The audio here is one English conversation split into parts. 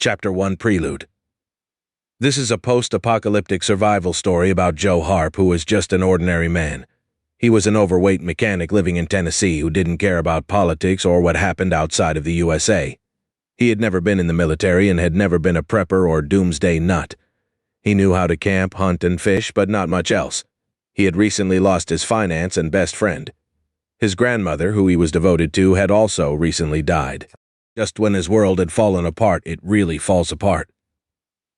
Chapter 1 Prelude. This is a post-apocalyptic survival story about Joe Harp, who was just an ordinary man. He was an overweight mechanic living in Tennessee who didn't care about politics or what happened outside of the USA. He had never been in the military and had never been a prepper or doomsday nut. He knew how to camp, hunt, and fish, but not much else. He had recently lost his finance and best friend. His grandmother, who he was devoted to, had also recently died. Just when his world had fallen apart, it really falls apart.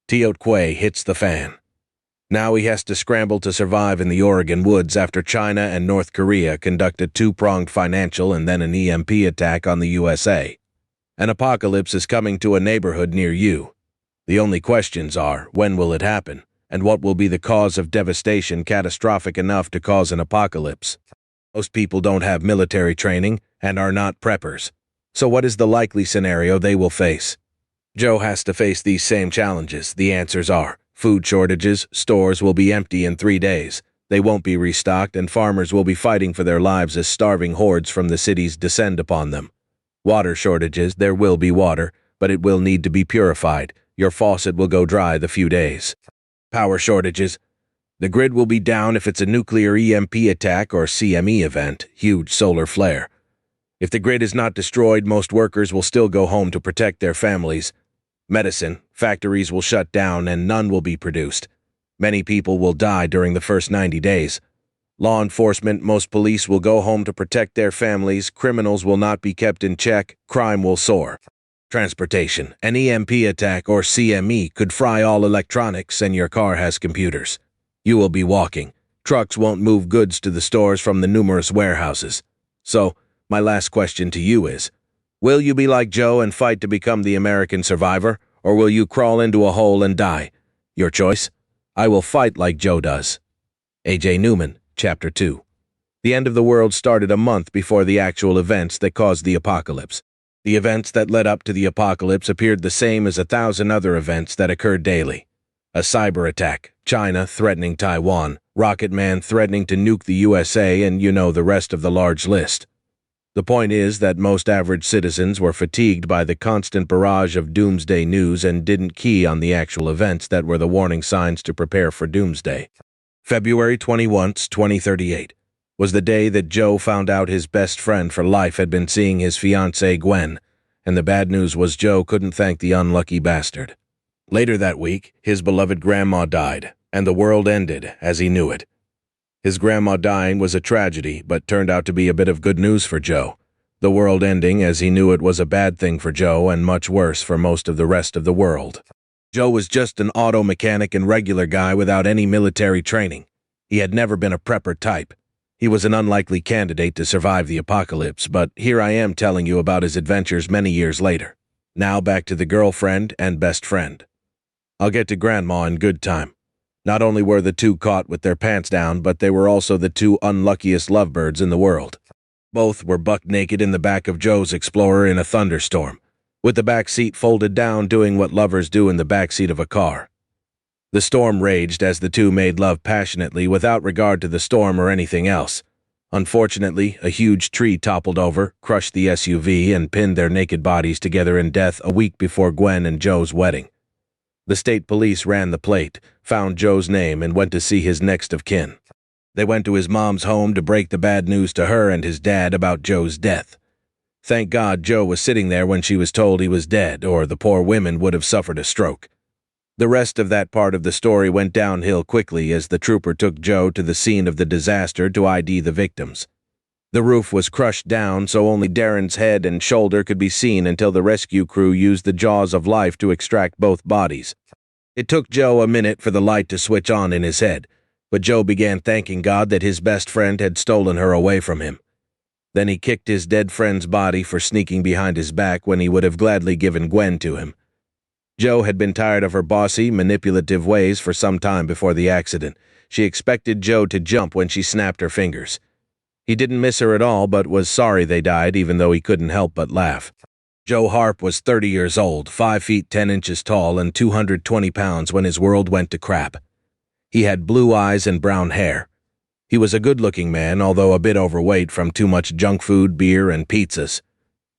Teotquay hits the fan. Now he has to scramble to survive in the Oregon woods after China and North Korea conduct a two-pronged financial and then an EMP attack on the USA. An apocalypse is coming to a neighborhood near you. The only questions are, when will it happen, and what will be the cause of devastation catastrophic enough to cause an apocalypse? Most people don't have military training and are not preppers. So what is the likely scenario they will face? Joe has to face these same challenges. The answers are food shortages, stores will be empty in 3 days, they won't be restocked, and farmers will be fighting for their lives as starving hordes from the cities descend upon them. Water shortages, there will be water, but it will need to be purified. Your faucet will go dry the few days. Power shortages, the grid will be down if it's a nuclear EMP attack or CME event, huge solar flare. If the grid is not destroyed, most workers will still go home to protect their families. Medicine, factories will shut down and none will be produced. Many people will die during the first 90 days. Law enforcement, most police will go home to protect their families, criminals will not be kept in check, crime will soar. Transportation, an EMP attack or CME could fry all electronics and your car has computers. You will be walking. Trucks won't move goods to the stores from the numerous warehouses. So, my last question to you is, will you be like Joe and fight to become the American survivor, or will you crawl into a hole and die? Your choice. I will fight like Joe does. A.J. Newman, Chapter 2. The end of the world started a month before the actual events that caused the apocalypse. The events that led up to the apocalypse appeared the same as 1,000 other events that occurred daily. A cyber attack, China threatening Taiwan, Rocket Man threatening to nuke the USA, and you know the rest of the large list. The point is that most average citizens were fatigued by the constant barrage of doomsday news and didn't key on the actual events that were the warning signs to prepare for doomsday. February 21, 2038, was the day that Joe found out his best friend for life had been seeing his fiancée Gwen, and the bad news was Joe couldn't thank the unlucky bastard. Later that week, his beloved grandma died, and the world ended as he knew it. His grandma dying was a tragedy, but turned out to be a bit of good news for Joe. The world ending as he knew it was a bad thing for Joe and much worse for most of the rest of the world. Joe was just an auto mechanic and regular guy without any military training. He had never been a prepper type. He was an unlikely candidate to survive the apocalypse, but here I am telling you about his adventures many years later. Now back to the girlfriend and best friend. I'll get to Grandma in good time. Not only were the two caught with their pants down, but they were also the two unluckiest lovebirds in the world. Both were buck naked in the back of Joe's Explorer in a thunderstorm, with the back seat folded down, doing what lovers do in the back seat of a car. The storm raged as the two made love passionately without regard to the storm or anything else. Unfortunately, a huge tree toppled over, crushed the SUV, and pinned their naked bodies together in death a week before Gwen and Joe's wedding. The state police ran the plate, found Joe's name, and went to see his next of kin. They went to his mom's home to break the bad news to her and his dad about Joe's death. Thank God Joe was sitting there when she was told he was dead, or the poor women would have suffered a stroke. The rest of that part of the story went downhill quickly as the trooper took Joe to the scene of the disaster to ID the victims. The roof was crushed down so only Darren's head and shoulder could be seen until the rescue crew used the jaws of life to extract both bodies. It took Joe a minute for the light to switch on in his head, but Joe began thanking God that his best friend had stolen her away from him. Then he kicked his dead friend's body for sneaking behind his back when he would have gladly given Gwen to him. Joe had been tired of her bossy, manipulative ways for some time before the accident. She expected Joe to jump when she snapped her fingers. He didn't miss her at all, but was sorry they died, even though he couldn't help but laugh. Joe Harp was 30 years old, 5 feet 10 inches tall, and 220 pounds when his world went to crap. He had blue eyes and brown hair. He was a good-looking man, although a bit overweight from too much junk food, beer, and pizzas.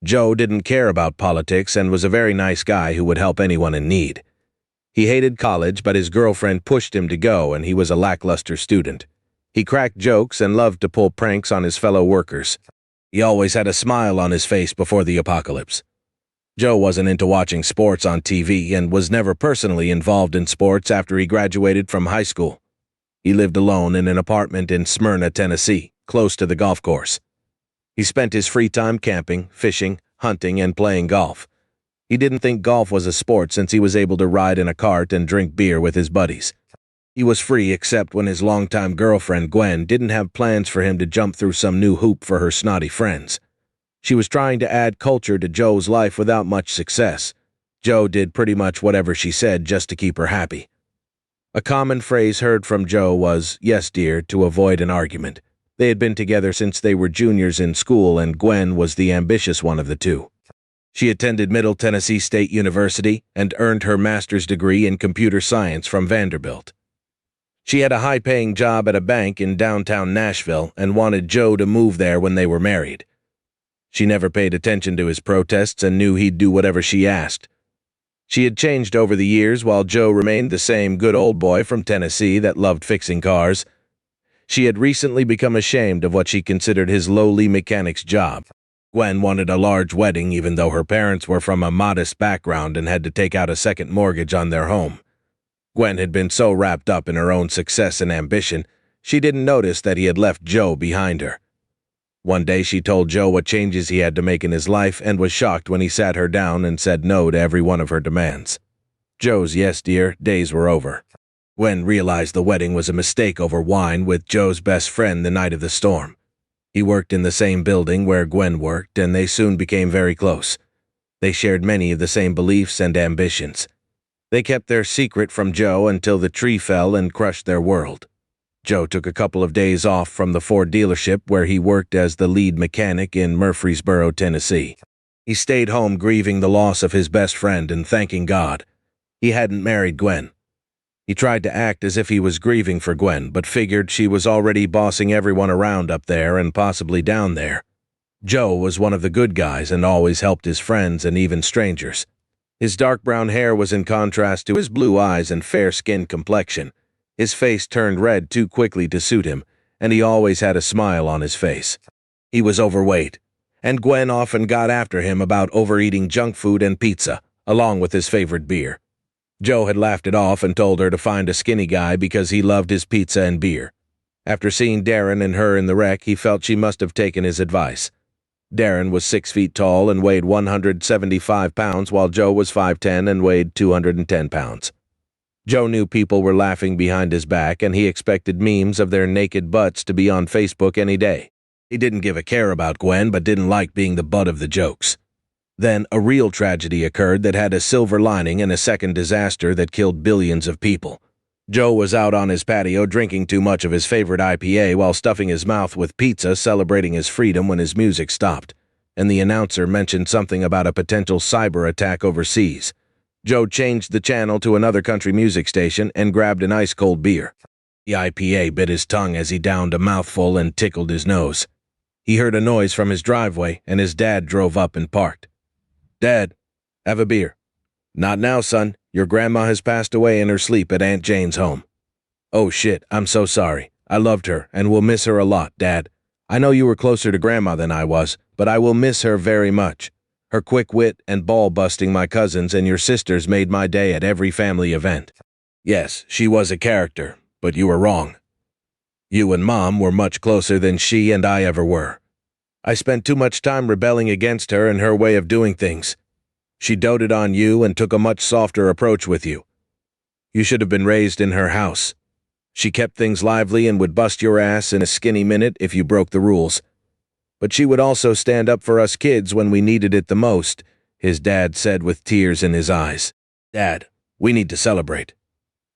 Joe didn't care about politics and was a very nice guy who would help anyone in need. He hated college, but his girlfriend pushed him to go, and he was a lackluster student. He cracked jokes and loved to pull pranks on his fellow workers. He always had a smile on his face before the apocalypse. Joe wasn't into watching sports on TV and was never personally involved in sports after he graduated from high school. He lived alone in an apartment in Smyrna, Tennessee, close to the golf course. He spent his free time camping, fishing, hunting, and playing golf. He didn't think golf was a sport since he was able to ride in a cart and drink beer with his buddies. He was free except when his longtime girlfriend, Gwen, didn't have plans for him to jump through some new hoop for her snotty friends. She was trying to add culture to Joe's life without much success. Joe did pretty much whatever she said just to keep her happy. A common phrase heard from Joe was, "Yes, dear," to avoid an argument. They had been together since they were juniors in school, and Gwen was the ambitious one of the two. She attended Middle Tennessee State University and earned her master's degree in computer science from Vanderbilt. She had a high-paying job at a bank in downtown Nashville and wanted Joe to move there when they were married. She never paid attention to his protests and knew he'd do whatever she asked. She had changed over the years while Joe remained the same good old boy from Tennessee that loved fixing cars. She had recently become ashamed of what she considered his lowly mechanic's job. Gwen wanted a large wedding even though her parents were from a modest background and had to take out a second mortgage on their home. Gwen had been so wrapped up in her own success and ambition, she didn't notice that he had left Joe behind her. One day she told Joe what changes he had to make in his life and was shocked when he sat her down and said no to every one of her demands. Joe's "yes, dear" days were over. Gwen realized the wedding was a mistake over wine with Joe's best friend the night of the storm. He worked in the same building where Gwen worked, and they soon became very close. They shared many of the same beliefs and ambitions. They kept their secret from Joe until the tree fell and crushed their world. Joe took a couple of days off from the Ford dealership where he worked as the lead mechanic in Murfreesboro, Tennessee. He stayed home grieving the loss of his best friend and thanking God. He hadn't married Gwen. He tried to act as if he was grieving for Gwen, but figured she was already bossing everyone around up there and possibly down there. Joe was one of the good guys and always helped his friends and even strangers. His dark brown hair was in contrast to his blue eyes and fair-skinned complexion. His face turned red too quickly to suit him, and he always had a smile on his face. He was overweight, and Gwen often got after him about overeating junk food and pizza, along with his favorite beer. Joe had laughed it off and told her to find a skinny guy because he loved his pizza and beer. After seeing Darren and her in the wreck, he felt she must have taken his advice. Darren was 6 feet tall and weighed 175 pounds, while Joe was 5'10" and weighed 210 pounds. Joe knew people were laughing behind his back, and he expected memes of their naked butts to be on Facebook any day. He didn't give a care about Gwen, but didn't like being the butt of the jokes. Then a real tragedy occurred that had a silver lining and a second disaster that killed billions of people. Joe was out on his patio drinking too much of his favorite IPA while stuffing his mouth with pizza, celebrating his freedom when his music stopped, and the announcer mentioned something about a potential cyber attack overseas. Joe changed the channel to another country music station and grabbed an ice-cold beer. The IPA bit his tongue as he downed a mouthful and tickled his nose. He heard a noise from his driveway, and his dad drove up and parked. "Dad, have a beer." "Not now, son. Your grandma has passed away in her sleep at Aunt Jane's home." "Oh shit, I'm so sorry. I loved her, and will miss her a lot, Dad. I know you were closer to Grandma than I was, but I will miss her very much. Her quick wit and ball-busting my cousins and your sisters made my day at every family event." "Yes, she was a character, but you were wrong. You and Mom were much closer than she and I ever were. I spent too much time rebelling against her and her way of doing things. She doted on you and took a much softer approach with you. You should have been raised in her house. She kept things lively and would bust your ass in a skinny minute if you broke the rules. But she would also stand up for us kids when we needed it the most," his dad said with tears in his eyes. "Dad, we need to celebrate.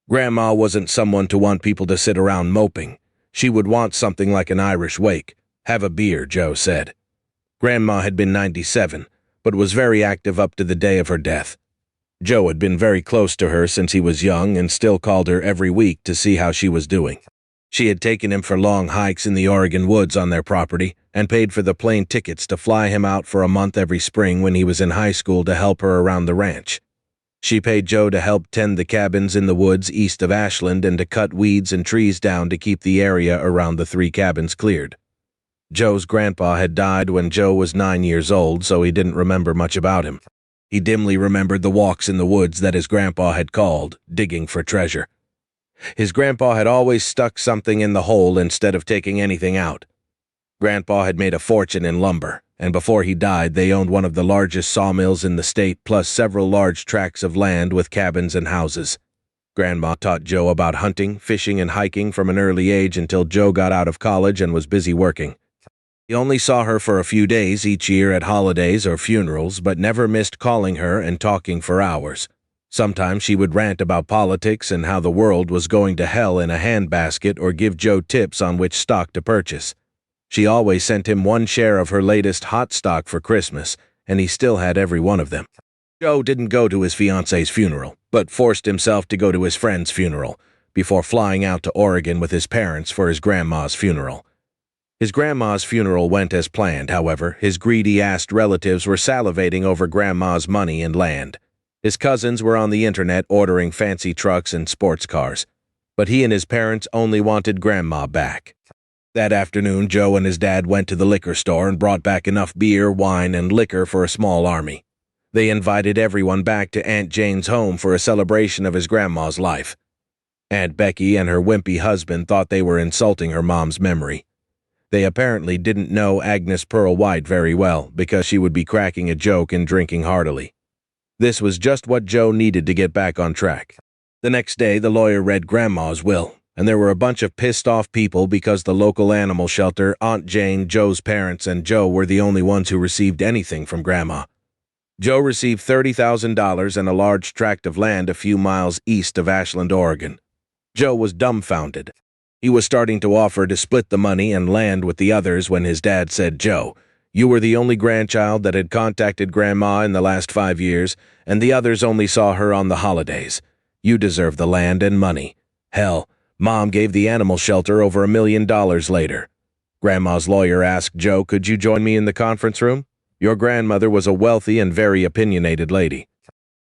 Grandma wasn't someone to want people to sit around moping. She would want something like an Irish wake. Have a beer," Joe said. Grandma had been 97, but was very active up to the day of her death. Joe had been very close to her since he was young and still called her every week to see how she was doing. She had taken him for long hikes in the Oregon woods on their property and paid for the plane tickets to fly him out for a month every spring when he was in high school to help her around the ranch. She paid Joe to help tend the cabins in the woods east of Ashland and to cut weeds and trees down to keep the area around the 3 cabins cleared. Joe's grandpa had died when Joe was 9 years old, so he didn't remember much about him. He dimly remembered the walks in the woods that his grandpa had called digging for treasure. His grandpa had always stuck something in the hole instead of taking anything out. Grandpa had made a fortune in lumber, and before he died they owned one of the largest sawmills in the state plus several large tracts of land with cabins and houses. Grandma taught Joe about hunting, fishing, and hiking from an early age until Joe got out of college and was busy working. He only saw her for a few days each year at holidays or funerals, but never missed calling her and talking for hours. Sometimes she would rant about politics and how the world was going to hell in a handbasket or give Joe tips on which stock to purchase. She always sent him 1 share of her latest hot stock for Christmas, and he still had every one of them. Joe didn't go to his fiance's funeral, but forced himself to go to his friend's funeral, before flying out to Oregon with his parents for his grandma's funeral. His grandma's funeral went as planned, however. His greedy-assed relatives were salivating over grandma's money and land. His cousins were on the internet ordering fancy trucks and sports cars, but he and his parents only wanted grandma back. That afternoon, Joe and his dad went to the liquor store and brought back enough beer, wine, and liquor for a small army. They invited everyone back to Aunt Jane's home for a celebration of his grandma's life. Aunt Becky and her wimpy husband thought they were insulting her mom's memory. They apparently didn't know Agnes Pearl White very well, because she would be cracking a joke and drinking heartily. This was just what Joe needed to get back on track. The next day, the lawyer read Grandma's will, and there were a bunch of pissed-off people because the local animal shelter, Aunt Jane, Joe's parents, and Joe were the only ones who received anything from Grandma. Joe received $30,000 and a large tract of land a few miles east of Ashland, Oregon. Joe was dumbfounded. He was starting to offer to split the money and land with the others when his dad said, "Joe, you were the only grandchild that had contacted Grandma in the last 5 years, and the others only saw her on the holidays. You deserve the land and money. Hell, Mom gave the animal shelter over $1 million later." Grandma's lawyer asked Joe, "Could you join me in the conference room? Your grandmother was a wealthy and very opinionated lady.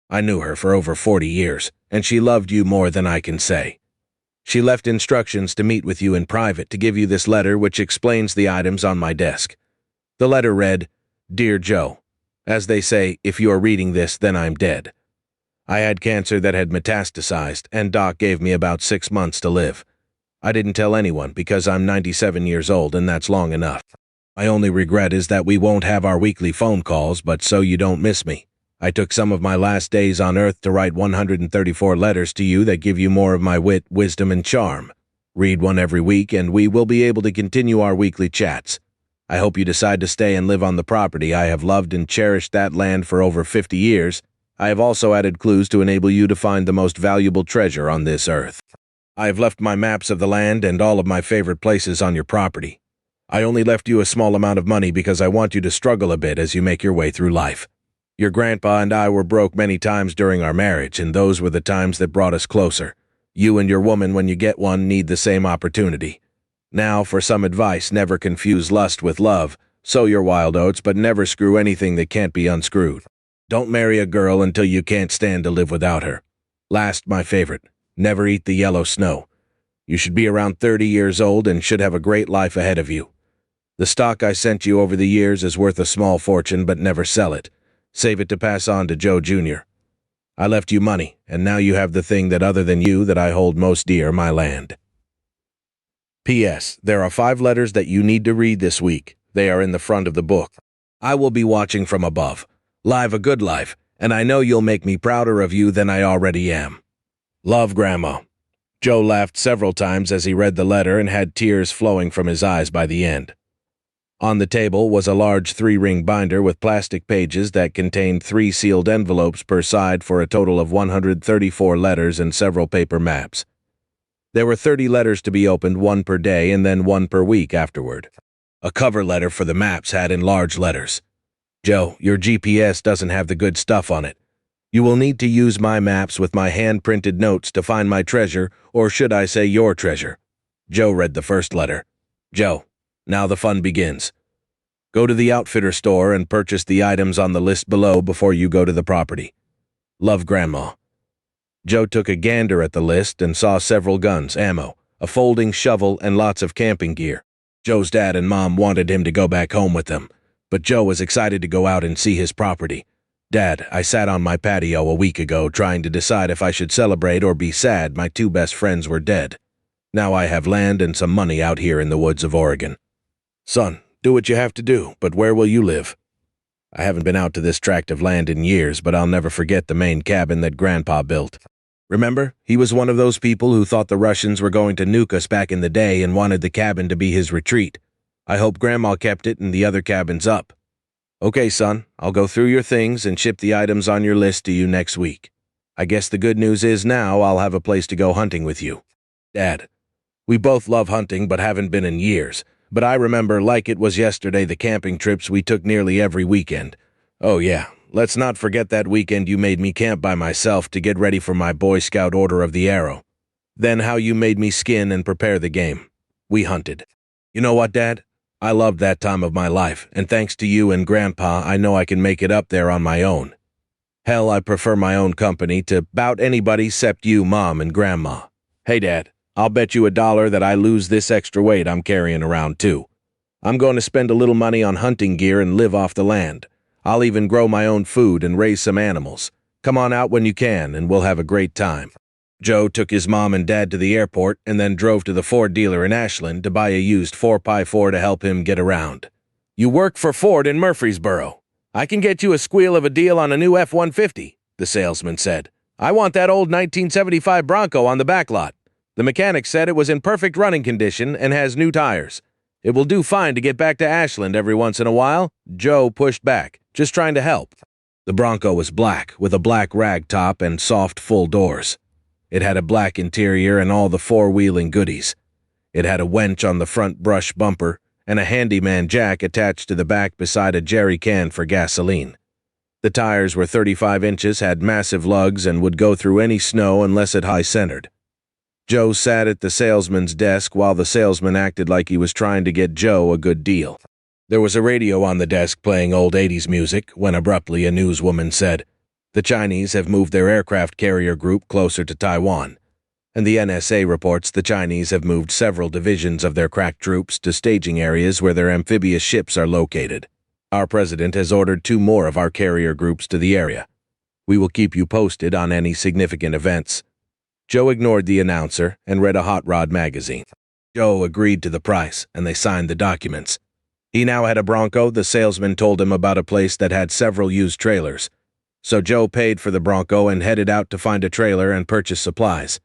I knew her for over 40 years, and she loved you more than I can say. She left instructions to meet with you in private to give you this letter which explains the items on my desk." The letter read, "Dear Joe, as they say, if you are reading this, then I'm dead. I had cancer that had metastasized, and Doc gave me about 6 months to live. I didn't tell anyone because I'm 97 years old and that's long enough. My only regret is that we won't have our weekly phone calls, but so you don't miss me. I took some of my last days on Earth to write 134 letters to you that give you more of my wit, wisdom, and charm. Read one every week and we will be able to continue our weekly chats. I hope you decide to stay and live on the property. I have loved and cherished that land for over 50 years. I have also added clues to enable you to find the most valuable treasure on this earth. I have left my maps of the land and all of my favorite places on your property. I only left you a small amount of money because I want you to struggle a bit as you make your way through life. Your grandpa and I were broke many times during our marriage, and those were the times that brought us closer. You and your woman, when you get one, need the same opportunity. Now, for some advice, never confuse lust with love. Sow your wild oats, but never screw anything that can't be unscrewed. Don't marry a girl until you can't stand to live without her. Last, my favorite, never eat the yellow snow. You should be around 30 years old and should have a great life ahead of you. The stock I sent you over the years is worth a small fortune, but never sell it. Save it to pass on to Joe Jr. I left you money, and now you have the thing that other than you that I hold most dear, my land. P.S. There are 5 letters that you need to read this week. They are in the front of the book. I will be watching from above. Live a good life, and I know you'll make me prouder of you than I already am. Love, Grandma. Joe laughed several times as he read the letter and had tears flowing from his eyes by the end. On the table was a large 3-ring binder with plastic pages that contained 3 sealed envelopes per side for a total of 134 letters and several paper maps. There were 30 letters to be opened, 1 per day and then 1 per week afterward. A cover letter for the maps had in large letters, "Joe, your GPS doesn't have the good stuff on it. You will need to use my maps with my hand-printed notes to find my treasure, or should I say your treasure." Joe read the first letter. "Joe, now the fun begins. Go to the outfitter store and purchase the items on the list below before you go to the property. Love, Grandma. Joe took a gander at the list and saw several guns, ammo, a folding shovel, and lots of camping gear. Joe's dad and mom wanted him to go back home with them, but Joe was excited to go out and see his property. Dad, I sat on my patio a week ago trying to decide if I should celebrate or be sad my two best friends were dead. Now I have land and some money out here in the woods of Oregon. Son, do what you have to do, but where will you live? I haven't been out to this tract of land in years, but I'll never forget the main cabin that Grandpa built. Remember, he was one of those people who thought the Russians were going to nuke us back in the day and wanted the cabin to be his retreat. I hope Grandma kept it and the other cabins up. Okay, son, I'll go through your things and ship the items on your list to you next week. I guess the good news is now I'll have a place to go hunting with you. Dad, we both love hunting but haven't been in years, but I remember like it was yesterday the camping trips we took nearly every weekend. Oh yeah, let's not forget that weekend you made me camp by myself to get ready for my Boy Scout Order of the Arrow. Then how you made me skin and prepare the game. We hunted. You know what, Dad? I loved that time of my life, and thanks to you and Grandpa, I know I can make it up there on my own. Hell, I prefer my own company to 'bout anybody except you, Mom, and Grandma. Hey, Dad, I'll bet you $1 that I lose this extra weight I'm carrying around, too. I'm going to spend a little money on hunting gear and live off the land. I'll even grow my own food and raise some animals. Come on out when you can, and we'll have a great time. Joe took his mom and dad to the airport and then drove to the Ford dealer in Ashland to buy a used 4x4 to help him get around. You work for Ford in Murfreesboro. I can get you a squeal of a deal on a new F-150, the salesman said. I want that old 1975 Bronco on the back lot. The mechanic said it was in perfect running condition and has new tires. It will do fine to get back to Ashland every once in a while. Joe pushed back, just trying to help. The Bronco was black, with a black rag top and soft, full doors. It had a black interior and all the four-wheeling goodies. It had a wench on the front brush bumper and a handyman jack attached to the back beside a jerry can for gasoline. The tires were 35 inches, had massive lugs, and would go through any snow unless it high-centered. Joe sat at the salesman's desk while the salesman acted like he was trying to get Joe a good deal. There was a radio on the desk playing old 80s music when abruptly a newswoman said, "The Chinese have moved their aircraft carrier group closer to Taiwan, and the NSA reports the Chinese have moved several divisions of their crack troops to staging areas where their amphibious ships are located. Our president has ordered 2 more of our carrier groups to the area. We will keep you posted on any significant events." Joe ignored the announcer and read a hot rod magazine. Joe agreed to the price, and they signed the documents. He now had a Bronco. The salesman told him about a place that had several used trailers. So Joe paid for the Bronco and headed out to find a trailer and purchase supplies.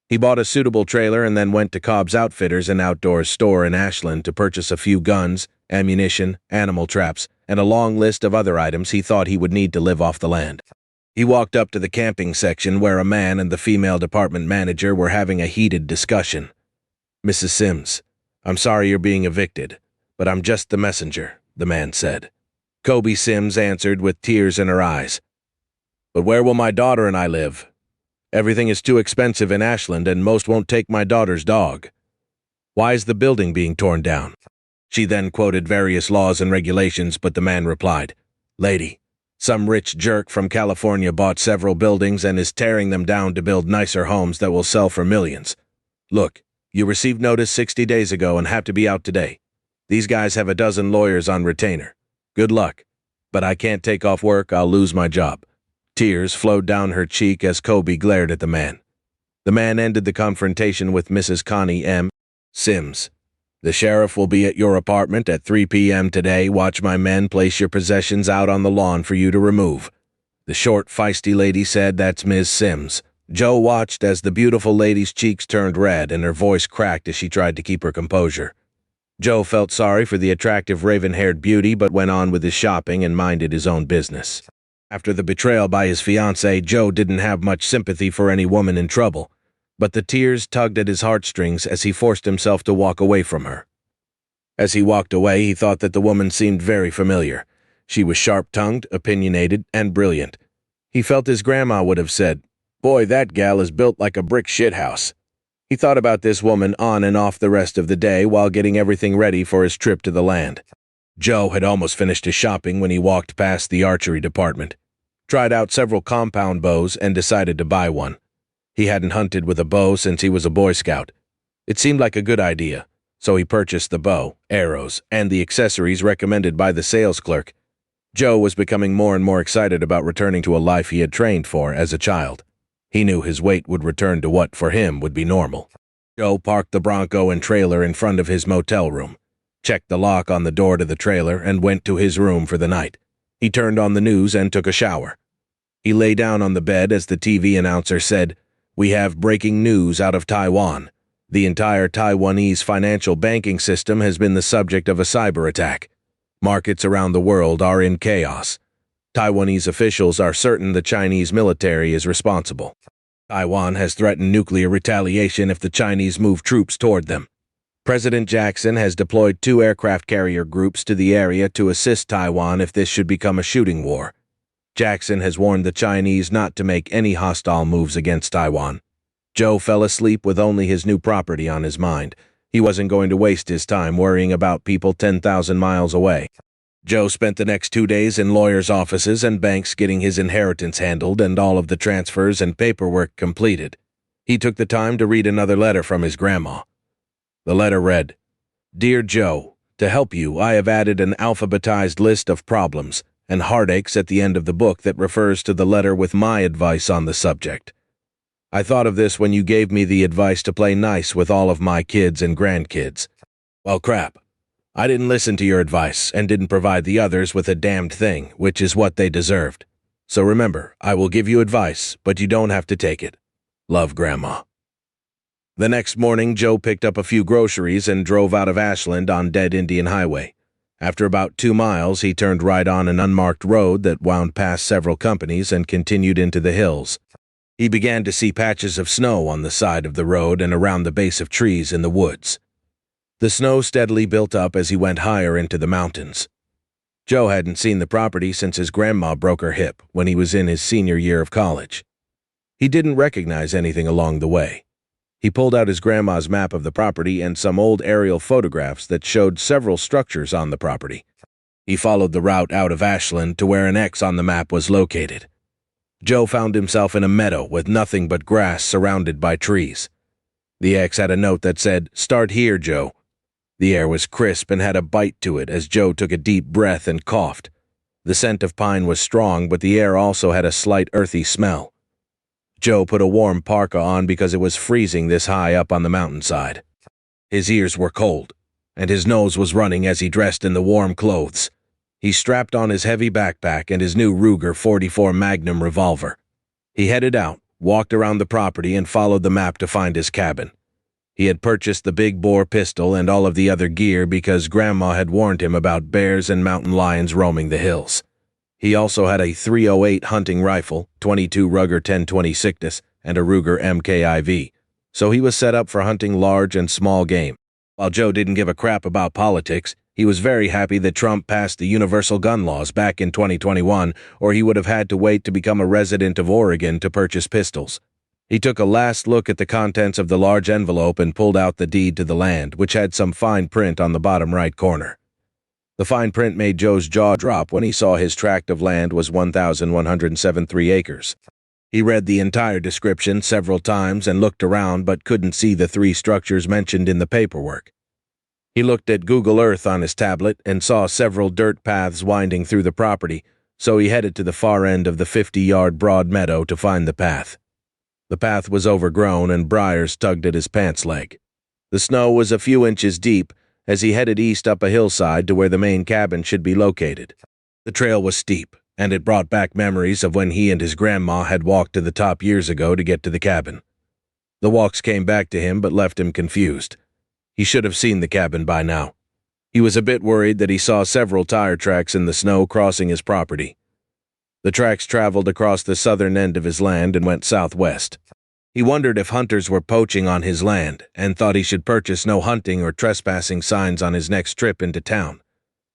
He bought a suitable trailer and then went to Cobb's Outfitters, an outdoors store in Ashland, to purchase a few guns, ammunition, animal traps, and a long list of other items he thought he would need to live off the land. He walked up to the camping section where a man and the female department manager were having a heated discussion. "Mrs. Sims, I'm sorry you're being evicted, but I'm just the messenger," the man said. Kobe Sims answered with tears in her eyes. "But where will my daughter and I live? Everything is too expensive in Ashland and most won't take my daughter's dog. Why is the building being torn down?" She then quoted various laws and regulations, but the man replied, "Lady, some rich jerk from California bought several buildings and is tearing them down to build nicer homes that will sell for millions. Look, you received notice 60 days ago and have to be out today. These guys have a dozen lawyers on retainer. Good luck. But I can't take off work, I'll lose my job." Tears flowed down her cheek as Kobe glared at the man. The man ended the confrontation with Mrs. Connie M. Sims. "The sheriff will be at your apartment at 3 p.m. today. Watch my men place your possessions out on the lawn for you to remove." The short, feisty lady said, "That's Ms. Sims." Joe watched as the beautiful lady's cheeks turned red and her voice cracked as she tried to keep her composure. Joe felt sorry for the attractive raven-haired beauty but went on with his shopping and minded his own business. After the betrayal by his fiancée, Joe didn't have much sympathy for any woman in trouble, but the tears tugged at his heartstrings as he forced himself to walk away from her. As he walked away, he thought that the woman seemed very familiar. She was sharp-tongued, opinionated, and brilliant. He felt his grandma would have said, "Boy, that gal is built like a brick shithouse." He thought about this woman on and off the rest of the day while getting everything ready for his trip to the land. Joe had almost finished his shopping when he walked past the archery department, tried out several compound bows, and decided to buy one. He hadn't hunted with a bow since he was a Boy Scout. It seemed like a good idea, so he purchased the bow, arrows, and the accessories recommended by the sales clerk. Joe was becoming more and more excited about returning to a life he had trained for as a child. He knew his weight would return to what, for him, would be normal. Joe parked the Bronco and trailer in front of his motel room, checked the lock on the door to the trailer, and went to his room for the night. He turned on the news and took a shower. He lay down on the bed as the TV announcer said, "We have breaking news out of Taiwan. The entire Taiwanese financial banking system has been the subject of a cyber attack. Markets around the world are in chaos. Taiwanese officials are certain the Chinese military is responsible. Taiwan has threatened nuclear retaliation if the Chinese move troops toward them. President Jackson has deployed 2 aircraft carrier groups to the area to assist Taiwan if this should become a shooting war. Jackson has warned the Chinese not to make any hostile moves against Taiwan." Joe fell asleep with only his new property on his mind. He wasn't going to waste his time worrying about people 10,000 miles away. Joe spent the next 2 days in lawyers' offices and banks getting his inheritance handled and all of the transfers and paperwork completed. He took the time to read another letter from his grandma. The letter read, "Dear Joe, to help you, I have added an alphabetized list of problems and heartaches at the end of the book that refers to the letter with my advice on the subject. I thought of this when you gave me the advice to play nice with all of my kids and grandkids. Well, crap. I didn't listen to your advice and didn't provide the others with a damned thing, which is what they deserved. So remember, I will give you advice, but you don't have to take it. Love, Grandma." The next morning, Joe picked up a few groceries and drove out of Ashland on Dead Indian Highway. After about 2 miles, he turned right on an unmarked road that wound past several companies and continued into the hills. He began to see patches of snow on the side of the road and around the base of trees in the woods. The snow steadily built up as he went higher into the mountains. Joe hadn't seen the property since his grandma broke her hip when he was in his senior year of college. He didn't recognize anything along the way. He pulled out his grandma's map of the property and some old aerial photographs that showed several structures on the property. He followed the route out of Ashland to where an X on the map was located. Joe found himself in a meadow with nothing but grass surrounded by trees. The X had a note that said, "Start here, Joe." The air was crisp and had a bite to it as Joe took a deep breath and coughed. The scent of pine was strong, but the air also had a slight earthy smell. Joe put a warm parka on because it was freezing this high up on the mountainside. His ears were cold, and his nose was running as he dressed in the warm clothes. He strapped on his heavy backpack and his new Ruger 44 Magnum revolver. He headed out, walked around the property, and followed the map to find his cabin. He had purchased the big-bore pistol and all of the other gear because Grandma had warned him about bears and mountain lions roaming the hills. He also had a .308 hunting rifle, .22 Ruger 1020 Cygnus, and a Ruger MKIV, so he was set up for hunting large and small game. While Joe didn't give a crap about politics, he was very happy that Trump passed the universal gun laws back in 2021, or he would have had to wait to become a resident of Oregon to purchase pistols. He took a last look at the contents of the large envelope and pulled out the deed to the land, which had some fine print on the bottom right corner. The fine print made Joe's jaw drop when he saw his tract of land was 1,173 acres. He read the entire description several times and looked around but couldn't see the 3 structures mentioned in the paperwork. He looked at Google Earth on his tablet and saw several dirt paths winding through the property, so he headed to the far end of the 50-yard broad meadow to find the path. The path was overgrown and briars tugged at his pants leg. The snow was a few inches deep as he headed east up a hillside to where the main cabin should be located. The trail was steep, and it brought back memories of when he and his grandma had walked to the top years ago to get to the cabin. The walks came back to him but left him confused. He should have seen the cabin by now. He was a bit worried that he saw several tire tracks in the snow crossing his property. The tracks traveled across the southern end of his land and went southwest. He wondered if hunters were poaching on his land and thought he should purchase no hunting or trespassing signs on his next trip into town.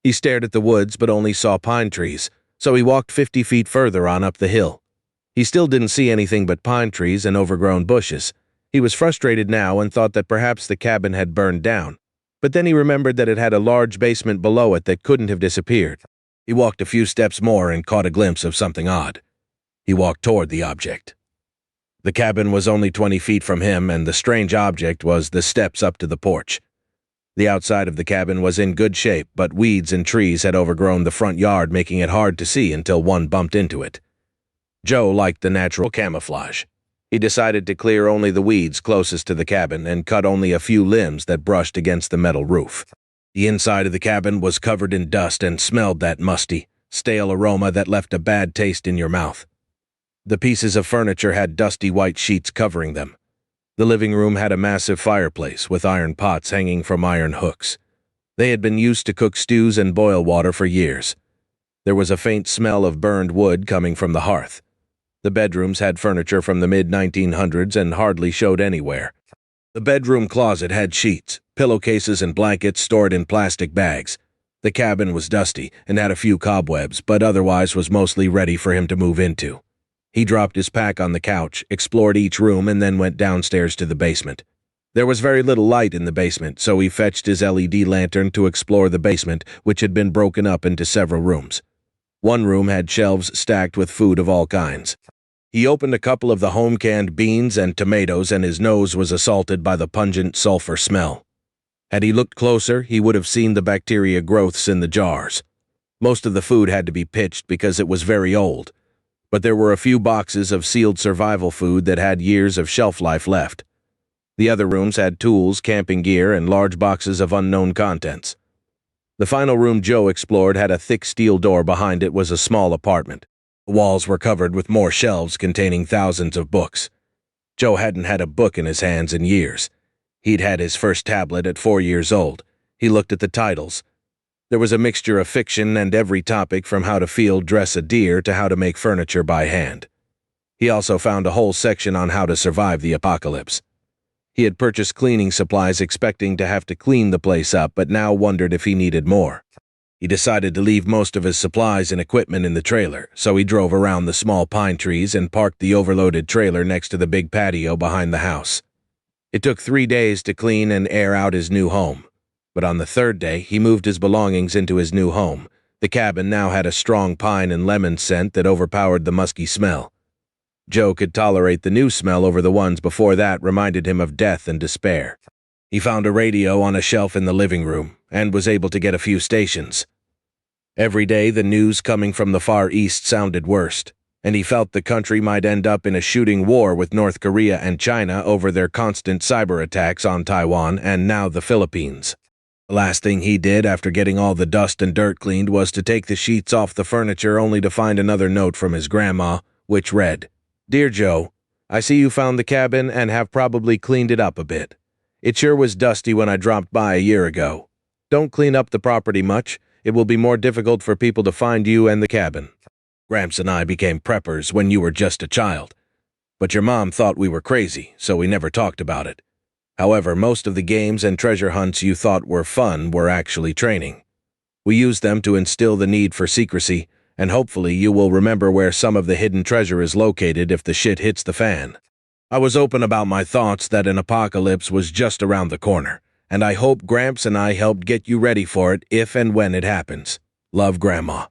He stared at the woods but only saw pine trees, so he walked 50 feet further on up the hill. He still didn't see anything but pine trees and overgrown bushes. He was frustrated now and thought that perhaps the cabin had burned down, But then he remembered that it had a large basement below it that couldn't have disappeared. He walked a few steps more and caught a glimpse of something odd. He walked toward the object. The cabin was only 20 feet from him, and the strange object was the steps up to the porch. The outside of the cabin was in good shape, but weeds and trees had overgrown the front yard, making it hard to see until one bumped into it. Joe liked the natural camouflage. He decided to clear only the weeds closest to the cabin and cut only a few limbs that brushed against the metal roof. The inside of the cabin was covered in dust and smelled that musty, stale aroma that left a bad taste in your mouth. The pieces of furniture had dusty white sheets covering them. The living room had a massive fireplace with iron pots hanging from iron hooks. They had been used to cook stews and boil water for years. There was a faint smell of burned wood coming from the hearth. The bedrooms had furniture from the mid-1900s and hardly showed anywhere. The bedroom closet had sheets, pillowcases, and blankets stored in plastic bags. The cabin was dusty and had a few cobwebs, but otherwise was mostly ready for him to move into. He dropped his pack on the couch, explored each room, and then went downstairs to the basement. There was very little light in the basement, so he fetched his LED lantern to explore the basement, which had been broken up into several rooms. One room had shelves stacked with food of all kinds. He opened a couple of the home-canned beans and tomatoes, and his nose was assaulted by the pungent sulfur smell. Had he looked closer, he would have seen the bacteria growths in the jars. Most of the food had to be pitched because it was very old, but there were a few boxes of sealed survival food that had years of shelf life left. The other rooms had tools, camping gear, and large boxes of unknown contents. The final room Joe explored had a thick steel door. Behind it was a small apartment. The walls were covered with more shelves containing thousands of books. Joe hadn't had a book in his hands in years. He'd had his first tablet at 4 years old. He looked at the titles. There was a mixture of fiction and every topic from how to field dress a deer to how to make furniture by hand. He also found a whole section on how to survive the apocalypse. He had purchased cleaning supplies expecting to have to clean the place up, but now wondered if he needed more. He decided to leave most of his supplies and equipment in the trailer, so he drove around the small pine trees and parked the overloaded trailer next to the big patio behind the house. It took 3 days to clean and air out his new home. But on the third day, he moved his belongings into his new home. The cabin now had a strong pine and lemon scent that overpowered the musky smell. Joe could tolerate the new smell over the ones before that reminded him of death and despair. He found a radio on a shelf in the living room and was able to get a few stations. Every day, the news coming from the Far East sounded worst, and he felt the country might end up in a shooting war with North Korea and China over their constant cyber attacks on Taiwan and now the Philippines. The last thing he did after getting all the dust and dirt cleaned was to take the sheets off the furniture, only to find another note from his grandma, which read, "Dear Joe, I see you found the cabin and have probably cleaned it up a bit. It sure was dusty when I dropped by a year ago. Don't clean up the property much. It will be more difficult for people to find you and the cabin. Gramps and I became preppers when you were just a child. But your mom thought we were crazy, so we never talked about it. However, most of the games and treasure hunts you thought were fun were actually training. We used them to instill the need for secrecy, and hopefully you will remember where some of the hidden treasure is located if the shit hits the fan. I was open about my thoughts that an apocalypse was just around the corner, and I hope Gramps and I helped get you ready for it if and when it happens. Love, Grandma."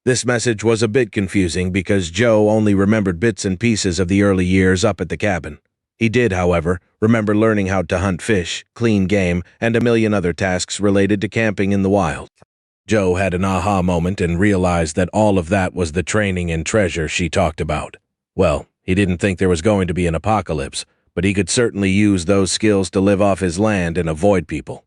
This message was a bit confusing because Joe only remembered bits and pieces of the early years up at the cabin. He did, however, remember learning how to hunt fish, clean game, and a million other tasks related to camping in the wild. Joe had an aha moment and realized that all of that was the training and treasure she talked about. Well, he didn't think there was going to be an apocalypse, but he could certainly use those skills to live off his land and avoid people.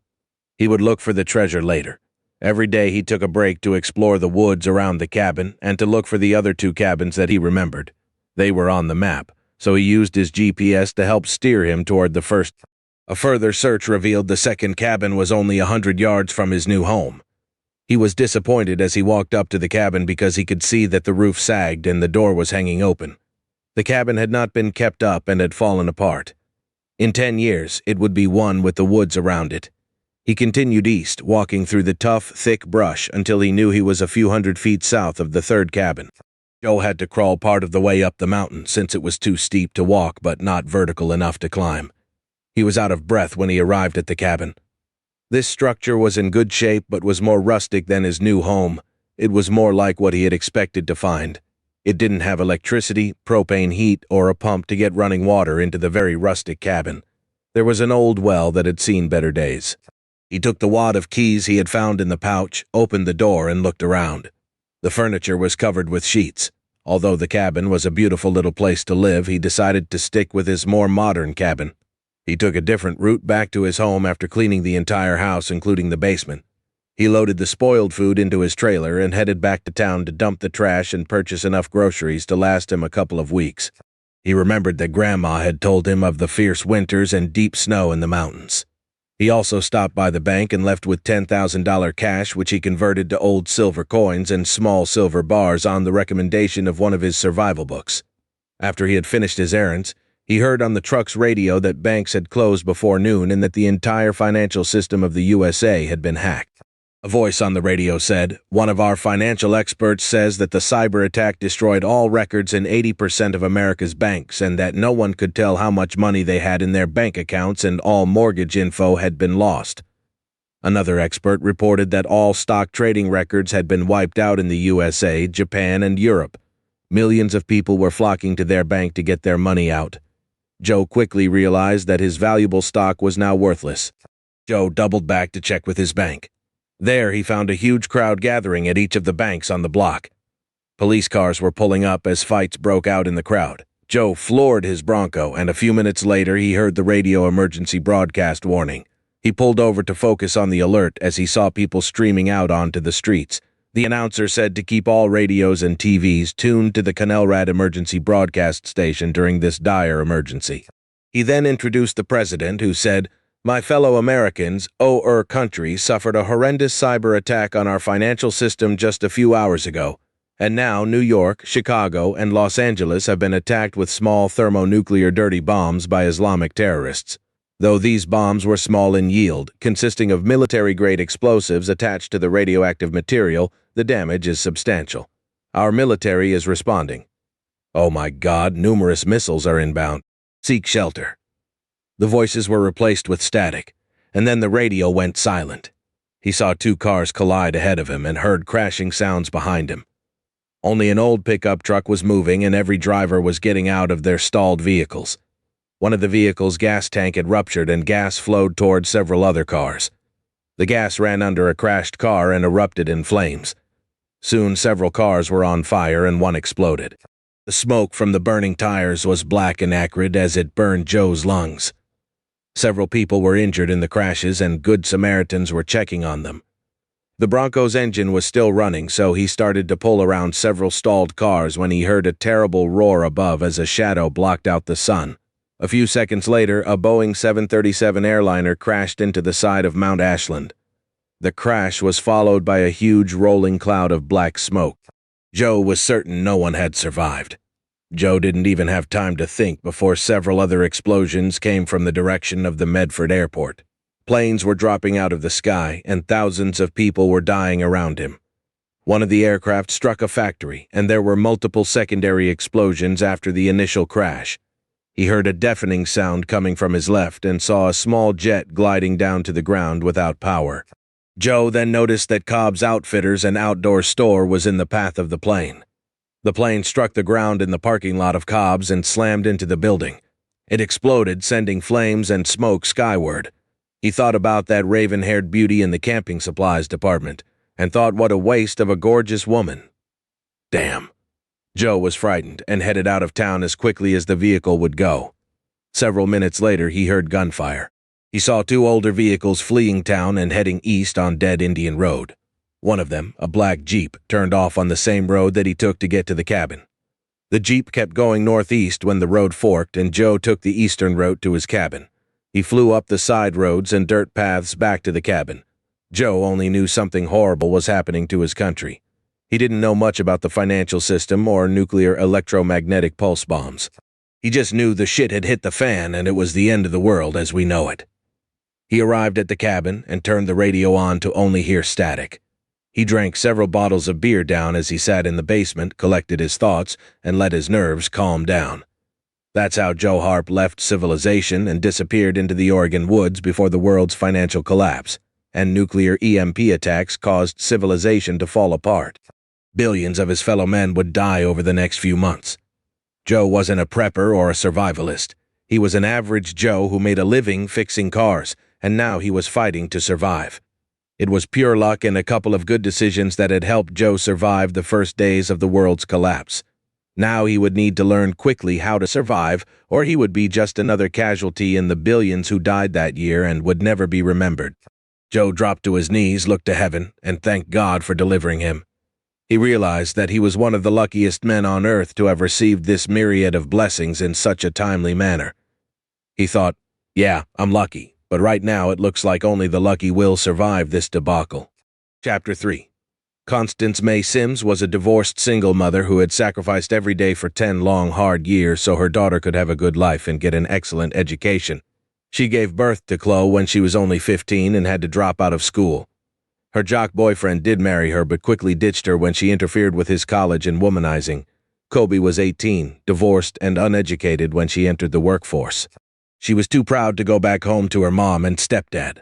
He would look for the treasure later. Every day he took a break to explore the woods around the cabin and to look for the other 2 cabins that he remembered. They were on the map, so he used his GPS to help steer him toward the first. A further search revealed the second cabin was only 100 yards from his new home. He was disappointed as he walked up to the cabin because he could see that the roof sagged and the door was hanging open. The cabin had not been kept up and had fallen apart. In 10 years, it would be one with the woods around it. He continued east, walking through the tough, thick brush until he knew he was a few hundred feet south of the third cabin. Joe had to crawl part of the way up the mountain since it was too steep to walk but not vertical enough to climb. He was out of breath when he arrived at the cabin. This structure was in good shape but was more rustic than his new home. It was more like what he had expected to find. It didn't have electricity, propane heat, or a pump to get running water into the very rustic cabin. There was an old well that had seen better days. He took the wad of keys he had found in the pouch, opened the door, and looked around. The furniture was covered with sheets. Although the cabin was a beautiful little place to live, he decided to stick with his more modern cabin. He took a different route back to his home after cleaning the entire house, including the basement. He loaded the spoiled food into his trailer and headed back to town to dump the trash and purchase enough groceries to last him a couple of weeks. He remembered that Grandma had told him of the fierce winters and deep snow in the mountains. He also stopped by the bank and left with $10,000 cash, which he converted to old silver coins and small silver bars on the recommendation of one of his survival books. After he had finished his errands, he heard on the truck's radio that banks had closed before noon and that the entire financial system of the USA had been hacked. A voice on the radio said, "One of our financial experts says that the cyber attack destroyed all records in 80% of America's banks and that no one could tell how much money they had in their bank accounts and all mortgage info had been lost." Another expert reported that all stock trading records had been wiped out in the USA, Japan, and Europe. Millions of people were flocking to their bank to get their money out. Joe quickly realized that his valuable stock was now worthless. Joe doubled back to check with his bank. There he found a huge crowd gathering at each of the banks on the block. Police cars were pulling up as fights broke out in the crowd. Joe floored his Bronco, and a few minutes later he heard the radio emergency broadcast warning. He pulled over to focus on the alert as he saw people streaming out onto the streets. The announcer said to keep all radios and TVs tuned to the Connellrad emergency broadcast station during this dire emergency. He then introduced the president, who said, "My fellow Americans, our country suffered a horrendous cyber attack on our financial system just a few hours ago, and now New York, Chicago, and Los Angeles have been attacked with small thermonuclear dirty bombs by Islamic terrorists. Though these bombs were small in yield, consisting of military-grade explosives attached to the radioactive material, the damage is substantial. Our military is responding. Oh my God, numerous missiles are inbound. Seek shelter." The voices were replaced with static, and then the radio went silent. He saw two cars collide ahead of him and heard crashing sounds behind him. Only an old pickup truck was moving, and every driver was getting out of their stalled vehicles. One of the vehicle's gas tank had ruptured and gas flowed toward several other cars. The gas ran under a crashed car and erupted in flames. Soon several cars were on fire and one exploded. The smoke from the burning tires was black and acrid as it burned Joe's lungs. Several people were injured in the crashes, and Good Samaritans were checking on them. The Bronco's engine was still running, so he started to pull around several stalled cars when he heard a terrible roar above as a shadow blocked out the sun. A few seconds later, a Boeing 737 airliner crashed into the side of Mount Ashland. The crash was followed by a huge rolling cloud of black smoke. Joe was certain no one had survived. Joe didn't even have time to think before several other explosions came from the direction of the Medford airport. Planes were dropping out of the sky, and thousands of people were dying around him. One of the aircraft struck a factory, and there were multiple secondary explosions after the initial crash. He heard a deafening sound coming from his left and saw a small jet gliding down to the ground without power. Joe then noticed that Cobb's Outfitters and outdoor store was in the path of the plane. The plane struck the ground in the parking lot of Cobb's and slammed into the building. It exploded, sending flames and smoke skyward. He thought about that raven-haired beauty in the camping supplies department, and thought what a waste of a gorgeous woman. Damn. Joe was frightened and headed out of town as quickly as the vehicle would go. Several minutes later, he heard gunfire. He saw two older vehicles fleeing town and heading east on Dead Indian Road. One of them, a black Jeep, turned off on the same road that he took to get to the cabin. The Jeep kept going northeast when the road forked, and Joe took the eastern route to his cabin. He flew up the side roads and dirt paths back to the cabin. Joe only knew something horrible was happening to his country. He didn't know much about the financial system or nuclear electromagnetic pulse bombs. He just knew the shit had hit the fan and it was the end of the world as we know it. He arrived at the cabin and turned the radio on to only hear static. He drank several bottles of beer down as he sat in the basement, collected his thoughts, and let his nerves calm down. That's how Joe Harp left civilization and disappeared into the Oregon woods before the world's financial collapse. and nuclear EMP attacks caused civilization to fall apart. Billions of his fellow men would die over the next few months. Joe wasn't a prepper or a survivalist. He was an average Joe who made a living fixing cars, and now he was fighting to survive. It was pure luck and a couple of good decisions that had helped Joe survive the first days of the world's collapse. Now he would need to learn quickly how to survive, or he would be just another casualty in the billions who died that year and would never be remembered. Joe dropped to his knees, looked to heaven, and thanked God for delivering him. He realized that he was one of the luckiest men on earth to have received this myriad of blessings in such a timely manner. He thought, yeah, I'm lucky, but right now it looks like only the lucky will survive this debacle. Chapter 3. Constance May Sims was a divorced single mother who had sacrificed every day for 10 long, hard years so her daughter could have a good life and get an excellent education. She gave birth to Chloe when she was only 15 and had to drop out of school. Her jock boyfriend did marry her but quickly ditched her when she interfered with his college and womanizing. Kobe was 18, divorced and uneducated when she entered the workforce. She was too proud to go back home to her mom and stepdad.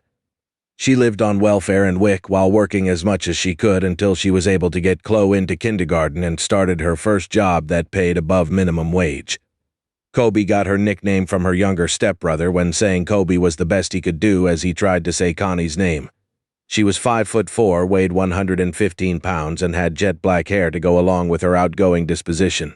She lived on welfare and WIC while working as much as she could until she was able to get Chloe into kindergarten and started her first job that paid above minimum wage. Kobe got her nickname from her younger stepbrother when saying Kobe was the best he could do as he tried to say Connie's name. She was 5'4", weighed 115 pounds, and had jet black hair to go along with her outgoing disposition.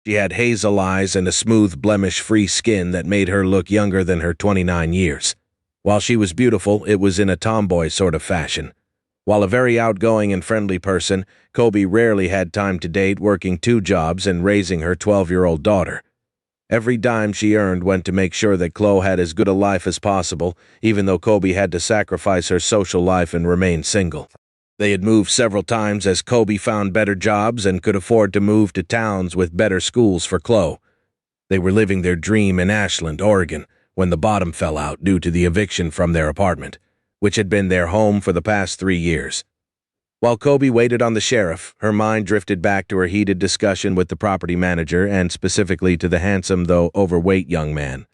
She had hazel eyes and a smooth, blemish-free skin that made her look younger than her 29 years. While she was beautiful, it was in a tomboy sort of fashion. While a very outgoing and friendly person, Kobe rarely had time to date, working 2 jobs and raising her 12-year-old daughter. Every dime she earned went to make sure that Chloe had as good a life as possible, even though Kobe had to sacrifice her social life and remain single. They had moved several times as Kobe found better jobs and could afford to move to towns with better schools for Chloe. They were living their dream in Ashland, Oregon, when the bottom fell out due to the eviction from their apartment, which had been their home for the past 3 years. While Kobe waited on the sheriff, her mind drifted back to her heated discussion with the property manager and specifically to the handsome though overweight young man.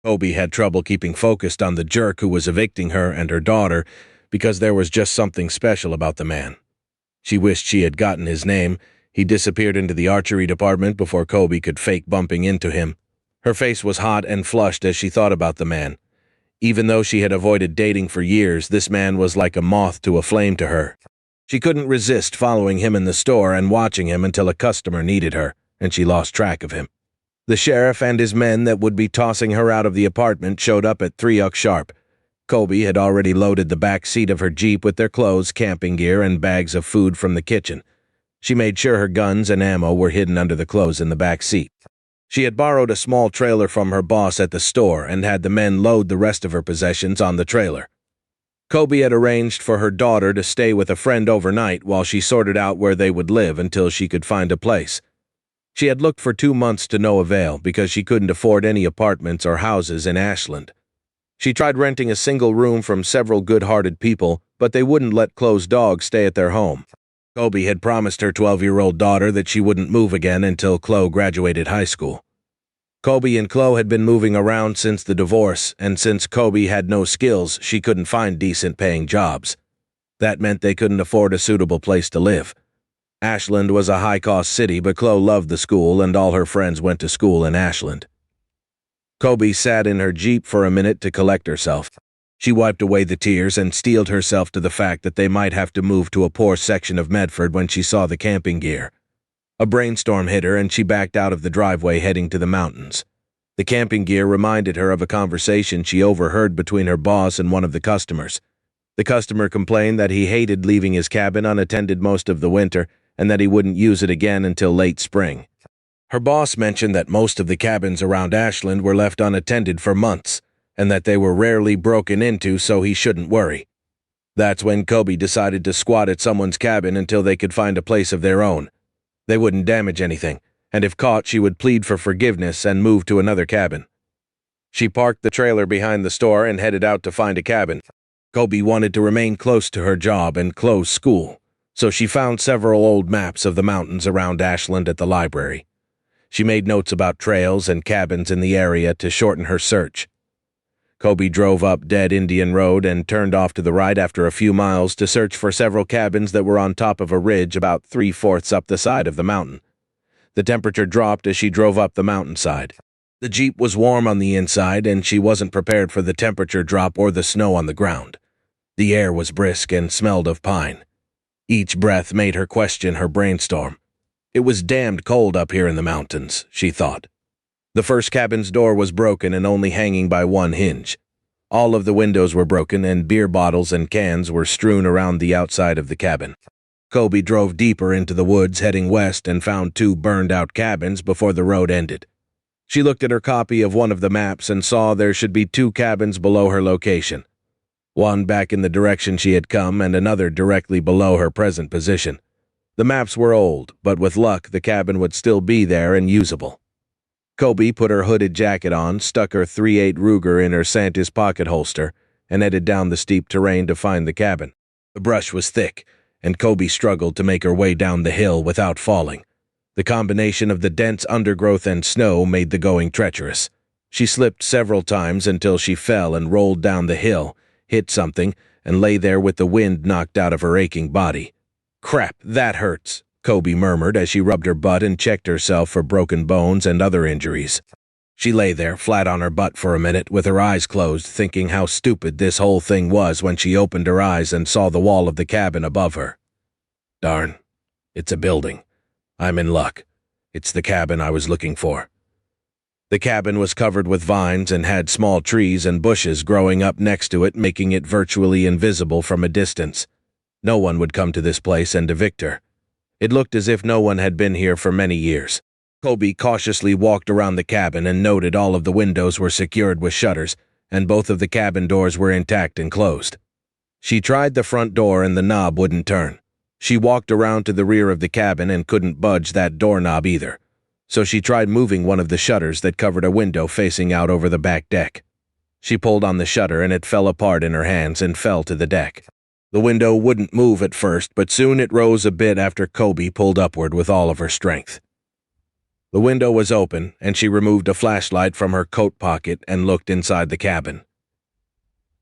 Kobe had trouble keeping focused on the jerk who was evicting her and her daughter because there was just something special about the man. She wished she had gotten his name. He disappeared into the archery department before Kobe could fake bumping into him. Her face was hot and flushed as she thought about the man. Even though she had avoided dating for years, this man was like a moth to a flame to her. She couldn't resist following him in the store and watching him until a customer needed her, and she lost track of him. The sheriff and his men that would be tossing her out of the apartment showed up at 3 sharp. Kobe had already loaded the back seat of her Jeep with their clothes, camping gear, and bags of food from the kitchen. She made sure her guns and ammo were hidden under the clothes in the back seat. She had borrowed a small trailer from her boss at the store and had the men load the rest of her possessions on the trailer. Kobe had arranged for her daughter to stay with a friend overnight while she sorted out where they would live until she could find a place. She had looked for 2 months to no avail because she couldn't afford any apartments or houses in Ashland. She tried renting a single room from several good-hearted people, but they wouldn't let Chloe's dog stay at their home. Kobe had promised her 12-year-old daughter that she wouldn't move again until Chloe graduated high school. Kobe and Chloe had been moving around since the divorce, and since Kobe had no skills, she couldn't find decent-paying jobs. That meant they couldn't afford a suitable place to live. Ashland was a high-cost city, but Chloe loved the school, and all her friends went to school in Ashland. Kobe sat in her Jeep for a minute to collect herself. She wiped away the tears and steeled herself to the fact that they might have to move to a poor section of Medford when she saw the camping gear. A brainstorm hit her and she backed out of the driveway heading to the mountains. The camping gear reminded her of a conversation she overheard between her boss and one of the customers. The customer complained that he hated leaving his cabin unattended most of the winter and that he wouldn't use it again until late spring. Her boss mentioned that most of the cabins around Ashland were left unattended for months and that they were rarely broken into, so he shouldn't worry. That's when Kobe decided to squat at someone's cabin until they could find a place of their own. They wouldn't damage anything, and if caught, she would plead for forgiveness and move to another cabin. She parked the trailer behind the store and headed out to find a cabin. Kobe wanted to remain close to her job and close school, so she found several old maps of the mountains around Ashland at the library. She made notes about trails and cabins in the area to shorten her search. Kobe drove up Dead Indian Road and turned off to the right after a few miles to search for several cabins that were on top of a ridge about 3/4 up the side of the mountain. The temperature dropped as she drove up the mountainside. The Jeep was warm on the inside, and she wasn't prepared for the temperature drop or the snow on the ground. The air was brisk and smelled of pine. Each breath made her question her brainstorm. It was damned cold up here in the mountains, she thought. The first cabin's door was broken and only hanging by one hinge. All of the windows were broken, and beer bottles and cans were strewn around the outside of the cabin. Kobe drove deeper into the woods heading west and found 2 burned-out cabins before the road ended. She looked at her copy of one of the maps and saw there should be 2 cabins below her location. One back in the direction she had come and another directly below her present position. The maps were old, but with luck the cabin would still be there and usable. Kobe put her hooded jacket on, stuck her .38 Ruger in her Santa's pocket holster, and headed down the steep terrain to find the cabin. The brush was thick, and Kobe struggled to make her way down the hill without falling. The combination of the dense undergrowth and snow made the going treacherous. She slipped several times until she fell and rolled down the hill, hit something, and lay there with the wind knocked out of her aching body. "Crap, that hurts," Kobe murmured as she rubbed her butt and checked herself for broken bones and other injuries. She lay there, flat on her butt for a minute, with her eyes closed, thinking how stupid this whole thing was when she opened her eyes and saw the wall of the cabin above her. Darn, it's a building. I'm in luck. It's the cabin I was looking for. The cabin was covered with vines and had small trees and bushes growing up next to it, making it virtually invisible from a distance. No one would come to this place and evict her. It looked as if no one had been here for many years. Kobe cautiously walked around the cabin and noted all of the windows were secured with shutters, and both of the cabin doors were intact and closed. She tried the front door and the knob wouldn't turn. She walked around to the rear of the cabin and couldn't budge that doorknob either. So she tried moving one of the shutters that covered a window facing out over the back deck. She pulled on the shutter and it fell apart in her hands and fell to the deck. The window wouldn't move at first, but soon it rose a bit after Kobe pulled upward with all of her strength. The window was open, and she removed a flashlight from her coat pocket and looked inside the cabin.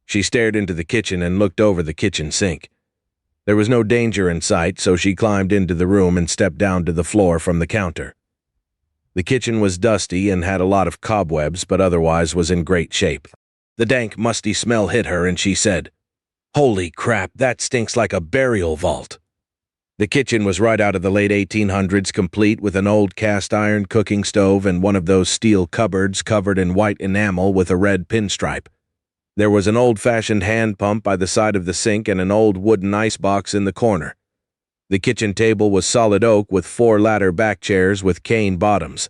She stared into the kitchen and looked over the kitchen sink. There was no danger in sight, so she climbed into the room and stepped down to the floor from the counter. The kitchen was dusty and had a lot of cobwebs, but otherwise was in great shape. The dank, musty smell hit her, and she said, "Holy crap, that stinks like a burial vault." The kitchen was right out of the late 1800s, complete with an old cast-iron cooking stove and one of those steel cupboards covered in white enamel with a red pinstripe. There was an old-fashioned hand pump by the side of the sink and an old wooden icebox in the corner. The kitchen table was solid oak with 4 ladder back chairs with cane bottoms.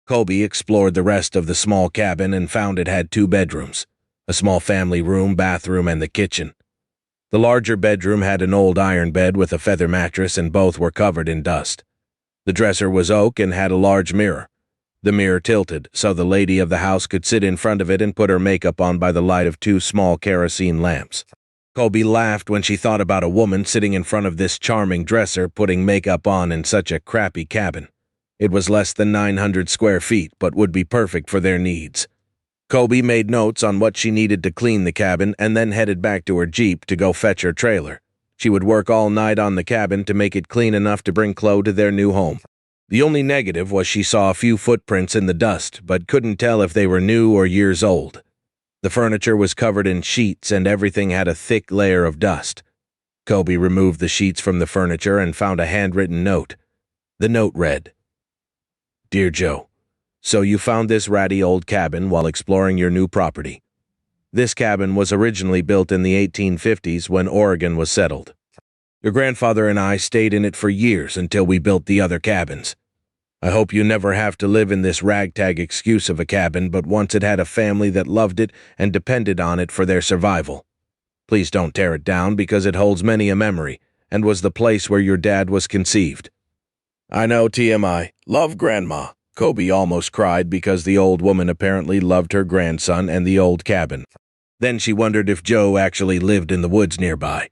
Kobe explored the rest of the small cabin and found it had 2 bedrooms, a small family room, bathroom, and the kitchen. The larger bedroom had an old iron bed with a feather mattress, and both were covered in dust. The dresser was oak and had a large mirror. The mirror tilted, so the lady of the house could sit in front of it and put her makeup on by the light of 2 small kerosene lamps. Kobe laughed when she thought about a woman sitting in front of this charming dresser putting makeup on in such a crappy cabin. It was less than 900 square feet, but would be perfect for their needs. Kobe made notes on what she needed to clean the cabin and then headed back to her Jeep to go fetch her trailer. She would work all night on the cabin to make it clean enough to bring Chloe to their new home. The only negative was she saw a few footprints in the dust, but couldn't tell if they were new or years old. The furniture was covered in sheets and everything had a thick layer of dust. Kobe removed the sheets from the furniture and found a handwritten note. The note read, "Dear Joe, so you found this ratty old cabin while exploring your new property. This cabin was originally built in the 1850s when Oregon was settled. Your grandfather and I stayed in it for years until we built the other cabins. I hope you never have to live in this ragtag excuse of a cabin, but once it had a family that loved it and depended on it for their survival. Please don't tear it down because it holds many a memory and was the place where your dad was conceived." "I know, TMI. Love, Grandma." Kobe almost cried because the old woman apparently loved her grandson and the old cabin. Then she wondered if Joe actually lived in the woods nearby.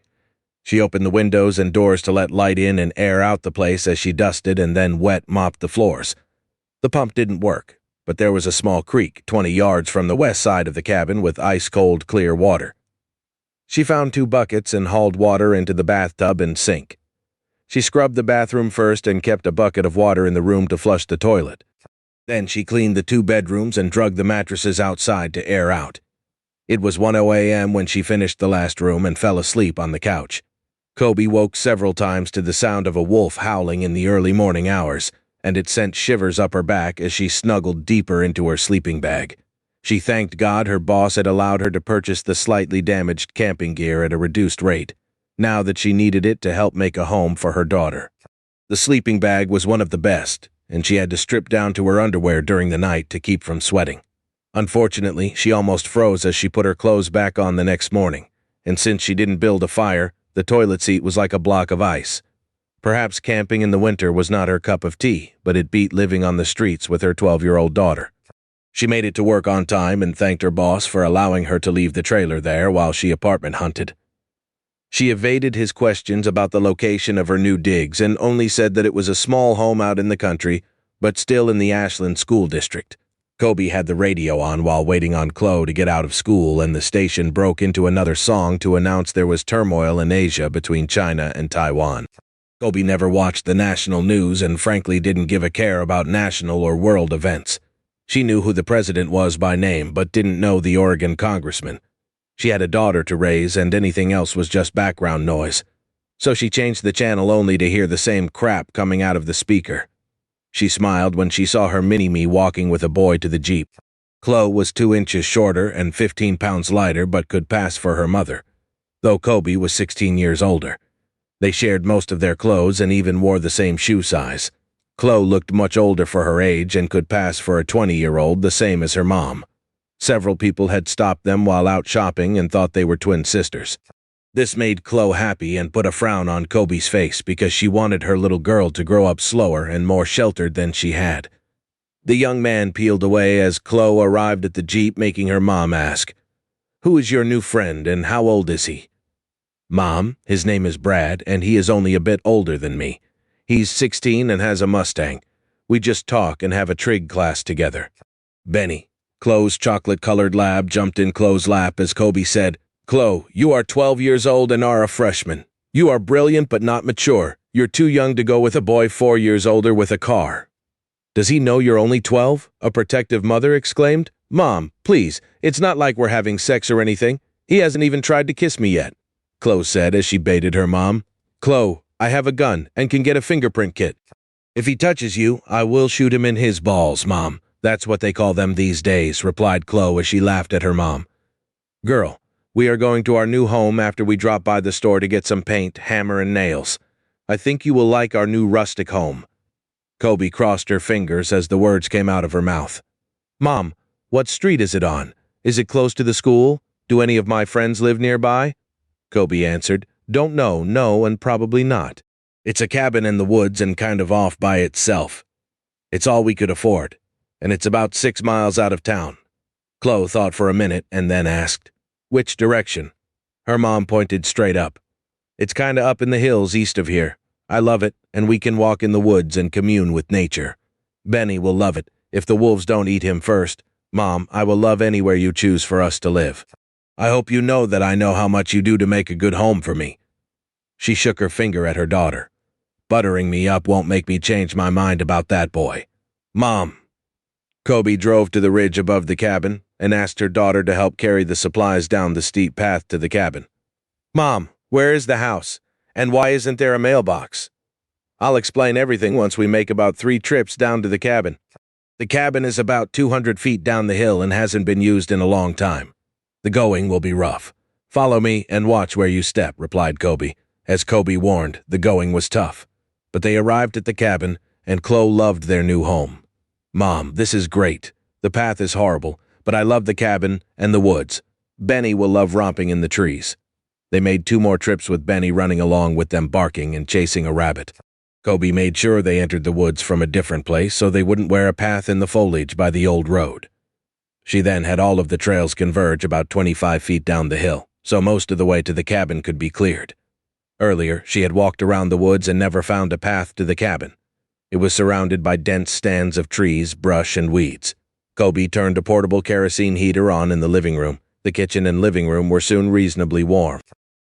She opened the windows and doors to let light in and air out the place as she dusted and then wet mopped the floors. The pump didn't work. but there was a small creek 20 yards from the west side of the cabin with ice-cold, clear water. She found 2 buckets and hauled water into the bathtub and sink. She scrubbed the bathroom first and kept a bucket of water in the room to flush the toilet. Then she cleaned the 2 bedrooms and dragged the mattresses outside to air out. It was 1:00 a.m. when she finished the last room and fell asleep on the couch. Kobe woke several times to the sound of a wolf howling in the early morning hours, and it sent shivers up her back as she snuggled deeper into her sleeping bag. She thanked God her boss had allowed her to purchase the slightly damaged camping gear at a reduced rate, now that she needed it to help make a home for her daughter. The sleeping bag was one of the best, and she had to strip down to her underwear during the night to keep from sweating. Unfortunately, she almost froze as she put her clothes back on the next morning, and since she didn't build a fire, the toilet seat was like a block of ice. Perhaps camping in the winter was not her cup of tea, but it beat living on the streets with her 12-year-old daughter. She made it to work on time and thanked her boss for allowing her to leave the trailer there while she apartment hunted. She evaded his questions about the location of her new digs and only said that it was a small home out in the country, but still in the Ashland School District. Kobe had the radio on while waiting on Chloe to get out of school, and the station broke into another song to announce there was turmoil in Asia between China and Taiwan. Kobe never watched the national news and frankly didn't give a care about national or world events. She knew who the president was by name, but didn't know the Oregon congressman. She had a daughter to raise, and anything else was just background noise. So she changed the channel only to hear the same crap coming out of the speaker. She smiled when she saw her mini-me walking with a boy to the Jeep. Chloe was 2 inches shorter and 15 pounds lighter but could pass for her mother, though Kobe was 16 years older. They shared most of their clothes and even wore the same shoe size. Chloe looked much older for her age and could pass for a 20-year-old, the same as her mom. Several people had stopped them while out shopping and thought they were twin sisters. This made Chloe happy and put a frown on Kobe's face because she wanted her little girl to grow up slower and more sheltered than she had. The young man peeled away as Chloe arrived at the Jeep, making her mom ask, "Who is your new friend and how old is he?" "Mom, his name is Brad and he is only a bit older than me. He's 16 and has a Mustang. We just talk and have a trig class together." Benny, Chloe's chocolate-colored lab, jumped in Chloe's lap as Kobe said, "Chloe, you are 12 years old and are a freshman. You are brilliant but not mature. You're too young to go with a boy 4 years older with a car." "Does he know you're only 12? A protective mother exclaimed. "Mom, please, it's not like we're having sex or anything. He hasn't even tried to kiss me yet," Chloe said as she baited her mom. "Chloe, I have a gun and can get a fingerprint kit. If he touches you, I will shoot him in his balls, Mom. That's what they call them these days," replied Chloe as she laughed at her mom. "Girl, we are going to our new home after we drop by the store to get some paint, hammer, and nails. I think you will like our new rustic home." Kobe crossed her fingers as the words came out of her mouth. "Mom, what street is it on? Is it close to the school? Do any of my friends live nearby?" Kobe answered, "Don't know, no, and probably not. It's a cabin in the woods and kind of off by itself. It's all we could afford, and it's about 6 miles out of town." Chloe thought for a minute and then asked, "Which direction?" Her mom pointed straight up. "It's kinda up in the hills east of here. I love it, and we can walk in the woods and commune with nature. Benny will love it, if the wolves don't eat him first. Mom, I will love anywhere you choose for us to live. I hope you know that I know how much you do to make a good home for me." She shook her finger at her daughter. "Buttering me up won't make me change my mind about that boy. Mom." Kobe drove to the ridge above the cabin and asked her daughter to help carry the supplies down the steep path to the cabin. "Mom, where is the house? And why isn't there a mailbox?" "I'll explain everything once we make about 3 trips down to the cabin. The cabin is about 200 feet down the hill and hasn't been used in a long time. The going will be rough. Follow me and watch where you step," replied Kobe. As Kobe warned, the going was tough. But they arrived at the cabin, and Chloe loved their new home. "Mom, this is great. The path is horrible, but I love the cabin and the woods. Benny will love romping in the trees." They made 2 more trips with Benny running along with them, barking and chasing a rabbit. Kobe made sure they entered the woods from a different place so they wouldn't wear a path in the foliage by the old road. She then had all of the trails converge about 25 feet down the hill, so most of the way to the cabin could be cleared. Earlier, she had walked around the woods and never found a path to the cabin. It was surrounded by dense stands of trees, brush, and weeds. Kobe turned a portable kerosene heater on in the living room. The kitchen and living room were soon reasonably warm.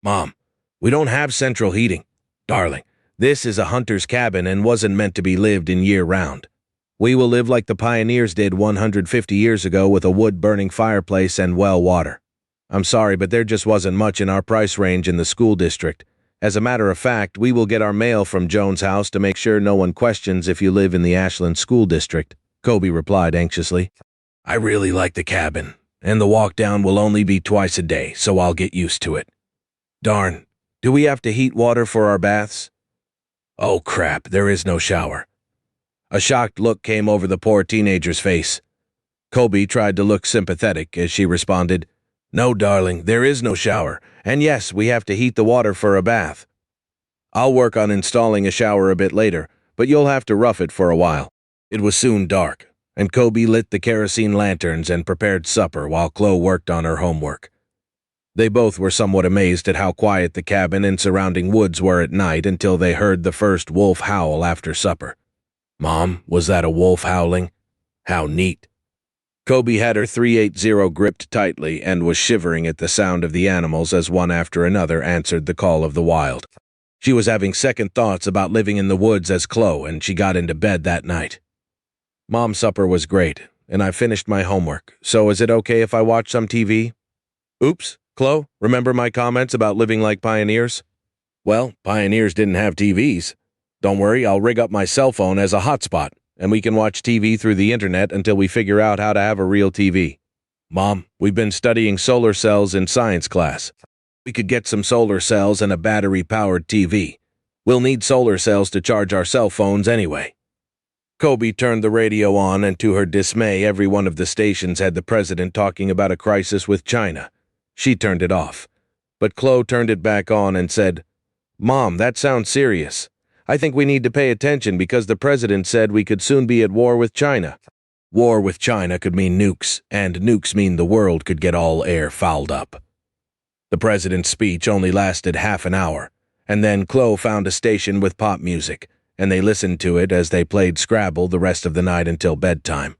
Mom, we don't have central heating. Darling, this is a hunter's cabin and wasn't meant to be lived in year-round. We will live like the pioneers did 150 years ago with a wood-burning fireplace and well water. I'm sorry, but there just wasn't much in our price range in the school district. As a matter of fact, we will get our mail from Joan's house to make sure no one questions if you live in the Ashland School District, Kobe replied anxiously. I really like the cabin, and the walk down will only be twice a day, so I'll get used to it. Darn, do we have to heat water for our baths? Oh crap, there is no shower. A shocked look came over the poor teenager's face. Kobe tried to look sympathetic as she responded, No, darling, there is no shower, and yes, we have to heat the water for a bath. I'll work on installing a shower a bit later, but you'll have to rough it for a while. It was soon dark, and Kobe lit the kerosene lanterns and prepared supper while Chloe worked on her homework. They both were somewhat amazed at how quiet the cabin and surrounding woods were at night until they heard the first wolf howl after supper. Mom, was that a wolf howling? How neat. Kobe had her .380 gripped tightly and was shivering at the sound of the animals as one after another answered the call of the wild. She was having second thoughts about living in the woods as Chloe, and she got into bed that night. Mom's supper was great, and I finished my homework, so is it okay if I watch some TV? Oops, Chloe, remember my comments about living like pioneers? Well, pioneers didn't have TVs. Don't worry, I'll rig up my cell phone as a hotspot, and we can watch TV through the internet until we figure out how to have a real TV. Mom, we've been studying solar cells in science class. We could get some solar cells and a battery-powered TV. We'll need solar cells to charge our cell phones anyway. Kobe turned the radio on, and to her dismay, every one of the stations had the president talking about a crisis with China. She turned it off. But Chloe turned it back on and said, Mom, that sounds serious. I think we need to pay attention because the president said we could soon be at war with China. War with China could mean nukes, and nukes mean the world could get all air fouled up. The president's speech only lasted half an hour, and then Chloe found a station with pop music, and they listened to it as they played Scrabble the rest of the night until bedtime.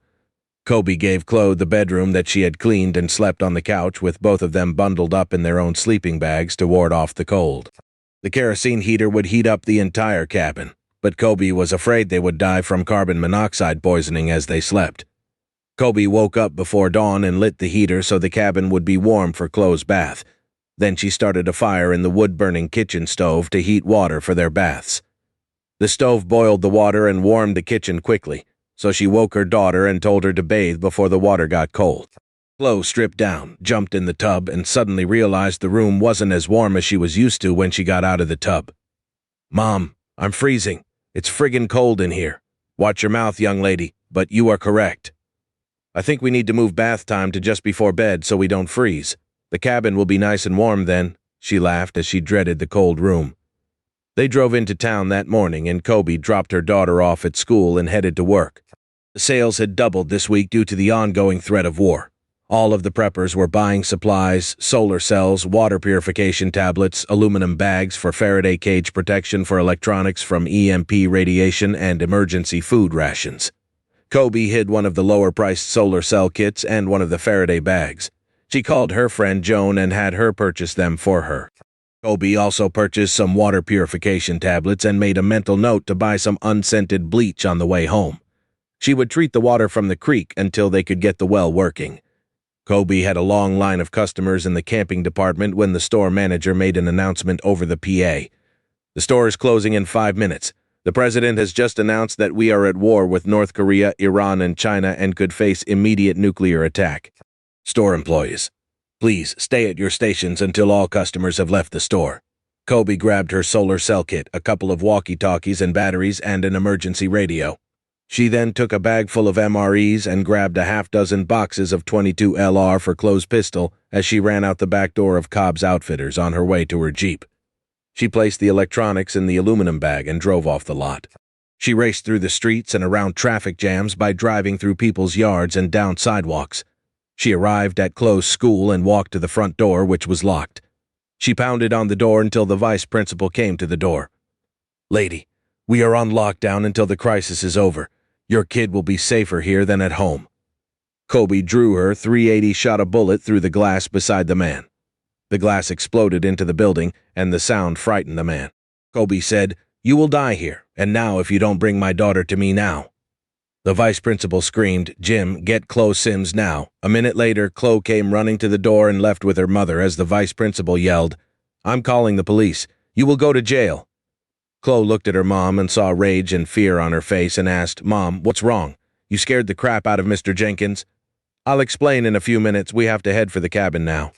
Kobe gave Chloe the bedroom that she had cleaned and slept on the couch with both of them bundled up in their own sleeping bags to ward off the cold. The kerosene heater would heat up the entire cabin, but Kobe was afraid they would die from carbon monoxide poisoning as they slept. Kobe woke up before dawn and lit the heater so the cabin would be warm for Chloe's bath. Then she started a fire in the wood-burning kitchen stove to heat water for their baths. The stove boiled the water and warmed the kitchen quickly, so she woke her daughter and told her to bathe before the water got cold. Chloe stripped down, jumped in the tub, and suddenly realized the room wasn't as warm as she was used to when she got out of the tub. Mom, I'm freezing. It's friggin' cold in here. Watch your mouth, young lady, but you are correct. I think we need to move bath time to just before bed so we don't freeze. The cabin will be nice and warm then, she laughed as she dreaded the cold room. They drove into town that morning and Kobe dropped her daughter off at school and headed to work. The sales had doubled this week due to the ongoing threat of war. All of the preppers were buying supplies, solar cells, water purification tablets, aluminum bags for Faraday cage protection for electronics from EMP radiation, and emergency food rations. Kobe hid one of the lower-priced solar cell kits and one of the Faraday bags. She called her friend Joan and had her purchase them for her. Kobe also purchased some water purification tablets and made a mental note to buy some unscented bleach on the way home. She would treat the water from the creek until they could get the well working. Kobe had a long line of customers in the camping department when the store manager made an announcement over the PA. The store is closing in 5 minutes. The president has just announced that we are at war with North Korea, Iran, and China and could face immediate nuclear attack. Store employees, please stay at your stations until all customers have left the store. Kobe grabbed her solar cell kit, a couple of walkie-talkies and batteries, and an emergency radio. She then took a bag full of MREs and grabbed a half-dozen boxes of .22 LR for Chloe's pistol as she ran out the back door of Cobb's Outfitters on her way to her Jeep. She placed the electronics in the aluminum bag and drove off the lot. She raced through the streets and around traffic jams by driving through people's yards and down sidewalks. She arrived at Chloe's school and walked to the front door, which was locked. She pounded on the door until the vice principal came to the door. Lady, we are on lockdown until the crisis is over. Your kid will be safer here than at home. Kobe drew her 380 shot a bullet through the glass beside the man. The glass exploded into the building, and the sound frightened the man. Kobe said, "You will die here, and now if you don't bring my daughter to me now." The vice principal screamed, "Jim, get Chloe Sims now." A minute later, Chloe came running to the door and left with her mother as the vice principal yelled, "I'm calling the police. You will go to jail." Chloe looked at her mom and saw rage and fear on her face and asked, "Mom, what's wrong? You scared the crap out of Mr. Jenkins?" "I'll explain in a few minutes. We have to head for the cabin now."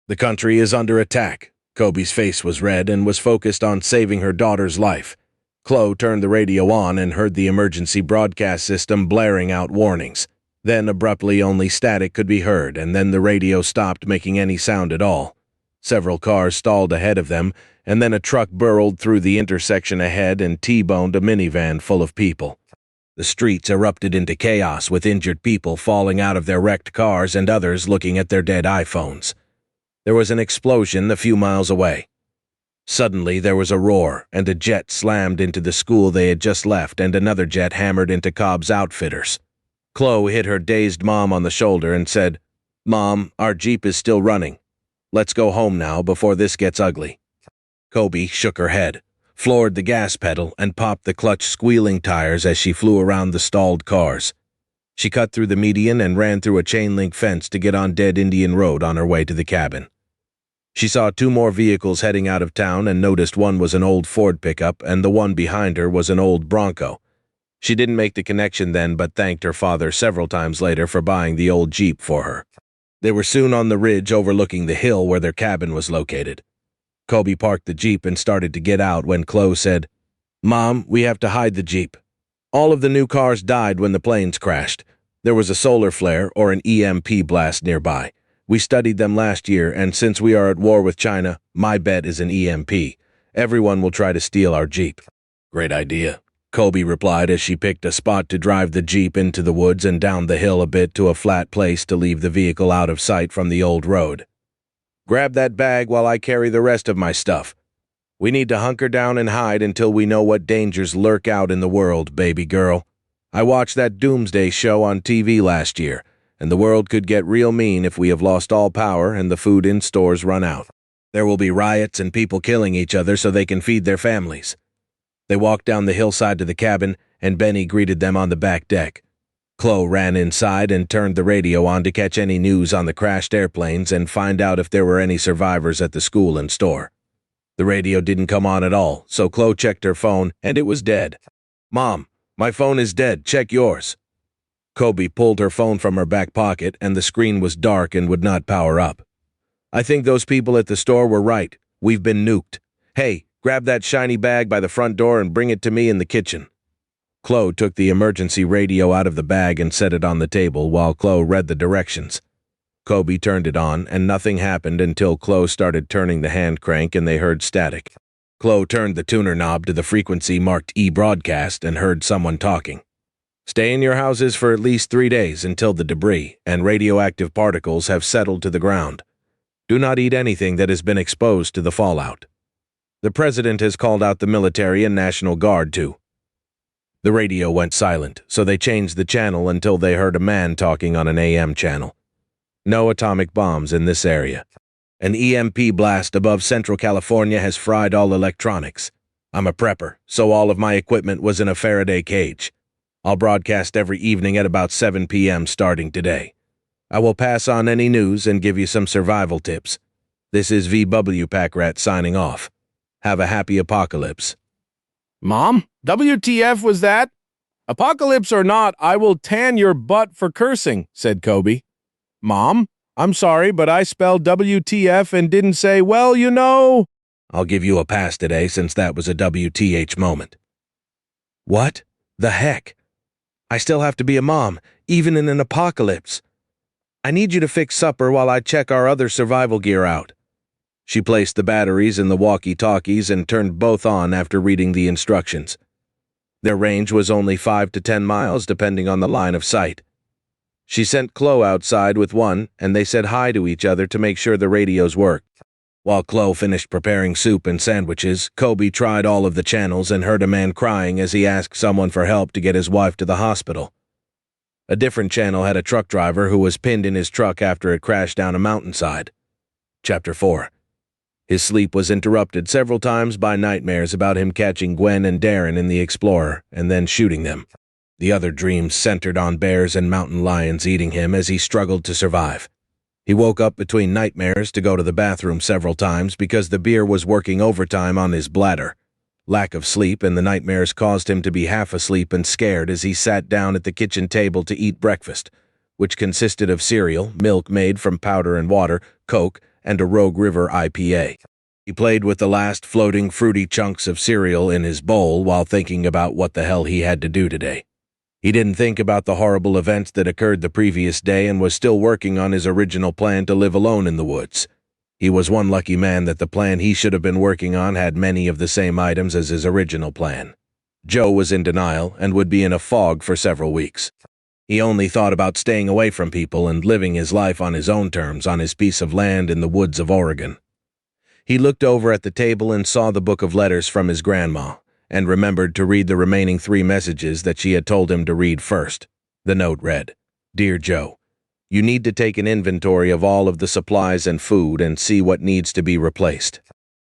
"The country is under attack." Kobe's face was red and was focused on saving her daughter's life. Chloe turned the radio on and heard the emergency broadcast system blaring out warnings. Then abruptly only static could be heard, and then the radio stopped making any sound at all. Several cars stalled ahead of them, and then a truck burrowed through the intersection ahead and T-boned a minivan full of people. The streets erupted into chaos, with injured people falling out of their wrecked cars and others looking at their dead iPhones. There was an explosion a few miles away. Suddenly there was a roar, and a jet slammed into the school they had just left, and another jet hammered into Cobb's Outfitters. Chloe hit her dazed mom on the shoulder and said, "Mom, our Jeep is still running. Let's go home now before this gets ugly." Kobe shook her head, floored the gas pedal, and popped the clutch squealing tires as she flew around the stalled cars. She cut through the median and ran through a chain-link fence to get on Dead Indian Road on her way to the cabin. She saw two more vehicles heading out of town and noticed one was an old Ford pickup and the one behind her was an old Bronco. She didn't make the connection then, but thanked her father several times later for buying the old Jeep for her. They were soon on the ridge overlooking the hill where their cabin was located. Kobe parked the Jeep and started to get out when Chloe said, "Mom, we have to hide the Jeep. All of the new cars died when the planes crashed. There was a solar flare or an EMP blast nearby. We studied them last year, and since we are at war with China, my bet is an EMP. Everyone will try to steal our Jeep." "Great idea," Kobe replied as she picked a spot to drive the Jeep into the woods and down the hill a bit to a flat place to leave the vehicle out of sight from the old road. "Grab that bag while I carry the rest of my stuff. We need to hunker down and hide until we know what dangers lurk out in the world, baby girl. I watched that Doomsday show on TV last year, and the world could get real mean if we have lost all power and the food in stores run out. There will be riots and people killing each other so they can feed their families." They walked down the hillside to the cabin, and Benny greeted them on the back deck. Chloe ran inside and turned the radio on to catch any news on the crashed airplanes and find out if there were any survivors at the school and store. The radio didn't come on at all, so Chloe checked her phone, and it was dead. "Mom, my phone is dead. Check yours." Kobe pulled her phone from her back pocket, and the screen was dark and would not power up. "I think those people at the store were right. We've been nuked. Hey, grab that shiny bag by the front door and bring it to me in the kitchen." Chloe took the emergency radio out of the bag and set it on the table while Chloe read the directions. Kobe turned it on, and nothing happened until Chloe started turning the hand crank and they heard static. Chloe turned the tuner knob to the frequency marked E-broadcast and heard someone talking. "Stay in your houses for at least 3 days until the debris and radioactive particles have settled to the ground. Do not eat anything that has been exposed to the fallout. The president has called out the military and National Guard too." The radio went silent, so they changed the channel until they heard a man talking on an AM channel. "No atomic bombs in this area. An EMP blast above Central California has fried all electronics. I'm a prepper, so all of my equipment was in a Faraday cage. I'll broadcast every evening at about 7 p.m. starting today. I will pass on any news and give you some survival tips. This is VW Packrat signing off. Have a happy apocalypse." "Mom, WTF was that? Apocalypse or not, I will tan your butt for cursing," said Kobe. "Mom, I'm sorry, but I spelled WTF and didn't say, well, you know." "I'll give you a pass today since that was a WTH moment." "What the heck? I still have to be a mom, even in an apocalypse. I need you to fix supper while I check our other survival gear out." She placed the batteries in the walkie-talkies and turned both on after reading the instructions. Their range was only 5 to 10 miles depending on the line of sight. She sent Chloe outside with one, and they said hi to each other to make sure the radios worked. While Chloe finished preparing soup and sandwiches, Kobe tried all of the channels and heard a man crying as he asked someone for help to get his wife to the hospital. A different channel had a truck driver who was pinned in his truck after it crashed down a mountainside. Chapter 4. His sleep was interrupted several times by nightmares about him catching Gwen and Darren in the Explorer and then shooting them. The other dreams centered on bears and mountain lions eating him as he struggled to survive. He woke up between nightmares to go to the bathroom several times because the beer was working overtime on his bladder. Lack of sleep and the nightmares caused him to be half asleep and scared as he sat down at the kitchen table to eat breakfast, which consisted of cereal, milk made from powder and water, Coke, and a Rogue River IPA. He played with the last floating fruity chunks of cereal in his bowl while thinking about what the hell he had to do today. He didn't think about the horrible events that occurred the previous day and was still working on his original plan to live alone in the woods. He was one lucky man that the plan he should have been working on had many of the same items as his original plan. Joe was in denial and would be in a fog for several weeks. He only thought about staying away from people and living his life on his own terms on his piece of land in the woods of Oregon. He looked over at the table and saw the book of letters from his grandma, and remembered to read the remaining 3 messages that she had told him to read first. The note read, "Dear Joe, you need to take an inventory of all of the supplies and food and see what needs to be replaced.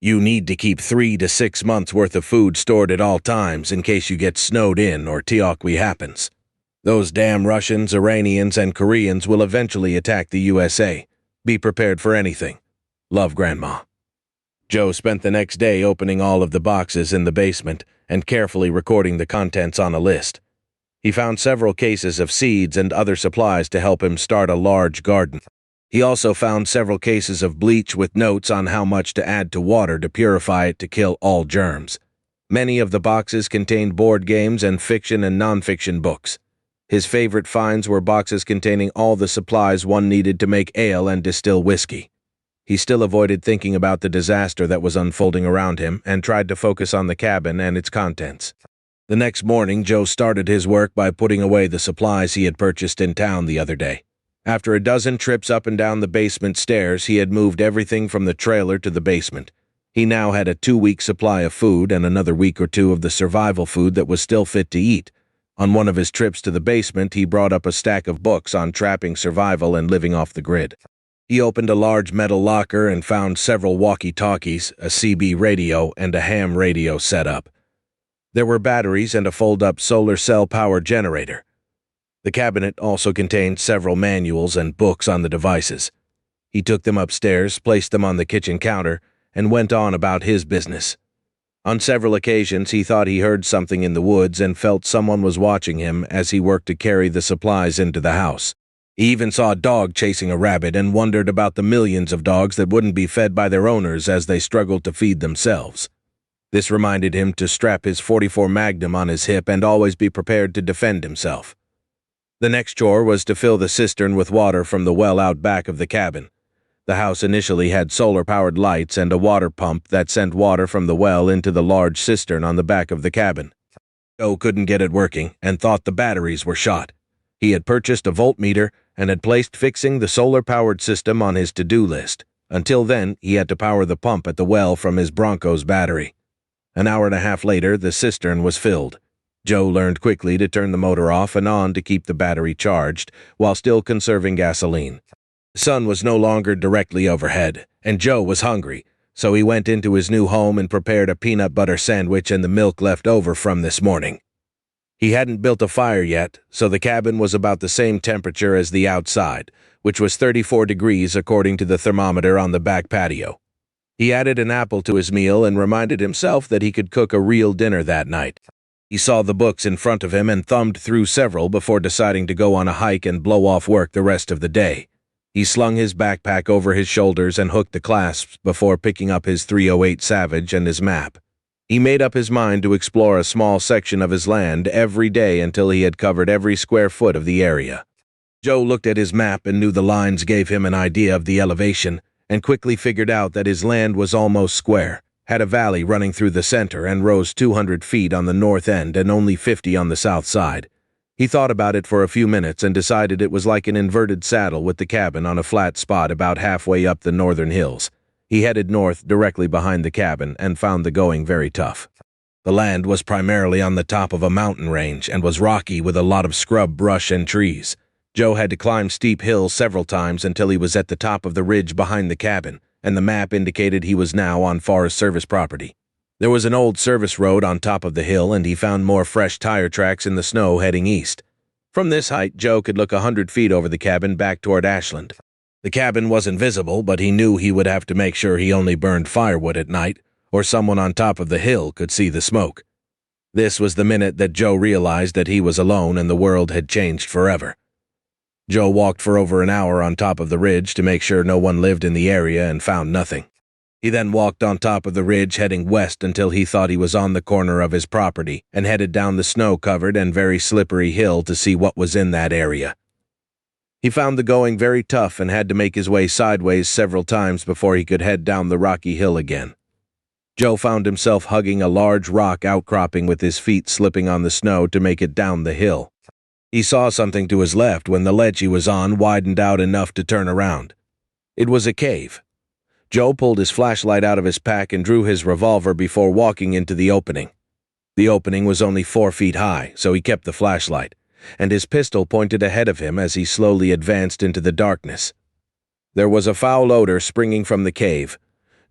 You need to keep 3 to 6 months worth of food stored at all times in case you get snowed in or Teocwi happens. Those damn Russians, Iranians, and Koreans will eventually attack the USA. Be prepared for anything. Love, Grandma." Joe spent the next day opening all of the boxes in the basement and carefully recording the contents on a list. He found several cases of seeds and other supplies to help him start a large garden. He also found several cases of bleach with notes on how much to add to water to purify it to kill all germs. Many of the boxes contained board games and fiction and nonfiction books. His favorite finds were boxes containing all the supplies one needed to make ale and distill whiskey. He still avoided thinking about the disaster that was unfolding around him and tried to focus on the cabin and its contents. The next morning, Joe started his work by putting away the supplies he had purchased in town the other day. After a dozen trips up and down the basement stairs, he had moved everything from the trailer to the basement. He now had a 2-week supply of food and another week or 2 of the survival food that was still fit to eat. On one of his trips to the basement, he brought up a stack of books on trapping survival and living off the grid. He opened a large metal locker and found several walkie-talkies, a CB radio, and a ham radio set up. There were batteries and a fold-up solar cell power generator. The cabinet also contained several manuals and books on the devices. He took them upstairs, placed them on the kitchen counter, and went on about his business. On several occasions, he thought he heard something in the woods and felt someone was watching him as he worked to carry the supplies into the house. He even saw a dog chasing a rabbit and wondered about the millions of dogs that wouldn't be fed by their owners as they struggled to feed themselves. This reminded him to strap his .44 Magnum on his hip and always be prepared to defend himself. The next chore was to fill the cistern with water from the well out back of the cabin. The house initially had solar-powered lights and a water pump that sent water from the well into the large cistern on the back of the cabin. Joe couldn't get it working and thought the batteries were shot. He had purchased a voltmeter and had placed fixing the solar-powered system on his to-do list. Until then, he had to power the pump at the well from his Bronco's battery. An hour and a half later, the cistern was filled. Joe learned quickly to turn the motor off and on to keep the battery charged, while still conserving gasoline. The sun was no longer directly overhead, and Joe was hungry, so he went into his new home and prepared a peanut butter sandwich and the milk left over from this morning. He hadn't built a fire yet, so the cabin was about the same temperature as the outside, which was 34 degrees according to the thermometer on the back patio. He added an apple to his meal and reminded himself that he could cook a real dinner that night. He saw the books in front of him and thumbed through several before deciding to go on a hike and blow off work the rest of the day. He slung his backpack over his shoulders and hooked the clasps before picking up his .308 Savage and his map. He made up his mind to explore a small section of his land every day until he had covered every square foot of the area. Joe looked at his map and knew the lines gave him an idea of the elevation, and quickly figured out that his land was almost square, had a valley running through the center and rose 200 feet on the north end and only 50 on the south side. He thought about it for a few minutes and decided it was like an inverted saddle with the cabin on a flat spot about halfway up the northern hills. He headed north directly behind the cabin and found the going very tough. The land was primarily on the top of a mountain range and was rocky with a lot of scrub brush and trees. Joe had to climb steep hills several times until he was at the top of the ridge behind the cabin, and the map indicated he was now on Forest Service property. There was an old service road on top of the hill, and he found more fresh tire tracks in the snow heading east. From this height, Joe could look 100 feet over the cabin back toward Ashland. The cabin wasn't visible, but he knew he would have to make sure he only burned firewood at night, or someone on top of the hill could see the smoke. This was the minute that Joe realized that he was alone and the world had changed forever. Joe walked for over an hour on top of the ridge to make sure no one lived in the area and found nothing. He then walked on top of the ridge heading west until he thought he was on the corner of his property and headed down the snow-covered and very slippery hill to see what was in that area. He found the going very tough and had to make his way sideways several times before he could head down the rocky hill again. Joe found himself hugging a large rock outcropping with his feet slipping on the snow to make it down the hill. He saw something to his left when the ledge he was on widened out enough to turn around. It was a cave. Joe pulled his flashlight out of his pack and drew his revolver before walking into the opening. The opening was only 4 feet high, so he kept the flashlight, and his pistol pointed ahead of him as he slowly advanced into the darkness. There was a foul odor springing from the cave.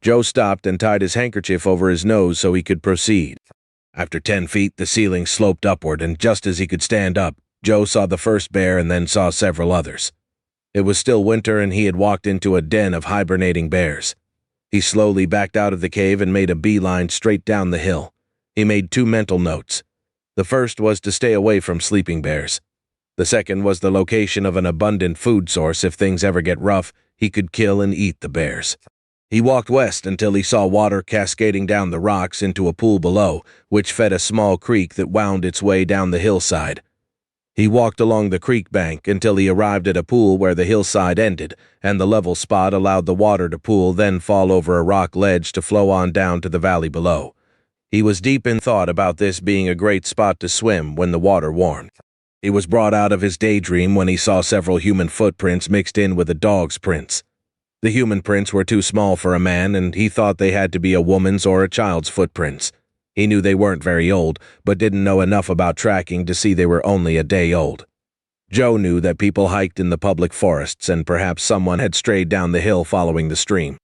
Joe stopped and tied his handkerchief over his nose so he could proceed. After 10 feet, the ceiling sloped upward, and just as he could stand up, Joe saw the first bear and then saw several others. It was still winter, and he had walked into a den of hibernating bears. He slowly backed out of the cave and made a beeline straight down the hill. He made 2 mental notes. The first was to stay away from sleeping bears. The second was the location of an abundant food source. If things ever get rough, he could kill and eat the bears. He walked west until he saw water cascading down the rocks into a pool below, which fed a small creek that wound its way down the hillside. He walked along the creek bank until he arrived at a pool where the hillside ended, and the level spot allowed the water to pool, then fall over a rock ledge to flow on down to the valley below. He was deep in thought about this being a great spot to swim when the water warmed. He was brought out of his daydream when he saw several human footprints mixed in with a dog's prints. The human prints were too small for a man, and he thought they had to be a woman's or a child's footprints. He knew they weren't very old, but didn't know enough about tracking to see they were only a day old. Joe knew that people hiked in the public forests, and perhaps someone had strayed down the hill following the stream.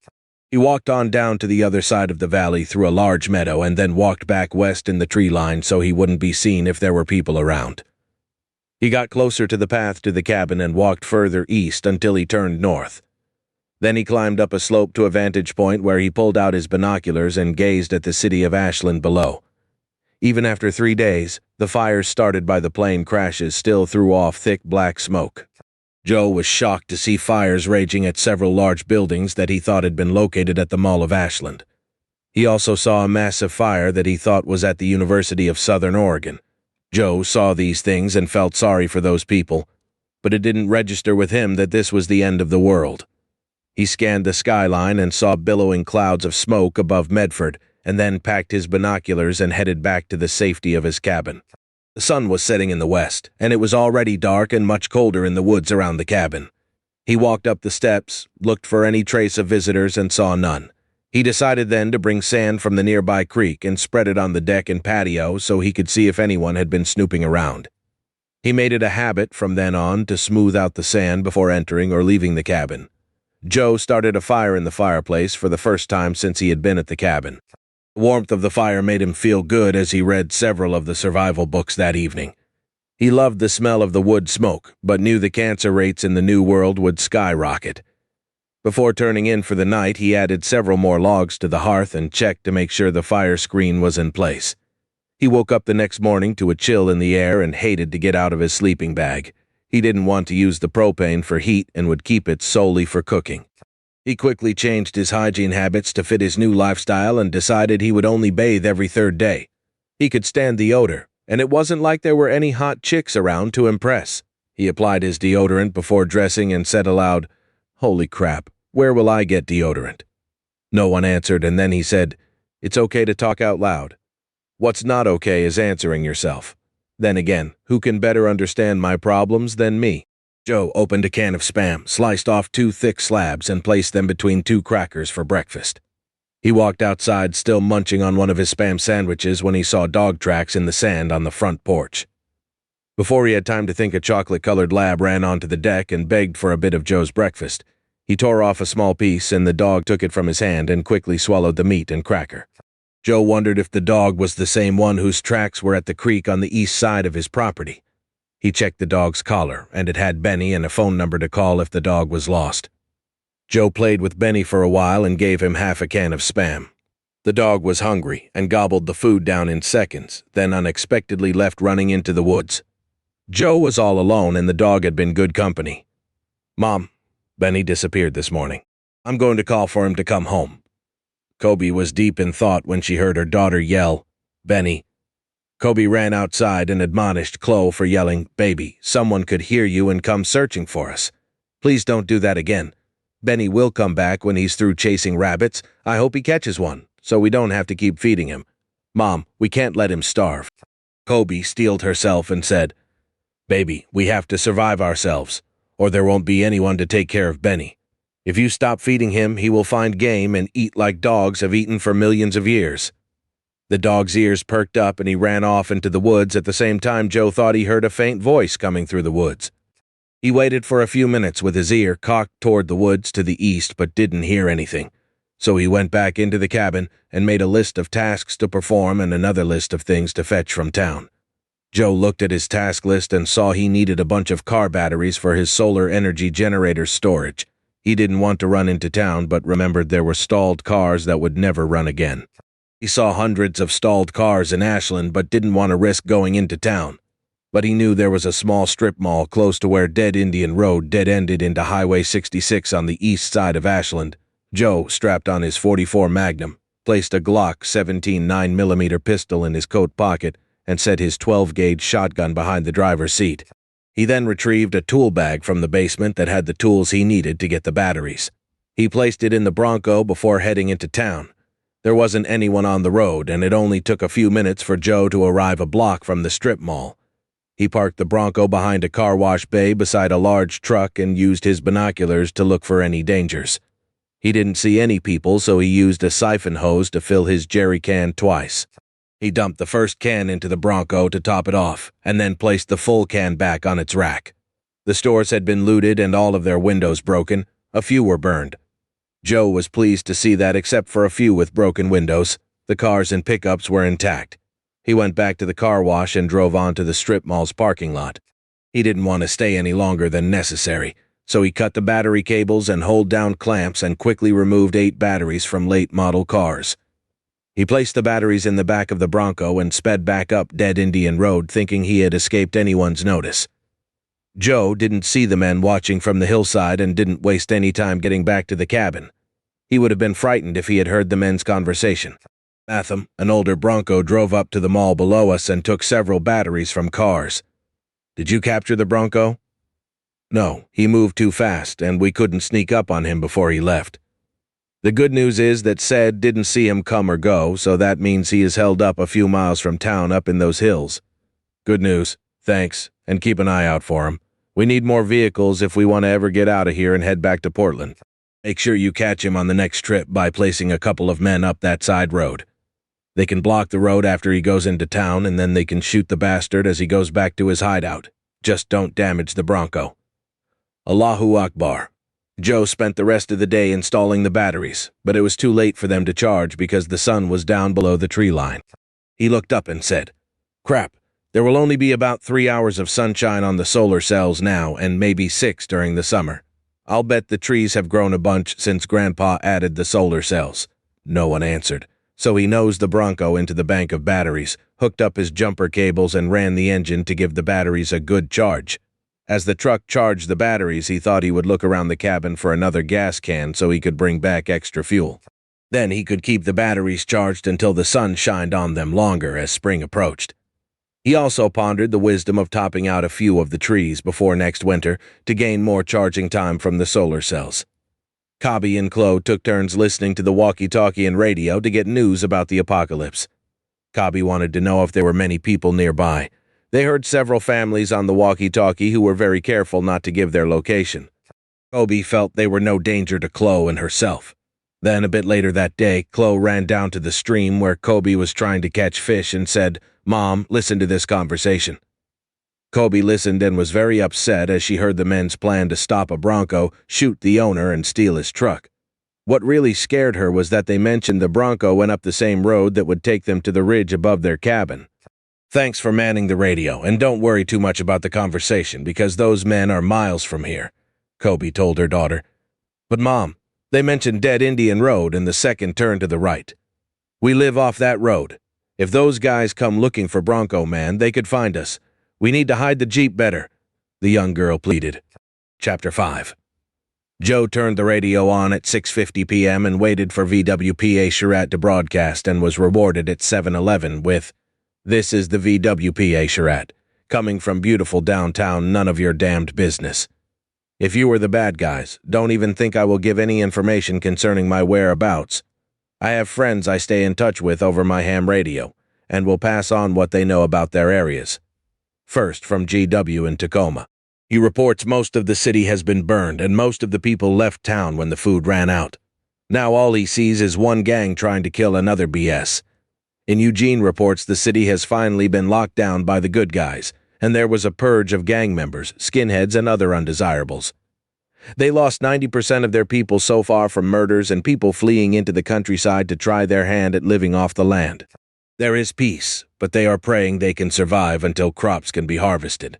He walked on down to the other side of the valley through a large meadow and then walked back west in the tree line so he wouldn't be seen if there were people around. He got closer to the path to the cabin and walked further east until he turned north. Then he climbed up a slope to a vantage point where he pulled out his binoculars and gazed at the city of Ashland below. Even after 3 days, the fires started by the plane crashes still threw off thick black smoke. Joe was shocked to see fires raging at several large buildings that he thought had been located at the Mall of Ashland. He also saw a massive fire that he thought was at the University of Southern Oregon. Joe saw these things and felt sorry for those people, but it didn't register with him that this was the end of the world. He scanned the skyline and saw billowing clouds of smoke above Medford, and then packed his binoculars and headed back to the safety of his cabin. The sun was setting in the west, and it was already dark and much colder in the woods around the cabin. He walked up the steps, looked for any trace of visitors, and saw none. He decided then to bring sand from the nearby creek and spread it on the deck and patio so he could see if anyone had been snooping around. He made it a habit from then on to smooth out the sand before entering or leaving the cabin. Joe started a fire in the fireplace for the first time since he had been at the cabin. The warmth of the fire made him feel good as he read several of the survival books that evening. He loved the smell of the wood smoke, but knew the cancer rates in the New World would skyrocket. Before turning in for the night, he added several more logs to the hearth and checked to make sure the fire screen was in place. He woke up the next morning to a chill in the air and hated to get out of his sleeping bag. He didn't want to use the propane for heat and would keep it solely for cooking. He quickly changed his hygiene habits to fit his new lifestyle and decided he would only bathe every 3rd day. He could stand the odor, and it wasn't like there were any hot chicks around to impress. He applied his deodorant before dressing and said aloud, "Holy crap, where will I get deodorant?" No one answered, and then he said, "It's okay to talk out loud. What's not okay is answering yourself. Then again, who can better understand my problems than me?" Joe opened a can of Spam, sliced off 2 thick slabs, and placed them between 2 crackers for breakfast. He walked outside, still munching on one of his Spam sandwiches, when he saw dog tracks in the sand on the front porch. Before he had time to think, a chocolate-colored lab ran onto the deck and begged for a bit of Joe's breakfast. He tore off a small piece, and the dog took it from his hand and quickly swallowed the meat and cracker. Joe wondered if the dog was the same one whose tracks were at the creek on the east side of his property. He checked the dog's collar, and it had Benny and a phone number to call if the dog was lost. Joe played with Benny for a while and gave him half a can of Spam. The dog was hungry and gobbled the food down in seconds, then unexpectedly left running into the woods. Joe was all alone, and the dog had been good company. "Mom, Benny disappeared this morning. I'm going to call for him to come home." Kobe was deep in thought when she heard her daughter yell, "Benny." Kobe ran outside and admonished Chloe for yelling, "Baby, someone could hear you and come searching for us. Please don't do that again. Benny will come back when he's through chasing rabbits. I hope he catches one, so we don't have to keep feeding him. Mom, we can't let him starve." Kobe steeled herself and said, "Baby, we have to survive ourselves, or there won't be anyone to take care of Benny. If you stop feeding him, he will find game and eat like dogs have eaten for millions of years." The dog's ears perked up and he ran off into the woods. At the same time, Joe thought he heard a faint voice coming through the woods. He waited for a few minutes with his ear cocked toward the woods to the east, but didn't hear anything. So he went back into the cabin and made a list of tasks to perform and another list of things to fetch from town. Joe looked at his task list and saw he needed a bunch of car batteries for his solar energy generator storage. He didn't want to run into town, but remembered there were stalled cars that would never run again. He saw hundreds of stalled cars in Ashland, but didn't want to risk going into town. But he knew there was a small strip mall close to where Dead Indian Road dead-ended into Highway 66 on the east side of Ashland. Joe strapped on his .44 Magnum, placed a Glock 17 9mm pistol in his coat pocket, and set his 12-gauge shotgun behind the driver's seat. He then retrieved a tool bag from the basement that had the tools he needed to get the batteries. He placed it in the Bronco before heading into town. There wasn't anyone on the road, and it only took a few minutes for Joe to arrive a block from the strip mall. He parked the Bronco behind a car wash bay beside a large truck and used his binoculars to look for any dangers. He didn't see any people, so he used a siphon hose to fill his jerry can twice. He dumped the first can into the Bronco to top it off, and then placed the full can back on its rack. The stores had been looted and all of their windows broken. A few were burned. Joe was pleased to see that, except for a few with broken windows, the cars and pickups were intact. He went back to the car wash and drove onto the strip mall's parking lot. He didn't want to stay any longer than necessary, so he cut the battery cables and hold-down clamps and quickly removed 8 batteries from late-model cars. He placed the batteries in the back of the Bronco and sped back up Dead Indian Road, thinking he had escaped anyone's notice. Joe didn't see the men watching from the hillside and didn't waste any time getting back to the cabin. He would have been frightened if he had heard the men's conversation. Atham, an older Bronco, drove up to the mall below us and took several batteries from cars. "Did you capture the Bronco?" "No, he moved too fast, and we couldn't sneak up on him before he left. The good news is that Said didn't see him come or go, so that means he is held up a few miles from town up in those hills." "Good news. Thanks, and keep an eye out for him. We need more vehicles if we want to ever get out of here and head back to Portland. Make sure you catch him on the next trip by placing a couple of men up that side road. They can block the road after he goes into town, and then they can shoot the bastard as he goes back to his hideout. Just don't damage the Bronco." Allahu Akbar. Joe spent the rest of the day installing the batteries, but it was too late for them to charge because the sun was down below the tree line. He looked up and said, "Crap, there will only be about 3 hours of sunshine on the solar cells now, and maybe 6 during the summer. I'll bet the trees have grown a bunch since Grandpa added the solar cells." No one answered, so he nosed the Bronco into the bank of batteries, hooked up his jumper cables, and ran the engine to give the batteries a good charge. As the truck charged the batteries, he thought he would look around the cabin for another gas can so he could bring back extra fuel. Then he could keep the batteries charged until the sun shined on them longer as spring approached. He also pondered the wisdom of topping out a few of the trees before next winter to gain more charging time from the solar cells. Cobby and Chloe took turns listening to the walkie-talkie and radio to get news about the apocalypse. Cobby wanted to know if there were many people nearby. They heard several families on the walkie-talkie who were very careful not to give their location. Kobe felt they were no danger to Chloe and herself. Then, a bit later that day, Chloe ran down to the stream where Kobe was trying to catch fish and said, "Mom, listen to this conversation." Kobe listened and was very upset as she heard the men's plan to stop a Bronco, shoot the owner, and steal his truck. What really scared her was that they mentioned the Bronco went up the same road that would take them to the ridge above their cabin. "Thanks for manning the radio, and don't worry too much about the conversation because those men are miles from here," Kobe told her daughter. "But Mom, they mentioned Dead Indian Road and the second turn to the right. We live off that road. If those guys come looking for Bronco Man, they could find us. We need to hide the Jeep better," the young girl pleaded. Chapter 5. Joe turned the radio on at 6:50 p.m. and waited for VWPA Charette to broadcast and was rewarded at 7:11 with, "This is the VWPA Charette, coming from beautiful downtown, none of your damned business. If you were the bad guys, don't even think I will give any information concerning my whereabouts. I have friends I stay in touch with over my ham radio, and will pass on what they know about their areas. First, from GW in Tacoma. He reports most of the city has been burned, and most of the people left town when the food ran out. Now all he sees is one gang trying to kill another BS. In Eugene reports the city has finally been locked down by the good guys, and there was a purge of gang members, skinheads, and other undesirables. They lost 90% of their people so far from murders and people fleeing into the countryside to try their hand at living off the land. There is peace, but they are praying they can survive until crops can be harvested.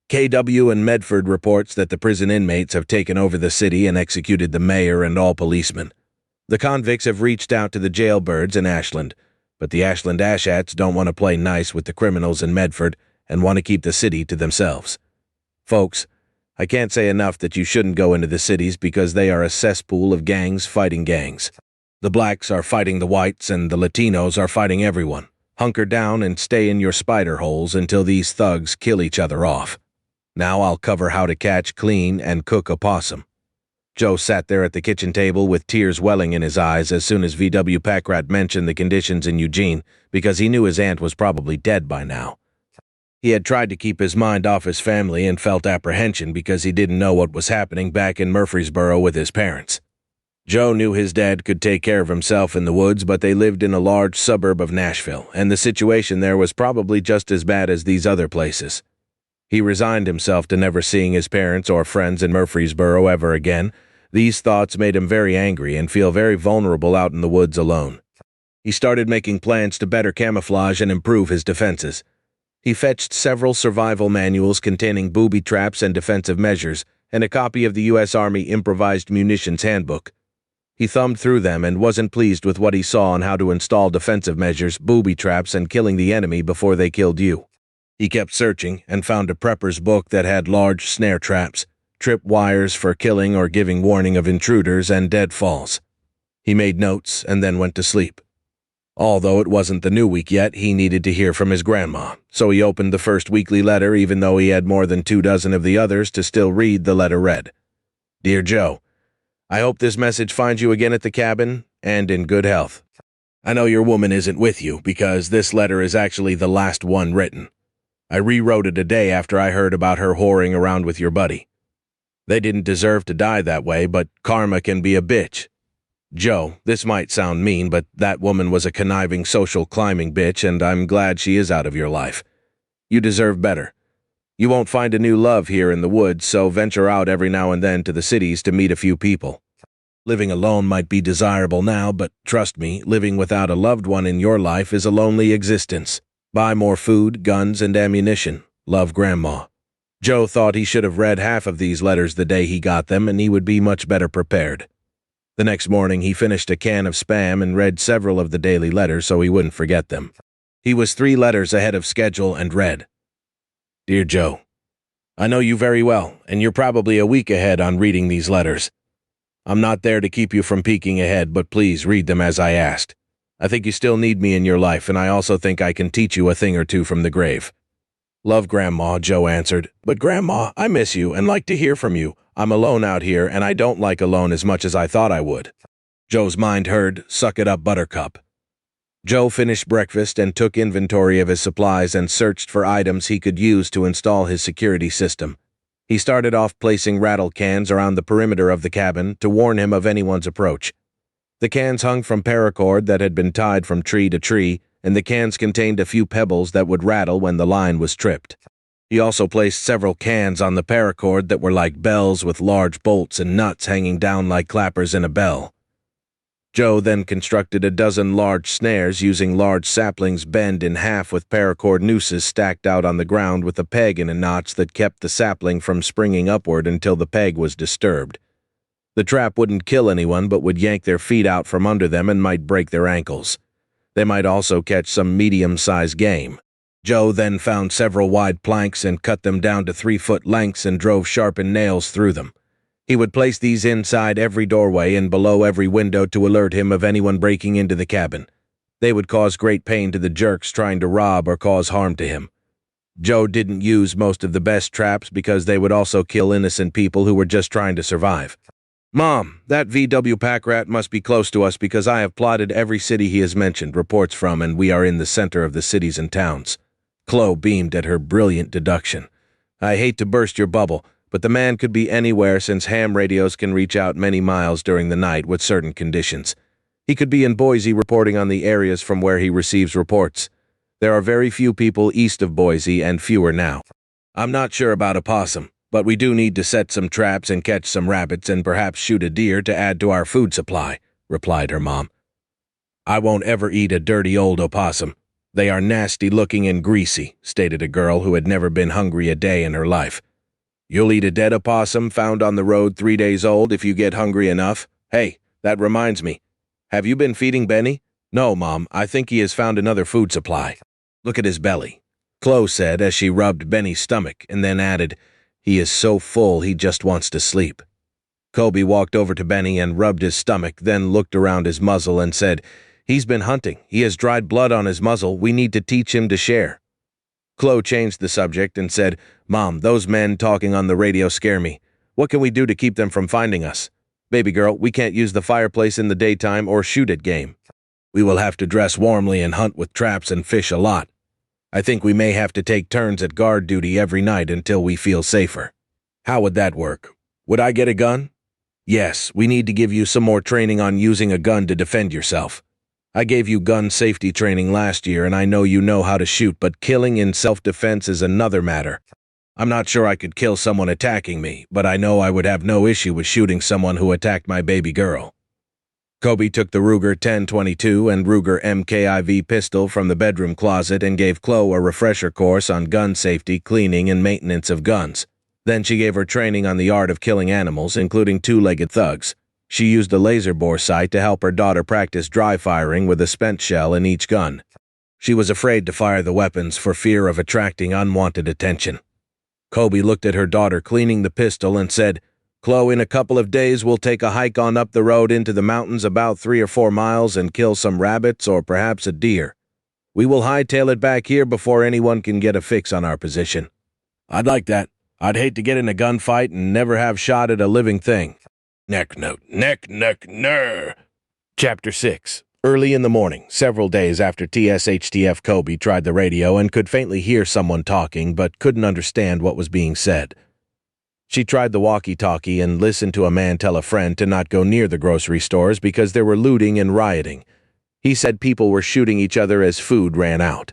KW in Medford reports that the prison inmates have taken over the city and executed the mayor and all policemen. The convicts have reached out to the jailbirds in Ashland, but the Ashland Ashats don't want to play nice with the criminals in Medford and want to keep the city to themselves. Folks, I can't say enough that you shouldn't go into the cities because they are a cesspool of gangs fighting gangs. The blacks are fighting the whites and the Latinos are fighting everyone. Hunker down and stay in your spider holes until these thugs kill each other off. Now I'll cover how to catch, clean, and cook a possum." Joe sat there at the kitchen table with tears welling in his eyes as soon as VW Packrat mentioned the conditions in Eugene because he knew his aunt was probably dead by now. He had tried to keep his mind off his family and felt apprehension because he didn't know what was happening back in Murfreesboro with his parents. Joe knew his dad could take care of himself in the woods, but they lived in a large suburb of Nashville, and the situation there was probably just as bad as these other places. He resigned himself to never seeing his parents or friends in Murfreesboro ever again. These thoughts made him very angry and feel very vulnerable out in the woods alone. He started making plans to better camouflage and improve his defenses. He fetched several survival manuals containing booby traps and defensive measures, and a copy of the U.S. Army Improvised Munitions Handbook. He thumbed through them and wasn't pleased with what he saw on how to install defensive measures, booby traps, and killing the enemy before they killed you. He kept searching and found a prepper's book that had large snare traps, trip wires for killing or giving warning of intruders, and deadfalls. He made notes and then went to sleep. Although it wasn't the new week yet, he needed to hear from his grandma, so he opened the first weekly letter even though he had more than 24 of the others to still read. The letter read, "Dear Joe, I hope this message finds you again at the cabin and in good health. I know your woman isn't with you because this letter is actually the last one written. I rewrote it a day after I heard about her whoring around with your buddy. They didn't deserve to die that way, but karma can be a bitch. Joe, this might sound mean, but that woman was a conniving social climbing bitch, and I'm glad she is out of your life. You deserve better. You won't find a new love here in the woods, so venture out every now and then to the cities to meet a few people. Living alone might be desirable now, but trust me, living without a loved one in your life is a lonely existence. Buy more food, guns, and ammunition. Love, Grandma." Joe thought he should have read half of these letters the day he got them, and he would be much better prepared. The next morning, he finished a can of Spam and read several of the daily letters so he wouldn't forget them. He was 3 letters ahead of schedule and read, "Dear Joe, I know you very well, and you're probably a week ahead on reading these letters. I'm not there to keep you from peeking ahead, but please read them as I asked. I think you still need me in your life, and I also think I can teach you a thing or two from the grave. Love, Grandma," Joe answered. "But Grandma, I miss you and like to hear from you. I'm alone out here, and I don't like alone as much as I thought I would." Joe's mind heard, "Suck it up, Buttercup." Joe finished breakfast and took inventory of his supplies and searched for items he could use to install his security system. He started off placing rattle cans around the perimeter of the cabin to warn him of anyone's approach. The cans hung from paracord that had been tied from tree to tree, and the cans contained a few pebbles that would rattle when the line was tripped. He also placed several cans on the paracord that were like bells with large bolts and nuts hanging down like clappers in a bell. Joe then constructed a dozen large snares using large saplings bent in half with paracord nooses stacked out on the ground with a peg in a notch that kept the sapling from springing upward until the peg was disturbed. The trap wouldn't kill anyone but would yank their feet out from under them and might break their ankles. They might also catch some medium-sized game. Joe then found several wide planks and cut them down to 3-foot lengths and drove sharpened nails through them. He would place these inside every doorway and below every window to alert him of anyone breaking into the cabin. They would cause great pain to the jerks trying to rob or cause harm to him. Joe didn't use most of the best traps because they would also kill innocent people who were just trying to survive. "Mom, that VW pack rat must be close to us because I have plotted every city he has mentioned reports from, and we are in the center of the cities and towns." Chloe beamed at her brilliant deduction. "I hate to burst your bubble, but the man could be anywhere since ham radios can reach out many miles during the night with certain conditions. He could be in Boise reporting on the areas from where he receives reports. There are very few people east of Boise and fewer now. I'm not sure about a possum, but we do need to set some traps and catch some rabbits and perhaps shoot a deer to add to our food supply," replied her mom. "I won't ever eat a dirty old opossum. They are nasty-looking and greasy," stated a girl who had never been hungry a day in her life. "You'll eat a dead opossum found on the road 3 days old if you get hungry enough. Hey, that reminds me. Have you been feeding Benny?" "No, Mom, I think he has found another food supply. Look at his belly," Chloe said as she rubbed Benny's stomach, and then added, "He is so full he just wants to sleep." Kobe walked over to Benny and rubbed his stomach, then looked around his muzzle and said, "He's been hunting. He has dried blood on his muzzle. We need to teach him to share." Chloe changed the subject and said, "Mom, those men talking on the radio scare me. What can we do to keep them from finding us? Baby girl, we can't use the fireplace in the daytime or shoot at game. We will have to dress warmly and hunt with traps and fish a lot. I think we may have to take turns at guard duty every night until we feel safer." "How would that work? Would I get a gun?" "Yes, we need to give you some more training on using a gun to defend yourself. I gave you gun safety training last year, and I know you know how to shoot, but killing in self-defense is another matter. I'm not sure I could kill someone attacking me, but I know I would have no issue with shooting someone who attacked my baby girl." Kobe took the Ruger 1022 and Ruger MKIV pistol from the bedroom closet and gave Chloe a refresher course on gun safety, cleaning, and maintenance of guns. Then she gave her training on the art of killing animals, including two-legged thugs. She used a laser bore sight to help her daughter practice dry firing with a spent shell in each gun. She was afraid to fire the weapons for fear of attracting unwanted attention. Kobe looked at her daughter cleaning the pistol and said, "Chloe, in a couple of days we'll take a hike on up the road into the mountains about 3 or 4 miles and kill some rabbits or perhaps a deer. We will hightail it back here before anyone can get a fix on our position." "I'd like that. I'd hate to get in a gunfight and never have shot at a living thing." Neck note, neck, ner. Chapter 6. Early in the morning, several days after TSHTF, Kobe tried the radio and could faintly hear someone talking but couldn't understand what was being said. She tried the walkie-talkie and listened to a man tell a friend to not go near the grocery stores because there were looting and rioting. He said people were shooting each other as food ran out.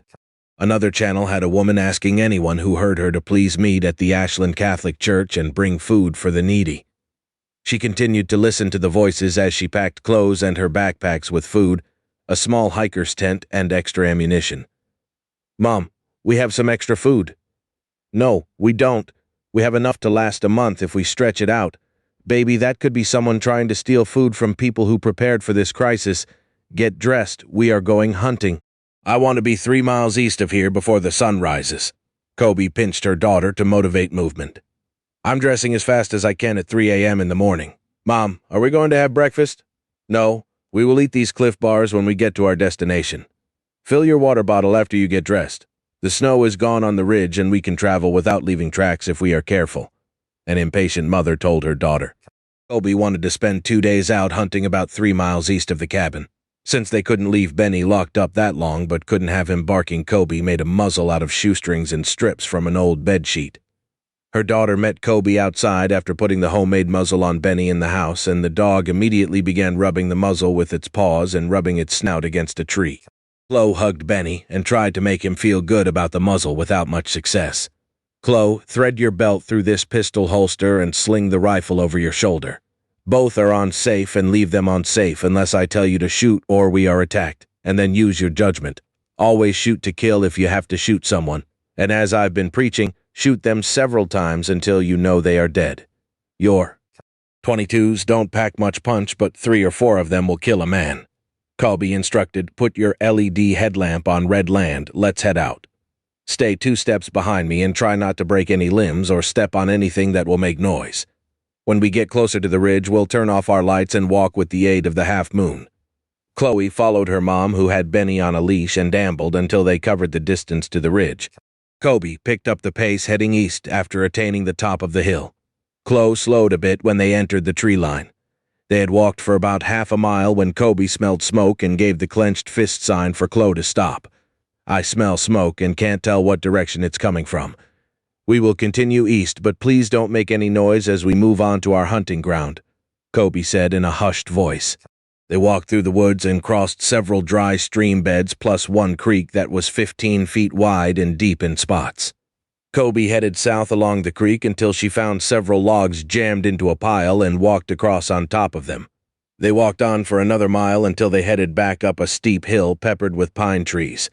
Another channel had a woman asking anyone who heard her to please meet at the Ashland Catholic Church and bring food for the needy. She continued to listen to the voices as she packed clothes and her backpacks with food, a small hiker's tent, and extra ammunition. "Mom, we have some extra food." "No, we don't. We have enough to last a month if we stretch it out. Baby, that could be someone trying to steal food from people who prepared for this crisis. Get dressed. We are going hunting." "I want to be 3 miles east of here before the sun rises." Kobe pinched her daughter to motivate movement. "I'm dressing as fast as I can at 3 a.m. in the morning. Mom, are we going to have breakfast?" "No, we will eat these Cliff Bars when we get to our destination. Fill your water bottle after you get dressed. The snow is gone on the ridge and we can travel without leaving tracks if we are careful," an impatient mother told her daughter. Kobe wanted to spend 2 days out hunting about 3 miles east of the cabin. Since they couldn't leave Benny locked up that long but couldn't have him barking, Kobe made a muzzle out of shoestrings and strips from an old bedsheet. Her daughter met Kobe outside after putting the homemade muzzle on Benny in the house, and the dog immediately began rubbing the muzzle with its paws and rubbing its snout against a tree. Chloe hugged Benny and tried to make him feel good about the muzzle without much success. Chloe, thread your belt through this pistol holster and sling the rifle over your shoulder. Both are on safe and leave them on safe unless I tell you to shoot or we are attacked, and then use your judgment. Always shoot to kill if you have to shoot someone, and as I've been preaching, shoot them several times until you know they are dead. Your 22s don't pack much punch, but 3 or 4 of them will kill a man. Kobe instructed, put your LED headlamp on red land, let's head out. Stay 2 steps behind me and try not to break any limbs or step on anything that will make noise. When we get closer to the ridge, we'll turn off our lights and walk with the aid of the half moon. Chloe followed her mom, who had Benny on a leash, and ambled until they covered the distance to the ridge. Kobe picked up the pace heading east after attaining the top of the hill. Chloe slowed a bit when they entered the tree line. They had walked for about half a mile when Kobe smelled smoke and gave the clenched fist sign for Chloe to stop. I smell smoke and can't tell what direction it's coming from. We will continue east, but please don't make any noise as we move on to our hunting ground, Kobe said in a hushed voice. They walked through the woods and crossed several dry stream beds plus one creek that was 15 feet wide and deep in spots. Kobe headed south along the creek until she found several logs jammed into a pile and walked across on top of them. They walked on for another mile until they headed back up a steep hill peppered with pine trees.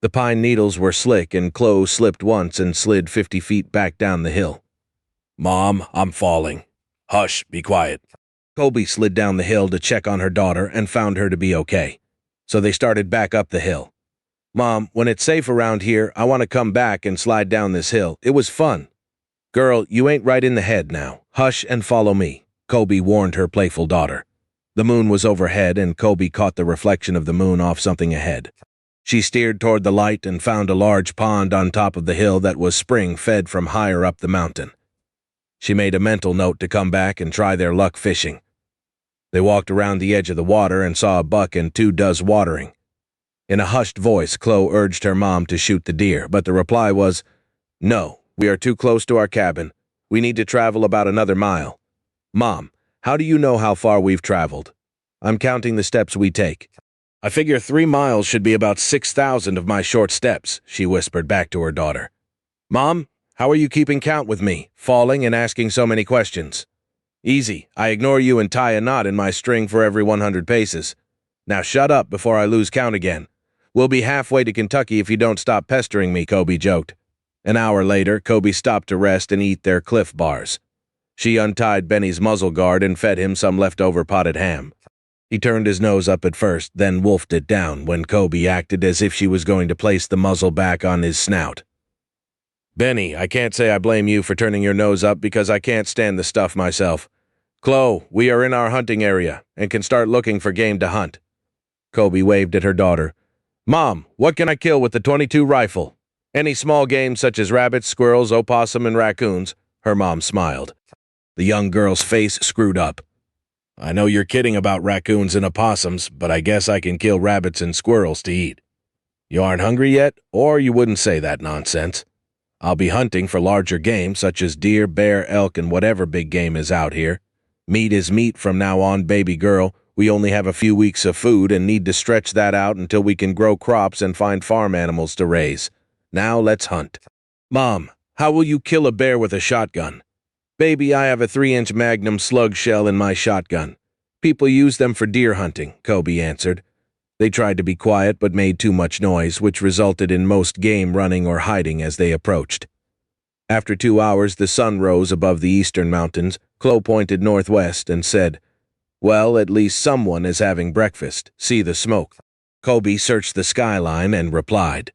The pine needles were slick and Chloe slipped once and slid 50 feet back down the hill. Mom, I'm falling. Hush, be quiet. Kobe slid down the hill to check on her daughter and found her to be okay. So they started back up the hill. Mom, when it's safe around here, I want to come back and slide down this hill. It was fun. Girl, you ain't right in the head now. Hush and follow me, Kobe warned her playful daughter. The moon was overhead and Kobe caught the reflection of the moon off something ahead. She steered toward the light and found a large pond on top of the hill that was spring-fed from higher up the mountain. She made a mental note to come back and try their luck fishing. They walked around the edge of the water and saw a buck and 2 does watering. In a hushed voice, Chloe urged her mom to shoot the deer, but the reply was, "No, we are too close to our cabin. We need to travel about another mile. Mom, how do you know how far we've traveled? I'm counting the steps we take. I figure 3 miles should be about 6,000 of my short steps," she whispered back to her daughter. Mom, how are you keeping count with me, falling and asking so many questions? Easy, I ignore you and tie a knot in my string for every 100 paces. Now shut up before I lose count again. We'll be halfway to Kentucky if you don't stop pestering me, Kobe joked. An hour later, Kobe stopped to rest and eat their Cliff Bars. She untied Benny's muzzle guard and fed him some leftover potted ham. He turned his nose up at first, then wolfed it down when Kobe acted as if she was going to place the muzzle back on his snout. Benny, I can't say I blame you for turning your nose up because I can't stand the stuff myself. Chloe, we are in our hunting area and can start looking for game to hunt. Kobe waved at her daughter. Mom, what can I kill with the .22 rifle? Any small game such as rabbits, squirrels, opossum, and raccoons, her mom smiled. The young girl's face screwed up. I know you're kidding about raccoons and opossums, but I guess I can kill rabbits and squirrels to eat. You aren't hungry yet, or you wouldn't say that nonsense. I'll be hunting for larger game such as deer, bear, elk, and whatever big game is out here. Meat is meat from now on, baby girl. We only have a few weeks of food and need to stretch that out until we can grow crops and find farm animals to raise. Now let's hunt. Mom, how will you kill a bear with a shotgun? Baby, I have a 3-inch Magnum slug shell in my shotgun. People use them for deer hunting, Kobe answered. They tried to be quiet but made too much noise, which resulted in most game running or hiding as they approached. After 2 hours, the sun rose above the eastern mountains. Chloe pointed northwest and said, Well, at least someone is having breakfast. See the smoke. Kobe searched the skyline and replied,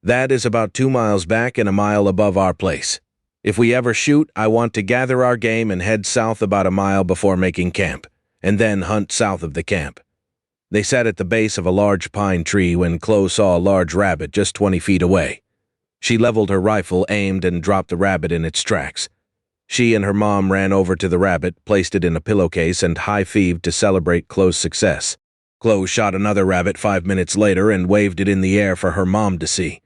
That is about 2 miles back and a mile above our place. If we ever shoot, I want to gather our game and head south about a mile before making camp, and then hunt south of the camp. They sat at the base of a large pine tree when Chloe saw a large rabbit just 20 feet away. She leveled her rifle, aimed, and dropped the rabbit in its tracks. She and her mom ran over to the rabbit, placed it in a pillowcase, and high-fived to celebrate Chloe's success. Chloe shot another rabbit 5 minutes later and waved it in the air for her mom to see.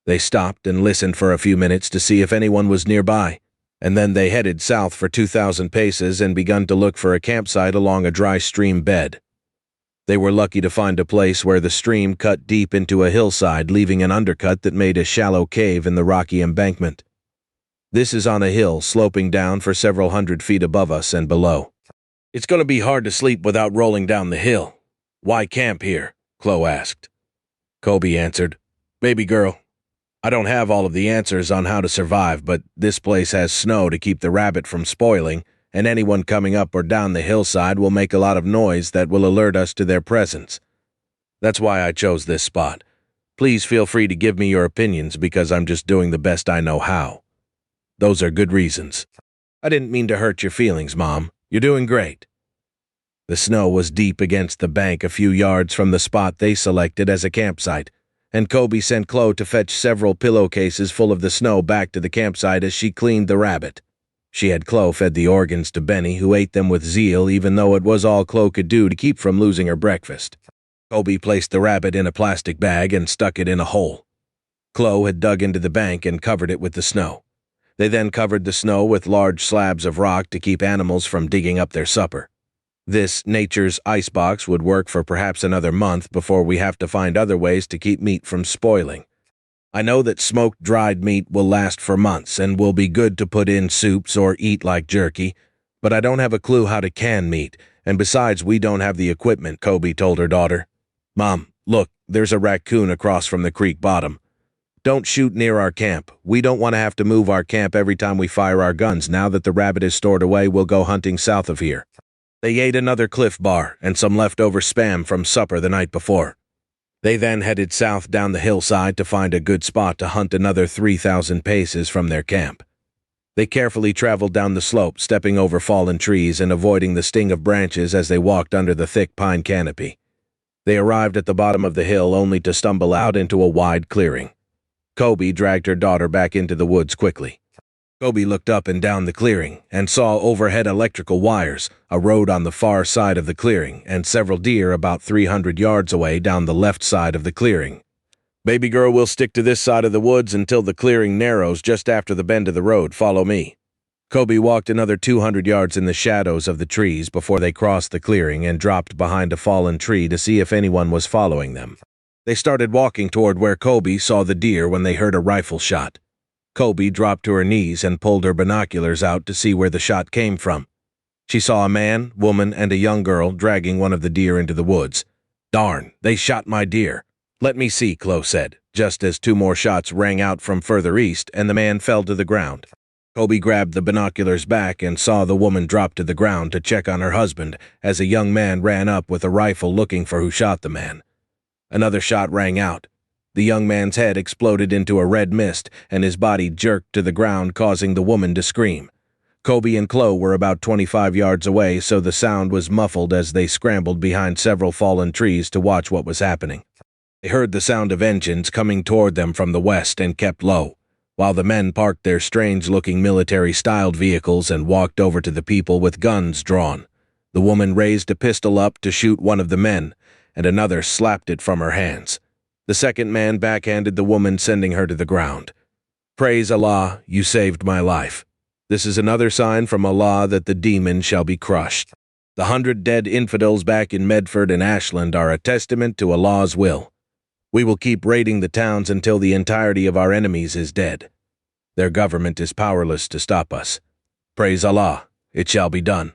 They stopped and listened for a few minutes to see if anyone was nearby. and then they headed south for 2,000 paces and begun to look for a campsite along a dry stream bed. They were lucky to find a place where the stream cut deep into a hillside, leaving an undercut that made a shallow cave in the rocky embankment. This is on a hill sloping down for several hundred feet above us and below. It's going to be hard to sleep without rolling down the hill. Why camp here? Chloe asked. Kobe answered, Baby girl, I don't have all of the answers on how to survive, but this place has snow to keep the rabbit from spoiling, and anyone coming up or down the hillside will make a lot of noise that will alert us to their presence. That's why I chose this spot. Please feel free to give me your opinions because I'm just doing the best I know how. Those are good reasons. I didn't mean to hurt your feelings, Mom. You're doing great. The snow was deep against the bank a few yards from the spot they selected as a campsite, and Kobe sent Chloe to fetch several pillowcases full of the snow back to the campsite as she cleaned the rabbit. She had Chloe fed the organs to Benny, who ate them with zeal even though it was all Chloe could do to keep from losing her breakfast. Kobe placed the rabbit in a plastic bag and stuck it in a hole. Chloe had dug into the bank and covered it with the snow. They then covered the snow with large slabs of rock to keep animals from digging up their supper. This nature's icebox would work for perhaps another month before we have to find other ways to keep meat from spoiling. I know that smoked dried meat will last for months and will be good to put in soups or eat like jerky, but I don't have a clue how to can meat, and besides we don't have the equipment, Kobe told her daughter. Mom, look, there's a raccoon across from the creek bottom. Don't shoot near our camp. We don't want to have to move our camp every time we fire our guns. Now that the rabbit is stored away, we'll go hunting south of here. They ate another Cliff Bar and some leftover Spam from supper the night before. They then headed south down the hillside to find a good spot to hunt another 3,000 paces from their camp. They carefully traveled down the slope, stepping over fallen trees and avoiding the sting of branches as they walked under the thick pine canopy. They arrived at the bottom of the hill only to stumble out into a wide clearing. Kobe dragged her daughter back into the woods quickly. Kobe looked up and down the clearing and saw overhead electrical wires, a road on the far side of the clearing, and several deer about 300 yards away down the left side of the clearing. Baby girl, we'll stick to this side of the woods until the clearing narrows just after the bend of the road. Follow me. Kobe walked another 200 yards in the shadows of the trees before they crossed the clearing and dropped behind a fallen tree to see if anyone was following them. They started walking toward where Kobe saw the deer when they heard a rifle shot. Kobe dropped to her knees and pulled her binoculars out to see where the shot came from. She saw a man, woman, and a young girl dragging one of the deer into the woods. Darn, they shot my deer. Let me see, Chloe said, just as two more shots rang out from further east and the man fell to the ground. Kobe grabbed the binoculars back and saw the woman drop to the ground to check on her husband as a young man ran up with a rifle looking for who shot the man. Another shot rang out. The young man's head exploded into a red mist, and his body jerked to the ground, causing the woman to scream. Kobe and Chloe were about 25 yards away, so the sound was muffled as they scrambled behind several fallen trees to watch what was happening. They heard the sound of engines coming toward them from the west and kept low, while the men parked their strange-looking military-styled vehicles and walked over to the people with guns drawn. The woman raised a pistol up to shoot one of the men, and another slapped it from her hands. The second man backhanded the woman, sending her to the ground. Praise Allah, you saved my life. This is another sign from Allah that the demon shall be crushed. The 100 dead infidels back in Medford and Ashland are a testament to Allah's will. We will keep raiding the towns until the entirety of our enemies is dead. Their government is powerless to stop us. Praise Allah, it shall be done.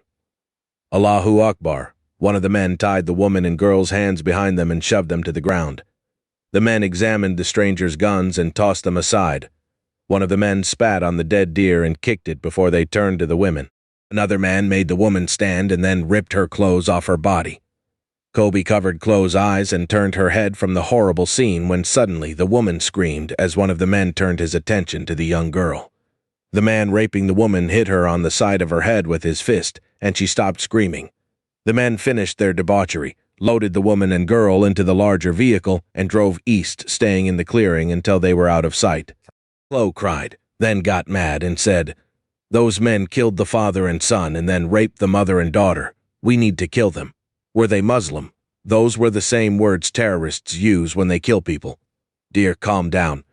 Allahu Akbar. One of the men tied the woman and girl's hands behind them and shoved them to the ground. The men examined the stranger's guns and tossed them aside. One of the men spat on the dead deer and kicked it before they turned to the women. Another man made the woman stand and then ripped her clothes off her body. Kobe covered Chloe's eyes and turned her head from the horrible scene when suddenly the woman screamed as one of the men turned his attention to the young girl. The man raping the woman hit her on the side of her head with his fist, and she stopped screaming. The men finished their debauchery, loaded the woman and girl into the larger vehicle, and drove east, staying in the clearing until they were out of sight. Chloe cried, then got mad and said, "Those men killed the father and son and then raped the mother and daughter. We need to kill them. Were they Muslim? Those were the same words terrorists use when they kill people." "Dear, calm down.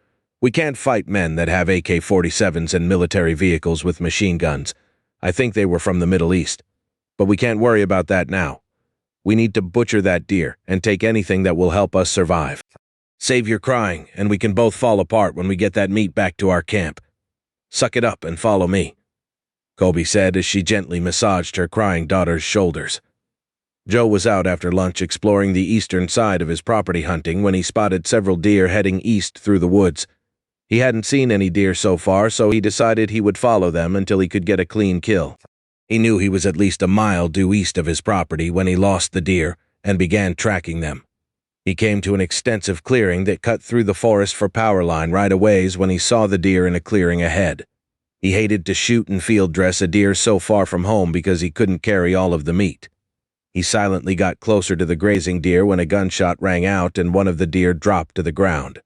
We can't fight men that have AK-47s and military vehicles with machine guns. I think they were from the Middle East. But we can't worry about that now. We need to butcher that deer and take anything that will help us survive. Save your crying, and we can both fall apart when we get that meat back to our camp. Suck it up and follow me," Kobe said as she gently massaged her crying daughter's shoulders. Joe was out after lunch exploring the eastern side of his property hunting when he spotted several deer heading east through the woods. He hadn't seen any deer so far, so he decided he would follow them until he could get a clean kill. He knew he was at least a mile due east of his property when he lost the deer and began tracking them. He came to an extensive clearing that cut through the forest for power line right a ways when he saw the deer in a clearing ahead. He hated to shoot and field dress a deer so far from home because he couldn't carry all of the meat. He silently got closer to the grazing deer when a gunshot rang out and one of the deer dropped to the ground.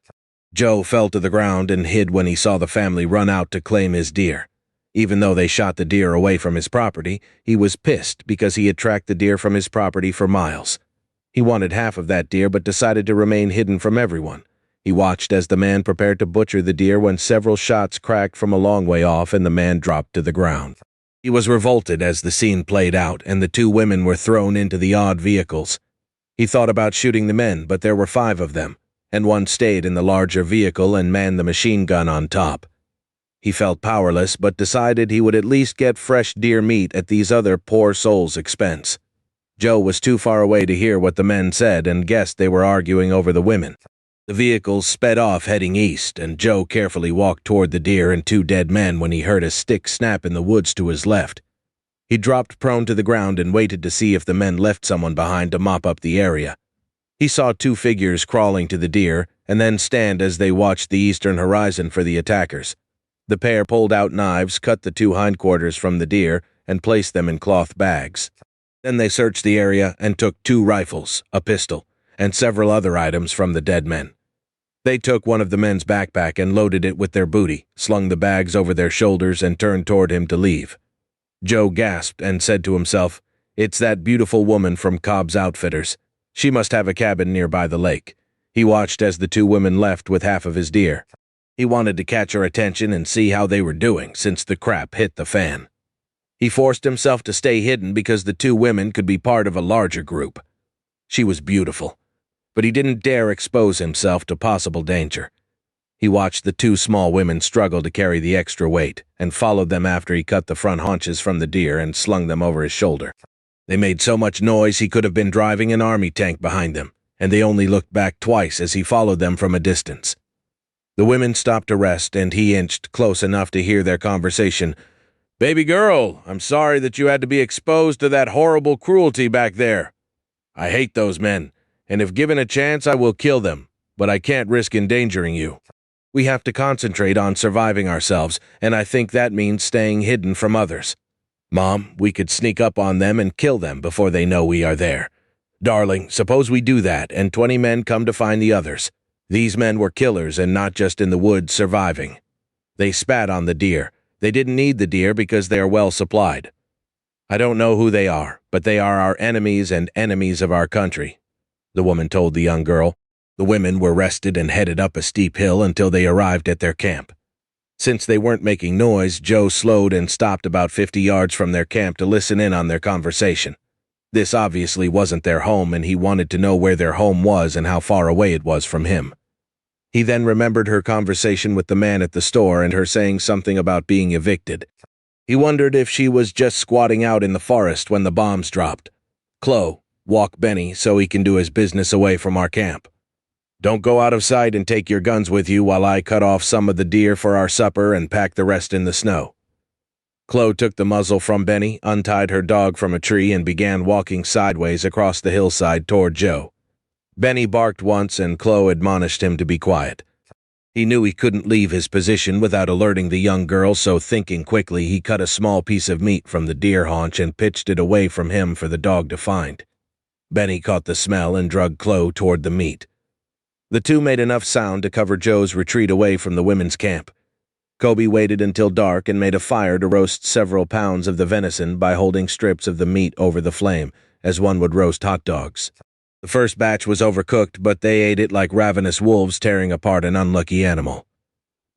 Joe fell to the ground and hid when he saw the family run out to claim his deer. Even though they shot the deer away from his property, he was pissed because he had tracked the deer from his property for miles. He wanted half of that deer but decided to remain hidden from everyone. He watched as the man prepared to butcher the deer when several shots cracked from a long way off and the man dropped to the ground. He was revolted as the scene played out and the two women were thrown into the odd vehicles. He thought about shooting the men, but there were 5 of them, and one stayed in the larger vehicle and manned the machine gun on top. He felt powerless, but decided he would at least get fresh deer meat at these other poor souls' expense. Joe was too far away to hear what the men said and guessed they were arguing over the women. The vehicles sped off heading east, and Joe carefully walked toward the deer and 2 dead men when he heard a stick snap in the woods to his left. He dropped prone to the ground and waited to see if the men left someone behind to mop up the area. He saw 2 figures crawling to the deer and then stand as they watched the eastern horizon for the attackers. The pair pulled out knives, cut the 2 hindquarters from the deer, and placed them in cloth bags. Then they searched the area and took 2 rifles, a pistol, and several other items from the dead men. They took one of the men's backpack and loaded it with their booty, slung the bags over their shoulders, and turned toward him to leave. Joe gasped and said to himself, "It's that beautiful woman from Cobb's Outfitters. She must have a cabin nearby the lake." He watched as the 2 women left with half of his deer. He wanted to catch her attention and see how they were doing since the crap hit the fan. He forced himself to stay hidden because the 2 women could be part of a larger group. She was beautiful, but he didn't dare expose himself to possible danger. He watched the 2 small women struggle to carry the extra weight and followed them after he cut the front haunches from the deer and slung them over his shoulder. They made so much noise he could have been driving an army tank behind them, and they only looked back twice as he followed them from a distance. The women stopped to rest, and he inched close enough to hear their conversation. "Baby girl, I'm sorry that you had to be exposed to that horrible cruelty back there. I hate those men, and if given a chance I will kill them, but I can't risk endangering you. We have to concentrate on surviving ourselves, and I think that means staying hidden from others. Mom, we could sneak up on them and kill them before they know we are there. Darling, suppose we do that and 20 men come to find the others. These men were killers and not just in the woods surviving. They spat on the deer. They didn't need the deer because they are well supplied. I don't know who they are, but they are our enemies and enemies of our country," the woman told the young girl. The women were rested and headed up a steep hill until they arrived at their camp. Since they weren't making noise, Joe slowed and stopped about 50 yards from their camp to listen in on their conversation. This obviously wasn't their home, and he wanted to know where their home was and how far away it was from him. He then remembered her conversation with the man at the store and her saying something about being evicted. He wondered if she was just squatting out in the forest when the bombs dropped. "Chloe, walk Benny so he can do his business away from our camp. Don't go out of sight and take your guns with you while I cut off some of the deer for our supper and pack the rest in the snow." Chloe took the muzzle from Benny, untied her dog from a tree, and began walking sideways across the hillside toward Joe. Benny barked once, and Chloe admonished him to be quiet. He knew he couldn't leave his position without alerting the young girl, so thinking quickly, he cut a small piece of meat from the deer haunch and pitched it away from him for the dog to find. Benny caught the smell and dragged Chloe toward the meat. The 2 made enough sound to cover Joe's retreat away from the women's camp. Kobe waited until dark and made a fire to roast several pounds of the venison by holding strips of the meat over the flame, as one would roast hot dogs. The first batch was overcooked, but they ate it like ravenous wolves tearing apart an unlucky animal.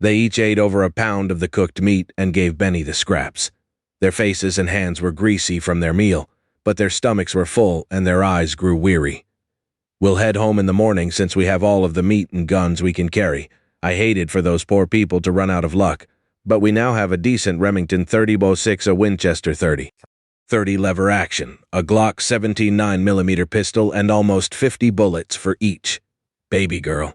They each ate over a pound of the cooked meat and gave Benny the scraps. Their faces and hands were greasy from their meal, but their stomachs were full and their eyes grew weary. "We'll head home in the morning since we have all of the meat and guns we can carry. I hated for those poor people to run out of luck, but we now have a decent Remington 30-06, a Winchester 30 lever action, a Glock 17 9mm pistol, and almost 50 bullets for each. Baby girl.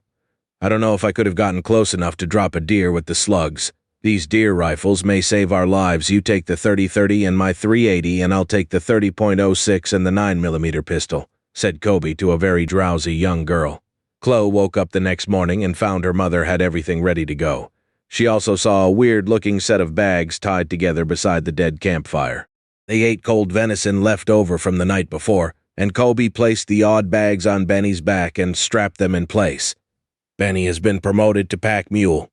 I don't know if I could have gotten close enough to drop a deer with the slugs. These deer rifles may save our lives. You take the 30-30 and my 380, and I'll take the 30.06 and the 9mm pistol," said Kobe to a very drowsy young girl. Chloe woke up the next morning and found her mother had everything ready to go. She also saw a weird-looking set of bags tied together beside the dead campfire. They ate cold venison left over from the night before, and Kobe placed the odd bags on Benny's back and strapped them in place. "Benny has been promoted to pack mule.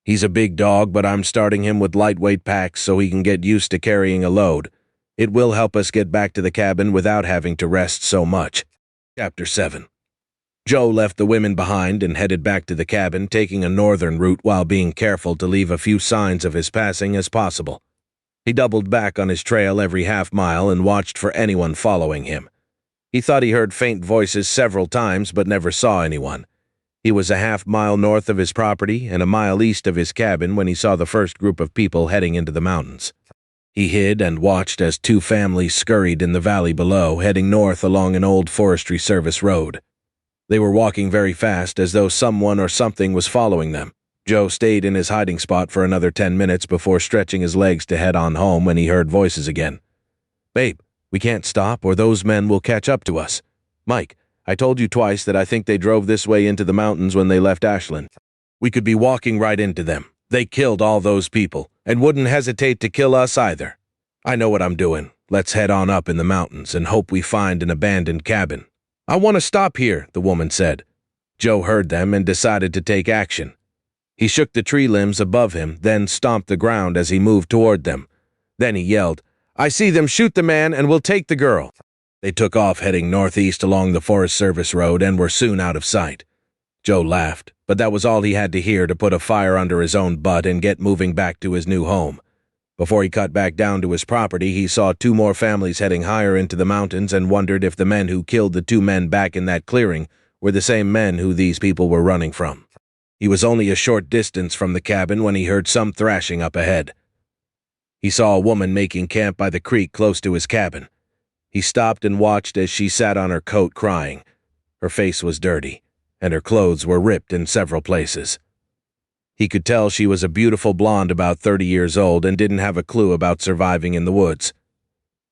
He's a big dog, but I'm starting him with lightweight packs so he can get used to carrying a load. It will help us get back to the cabin without having to rest so much." Chapter 7. Joe left the women behind and headed back to the cabin, taking a northern route while being careful to leave a few signs of his passing as possible. He doubled back on his trail every half-mile and watched for anyone following him. He thought he heard faint voices several times but never saw anyone. He was a half-mile north of his property and a mile east of his cabin when he saw the first group of people heading into the mountains. He hid and watched as two families scurried in the valley below, heading north along an old Forestry Service road. They were walking very fast, as though someone or something was following them. Joe stayed in his hiding spot for another 10 minutes before stretching his legs to head on home when he heard voices again. "Babe, we can't stop or those men will catch up to us. Mike, I told you twice that I think they drove this way into the mountains when they left Ashland. We could be walking right into them. They killed all those people and wouldn't hesitate to kill us either. I know what I'm doing. Let's head on up in the mountains and hope we find an abandoned cabin." "I want to stop here," the woman said. Joe heard them and decided to take action. He shook the tree limbs above him, then stomped the ground as he moved toward them. Then he yelled, "I see them! Shoot the man and we'll take the girl." They took off heading northeast along the Forest Service road and were soon out of sight. Joe laughed, but that was all he had to hear to put a fire under his own butt and get moving back to his new home. Before he cut back down to his property, he saw two more families heading higher into the mountains and wondered if the men who killed the two men back in that clearing were the same men who these people were running from. He was only a short distance from the cabin when he heard some thrashing up ahead. He saw a woman making camp by the creek close to his cabin. He stopped and watched as she sat on her coat crying. Her face was dirty, and her clothes were ripped in several places. He could tell she was a beautiful blonde about 30 years old and didn't have a clue about surviving in the woods.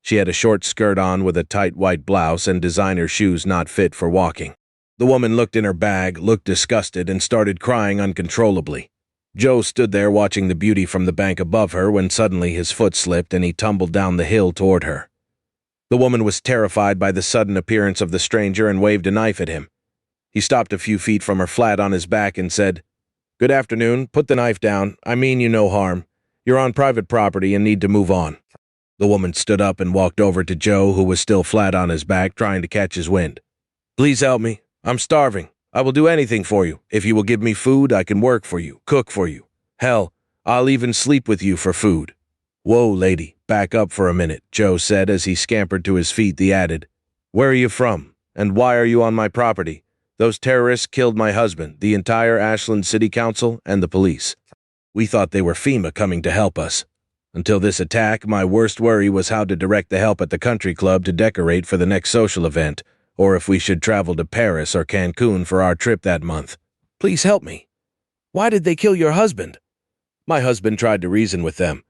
She had a short skirt on with a tight white blouse and designer shoes not fit for walking. The woman looked in her bag, looked disgusted, and started crying uncontrollably. Joe stood there watching the beauty from the bank above her when suddenly his foot slipped and he tumbled down the hill toward her. The woman was terrified by the sudden appearance of the stranger and waved a knife at him. He stopped a few feet from her flat on his back and said, "Good afternoon. Put the knife down. I mean you no harm. You're on private property and need to move on." The woman stood up and walked over to Joe, who was still flat on his back, trying to catch his wind. "Please help me. I'm starving. I will do anything for you. If you will give me food, I can work for you, cook for you. Hell, I'll even sleep with you for food." "Whoa, lady, back up for a minute," Joe said as he scampered to his feet. He added, "Where are you from? And why are you on my property? Those terrorists killed my husband, the entire Ashland City Council, and the police. We thought they were FEMA coming to help us. Until this attack, my worst worry was how to direct the help at the country club to decorate for the next social event, or if we should travel to Paris or Cancun for our trip that month. Please help me. Why did they kill your husband?" My husband tried to reason with them.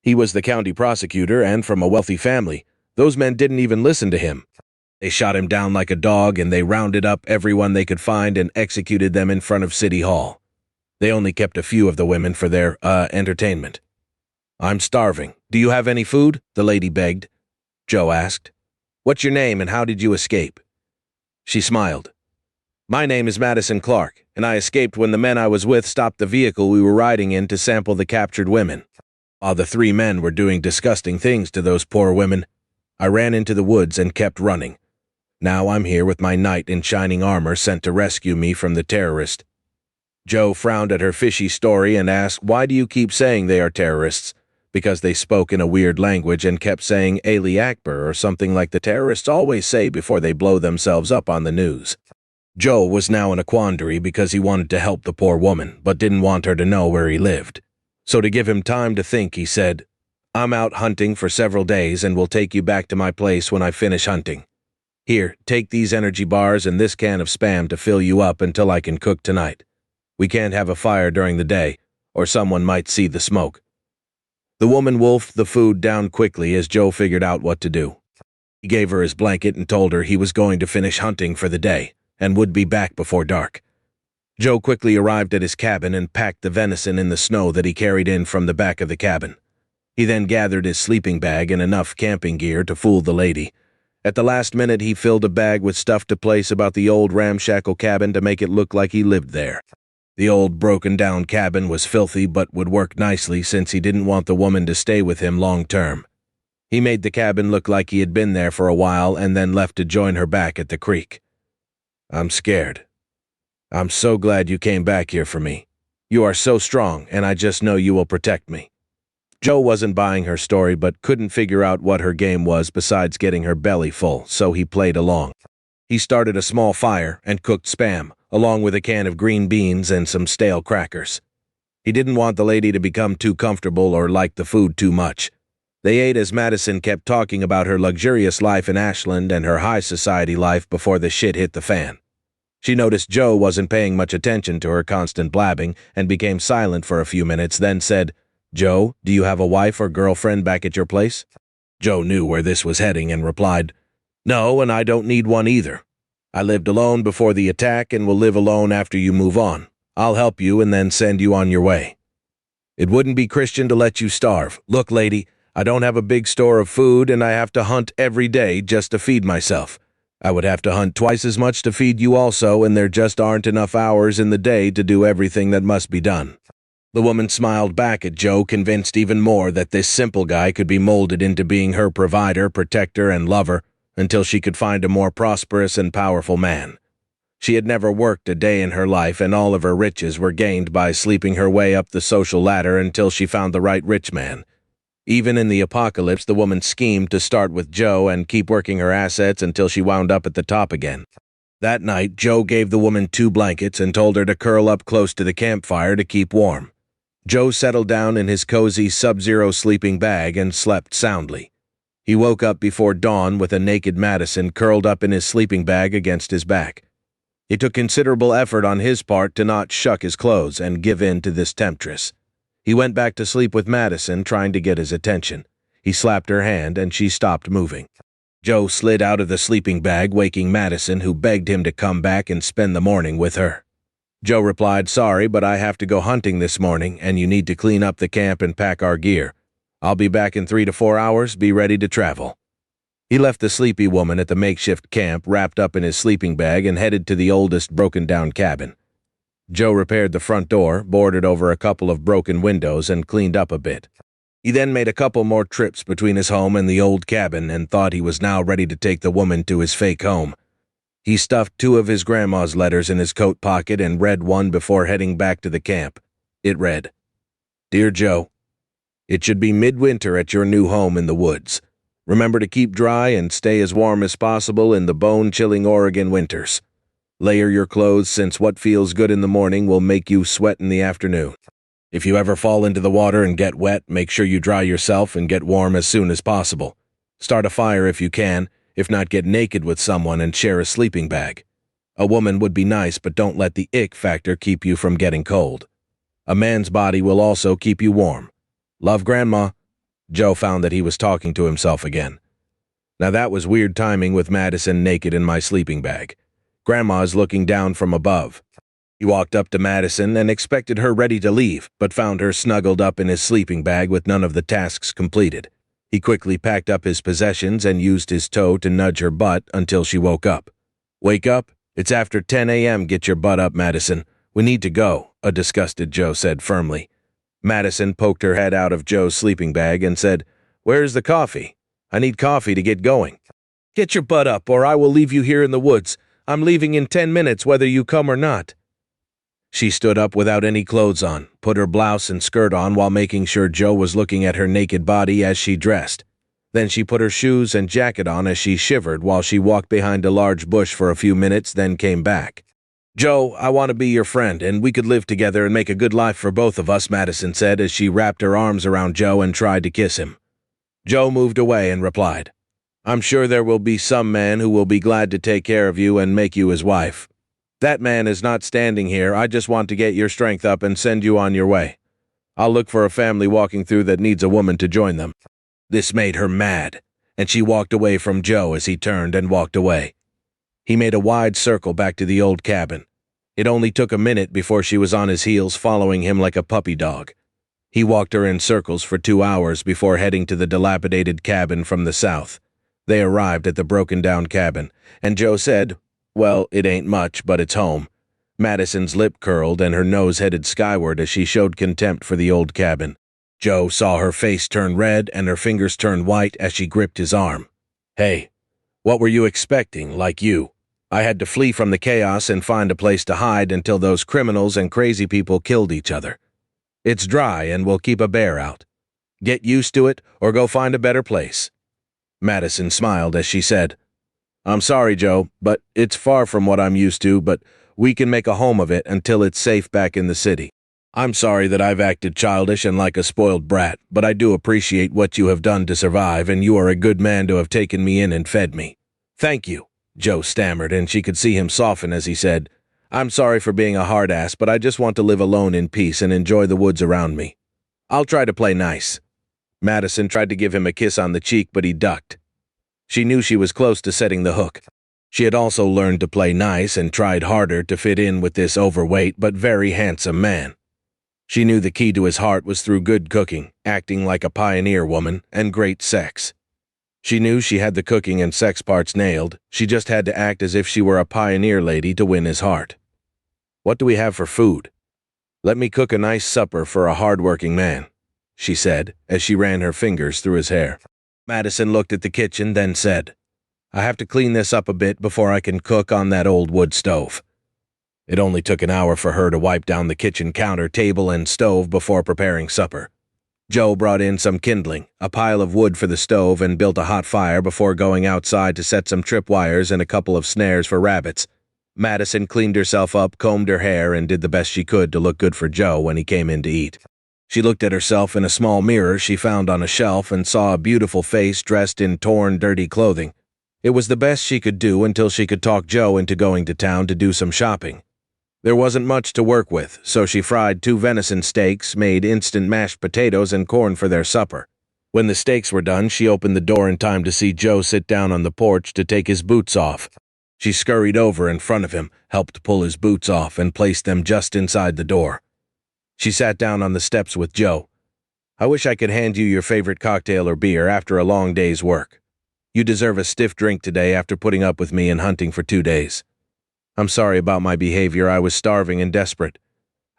He was the county prosecutor and from a wealthy family. Those men didn't even listen to him. They shot him down like a dog, and they rounded up everyone they could find and executed them in front of City Hall. They only kept a few of the women for their, entertainment. "I'm starving. Do you have any food?" the lady begged. Joe asked, "What's your name and how did you escape?" She smiled. "My name is Madison Clark, and I escaped when the men I was with stopped the vehicle we were riding in to sample the captured women. While the three men were doing disgusting things to those poor women, I ran into the woods and kept running. Now I'm here with my knight in shining armor sent to rescue me from the terrorist." Joe frowned at her fishy story and asked, "Why do you keep saying they are terrorists?" Because they spoke in a weird language and kept saying Ali Akbar or something like the terrorists always say before they blow themselves up on the news. Joe was now in a quandary because he wanted to help the poor woman, but didn't want her to know where he lived. So to give him time to think, he said, "I'm out hunting for several days and will take you back to my place when I finish hunting. Here, take these energy bars and this can of Spam to fill you up until I can cook tonight. We can't have a fire during the day, or someone might see the smoke." The woman wolfed the food down quickly as Joe figured out what to do. He gave her his blanket and told her he was going to finish hunting for the day and would be back before dark. Joe quickly arrived at his cabin and packed the venison in the snow that he carried in from the back of the cabin. He then gathered his sleeping bag and enough camping gear to fool the lady. At the last minute, he filled a bag with stuff to place about the old ramshackle cabin to make it look like he lived there. The old broken-down cabin was filthy but would work nicely since he didn't want the woman to stay with him long-term. He made the cabin look like he had been there for a while and then left to join her back at the creek. "I'm scared. I'm so glad you came back here for me. You are so strong, and I just know you will protect me." Joe wasn't buying her story but couldn't figure out what her game was besides getting her belly full, so he played along. He started a small fire and cooked Spam, along with a can of green beans and some stale crackers. He didn't want the lady to become too comfortable or like the food too much. They ate as Madison kept talking about her luxurious life in Ashland and her high society life before the shit hit the fan. She noticed Joe wasn't paying much attention to her constant blabbing and became silent for a few minutes, then said, "Joe, do you have a wife or girlfriend back at your place?" Joe knew where this was heading and replied, "No, and I don't need one either. I lived alone before the attack and will live alone after you move on. I'll help you and then send you on your way. It wouldn't be Christian to let you starve. Look, lady, I don't have a big store of food and I have to hunt every day just to feed myself. I would have to hunt twice as much to feed you also, and there just aren't enough hours in the day to do everything that must be done." The woman smiled back at Joe, convinced even more that this simple guy could be molded into being her provider, protector, and lover, until she could find a more prosperous and powerful man. She had never worked a day in her life, and all of her riches were gained by sleeping her way up the social ladder until she found the right rich man. Even in the apocalypse, the woman schemed to start with Joe and keep working her assets until she wound up at the top again. That night, Joe gave the woman 2 blankets and told her to curl up close to the campfire to keep warm. Joe settled down in his cozy Sub-Zero sleeping bag and slept soundly. He woke up before dawn with a naked Madison curled up in his sleeping bag against his back. It took considerable effort on his part to not shuck his clothes and give in to this temptress. He went back to sleep with Madison, trying to get his attention. He slapped her hand and she stopped moving. Joe slid out of the sleeping bag, waking Madison, who begged him to come back and spend the morning with her. Joe replied, "Sorry, but I have to go hunting this morning and you need to clean up the camp and pack our gear. I'll be back in 3 to 4 hours. Be ready to travel." He left the sleepy woman at the makeshift camp wrapped up in his sleeping bag and headed to the oldest broken-down cabin. Joe repaired the front door, boarded over a couple of broken windows, and cleaned up a bit. He then made a couple more trips between his home and the old cabin and thought he was now ready to take the woman to his fake home. He stuffed 2 of his grandma's letters in his coat pocket and read one before heading back to the camp. It read, "Dear Joe, it should be midwinter at your new home in the woods. Remember to keep dry and stay as warm as possible in the bone-chilling Oregon winters. Layer your clothes since what feels good in the morning will make you sweat in the afternoon. If you ever fall into the water and get wet, make sure you dry yourself and get warm as soon as possible. Start a fire if you can, if not get naked with someone and share a sleeping bag. A woman would be nice, but don't let the ick factor keep you from getting cold. A man's body will also keep you warm. Love, Grandma." Joe found that he was talking to himself again. Now that was weird timing with Madison naked in my sleeping bag. Grandma's looking down from above. He walked up to Madison and expected her ready to leave, but found her snuggled up in his sleeping bag with none of the tasks completed. He quickly packed up his possessions and used his toe to nudge her butt until she woke up. "Wake up? It's after 10 a.m. Get your butt up, Madison. We need to go," a disgusted Joe said firmly. Madison poked her head out of Joe's sleeping bag and said, "Where's the coffee? I need coffee to get going." "Get your butt up or I will leave you here in the woods. I'm leaving in 10 minutes whether you come or not." She stood up without any clothes on, put her blouse and skirt on while making sure Joe was looking at her naked body as she dressed. Then she put her shoes and jacket on as she shivered while she walked behind a large bush for a few minutes, then came back. "Joe, I want to be your friend, and we could live together and make a good life for both of us," Madison said as she wrapped her arms around Joe and tried to kiss him. Joe moved away and replied, "I'm sure there will be some man who will be glad to take care of you and make you his wife. That man is not standing here. I just want to get your strength up and send you on your way. I'll look for a family walking through that needs a woman to join them." This made her mad, and she walked away from Joe as he turned and walked away. He made a wide circle back to the old cabin. It only took a minute before she was on his heels following him like a puppy dog. He walked her in circles for 2 hours before heading to the dilapidated cabin from the south. They arrived at the broken-down cabin, and Joe said, "Well, it ain't much, but it's home." Madison's lip curled and her nose headed skyward as she showed contempt for the old cabin. Joe saw her face turn red and her fingers turn white as she gripped his arm. "Hey, what were you expecting, like you? I had to flee from the chaos and find a place to hide until those criminals and crazy people killed each other. It's dry and we'll keep a bear out. Get used to it or go find a better place." Madison smiled as she said, "I'm sorry, Joe, but it's far from what I'm used to, but we can make a home of it until it's safe back in the city. I'm sorry that I've acted childish and like a spoiled brat, but I do appreciate what you have done to survive, and you are a good man to have taken me in and fed me." "Thank you," Joe stammered, and she could see him soften as he said, "I'm sorry for being a hard ass, but I just want to live alone in peace and enjoy the woods around me. I'll try to play nice." Madison tried to give him a kiss on the cheek, but he ducked. She knew she was close to setting the hook. She had also learned to play nice and tried harder to fit in with this overweight but very handsome man. She knew the key to his heart was through good cooking, acting like a pioneer woman, and great sex. She knew she had the cooking and sex parts nailed. She just had to act as if she were a pioneer lady to win his heart. "What do we have for food?" "Let me cook a nice supper for a hard-working man," she said as she ran her fingers through his hair. Madison looked at the kitchen, then said, "I have to clean this up a bit before I can cook on that old wood stove." It only took an hour for her to wipe down the kitchen counter, table, and stove before preparing supper. Joe brought in some kindling, a pile of wood for the stove, and built a hot fire before going outside to set some tripwires and a couple of snares for rabbits. Madison cleaned herself up, combed her hair, and did the best she could to look good for Joe when he came in to eat. She looked at herself in a small mirror she found on a shelf and saw a beautiful face dressed in torn, dirty clothing. It was the best she could do until she could talk Joe into going to town to do some shopping. There wasn't much to work with, so she fried 2 venison steaks, made instant mashed potatoes and corn for their supper. When the steaks were done, she opened the door in time to see Joe sit down on the porch to take his boots off. She scurried over in front of him, helped pull his boots off, and placed them just inside the door. She sat down on the steps with Joe. "I wish I could hand you your favorite cocktail or beer after a long day's work. You deserve a stiff drink today after putting up with me and hunting for 2 days. I'm sorry about my behavior. I was starving and desperate.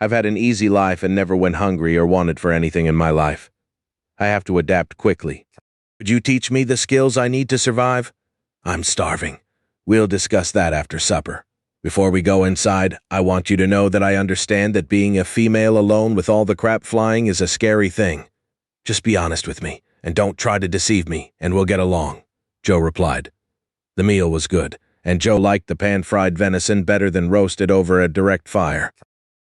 I've had an easy life and never went hungry or wanted for anything in my life. I have to adapt quickly. Could you teach me the skills I need to survive? I'm starving. We'll discuss that after supper. Before we go inside, I want you to know that I understand that being a female alone with all the crap flying is a scary thing. Just be honest with me, and don't try to deceive me, and we'll get along," Joe replied. The meal was good, and Joe liked the pan-fried venison better than roasted over a direct fire.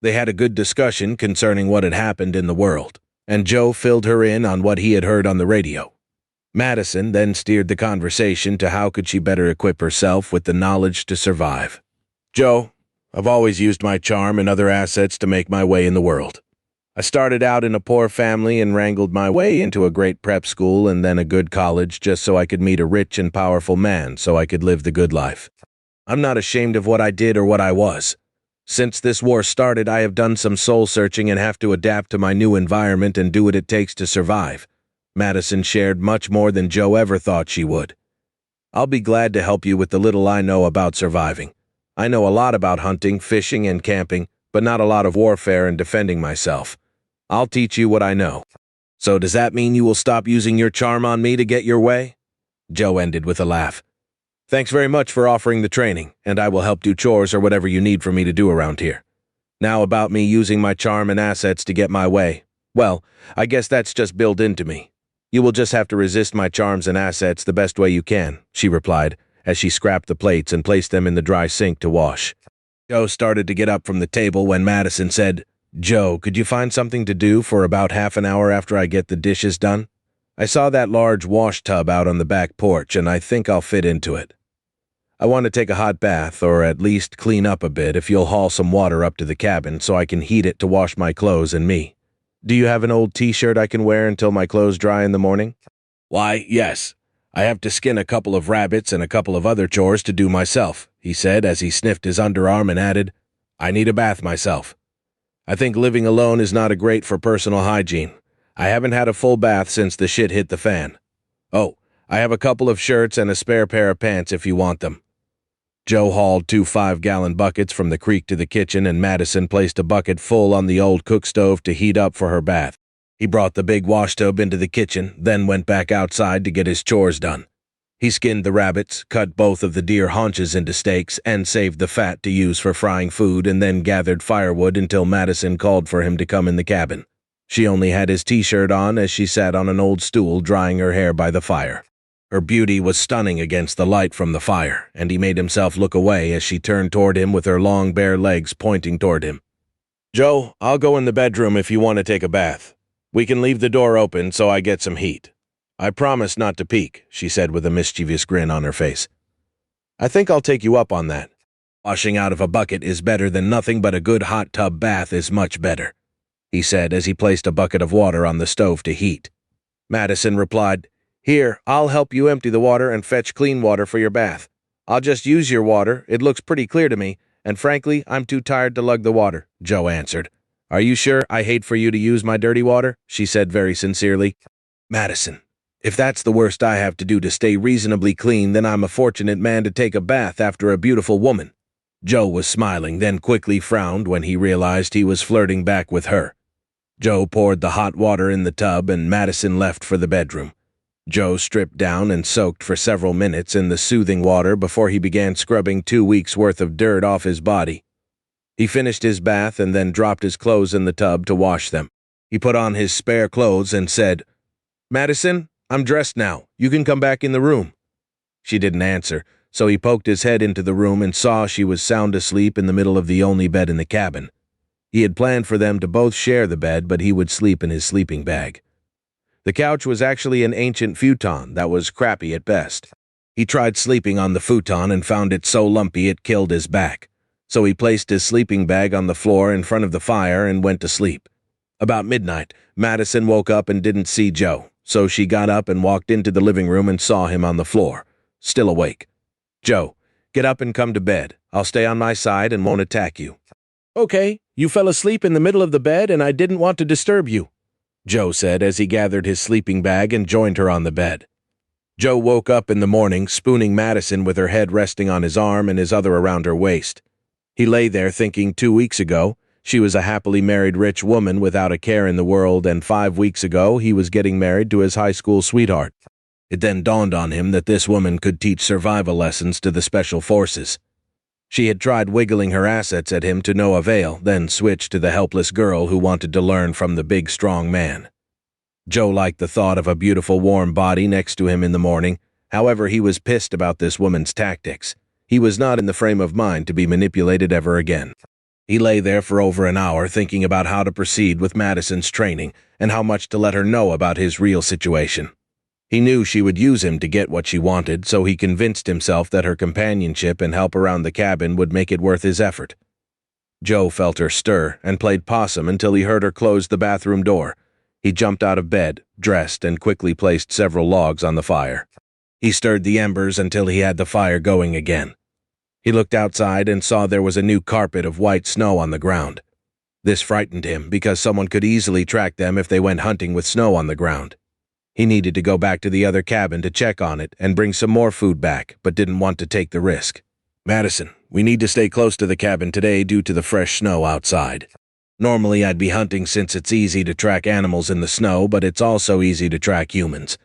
They had a good discussion concerning what had happened in the world, and Joe filled her in on what he had heard on the radio. Madison then steered the conversation to how could she better equip herself with the knowledge to survive. "Joe, I've always used my charm and other assets to make my way in the world. I started out in a poor family and wrangled my way into a great prep school and then a good college just so I could meet a rich and powerful man so I could live the good life. I'm not ashamed of what I did or what I was. Since this war started, I have done some soul-searching and have to adapt to my new environment and do what it takes to survive." Madison shared much more than Joe ever thought she would. "I'll be glad to help you with the little I know about surviving. I know a lot about hunting, fishing, and camping, but not a lot of warfare and defending myself. I'll teach you what I know. So does that mean you will stop using your charm on me to get your way?" Joe ended with a laugh. "Thanks very much for offering the training, and I will help do chores or whatever you need for me to do around here. Now about me using my charm and assets to get my way. Well, I guess that's just built into me. You will just have to resist my charms and assets the best way you can, she replied, as she scrapped the plates and placed them in the dry sink to wash. Joe started to get up from the table when Madison said, "Joe, could you find something to do for about half an hour after I get the dishes done? I saw that large wash tub out on the back porch, and I think I'll fit into it. I want to take a hot bath, or at least clean up a bit if you'll haul some water up to the cabin so I can heat it to wash my clothes and me. Do you have an old t-shirt I can wear until my clothes dry in the morning?" "Why, yes. I have to skin a couple of rabbits and a couple of other chores to do myself," he said as he sniffed his underarm and added, "I need a bath myself. I think living alone is not great for personal hygiene. I haven't had a full bath since the shit hit the fan. Oh, I have a couple of shirts and a spare pair of pants if you want them." Joe hauled 2 5-gallon buckets from the creek to the kitchen, and Madison placed a bucket full on the old cook stove to heat up for her bath. He brought the big washtub into the kitchen, then went back outside to get his chores done. He skinned the rabbits, cut both of the deer haunches into steaks, and saved the fat to use for frying food, and then gathered firewood until Madison called for him to come in the cabin. She only had his t-shirt on as she sat on an old stool drying her hair by the fire. Her beauty was stunning against the light from the fire, and he made himself look away as she turned toward him with her long bare legs pointing toward him. "Joe, I'll go in the bedroom if you want to take a bath. We can leave the door open so I get some heat. I promise not to peek," she said with a mischievous grin on her face. "I think I'll take you up on that. Washing out of a bucket is better than nothing, but a good hot tub bath is much better," he said as he placed a bucket of water on the stove to heat. Madison replied, "Here, I'll help you empty the water and fetch clean water for your bath. I'll just use your water, it looks pretty clear to me, and frankly, I'm too tired to lug the water," Joe answered. "Are you sure? I hate for you to use my dirty water," she said very sincerely. "Madison, if that's the worst I have to do to stay reasonably clean, then I'm a fortunate man to take a bath after a beautiful woman." Joe was smiling, then quickly frowned when he realized he was flirting back with her. Joe poured the hot water in the tub, and Madison left for the bedroom. Joe stripped down and soaked for several minutes in the soothing water before he began scrubbing 2 weeks' worth of dirt off his body. He finished his bath and then dropped his clothes in the tub to wash them. He put on his spare clothes and said, "Madison, I'm dressed now. You can come back in the room." She didn't answer, so he poked his head into the room and saw she was sound asleep in the middle of the only bed in the cabin. He had planned for them to both share the bed, but he would sleep in his sleeping bag. The couch was actually an ancient futon that was crappy at best. He tried sleeping on the futon and found it so lumpy it killed his back. So he placed his sleeping bag on the floor in front of the fire and went to sleep. About midnight, Madison woke up and didn't see Joe, so she got up and walked into the living room and saw him on the floor, still awake. "Joe, get up and come to bed. I'll stay on my side and won't attack you." "Okay, you fell asleep in the middle of the bed and I didn't want to disturb you," Joe said as he gathered his sleeping bag and joined her on the bed. Joe woke up in the morning, spooning Madison with her head resting on his arm and his other around her waist. He lay there thinking 2 weeks ago she was a happily married rich woman without a care in the world, and 5 weeks ago he was getting married to his high school sweetheart. It then dawned on him that this woman could teach survival lessons to the special forces. She had tried wiggling her assets at him to no avail, then switched to the helpless girl who wanted to learn from the big, strong man. Joe liked the thought of a beautiful, warm body next to him in the morning. However, he was pissed about this woman's tactics. He was not in the frame of mind to be manipulated ever again. He lay there for over an hour thinking about how to proceed with Madison's training and how much to let her know about his real situation. He knew she would use him to get what she wanted, so he convinced himself that her companionship and help around the cabin would make it worth his effort. Joe felt her stir and played possum until he heard her close the bathroom door. He jumped out of bed, dressed, and quickly placed several logs on the fire. He stirred the embers until he had the fire going again. He looked outside and saw there was a new carpet of white snow on the ground. This frightened him because someone could easily track them if they went hunting with snow on the ground. He needed to go back to the other cabin to check on it and bring some more food back, but didn't want to take the risk. "Madison, we need to stay close to the cabin today due to the fresh snow outside. Normally I'd be hunting since it's easy to track animals in the snow, but it's also easy to track humans.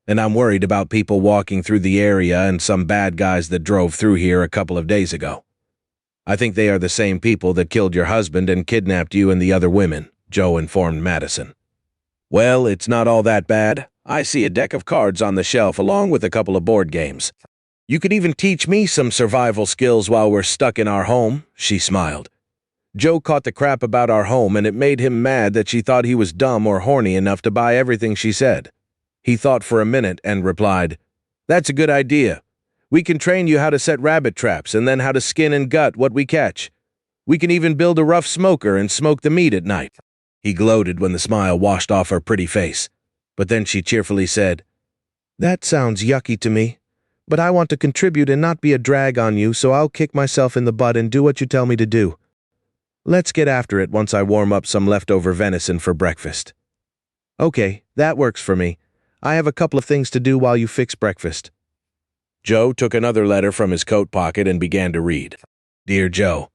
And I'm worried about people walking through the area and some bad guys that drove through here a couple of days ago. I think they are the same people that killed your husband and kidnapped you and the other women, Joe informed Madison. Well, it's not all that bad. I see a deck of cards on the shelf along with a couple of board games. You could even teach me some survival skills while we're stuck in our home, she smiled. Joe caught the crap about our home, and it made him mad that she thought he was dumb or horny enough to buy everything she said. He thought for a minute and replied, "That's a good idea. We can train you how to set rabbit traps and then how to skin and gut what we catch. We can even build a rough smoker and smoke the meat at night." He gloated when the smile washed off her pretty face, but then she cheerfully said, "That sounds yucky to me, but I want to contribute and not be a drag on you, so I'll kick myself in the butt and do what you tell me to do. Let's get after it once I warm up some leftover venison for breakfast." "Okay, that works for me. I have a couple of things to do while you fix breakfast." Joe took another letter from his coat pocket and began to read. "Dear Joe,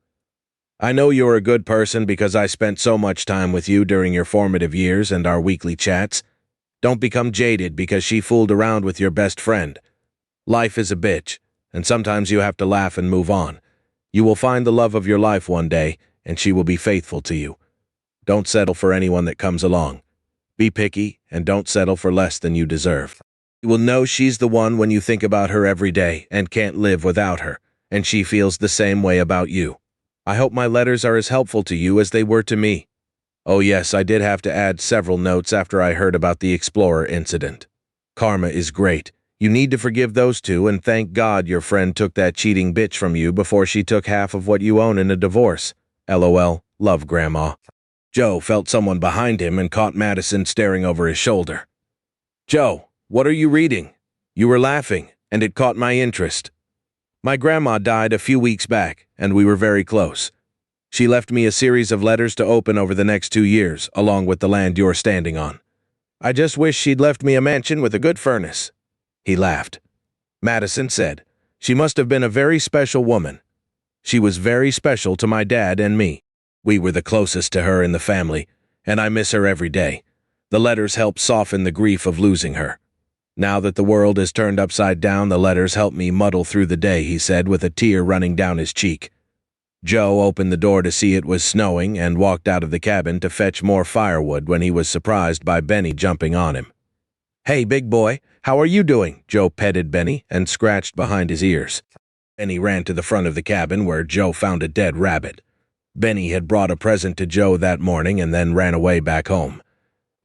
I know you're a good person because I spent so much time with you during your formative years and our weekly chats. Don't become jaded because she fooled around with your best friend. Life is a bitch, and sometimes you have to laugh and move on. You will find the love of your life one day, and she will be faithful to you. Don't settle for anyone that comes along. Be picky, and don't settle for less than you deserve. You will know she's the one when you think about her every day and can't live without her, and she feels the same way about you. I hope my letters are as helpful to you as they were to me. Oh yes, I did have to add several notes after I heard about the Explorer incident. Karma is great. You need to forgive those two and thank God your friend took that cheating bitch from you before she took half of what you own in a divorce. LOL, love Grandma." Joe felt someone behind him and caught Madison staring over his shoulder. "Joe, what are you reading? You were laughing, and it caught my interest. My grandma died a few weeks back, and we were very close. She left me a series of letters to open over the next 2 years, along with the land you're standing on. I just wish she'd left me a mansion with a good furnace." He laughed. Madison said, "She must have been a very special woman. She was very special to my dad and me. We were the closest to her in the family, and I miss her every day. The letters helped soften the grief of losing her. Now that the world is turned upside down, the letters help me muddle through the day," he said with a tear running down his cheek. Joe opened the door to see it was snowing and walked out of the cabin to fetch more firewood when he was surprised by Benny jumping on him. "Hey, big boy, how are you doing?" Joe petted Benny and scratched behind his ears. Benny ran to the front of the cabin where Joe found a dead rabbit. Benny had brought a present to Joe that morning and then ran away back home.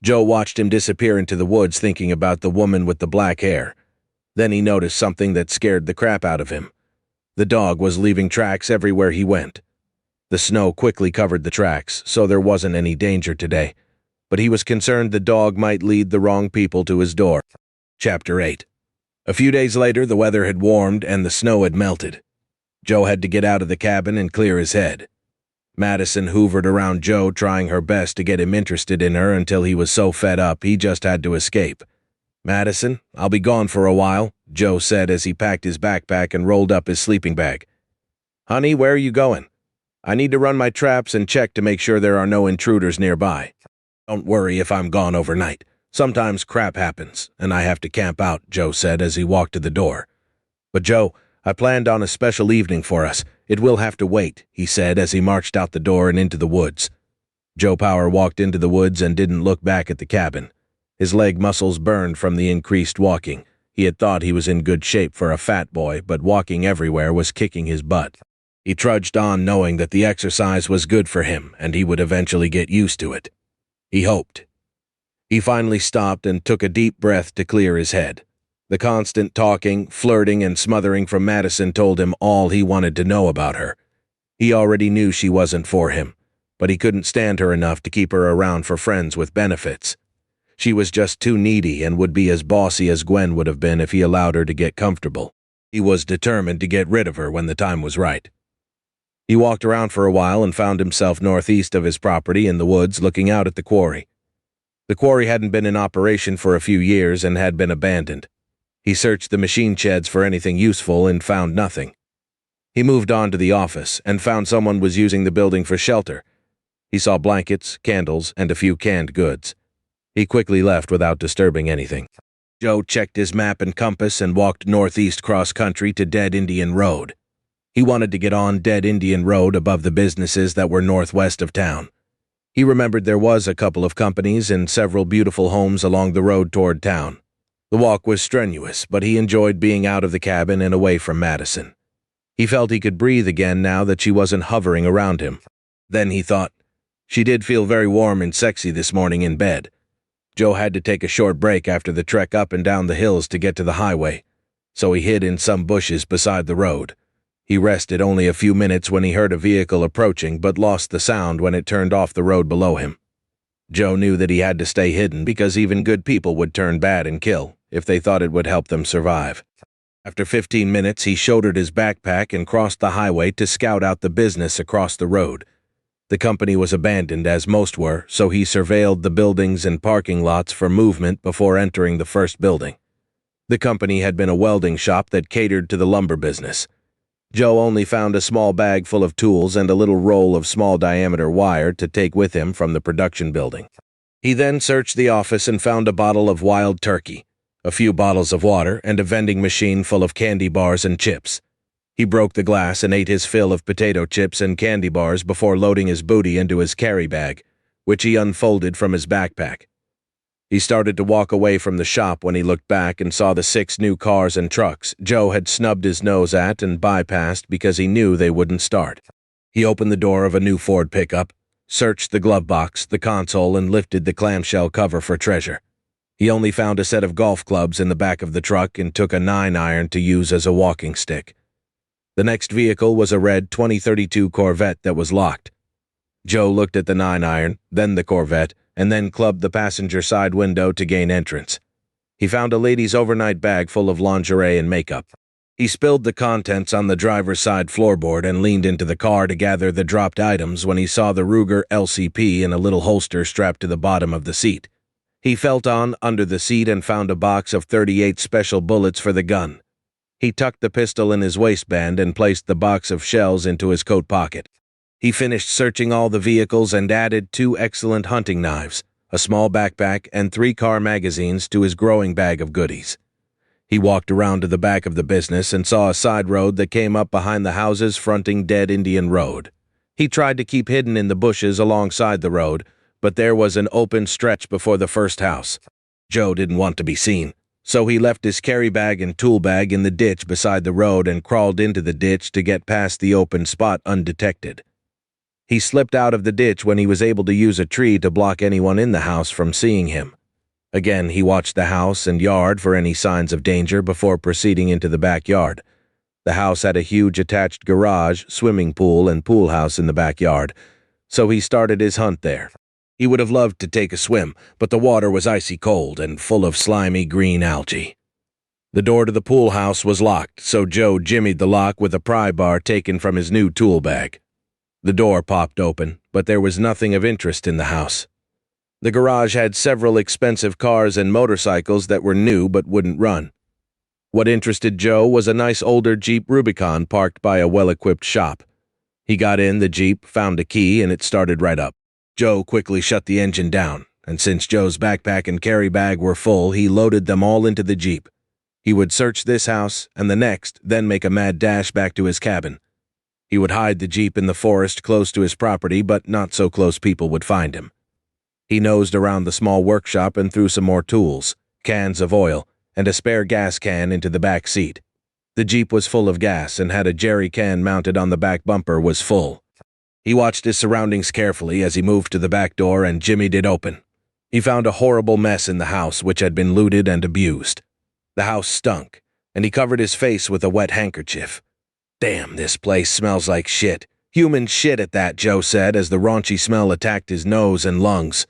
Joe watched him disappear into the woods thinking about the woman with the black hair. Then he noticed something that scared the crap out of him. The dog was leaving tracks everywhere he went. The snow quickly covered the tracks, so there wasn't any danger today, but he was concerned the dog might lead the wrong people to his door. Chapter 8. A few days later, the weather had warmed and the snow had melted. Joe had to get out of the cabin and clear his head. Madison hoovered around Joe, trying her best to get him interested in her until he was so fed up he just had to escape. "Madison, I'll be gone for a while," Joe said as he packed his backpack and rolled up his sleeping bag. "Honey, where are you going?" "I need to run my traps and check to make sure there are no intruders nearby." "Don't worry if I'm gone overnight. Sometimes crap happens, and I have to camp out," Joe said as he walked to the door. "But Joe, I planned on a special evening for us. It will have to wait," he said as he marched out the door and into the woods. Joe Power walked into the woods and didn't look back at the cabin. His leg muscles burned from the increased walking. He had thought he was in good shape for a fat boy, but walking everywhere was kicking his butt. He trudged on knowing that the exercise was good for him and he would eventually get used to it. He hoped. He finally stopped and took a deep breath to clear his head. The constant talking, flirting, and smothering from Madison told him all he wanted to know about her. He already knew she wasn't for him, but he couldn't stand her enough to keep her around for friends with benefits. She was just too needy and would be as bossy as Gwen would have been if he allowed her to get comfortable. He was determined to get rid of her when the time was right. He walked around for a while and found himself northeast of his property in the woods looking out at the quarry. The quarry hadn't been in operation for a few years and had been abandoned. He searched the machine sheds for anything useful and found nothing. He moved on to the office and found someone was using the building for shelter. He saw blankets, candles, and a few canned goods. He quickly left without disturbing anything. Joe checked his map and compass and walked northeast cross-country to Dead Indian Road. He wanted to get on Dead Indian Road above the businesses that were northwest of town. He remembered there was a couple of companies and several beautiful homes along the road toward town. The walk was strenuous, but he enjoyed being out of the cabin and away from Madison. He felt he could breathe again now that she wasn't hovering around him. Then he thought, she did feel very warm and sexy this morning in bed. Joe had to take a short break after the trek up and down the hills to get to the highway, so he hid in some bushes beside the road. He rested only a few minutes when he heard a vehicle approaching but lost the sound when it turned off the road below him. Joe knew that he had to stay hidden because even good people would turn bad and kill if they thought it would help them survive. After 15 minutes, he shouldered his backpack and crossed the highway to scout out the business across the road. The company was abandoned, as most were, so he surveilled the buildings and parking lots for movement before entering the first building. The company had been a welding shop that catered to the lumber business. Joe only found a small bag full of tools and a little roll of small-diameter wire to take with him from the production building. He then searched the office and found a bottle of wild turkey, a few bottles of water, and a vending machine full of candy bars and chips. He broke the glass and ate his fill of potato chips and candy bars before loading his booty into his carry bag, which he unfolded from his backpack. He started to walk away from the shop when he looked back and saw the 6 new cars and trucks Joe had snubbed his nose at and bypassed because he knew they wouldn't start. He opened the door of a new Ford pickup, searched the glove box, the console, and lifted the clamshell cover for treasure. He only found a set of golf clubs in the back of the truck and took a 9-iron to use as a walking stick. The next vehicle was a red 2032 Corvette that was locked. Joe looked at the 9-iron, then the Corvette, and then clubbed the passenger side window to gain entrance. He found a lady's overnight bag full of lingerie and makeup. He spilled the contents on the driver's side floorboard and leaned into the car to gather the dropped items when he saw the Ruger LCP in a little holster strapped to the bottom of the seat. He felt under the seat and found a box of 38 special bullets for the gun. He tucked the pistol in his waistband and placed the box of shells into his coat pocket. He finished searching all the vehicles and added 2 excellent hunting knives, a small backpack, and 3 car magazines to his growing bag of goodies. He walked around to the back of the business and saw a side road that came up behind the houses fronting Dead Indian Road. He tried to keep hidden in the bushes alongside the road, but there was an open stretch before the first house. Joe didn't want to be seen, so he left his carry bag and tool bag in the ditch beside the road and crawled into the ditch to get past the open spot undetected. He slipped out of the ditch when he was able to use a tree to block anyone in the house from seeing him. Again, he watched the house and yard for any signs of danger before proceeding into the backyard. The house had a huge attached garage, swimming pool, and pool house in the backyard, so he started his hunt there. He would have loved to take a swim, but the water was icy cold and full of slimy green algae. The door to the pool house was locked, so Joe jimmied the lock with a pry bar taken from his new tool bag. The door popped open, but there was nothing of interest in the house. The garage had several expensive cars and motorcycles that were new but wouldn't run. What interested Joe was a nice older Jeep Rubicon parked by a well-equipped shop. He got in the Jeep, found a key, and it started right up. Joe quickly shut the engine down, and since Joe's backpack and carry bag were full, he loaded them all into the Jeep. He would search this house and the next, then make a mad dash back to his cabin. He would hide the Jeep in the forest close to his property, but not so close people would find him. He nosed around the small workshop and threw some more tools, cans of oil, and a spare gas can into the back seat. The Jeep was full of gas and had a jerry can mounted on the back bumper was full. He watched his surroundings carefully as he moved to the back door and jimmied it open. He found a horrible mess in the house which had been looted and abused. The house stunk, and he covered his face with a wet handkerchief. "Damn, this place smells like shit. Human shit at that," Joe said as the raunchy smell attacked his nose and lungs.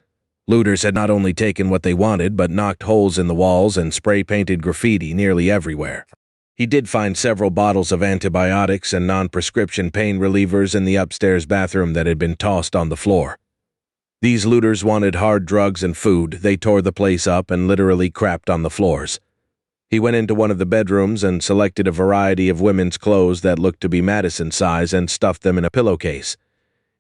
Looters had not only taken what they wanted, but knocked holes in the walls and spray-painted graffiti nearly everywhere. He did find several bottles of antibiotics and non-prescription pain relievers in the upstairs bathroom that had been tossed on the floor. These looters wanted hard drugs and food. They tore the place up and literally crapped on the floors. He went into one of the bedrooms and selected a variety of women's clothes that looked to be Madison size and stuffed them in a pillowcase.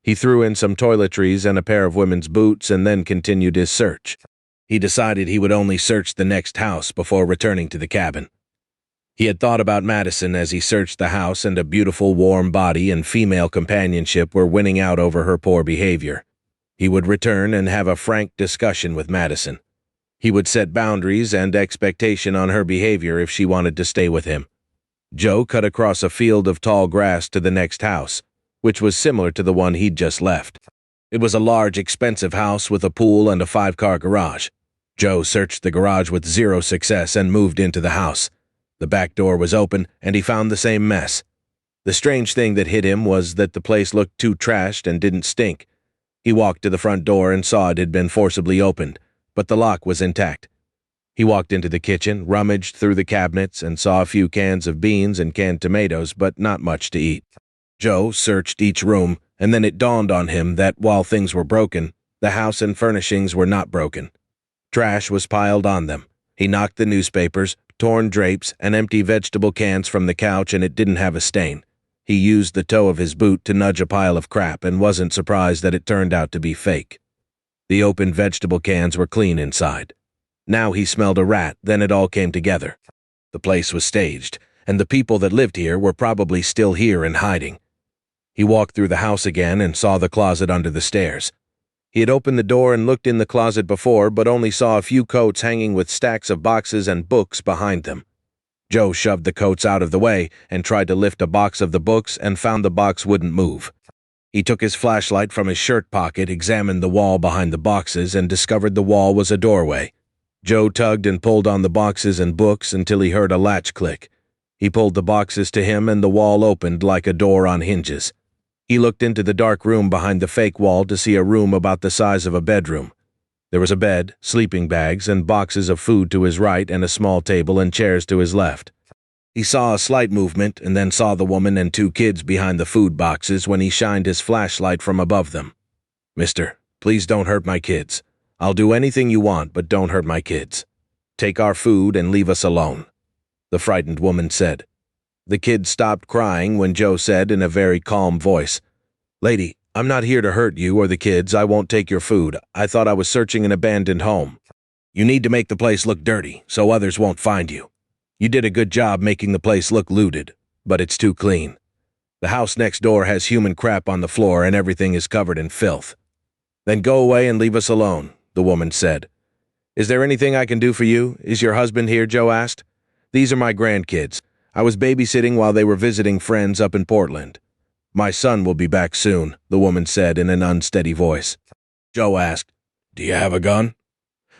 He threw in some toiletries and a pair of women's boots and then continued his search. He decided he would only search the next house before returning to the cabin. He had thought about Madison as he searched the house, and a beautiful, warm body and female companionship were winning out over her poor behavior. He would return and have a frank discussion with Madison. He would set boundaries and expectation on her behavior if she wanted to stay with him. Joe cut across a field of tall grass to the next house, which was similar to the one he'd just left. It was a large, expensive house with a pool and a 5-car garage. Joe searched the garage with zero success and moved into the house. The back door was open, and he found the same mess. The strange thing that hit him was that the place looked too trashed and didn't stink. He walked to the front door and saw it had been forcibly opened, but the lock was intact. He walked into the kitchen, rummaged through the cabinets, and saw a few cans of beans and canned tomatoes, but not much to eat. Joe searched each room, and then it dawned on him that while things were broken, the house and furnishings were not broken. Trash was piled on them. He knocked the newspapers, torn drapes, and empty vegetable cans from the couch, and it didn't have a stain. He used the toe of his boot to nudge a pile of crap and wasn't surprised that it turned out to be fake. The open vegetable cans were clean inside. Now he smelled a rat, then it all came together. The place was staged, and the people that lived here were probably still here and hiding. He walked through the house again and saw the closet under the stairs. He had opened the door and looked in the closet before, but only saw a few coats hanging with stacks of boxes and books behind them. Joe shoved the coats out of the way and tried to lift a box of the books and found the box wouldn't move. He took his flashlight from his shirt pocket, examined the wall behind the boxes, and discovered the wall was a doorway. Joe tugged and pulled on the boxes and books until he heard a latch click. He pulled the boxes to him and the wall opened like a door on hinges. He looked into the dark room behind the fake wall to see a room about the size of a bedroom. There was a bed, sleeping bags, and boxes of food to his right and a small table and chairs to his left. He saw a slight movement and then saw the woman and 2 kids behind the food boxes when he shined his flashlight from above them. "Mister, please don't hurt my kids. I'll do anything you want, but don't hurt my kids. Take our food and leave us alone," the frightened woman said. The kids stopped crying when Joe said in a very calm voice, "Lady, I'm not here to hurt you or the kids. I won't take your food. I thought I was searching an abandoned home. You need to make the place look dirty so others won't find you. You did a good job making the place look looted, but it's too clean. The house next door has human crap on the floor and everything is covered in filth." "Then go away and leave us alone," the woman said. "Is there anything I can do for you? Is your husband here?" Joe asked. "These are my grandkids. I was babysitting while they were visiting friends up in Portland." "My son will be back soon," the woman said in an unsteady voice. Joe asked, "Do you have a gun?"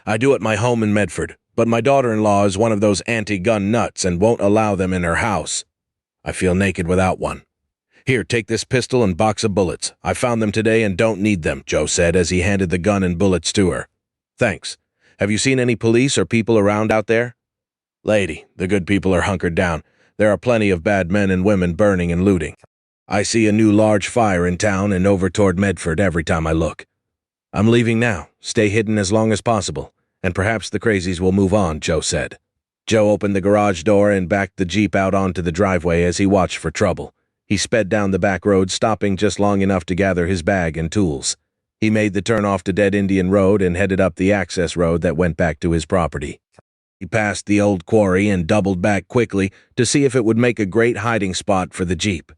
"I do at my home in Medford, but my daughter-in-law is one of those anti-gun nuts and won't allow them in her house. I feel naked without one. Here, take this pistol and box of bullets. I found them today and don't need them," Joe said as he handed the gun and bullets to her. "Thanks. Have you seen any police or people around out there?" "Lady, the good people are hunkered down. There are plenty of bad men and women burning and looting. I see a new large fire in town and over toward Medford every time I look. I'm leaving now. Stay hidden as long as possible, and perhaps the crazies will move on," Joe said. Joe opened the garage door and backed the Jeep out onto the driveway as he watched for trouble. He sped down the back road, stopping just long enough to gather his bag and tools. He made the turn off to Dead Indian Road and headed up the access road that went back to his property. He passed the old quarry and doubled back quickly to see if it would make a great hiding spot for the Jeep.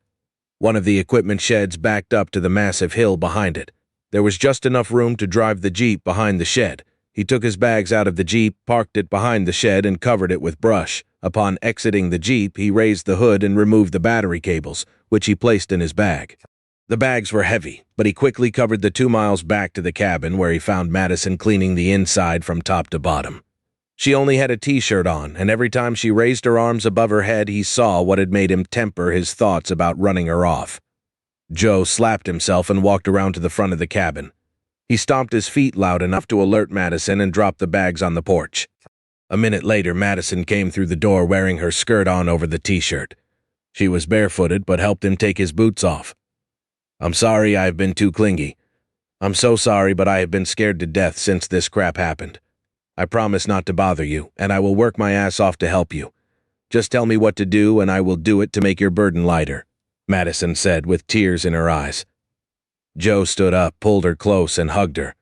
One of the equipment sheds backed up to the massive hill behind it. There was just enough room to drive the Jeep behind the shed. He took his bags out of the Jeep, parked it behind the shed, and covered it with brush. Upon exiting the Jeep, he raised the hood and removed the battery cables, which he placed in his bag. The bags were heavy, but he quickly covered the 2 miles back to the cabin where he found Madison cleaning the inside from top to bottom. She only had a t-shirt on, and every time she raised her arms above her head, he saw what had made him temper his thoughts about running her off. Joe slapped himself and walked around to the front of the cabin. He stomped his feet loud enough to alert Madison and dropped the bags on the porch. A minute later, Madison came through the door wearing her skirt on over the t-shirt. She was barefooted but helped him take his boots off. "I'm sorry I've been too clingy. I'm so sorry, but I have been scared to death since this crap happened. I promise not to bother you, and I will work my ass off to help you. Just tell me what to do, and I will do it to make your burden lighter," Madison said with tears in her eyes. Joe stood up, pulled her close, and hugged her.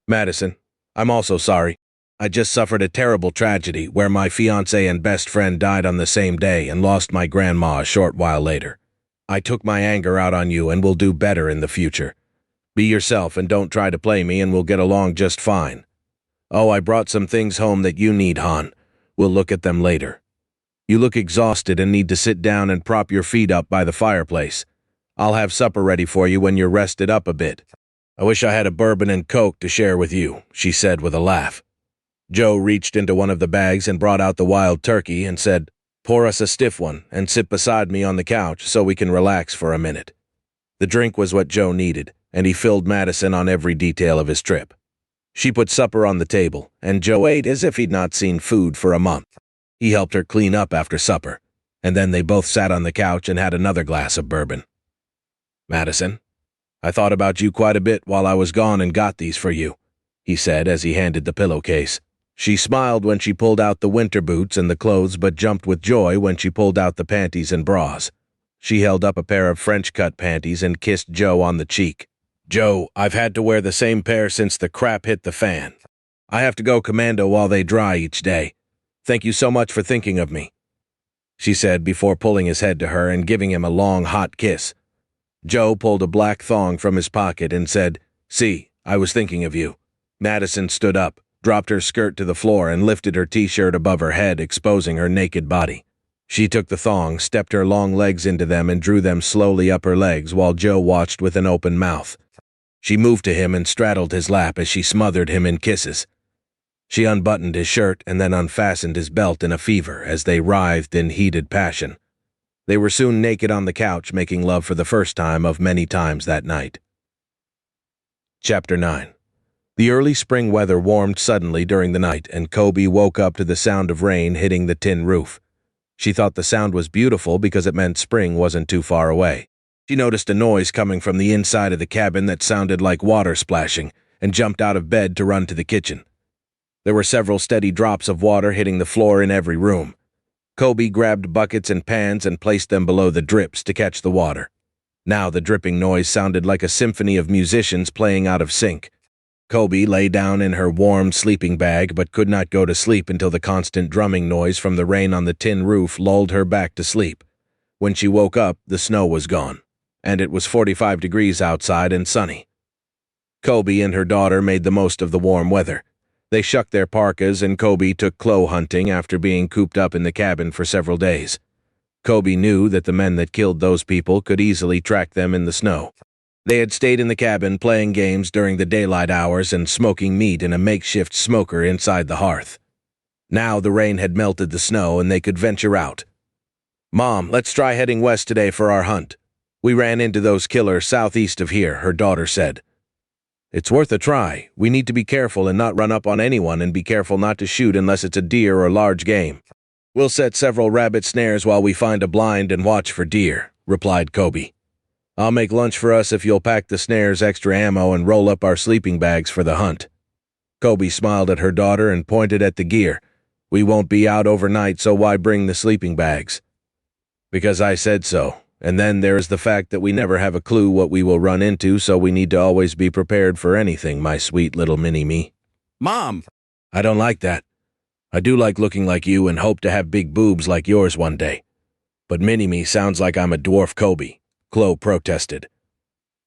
"Madison, I'm also sorry. I just suffered a terrible tragedy where my fiancé and best friend died on the same day and lost my grandma a short while later. I took my anger out on you and will do better in the future. Be yourself and don't try to play me and we'll get along just fine. Oh, I brought some things home that you need, hon. We'll look at them later. You look exhausted and need to sit down and prop your feet up by the fireplace. I'll have supper ready for you when you're rested up a bit. I wish I had a bourbon and Coke to share with you, she said with a laugh. Joe reached into one of the bags and brought out the wild turkey and said, "Pour us a stiff one and sit beside me on the couch so we can relax for a minute." The drink was what Joe needed, and he filled Madison on every detail of his trip. She put supper on the table, and Joe ate as if he'd not seen food for a month. He helped her clean up after supper, and then they both sat on the couch and had another glass of bourbon. "Madison, I thought about you quite a bit while I was gone and got these for you," he said as he handed the pillowcase. She smiled when she pulled out the winter boots and the clothes but jumped with joy when she pulled out the panties and bras. She held up a pair of French-cut panties and kissed Joe on the cheek. "Joe, I've had to wear the same pair since the crap hit the fan. I have to go commando while they dry each day. Thank you so much for thinking of me," she said before pulling his head to her and giving him a long, hot kiss. Joe pulled a black thong from his pocket and said, "See, I was thinking of you." Madison stood up, dropped her skirt to the floor and lifted her t-shirt above her head, exposing her naked body. She took the thong, stepped her long legs into them and drew them slowly up her legs while Joe watched with an open mouth. She moved to him and straddled his lap as she smothered him in kisses. She unbuttoned his shirt and then unfastened his belt in a fever as they writhed in heated passion. They were soon naked on the couch, making love for the first time of many times that night. Chapter 9. The early spring weather warmed suddenly during the night, and Kobe woke up to the sound of rain hitting the tin roof. She thought the sound was beautiful because it meant spring wasn't too far away. She noticed a noise coming from the inside of the cabin that sounded like water splashing, and jumped out of bed to run to the kitchen. There were several steady drops of water hitting the floor in every room. Kobe grabbed buckets and pans and placed them below the drips to catch the water. Now the dripping noise sounded like a symphony of musicians playing out of sync. Kobe lay down in her warm sleeping bag but could not go to sleep until the constant drumming noise from the rain on the tin roof lulled her back to sleep. When she woke up, the snow was gone, and it was 45 degrees outside and sunny. Kobe and her daughter made the most of the warm weather. They shucked their parkas and Kobe took clo hunting after being cooped up in the cabin for several days. Kobe knew that the men that killed those people could easily track them in the snow. They had stayed in the cabin playing games during the daylight hours and smoking meat in a makeshift smoker inside the hearth. Now the rain had melted the snow and they could venture out. "Mom, let's try heading west today for our hunt. We ran into those killers southeast of here," her daughter said. "It's worth a try. We need to be careful and not run up on anyone and be careful not to shoot unless it's a deer or large game. We'll set several rabbit snares while we find a blind and watch for deer," replied Kobe. "I'll make lunch for us if you'll pack the snares, extra ammo, and roll up our sleeping bags for the hunt." Kobe smiled at her daughter and pointed at the gear. "We won't be out overnight, so why bring the sleeping bags?" "Because I said so. And then there is the fact that we never have a clue what we will run into, so we need to always be prepared for anything, my sweet little mini-me." Mom! "I don't like that. I do like looking like you and hope to have big boobs like yours one day. But mini-me sounds like I'm a dwarf Kobe," Chloe protested.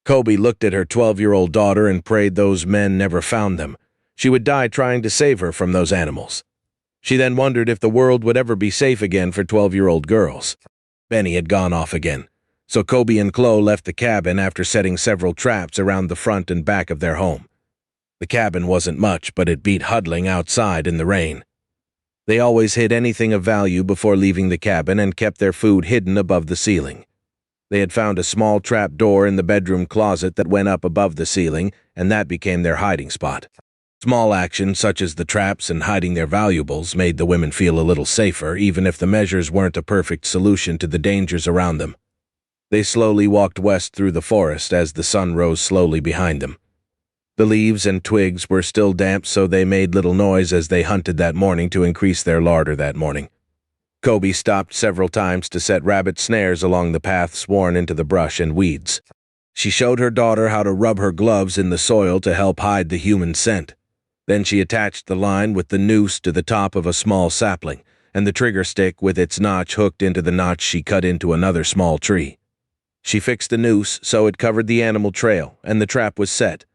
Kobe looked at her 12-year-old daughter and prayed those men never found them. She would die trying to save her from those animals. She then wondered if the world would ever be safe again for 12-year-old girls. Benny had gone off again, so Kobe and Chloe left the cabin after setting several traps around the front and back of their home. The cabin wasn't much, but it beat huddling outside in the rain. They always hid anything of value before leaving the cabin and kept their food hidden above the ceiling. They had found a small trap door in the bedroom closet that went up above the ceiling, and that became their hiding spot. Small actions such as the traps and hiding their valuables made the women feel a little safer, even if the measures weren't a perfect solution to the dangers around them. They slowly walked west through the forest as the sun rose slowly behind them. The leaves and twigs were still damp, so they made little noise as they hunted that morning to increase their larder that morning. Kobe stopped several times to set rabbit snares along the paths worn into the brush and weeds. She showed her daughter how to rub her gloves in the soil to help hide the human scent. Then she attached the line with the noose to the top of a small sapling, and the trigger stick with its notch hooked into the notch she cut into another small tree. She fixed the noose so it covered the animal trail, and the trap was set.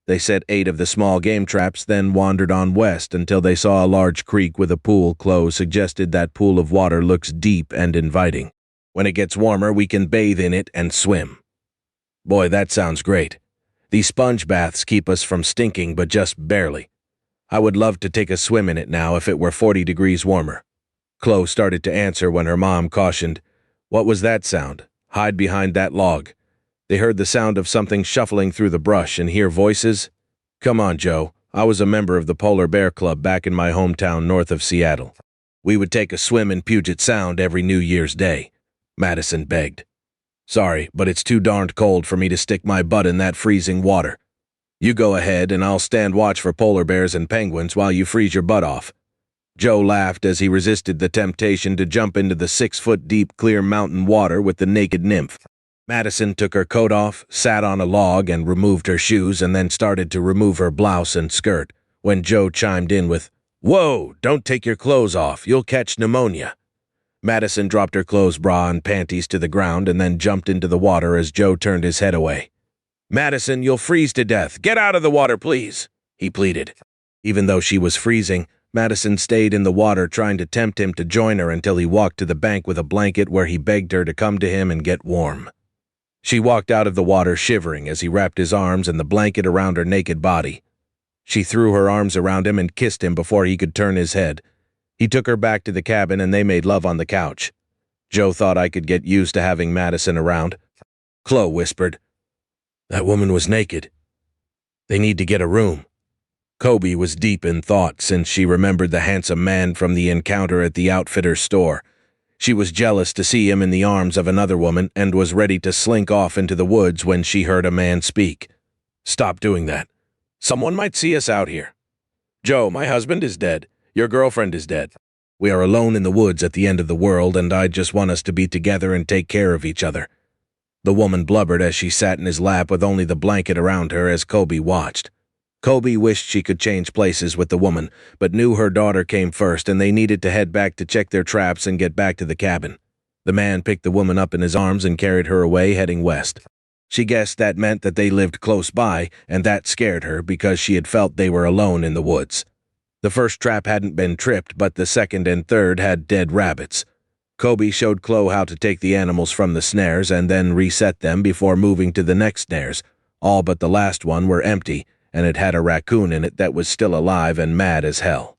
They set 8 of the small game traps, then wandered on west until they saw a large creek with a pool. Chloe suggested that pool of water looks deep and inviting. When it gets warmer, we can bathe in it and swim. Boy, that sounds great. These sponge baths keep us from stinking, but just barely. I would love to take a swim in it now if it were 40 degrees warmer. Chloe started to answer when her mom cautioned, "What was that sound? Hide behind that log." They heard the sound of something shuffling through the brush and hear voices. "Come on, Joe. I was a member of the Polar Bear Club back in my hometown north of Seattle. We would take a swim in Puget Sound every New Year's Day," Madison begged. "Sorry, but it's too darned cold for me to stick my butt in that freezing water. You go ahead and I'll stand watch for polar bears and penguins while you freeze your butt off." Joe laughed as he resisted the temptation to jump into the 6-foot-deep clear mountain water with the naked nymph. Madison took her coat off, sat on a log, and removed her shoes, and then started to remove her blouse and skirt, when Joe chimed in with, "Whoa, don't take your clothes off, you'll catch pneumonia." Madison dropped her clothes, bra, and panties to the ground and then jumped into the water as Joe turned his head away. "Madison, you'll freeze to death. Get out of the water, please," he pleaded. Even though she was freezing, Madison stayed in the water trying to tempt him to join her until he walked to the bank with a blanket where he begged her to come to him and get warm. She walked out of the water shivering as he wrapped his arms and the blanket around her naked body. She threw her arms around him and kissed him before he could turn his head. He took her back to the cabin and they made love on the couch. Joe thought I could get used to having Madison around. Chloe whispered, "That woman was naked. They need to get a room." Kobe was deep in thought since she remembered the handsome man from the encounter at the outfitter's store. She was jealous to see him in the arms of another woman and was ready to slink off into the woods when she heard a man speak. "Stop doing that. Someone might see us out here. Joe, my husband is dead. Your girlfriend is dead. We are alone in the woods at the end of the world, and I just want us to be together and take care of each other." The woman blubbered as she sat in his lap with only the blanket around her as Kobe watched. Kobe wished she could change places with the woman, but knew her daughter came first and they needed to head back to check their traps and get back to the cabin. The man picked the woman up in his arms and carried her away, heading west. She guessed that meant that they lived close by, and that scared her because she had felt they were alone in the woods. The first trap hadn't been tripped, but the second and third had dead rabbits. Kobe showed Chloe how to take the animals from the snares and then reset them before moving to the next snares. All but the last one were empty, and it had a raccoon in it that was still alive and mad as hell.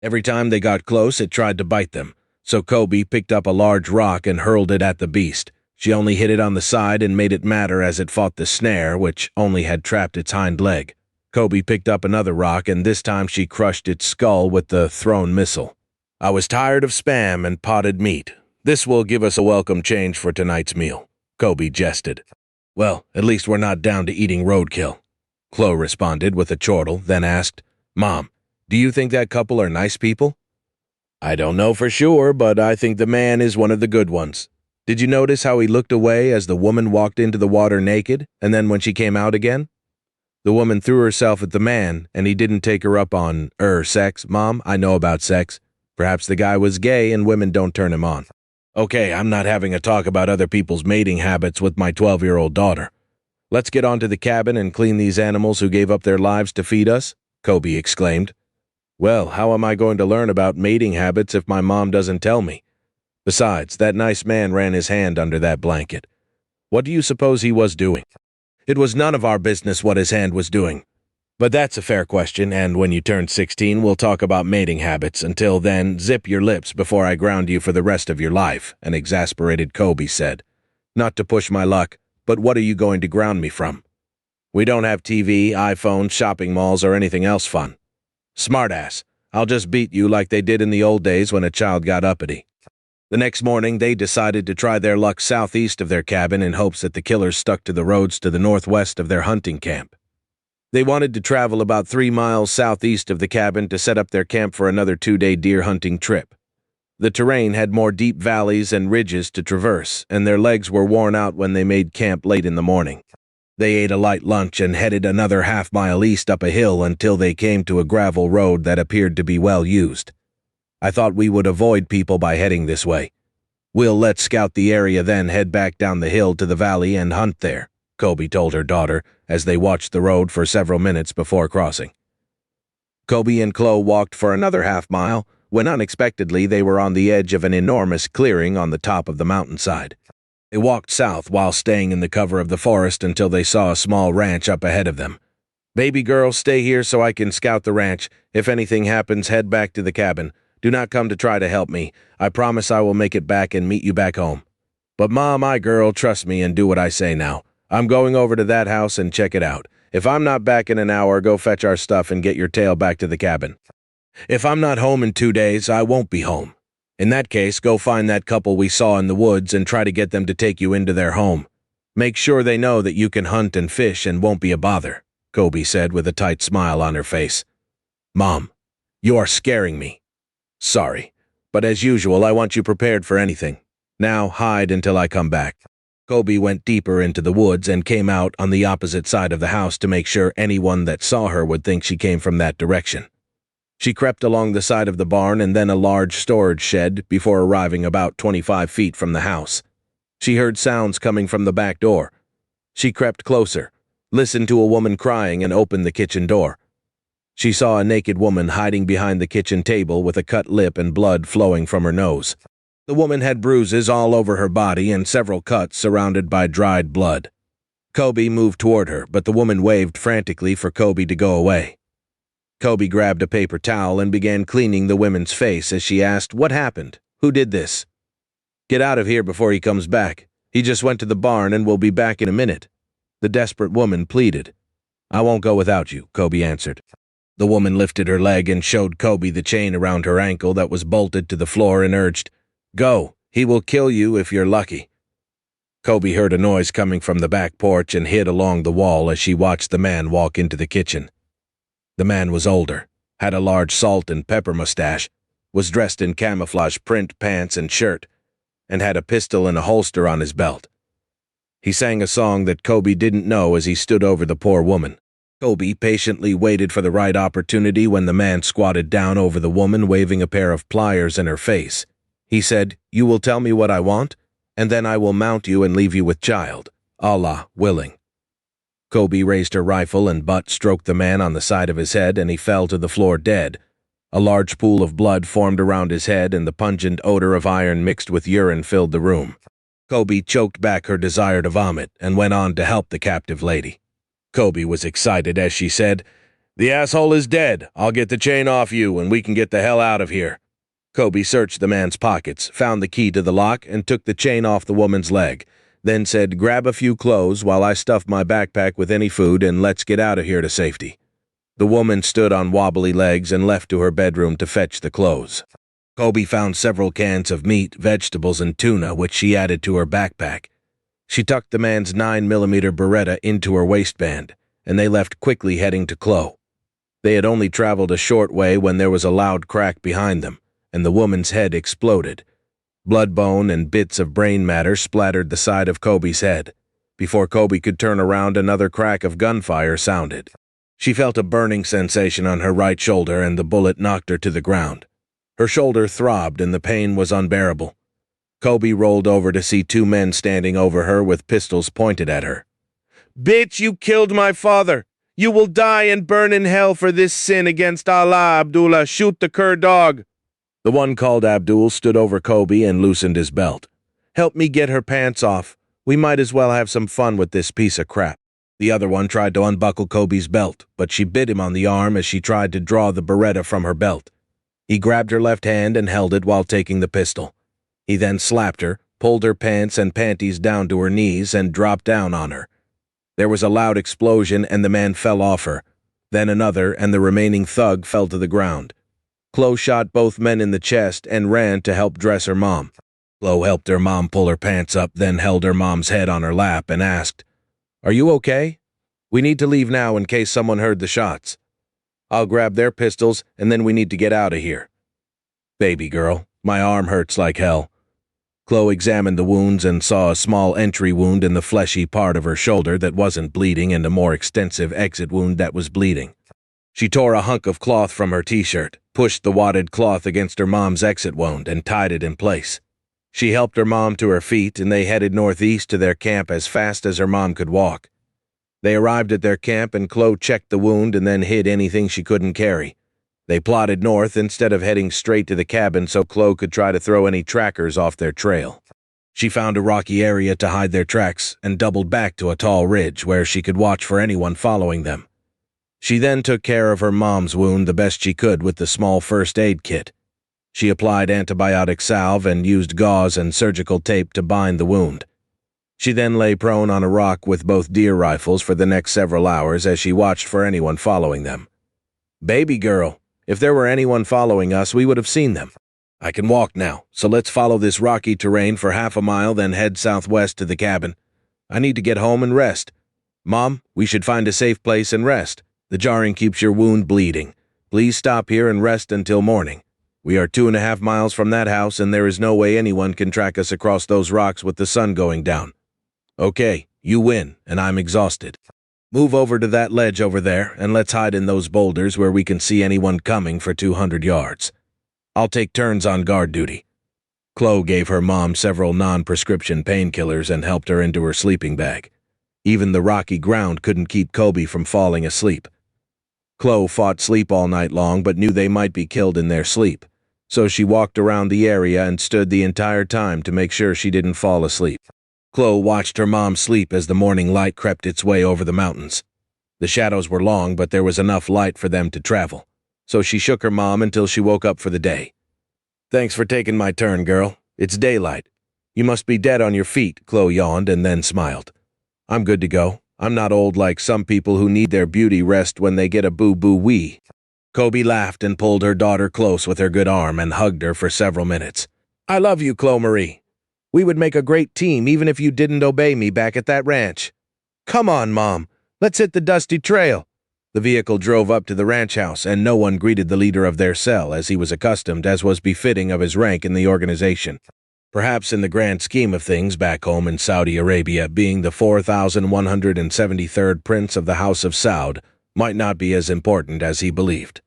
Every time they got close, it tried to bite them, so Kobe picked up a large rock and hurled it at the beast. She only hit it on the side and made it madder as it fought the snare, which only had trapped its hind leg. Kobe picked up another rock, and this time she crushed its skull with the thrown missile. "I was tired of spam and potted meat. This will give us a welcome change for tonight's meal," Kobe jested. "Well, at least we're not down to eating roadkill," Chloe responded with a chortle, then asked, "Mom, do you think that couple are nice people?" "I don't know for sure, but I think the man is one of the good ones. Did you notice how he looked away as the woman walked into the water naked, and then when she came out again? The woman threw herself at the man, and he didn't take her up on, sex. Mom, I know about sex. Perhaps the guy was gay and women don't turn him on." "Okay, I'm not having a talk about other people's mating habits with my 12-year-old daughter. Let's get on to the cabin and clean these animals who gave up their lives to feed us," Kobe exclaimed. "Well, how am I going to learn about mating habits if my mom doesn't tell me? Besides, that nice man ran his hand under that blanket. What do you suppose he was doing?" "It was none of our business what his hand was doing. But that's a fair question, and when you turn 16, we'll talk about mating habits. Until then, zip your lips before I ground you for the rest of your life," an exasperated Kobe said. "Not to push my luck, but what are you going to ground me from? We don't have TV, iPhones, shopping malls, or anything else fun. Smartass, I'll just beat you like they did in the old days when a child got uppity." The next morning, they decided to try their luck southeast of their cabin in hopes that the killers stuck to the roads to the northwest of their hunting camp. They wanted to travel about 3 miles southeast of the cabin to set up their camp for another 2-day deer hunting trip. The terrain had more deep valleys and ridges to traverse, and their legs were worn out when they made camp late in the morning. They ate a light lunch and headed another half-mile east up a hill until they came to a gravel road that appeared to be well used. I thought we would avoid people by heading this way. We'll let scout the area, then head back down the hill to the valley and hunt there, Kobe told her daughter as they watched the road for several minutes before crossing. Kobe and Chloe walked for another half-mile when unexpectedly they were on the edge of an enormous clearing on the top of the mountainside. They walked south while staying in the cover of the forest until they saw a small ranch up ahead of them. "Baby girl, stay here so I can scout the ranch. If anything happens, head back to the cabin. Do not come to try to help me. I promise I will make it back and meet you back home." "But Mom, girl, trust me and do what I say now. I'm going over to that house and check it out. If I'm not back in an hour, go fetch our stuff and get your tail back to the cabin. If I'm not home in 2 days, I won't be home. In that case, go find that couple we saw in the woods and try to get them to take you into their home. Make sure they know that you can hunt and fish and won't be a bother," Kobe said with a tight smile on her face. "Mom, you are scaring me." "Sorry, but as usual, I want you prepared for anything. Now hide until I come back." Kobe went deeper into the woods and came out on the opposite side of the house to make sure anyone that saw her would think she came from that direction. She crept along the side of the barn and then a large storage shed before arriving about 25 feet from the house. She heard sounds coming from the back door. She crept closer, listened to a woman crying, and opened the kitchen door. She saw a naked woman hiding behind the kitchen table with a cut lip and blood flowing from her nose. The woman had bruises all over her body and several cuts surrounded by dried blood. Kobe moved toward her, but the woman waved frantically for Kobe to go away. Kobe grabbed a paper towel and began cleaning the woman's face as she asked, "What happened? Who did this?" "Get out of here before he comes back. He just went to the barn and will be back in a minute," the desperate woman pleaded. "I won't go without you," Kobe answered. The woman lifted her leg and showed Kobe the chain around her ankle that was bolted to the floor and urged, "Go, he will kill you if you're lucky." Kobe heard a noise coming from the back porch and hid along the wall as she watched the man walk into the kitchen. The man was older, had a large salt and pepper mustache, was dressed in camouflage print pants and shirt, and had a pistol and a holster on his belt. He sang a song that Kobe didn't know as he stood over the poor woman. Kobe patiently waited for the right opportunity when the man squatted down over the woman, waving a pair of pliers in her face. He said, "You will tell me what I want, and then I will mount you and leave you with child, Allah willing." Kobe raised her rifle and butt stroked the man on the side of his head, and he fell to the floor dead. A large pool of blood formed around his head, and the pungent odor of iron mixed with urine filled the room. Kobe choked back her desire to vomit and went on to help the captive lady. Kobe was excited as she said, "The asshole is dead. I'll get the chain off you and we can get the hell out of here." Kobe searched the man's pockets, found the key to the lock, and took the chain off the woman's leg, then said, "Grab a few clothes while I stuff my backpack with any food and let's get out of here to safety." The woman stood on wobbly legs and left to her bedroom to fetch the clothes. Kobe found several cans of meat, vegetables, and tuna, which she added to her backpack. She tucked the man's 9mm Beretta into her waistband, and they left quickly heading to Chloe. They had only traveled a short way when there was a loud crack behind them, and the woman's head exploded. Blood, bone, and bits of brain matter splattered the side of Kobe's head. Before Kobe could turn around, another crack of gunfire sounded. She felt a burning sensation on her right shoulder, and the bullet knocked her to the ground. Her shoulder throbbed, and the pain was unbearable. Kobe rolled over to see two men standing over her with pistols pointed at her. "Bitch, you killed my father! You will die and burn in hell for this sin against Allah, Abdullah! Shoot the cur dog!" The one called Abdul stood over Kobe and loosened his belt. "Help me get her pants off. We might as well have some fun with this piece of crap." The other one tried to unbuckle Kobe's belt, but she bit him on the arm as she tried to draw the Beretta from her belt. He grabbed her left hand and held it while taking the pistol. He then slapped her, pulled her pants and panties down to her knees, and dropped down on her. There was a loud explosion and the man fell off her. Then another, and the remaining thug fell to the ground. Chloe shot both men in the chest and ran to help dress her mom. Chloe helped her mom pull her pants up, then held her mom's head on her lap and asked, "Are you okay? We need to leave now in case someone heard the shots. I'll grab their pistols and then we need to get out of here." "Baby girl, my arm hurts like hell." Chloe examined the wounds and saw a small entry wound in the fleshy part of her shoulder that wasn't bleeding and a more extensive exit wound that was bleeding. She tore a hunk of cloth from her t-shirt, pushed the wadded cloth against her mom's exit wound, and tied it in place. She helped her mom to her feet, and they headed northeast to their camp as fast as her mom could walk. They arrived at their camp, and Chloe checked the wound and then hid anything she couldn't carry. They plodded north instead of heading straight to the cabin so Chloe could try to throw any trackers off their trail. She found a rocky area to hide their tracks and doubled back to a tall ridge where she could watch for anyone following them. She then took care of her mom's wound the best she could with the small first aid kit. She applied antibiotic salve and used gauze and surgical tape to bind the wound. She then lay prone on a rock with both deer rifles for the next several hours as she watched for anyone following them. "Baby girl, if there were anyone following us, we would have seen them. I can walk now, so let's follow this rocky terrain for half a mile, then head southwest to the cabin. I need to get home and rest. Mom, we should find a safe place and rest. The jarring keeps your wound bleeding. Please stop here and rest until morning. We are 2.5 miles from that house, and there is no way anyone can track us across those rocks with the sun going down. Okay, you win, and I'm exhausted. Move over to that ledge over there, and let's hide in those boulders where we can see anyone coming for 200 yards. I'll take turns on guard duty." Chloe gave her mom several non-prescription painkillers and helped her into her sleeping bag. Even the rocky ground couldn't keep Kobe from falling asleep. Chloe fought sleep all night long but knew they might be killed in their sleep, so she walked around the area and stood the entire time to make sure she didn't fall asleep. Chloe watched her mom sleep as the morning light crept its way over the mountains. The shadows were long, but there was enough light for them to travel, so she shook her mom until she woke up for the day. "Thanks for taking my turn, girl. It's daylight. You must be dead on your feet," Chloe yawned and then smiled. "I'm good to go. I'm not old like some people who need their beauty rest when they get a boo-boo-wee." Kobe laughed and pulled her daughter close with her good arm and hugged her for several minutes. "I love you, Chloe Marie. We would make a great team even if you didn't obey me back at that ranch. Come on, Mom. Let's hit the dusty trail." The vehicle drove up to the ranch house, and no one greeted the leader of their cell as he was accustomed, as was befitting of his rank in the organization. Perhaps in the grand scheme of things back home in Saudi Arabia, being the 4,173rd prince of the House of Saud might not be as important as he believed.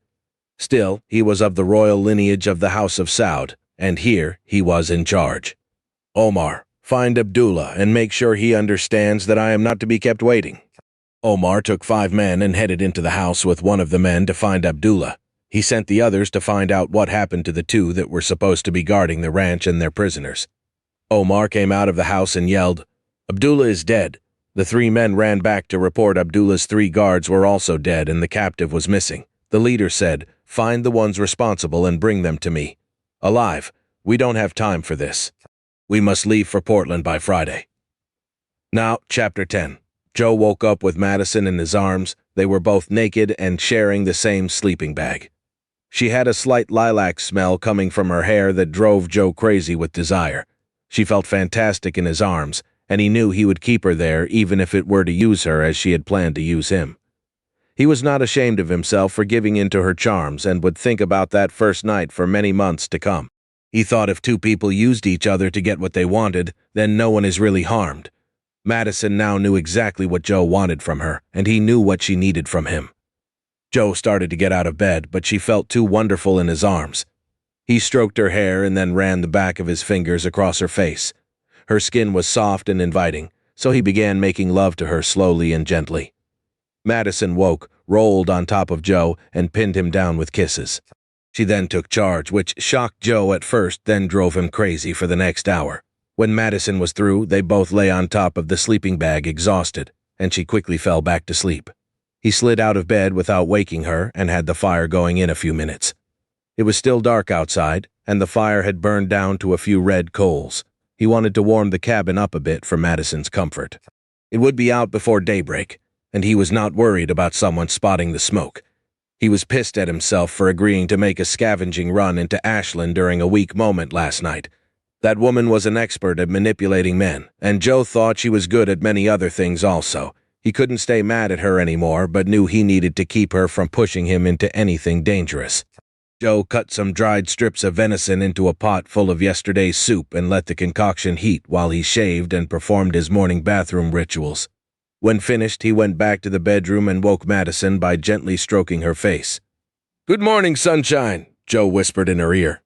Still, he was of the royal lineage of the House of Saud, and here he was in charge. "Omar, find Abdullah and make sure he understands that I am not to be kept waiting." Omar took 5 men and headed into the house with one of the men to find Abdullah. He sent the others to find out what happened to the 2 that were supposed to be guarding the ranch and their prisoners. Omar came out of the house and yelled, "Abdullah is dead." The 3 men ran back to report Abdullah's 3 guards were also dead and the captive was missing. The leader said, "Find the ones responsible and bring them to me. Alive. We don't have time for this. We must leave for Portland by Friday." Now, Chapter 10. Joe woke up with Madison in his arms. They were both naked and sharing the same sleeping bag. She had a slight lilac smell coming from her hair that drove Joe crazy with desire. She felt fantastic in his arms, and he knew he would keep her there even if it were to use her as she had planned to use him. He was not ashamed of himself for giving in to her charms and would think about that first night for many months to come. He thought if 2 people used each other to get what they wanted, then no one is really harmed. Madison now knew exactly what Joe wanted from her, and he knew what she needed from him. Joe started to get out of bed, but she felt too wonderful in his arms. He stroked her hair and then ran the back of his fingers across her face. Her skin was soft and inviting, so he began making love to her slowly and gently. Madison woke, rolled on top of Joe, and pinned him down with kisses. She then took charge, which shocked Joe at first, then drove him crazy for the next hour. When Madison was through, they both lay on top of the sleeping bag exhausted, and she quickly fell back to sleep. He slid out of bed without waking her and had the fire going in a few minutes. It was still dark outside, and the fire had burned down to a few red coals. He wanted to warm the cabin up a bit for Madison's comfort. It would be out before daybreak, and he was not worried about someone spotting the smoke. He was pissed at himself for agreeing to make a scavenging run into Ashland during a weak moment last night. That woman was an expert at manipulating men, and Joe thought she was good at many other things also. He couldn't stay mad at her anymore, but knew he needed to keep her from pushing him into anything dangerous. Joe cut some dried strips of venison into a pot full of yesterday's soup and let the concoction heat while he shaved and performed his morning bathroom rituals. When finished, he went back to the bedroom and woke Madison by gently stroking her face. "Good morning, sunshine," Joe whispered in her ear.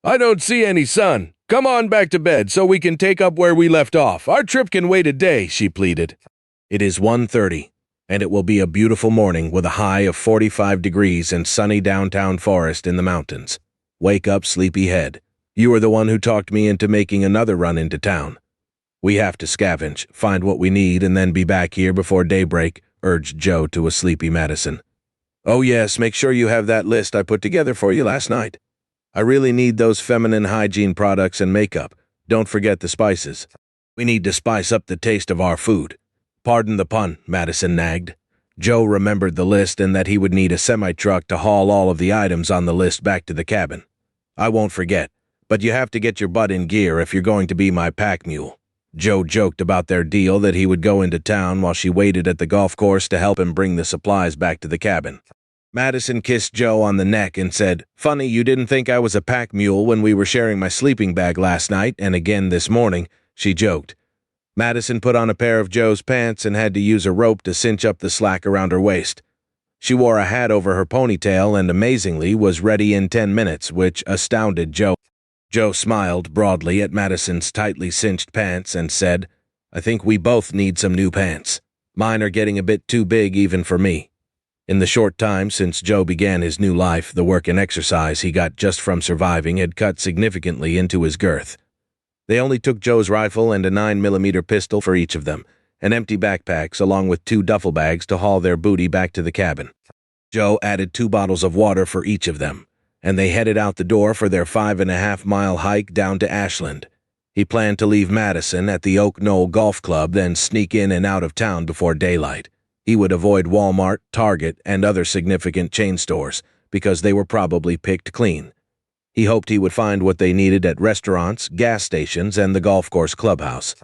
"I don't see any sun. Come on back to bed so we can take up where we left off. Our trip can wait a day," she pleaded. It is 1:30, and it will be a beautiful morning with a high of 45 degrees and sunny downtown forest in the mountains. Wake up, sleepyhead. You were the one who talked me into making another run into town. We have to scavenge, find what we need, and then be back here before daybreak, urged Joe to a sleepy Madison. Oh yes, make sure you have that list I put together for you last night. I really need those feminine hygiene products and makeup. Don't forget the spices. We need to spice up the taste of our food. Pardon the pun, Madison nagged. Joe remembered the list and that he would need a semi-truck to haul all of the items on the list back to the cabin. I won't forget, but you have to get your butt in gear if you're going to be my pack mule. Joe joked about their deal that he would go into town while she waited at the golf course to help him bring the supplies back to the cabin. Madison kissed Joe on the neck and said, "Funny you didn't think I was a pack mule when we were sharing my sleeping bag last night and again this morning," she joked. Madison put on a pair of Joe's pants and had to use a rope to cinch up the slack around her waist. She wore a hat over her ponytail and, amazingly, was ready in 10 minutes, which astounded Joe. Joe smiled broadly at Madison's tightly cinched pants and said, "I think we both need some new pants. Mine are getting a bit too big even for me." In the short time since Joe began his new life, the work and exercise he got just from surviving had cut significantly into his girth. They only took Joe's rifle and a 9mm pistol for each of them, and empty backpacks along with 2 duffel bags to haul their booty back to the cabin. Joe added 2 bottles of water for each of them, and they headed out the door for their 5.5-mile hike down to Ashland. He planned to leave Madison at the Oak Knoll Golf Club, then sneak in and out of town before daylight. He would avoid Walmart, Target, and other significant chain stores, because they were probably picked clean. He hoped he would find what they needed at restaurants, gas stations, and the golf course clubhouse.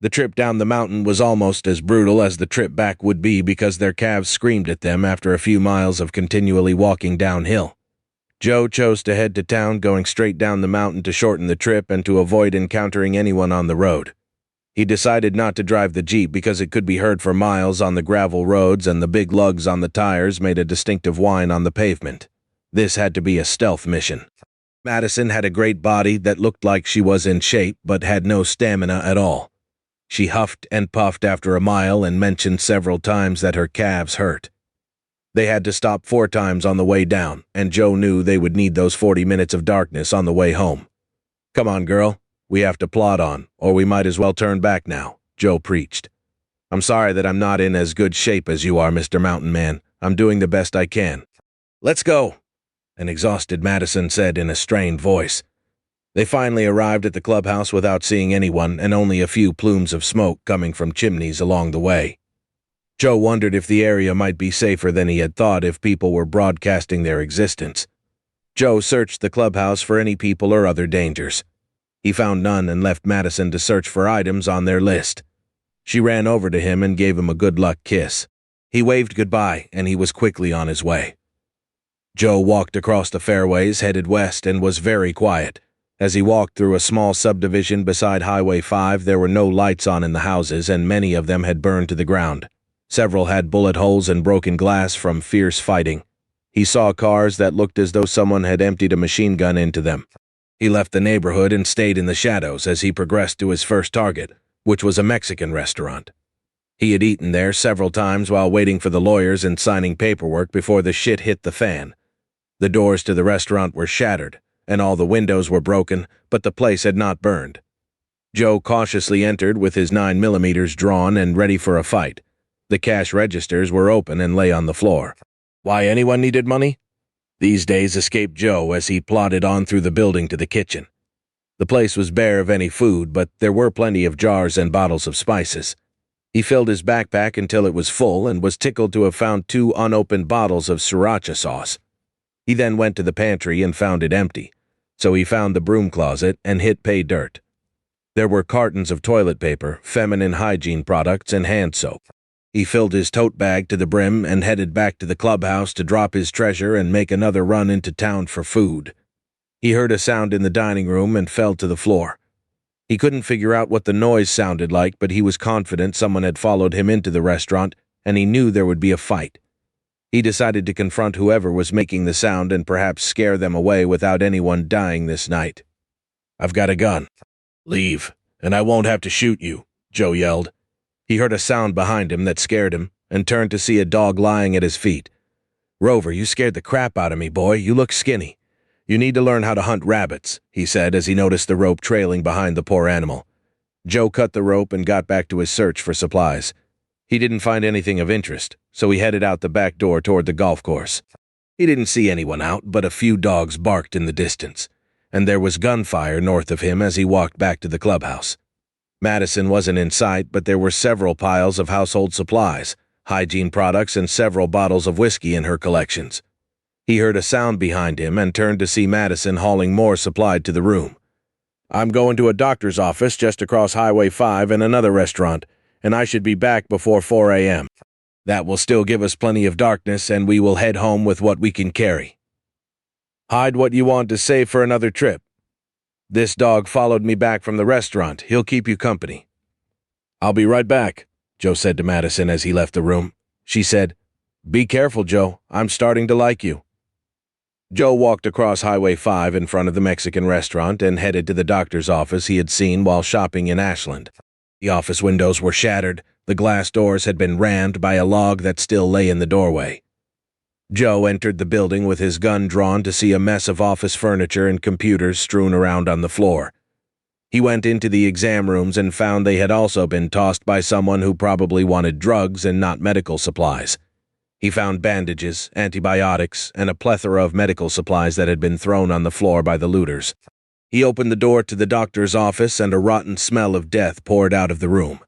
The trip down the mountain was almost as brutal as the trip back would be because their calves screamed at them after a few miles of continually walking downhill. Joe chose to head to town, going straight down the mountain to shorten the trip and to avoid encountering anyone on the road. He decided not to drive the Jeep because it could be heard for miles on the gravel roads and the big lugs on the tires made a distinctive whine on the pavement. This had to be a stealth mission. Madison had a great body that looked like she was in shape but had no stamina at all. She huffed and puffed after a mile and mentioned several times that her calves hurt. They had to stop 4 times on the way down, and Joe knew they would need those 40 minutes of darkness on the way home. "Come on, girl. We have to plod on, or we might as well turn back now," Joe preached. "I'm sorry that I'm not in as good shape as you are, Mr. Mountain Man. I'm doing the best I can." "Let's go," an exhausted Madison said in a strained voice. They finally arrived at the clubhouse without seeing anyone and only a few plumes of smoke coming from chimneys along the way. Joe wondered if the area might be safer than he had thought if people were broadcasting their existence. Joe searched the clubhouse for any people or other dangers. He found none and left Madison to search for items on their list. She ran over to him and gave him a good luck kiss. He waved goodbye, and he was quickly on his way. Joe walked across the fairways, headed west, and was very quiet. As he walked through a small subdivision beside Highway 5, there were no lights on in the houses, and many of them had burned to the ground. Several had bullet holes and broken glass from fierce fighting. He saw cars that looked as though someone had emptied a machine gun into them. He left the neighborhood and stayed in the shadows as he progressed to his first target, which was a Mexican restaurant. He had eaten there several times while waiting for the lawyers and signing paperwork before the shit hit the fan. The doors to the restaurant were shattered, and all the windows were broken, but the place had not burned. Joe cautiously entered with his 9mm drawn and ready for a fight. The cash registers were open and lay on the floor. Why anyone needed money? These days escaped Joe as he plodded on through the building to the kitchen. The place was bare of any food, but there were plenty of jars and bottles of spices. He filled his backpack until it was full and was tickled to have found 2 unopened bottles of sriracha sauce. He then went to the pantry and found it empty, so he found the broom closet and hit pay dirt. There were cartons of toilet paper, feminine hygiene products, and hand soap. He filled his tote bag to the brim and headed back to the clubhouse to drop his treasure and make another run into town for food. He heard a sound in the dining room and fell to the floor. He couldn't figure out what the noise sounded like, but he was confident someone had followed him into the restaurant, and he knew there would be a fight. He decided to confront whoever was making the sound and perhaps scare them away without anyone dying this night. "I've got a gun." "Leave, and I won't have to shoot you," Joe yelled. He heard a sound behind him that scared him and turned to see a dog lying at his feet. "Rover, you scared the crap out of me, boy. You look skinny. You need to learn how to hunt rabbits," he said as he noticed the rope trailing behind the poor animal. Joe cut the rope and got back to his search for supplies. He didn't find anything of interest, so he headed out the back door toward the golf course. He didn't see anyone out, but a few dogs barked in the distance, and there was gunfire north of him as he walked back to the clubhouse. Madison wasn't in sight, but there were several piles of household supplies, hygiene products, and several bottles of whiskey in her collections. He heard a sound behind him and turned to see Madison hauling more supply to the room. "I'm going to a doctor's office just across Highway 5 and another restaurant, and I should be back before 4 a.m. That will still give us plenty of darkness, and we will head home with what we can carry. Hide what you want to save for another trip. This dog followed me back from the restaurant. He'll keep you company." "I'll be right back," Joe said to Madison as he left the room. She said, "Be careful, Joe. I'm starting to like you." Joe walked across Highway 5 in front of the Mexican restaurant and headed to the doctor's office he had seen while shopping in Ashland. The office windows were shattered. The glass doors had been rammed by a log that still lay in the doorway. Joe entered the building with his gun drawn to see a mess of office furniture and computers strewn around on the floor. He went into the exam rooms and found they had also been tossed by someone who probably wanted drugs and not medical supplies. He found bandages, antibiotics, and a plethora of medical supplies that had been thrown on the floor by the looters. He opened the door to the doctor's office and a rotten smell of death poured out of the room.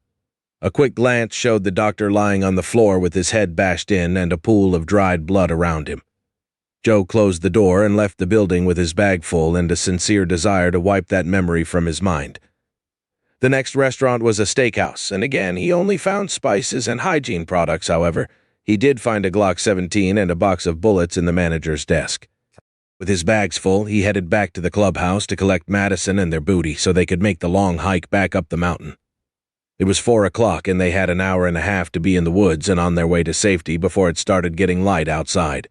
A quick glance showed the doctor lying on the floor with his head bashed in and a pool of dried blood around him. Joe closed the door and left the building with his bag full and a sincere desire to wipe that memory from his mind. The next restaurant was a steakhouse, and again he only found spices and hygiene products, however. He did find a Glock 17 and a box of bullets in the manager's desk. With his bags full, he headed back to the clubhouse to collect Madison and their booty so they could make the long hike back up the mountain. It was 4 o'clock and they had an hour and a half to be in the woods and on their way to safety before it started getting light outside.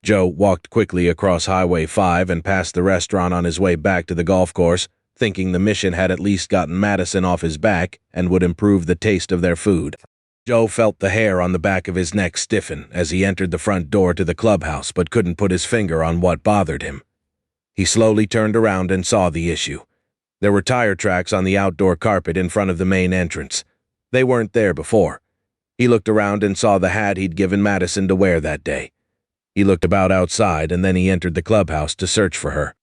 Joe walked quickly across Highway 5 and past the restaurant on his way back to the golf course, thinking the mission had at least gotten Madison off his back and would improve the taste of their food. Joe felt the hair on the back of his neck stiffen as he entered the front door to the clubhouse but couldn't put his finger on what bothered him. He slowly turned around and saw the issue. There were tire tracks on the outdoor carpet in front of the main entrance. They weren't there before. He looked around and saw the hat he'd given Madison to wear that day. He looked about outside and then he entered the clubhouse to search for her.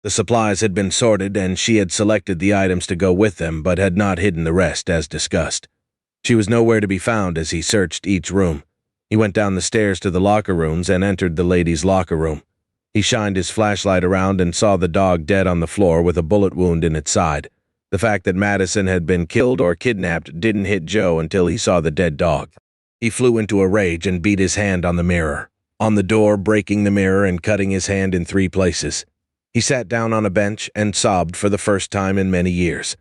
The supplies had been sorted and she had selected the items to go with them but had not hidden the rest as discussed. She was nowhere to be found as he searched each room. He went down the stairs to the locker rooms and entered the ladies' locker room. He shined his flashlight around and saw the dog dead on the floor with a bullet wound in its side. The fact that Madison had been killed or kidnapped didn't hit Joe until he saw the dead dog. He flew into a rage and beat his hand on the mirror, on the door, breaking the mirror and cutting his hand in 3 places. He sat down on a bench and sobbed for the first time in many years.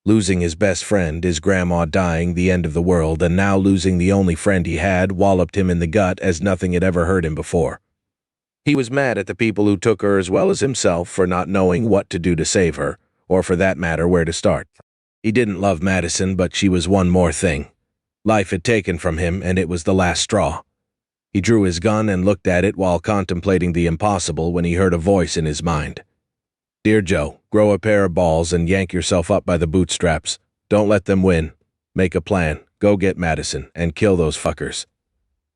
Losing his best friend, his grandma dying, the end of the world, and now losing the only friend he had walloped him in the gut as nothing had ever hurt him before. He was mad at the people who took her as well as himself for not knowing what to do to save her, or for that matter where to start. He didn't love Madison, but she was one more thing. Life had taken from him, and it was the last straw. He drew his gun and looked at it while contemplating the impossible when he heard a voice in his mind. "Dear Joe, grow a pair of balls and yank yourself up by the bootstraps. Don't let them win. Make a plan. Go get Madison and kill those fuckers.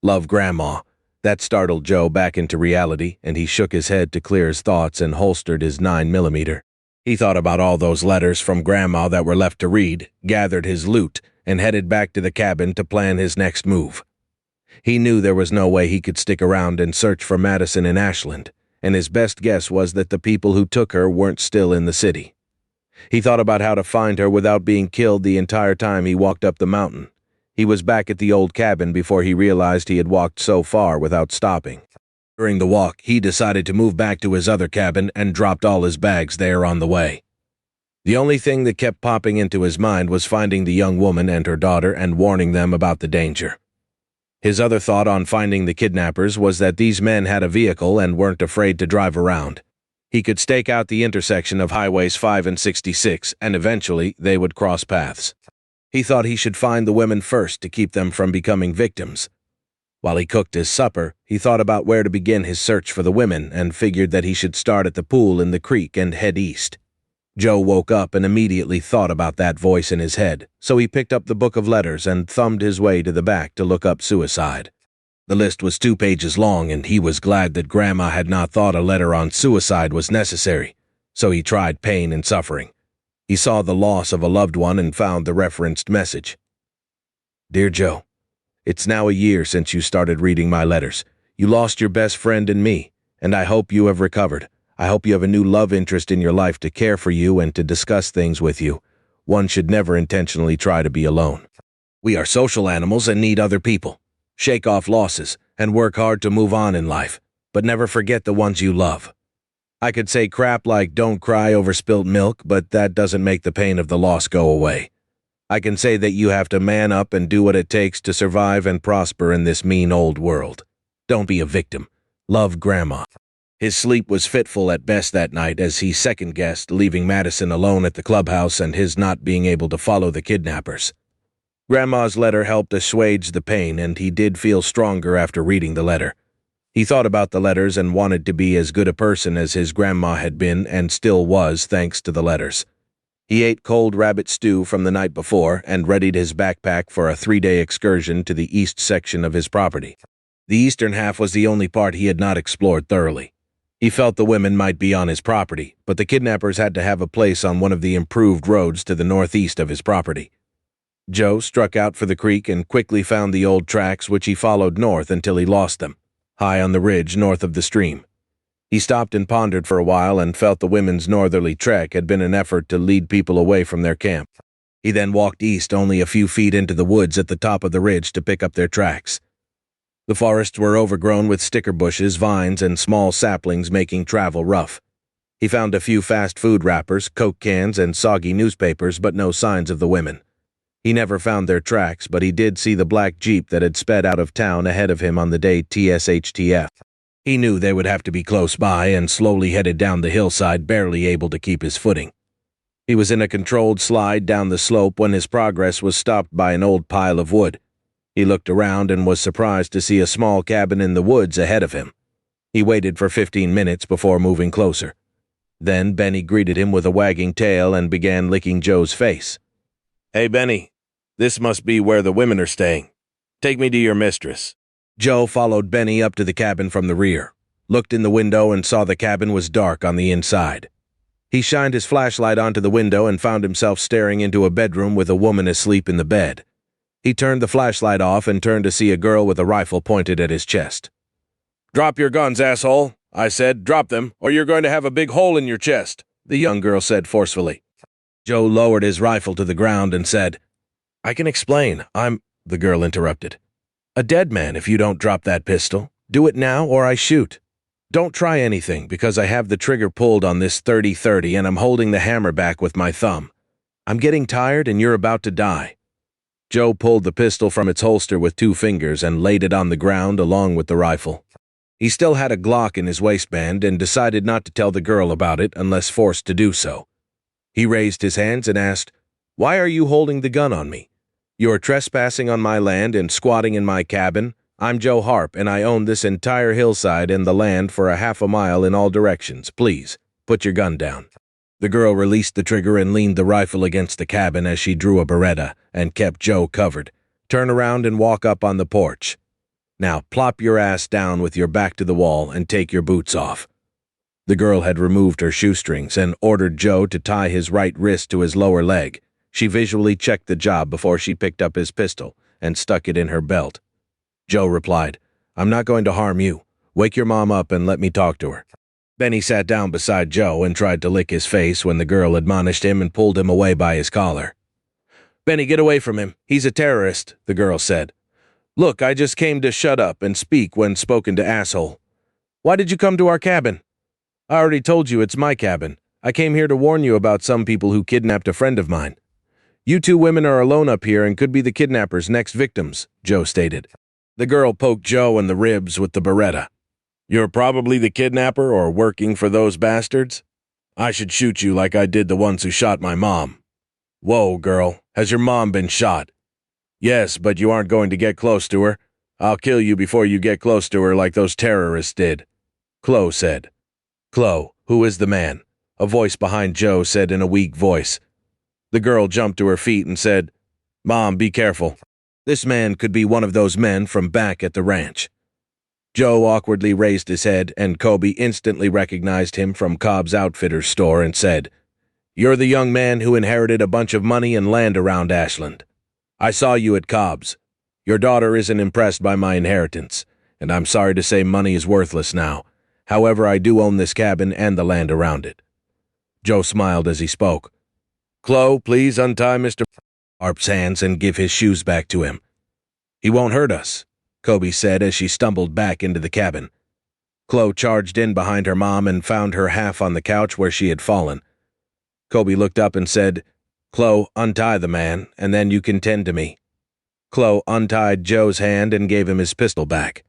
Love, Grandma." That startled Joe back into reality, and he shook his head to clear his thoughts and holstered his 9mm. He thought about all those letters from Grandma that were left to read, gathered his loot, and headed back to the cabin to plan his next move. He knew there was no way he could stick around and search for Madison in Ashland, and his best guess was that the people who took her weren't still in the city. He thought about how to find her without being killed the entire time he walked up the mountain. He was back at the old cabin before he realized he had walked so far without stopping. During the walk, he decided to move back to his other cabin and dropped all his bags there on the way. The only thing that kept popping into his mind was finding the young woman and her daughter and warning them about the danger. His other thought on finding the kidnappers was that these men had a vehicle and weren't afraid to drive around. He could stake out the intersection of Highways 5 and 66, and eventually they would cross paths. He thought he should find the women first to keep them from becoming victims. While he cooked his supper, he thought about where to begin his search for the women and figured that he should start at the pool in the creek and head east. Joe woke up and immediately thought about that voice in his head, so he picked up the book of letters and thumbed his way to the back to look up suicide. The list was 2 pages long, and he was glad that Grandma had not thought a letter on suicide was necessary, so he tried pain and suffering. He saw the loss of a loved one and found the referenced message. Dear Joe, it's now a year since you started reading my letters. You lost your best friend in me, and I hope you have recovered. I hope you have a new love interest in your life to care for you and to discuss things with you. One should never intentionally try to be alone. We are social animals and need other people. Shake off losses and work hard to move on in life, but never forget the ones you love. I could say crap like don't cry over spilt milk, but that doesn't make the pain of the loss go away. I can say that you have to man up and do what it takes to survive and prosper in this mean old world. Don't be a victim. Love, Grandma. His sleep was fitful at best that night as he second-guessed leaving Madison alone at the clubhouse and his not being able to follow the kidnappers. Grandma's letter helped assuage the pain, and he did feel stronger after reading the letter. He thought about the letters and wanted to be as good a person as his grandma had been and still was thanks to the letters. He ate cold rabbit stew from the night before and readied his backpack for a 3-day excursion to the east section of his property. The eastern half was the only part he had not explored thoroughly. He felt the women might be on his property, but the kidnappers had to have a place on one of the improved roads to the northeast of his property. Joe struck out for the creek and quickly found the old tracks, which he followed north until he lost them, high on the ridge north of the stream. He stopped and pondered for a while and felt the women's northerly trek had been an effort to lead people away from their camp. He then walked east only a few feet into the woods at the top of the ridge to pick up their tracks. The forests were overgrown with sticker bushes, vines, and small saplings, making travel rough. He found a few fast food wrappers, Coke cans, and soggy newspapers, but no signs of the women. He never found their tracks, but he did see the black Jeep that had sped out of town ahead of him on the day TSHTF. He knew they would have to be close by and slowly headed down the hillside, barely able to keep his footing. He was in a controlled slide down the slope when his progress was stopped by an old pile of wood. He looked around and was surprised to see a small cabin in the woods ahead of him. He waited for 15 minutes before moving closer. Then Benny greeted him with a wagging tail and began licking Joe's face. "Hey, Benny, this must be where the women are staying. Take me to your mistress." Joe followed Benny up to the cabin from the rear, looked in the window and saw the cabin was dark on the inside. He shined his flashlight onto the window and found himself staring into a bedroom with a woman asleep in the bed. He turned the flashlight off and turned to see a girl with a rifle pointed at his chest. "Drop your guns, asshole," I said. "Drop them, or you're going to have a big hole in your chest," the young girl said forcefully. Joe lowered his rifle to the ground and said, "I can explain. The girl interrupted. "A dead man if you don't drop that pistol. Do it now or I shoot. Don't try anything because I have the trigger pulled on this 30-30 and I'm holding the hammer back with my thumb. I'm getting tired and you're about to die." Joe pulled the pistol from its holster with 2 fingers and laid it on the ground along with the rifle. He still had a Glock in his waistband and decided not to tell the girl about it unless forced to do so. He raised his hands and asked, "Why are you holding the gun on me? You're trespassing on my land and squatting in my cabin. I'm Joe Harp, and I own this entire hillside and the land for a half a mile in all directions. Please, put your gun down." The girl released the trigger and leaned the rifle against the cabin as she drew a Beretta and kept Joe covered. "Turn around and walk up on the porch. Now plop your ass down with your back to the wall and take your boots off." The girl had removed her shoestrings and ordered Joe to tie his right wrist to his lower leg. She visually checked the job before she picked up his pistol and stuck it in her belt. Joe replied, "I'm not going to harm you. Wake your mom up and let me talk to her." Benny sat down beside Joe and tried to lick his face when the girl admonished him and pulled him away by his collar. Benny, get away from him. He's a terrorist, the girl said. Look, I just came to shut up and speak when spoken to, asshole. Why did you come to our cabin? I already told you it's my cabin. I came here to warn you about some people who kidnapped a friend of mine. You two women are alone up here and could be the kidnappers' next victims, Joe stated. The girl poked Joe in the ribs with the Beretta. You're probably the kidnapper or working for those bastards? I should shoot you like I did the ones who shot my mom. Whoa, girl, has your mom been shot? Yes, but you aren't going to get close to her. I'll kill you before you get close to her like those terrorists did, Chloe said. Chloe, who is the man? A voice behind Joe said in a weak voice. The girl jumped to her feet and said, Mom, be careful. This man could be one of those men from back at the ranch. Joe awkwardly raised his head, and Kobe instantly recognized him from Cobb's Outfitters store and said, You're the young man who inherited a bunch of money and land around Ashland. I saw you at Cobb's. Your daughter isn't impressed by my inheritance, and I'm sorry to say money is worthless now. However, I do own this cabin and the land around it. Joe smiled as he spoke. Chloe, please untie Mr. Harp's hands and give his shoes back to him. He won't hurt us, Kobe said as she stumbled back into the cabin. Chloe charged in behind her mom and found her half on the couch where she had fallen. Kobe looked up and said, Chloe, untie the man, and then you can tend to me. Chloe untied Joe's hand and gave him his pistol back.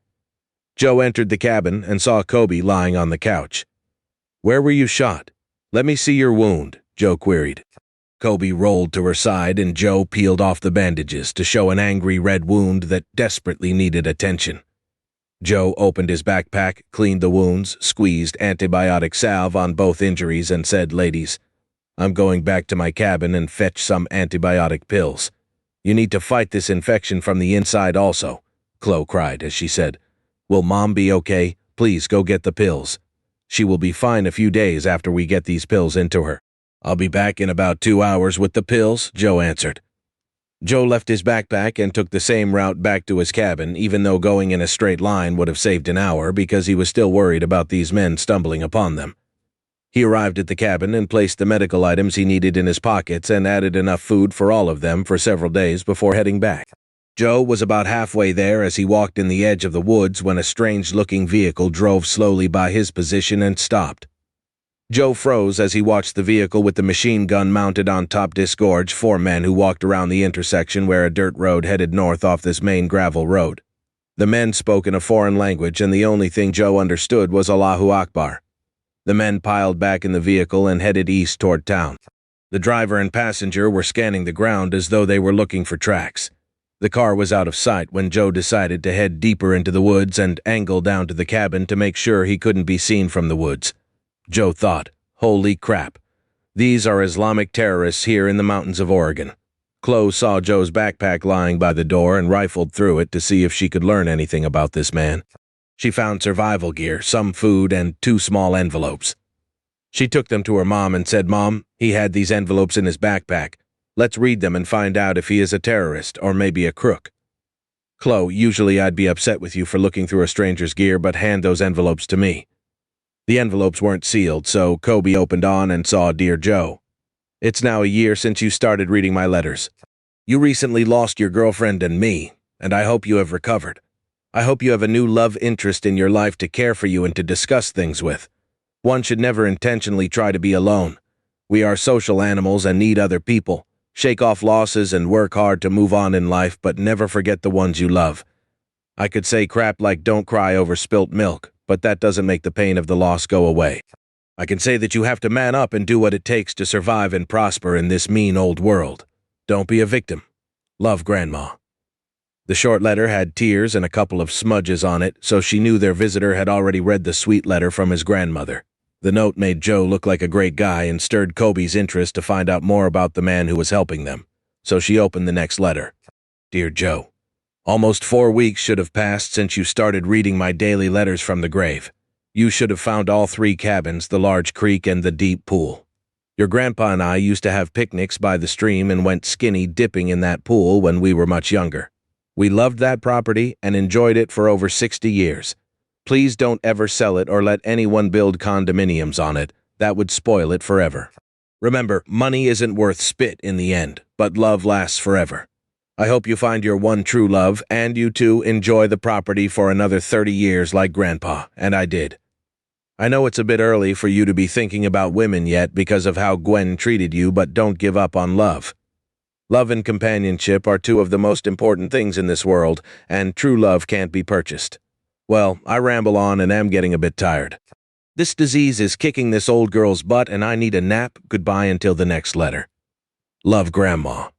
Joe entered the cabin and saw Kobe lying on the couch. Where were you shot? Let me see your wound, Joe queried. Kobe rolled to her side and Joe peeled off the bandages to show an angry red wound that desperately needed attention. Joe opened his backpack, cleaned the wounds, squeezed antibiotic salve on both injuries and said, Ladies, I'm going back to my cabin and fetch some antibiotic pills. You need to fight this infection from the inside also, Chloe cried as she said, Will Mom be okay? Please go get the pills. She will be fine a few days after we get these pills into her. I'll be back in about 2 hours with the pills, Joe answered. Joe left his backpack and took the same route back to his cabin, even though going in a straight line would have saved an hour because he was still worried about these men stumbling upon them. He arrived at the cabin and placed the medical items he needed in his pockets and added enough food for all of them for several days before heading back. Joe was about halfway there as he walked in the edge of the woods when a strange-looking vehicle drove slowly by his position and stopped. Joe froze as he watched the vehicle with the machine gun mounted on top disgorge 4 men who walked around the intersection where a dirt road headed north off this main gravel road. The men spoke in a foreign language and the only thing Joe understood was Allahu Akbar. The men piled back in the vehicle and headed east toward town. The driver and passenger were scanning the ground as though they were looking for tracks. The car was out of sight when Joe decided to head deeper into the woods and angle down to the cabin to make sure he couldn't be seen from the woods. Joe thought, holy crap. These are Islamic terrorists here in the mountains of Oregon. Chloe saw Joe's backpack lying by the door and rifled through it to see if she could learn anything about this man. She found survival gear, some food, and 2 small envelopes. She took them to her mom and said, Mom, he had these envelopes in his backpack. Let's read them and find out if he is a terrorist or maybe a crook. Chloe, usually I'd be upset with you for looking through a stranger's gear, but hand those envelopes to me. The envelopes weren't sealed, so Kobe opened on and saw Dear Joe. It's now a year since you started reading my letters. You recently lost your girlfriend and me, and I hope you have recovered. I hope you have a new love interest in your life to care for you and to discuss things with. One should never intentionally try to be alone. We are social animals and need other people. Shake off losses and work hard to move on in life, but never forget the ones you love. I could say crap like don't cry over spilt milk, but that doesn't make the pain of the loss go away. I can say that you have to man up and do what it takes to survive and prosper in this mean old world. Don't be a victim. Love, Grandma. The short letter had tears and a couple of smudges on it, so she knew their visitor had already read the sweet letter from his grandmother. The note made Joe look like a great guy and stirred Kobe's interest to find out more about the man who was helping them, so she opened the next letter. Dear Joe, almost 4 weeks should have passed since you started reading my daily letters from the grave. You should have found all 3 cabins, the large creek and the deep pool. Your grandpa and I used to have picnics by the stream and went skinny dipping in that pool when we were much younger. We loved that property and enjoyed it for over 60 years. Please don't ever sell it or let anyone build condominiums on it. That would spoil it forever. Remember, money isn't worth spit in the end, but love lasts forever. I hope you find your one true love, and you two enjoy the property for another 30 years like Grandpa, and I did. I know it's a bit early for you to be thinking about women yet because of how Gwen treated you, but don't give up on love. Love and companionship are two of the most important things in this world, and true love can't be purchased. Well, I ramble on and am getting a bit tired. This disease is kicking this old girl's butt and I need a nap. Goodbye until the next letter. Love, Grandma.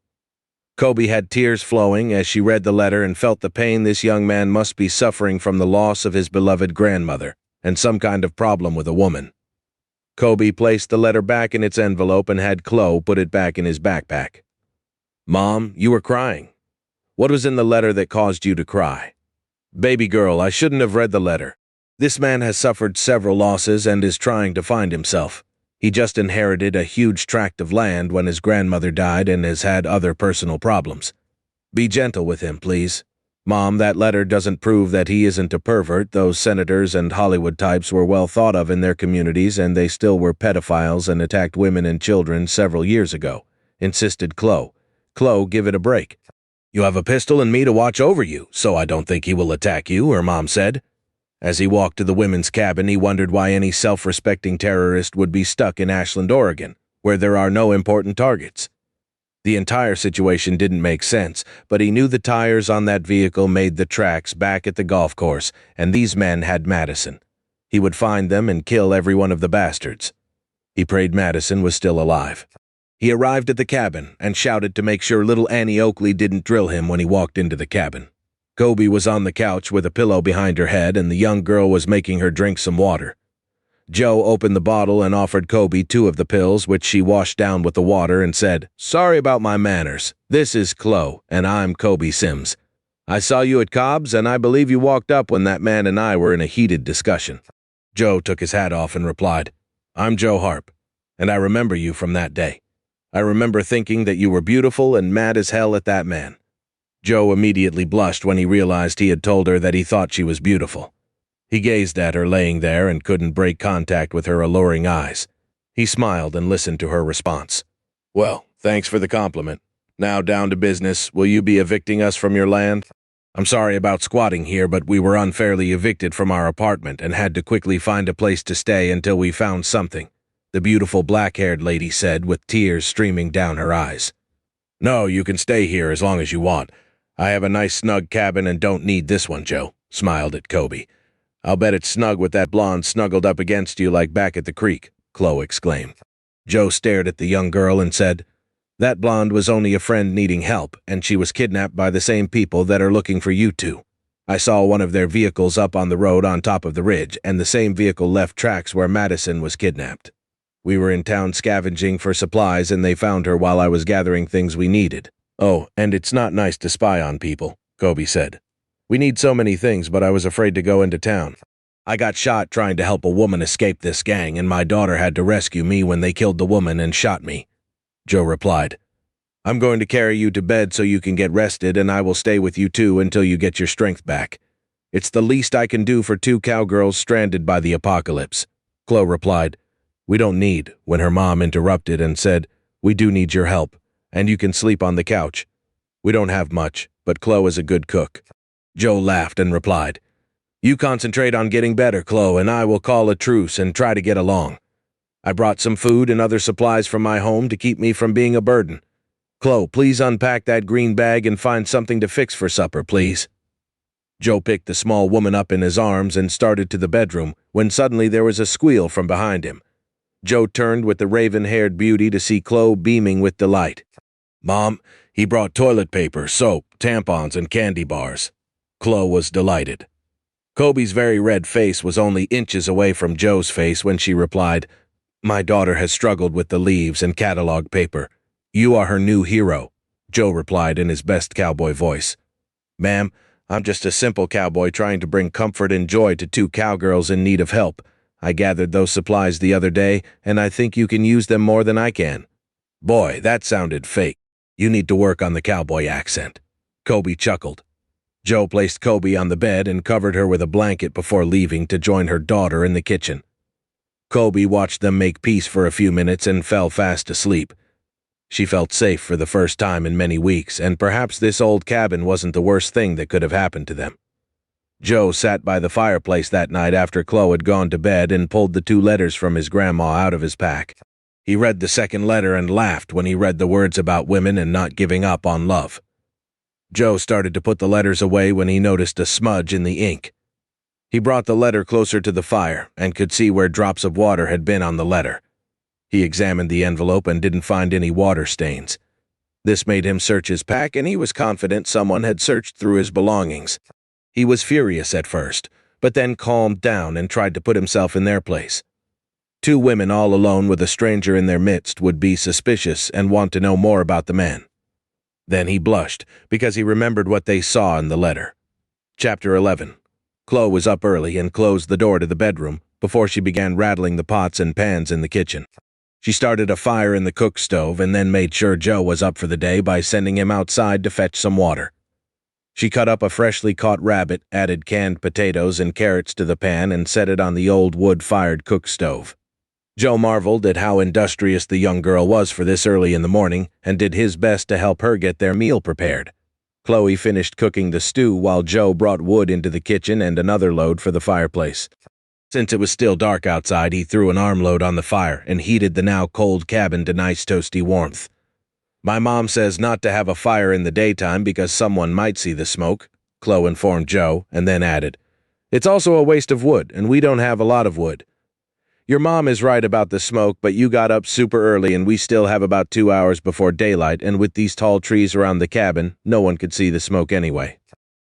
Kobe had tears flowing as she read the letter and felt the pain this young man must be suffering from the loss of his beloved grandmother and some kind of problem with a woman. Kobe placed the letter back in its envelope and had Chloe put it back in his backpack. Mom, you were crying. What was in the letter that caused you to cry? Baby girl, I shouldn't have read the letter. This man has suffered several losses and is trying to find himself. He just inherited a huge tract of land when his grandmother died and has had other personal problems. Be gentle with him, please. Mom, that letter doesn't prove that he isn't a pervert. Those senators and Hollywood types were well thought of in their communities and they still were pedophiles and attacked women and children several years ago, insisted Chloe. Chloe, give it a break. You have a pistol and me to watch over you, so I don't think he will attack you, her mom said. As he walked to the women's cabin, he wondered why any self-respecting terrorist would be stuck in Ashland, Oregon, where there are no important targets. The entire situation didn't make sense, but he knew the tires on that vehicle made the tracks back at the golf course, and these men had Madison. He would find them and kill every one of the bastards. He prayed Madison was still alive. He arrived at the cabin and shouted to make sure little Annie Oakley didn't drill him when he walked into the cabin. Kobe was on the couch with a pillow behind her head, and the young girl was making her drink some water. Joe opened the bottle and offered Kobe 2 of the pills, which she washed down with the water and said, Sorry about my manners. This is Chloe, and I'm Kobe Sims. I saw you at Cobb's, and I believe you walked up when that man and I were in a heated discussion. Joe took his hat off and replied, I'm Joe Harp, and I remember you from that day. I remember thinking that you were beautiful and mad as hell at that man. Joe immediately blushed when he realized he had told her that he thought she was beautiful. He gazed at her laying there and couldn't break contact with her alluring eyes. He smiled and listened to her response. Well, thanks for the compliment. Now down to business. Will you be evicting us from your land? I'm sorry about squatting here, but we were unfairly evicted from our apartment and had to quickly find a place to stay until we found something, the beautiful black-haired lady said with tears streaming down her eyes. No, you can stay here as long as you want. I have a nice snug cabin and don't need this one, Joe, smiled at Kobe. I'll bet it's snug with that blonde snuggled up against you like back at the creek, Chloe exclaimed. Joe stared at the young girl and said, That blonde was only a friend needing help, and she was kidnapped by the same people that are looking for you two. I saw one of their vehicles up on the road on top of the ridge, and the same vehicle left tracks where Madison was kidnapped. We were in town scavenging for supplies and they found her while I was gathering things we needed. Oh, and it's not nice to spy on people, Kobe said. We need so many things, but I was afraid to go into town. I got shot trying to help a woman escape this gang, and my daughter had to rescue me when they killed the woman and shot me. Joe replied, I'm going to carry you to bed so you can get rested, and I will stay with you too until you get your strength back. It's the least I can do for 2 cowgirls stranded by the apocalypse. Chloe replied, We don't need, when her mom interrupted and said, We do need your help, and you can sleep on the couch. We don't have much, but Chloe is a good cook. Joe laughed and replied, You concentrate on getting better, Chloe, and I will call a truce and try to get along. I brought some food and other supplies from my home to keep me from being a burden. Chloe, please unpack that green bag and find something to fix for supper, please. Joe picked the small woman up in his arms and started to the bedroom when suddenly there was a squeal from behind him. Joe turned with the raven-haired beauty to see Chloe beaming with delight. Mom, he brought toilet paper, soap, tampons, and candy bars. Chloe was delighted. Kobe's very red face was only inches away from Joe's face when she replied, My daughter has struggled with the leaves and catalog paper. You are her new hero, Joe replied in his best cowboy voice. Ma'am, I'm just a simple cowboy trying to bring comfort and joy to 2 cowgirls in need of help. I gathered those supplies the other day, and I think you can use them more than I can. Boy, that sounded fake. You need to work on the cowboy accent. Kobe chuckled. Joe placed Kobe on the bed and covered her with a blanket before leaving to join her daughter in the kitchen. Colby watched them make peace for a few minutes and fell fast asleep. She felt safe for the first time in many weeks, and perhaps this old cabin wasn't the worst thing that could have happened to them. Joe sat by the fireplace that night after Chloe had gone to bed and pulled the 2 letters from his grandma out of his pack. He read the second letter and laughed when he read the words about women and not giving up on love. Joe started to put the letters away when he noticed a smudge in the ink. He brought the letter closer to the fire and could see where drops of water had been on the letter. He examined the envelope and didn't find any water stains. This made him search his pack, and he was confident someone had searched through his belongings. He was furious at first, but then calmed down and tried to put himself in their place. 2 women all alone with a stranger in their midst would be suspicious and want to know more about the man. Then he blushed, because he remembered what they saw in the letter. Chapter 11. Chloe was up early and closed the door to the bedroom before she began rattling the pots and pans in the kitchen. She started a fire in the cook stove and then made sure Joe was up for the day by sending him outside to fetch some water. She cut up a freshly caught rabbit, added canned potatoes and carrots to the pan, and set it on the old wood-fired cook stove. Joe marveled at how industrious the young girl was for this early in the morning and did his best to help her get their meal prepared. Chloe finished cooking the stew while Joe brought wood into the kitchen and another load for the fireplace. Since it was still dark outside, he threw an armload on the fire and heated the now cold cabin to nice toasty warmth. "My mom says not to have a fire in the daytime because someone might see the smoke," Chloe informed Joe, and then added, "It's also a waste of wood, and we don't have a lot of wood. Your mom is right about the smoke, but you got up super early and we still have about 2 hours before daylight, and with these tall trees around the cabin, no one could see the smoke anyway.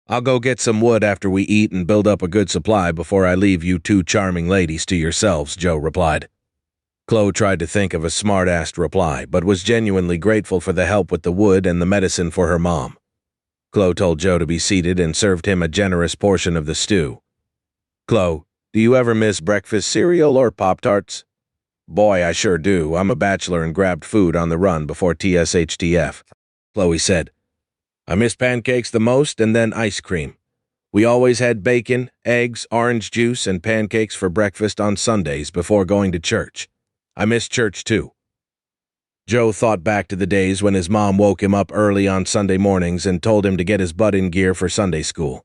I'll go get some wood after we eat and build up a good supply before I leave you 2 charming ladies to yourselves," Joe replied. Chloe tried to think of a smart-assed reply, but was genuinely grateful for the help with the wood and the medicine for her mom. Chloe told Joe to be seated and served him a generous portion of the stew. "Chloe, do you ever miss breakfast cereal or Pop-Tarts?" "Boy, I sure do. I'm a bachelor and grabbed food on the run before TSHTF," Chloe said. "I miss pancakes the most, and then ice cream. We always had bacon, eggs, orange juice, and pancakes for breakfast on Sundays before going to church. I miss church too." Joe thought back to the days when his mom woke him up early on Sunday mornings and told him to get his butt in gear for Sunday school.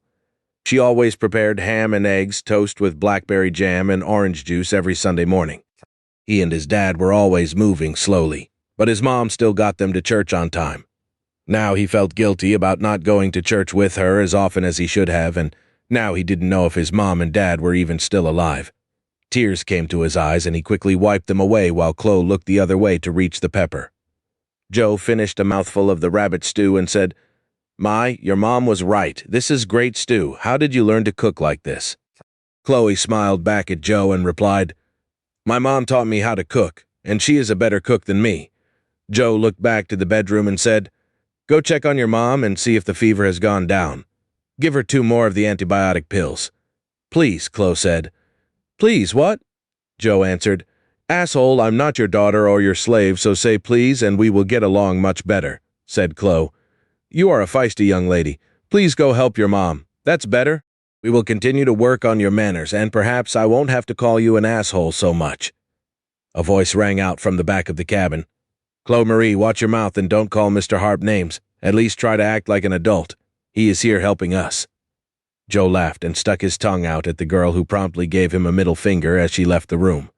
She always prepared ham and eggs, toast with blackberry jam, and orange juice every Sunday morning. He and his dad were always moving slowly, but his mom still got them to church on time. Now he felt guilty about not going to church with her as often as he should have, and now he didn't know if his mom and dad were even still alive. Tears came to his eyes, and he quickly wiped them away while Chloe looked the other way to reach the pepper. Joe finished a mouthful of the rabbit stew and said, "My, your mom was right. This is great stew. How did you learn to cook like this?" Chloe smiled back at Joe and replied, "My mom taught me how to cook, and she is a better cook than me." Joe looked back to the bedroom and said, "Go check on your mom and see if the fever has gone down. Give her 2 more of the antibiotic pills." "Please," Chloe said. "Please, what?" Joe answered. "Asshole, I'm not your daughter or your slave, so say please and we will get along much better," said Chloe. "You are a feisty young lady. Please go help your mom. That's better. We will continue to work on your manners, and perhaps I won't have to call you an asshole so much." A voice rang out from the back of the cabin. "Chloe Marie, watch your mouth and don't call Mr. Harp names. At least try to act like an adult. He is here helping us." Joe laughed and stuck his tongue out at the girl, who promptly gave him a middle finger as she left the room.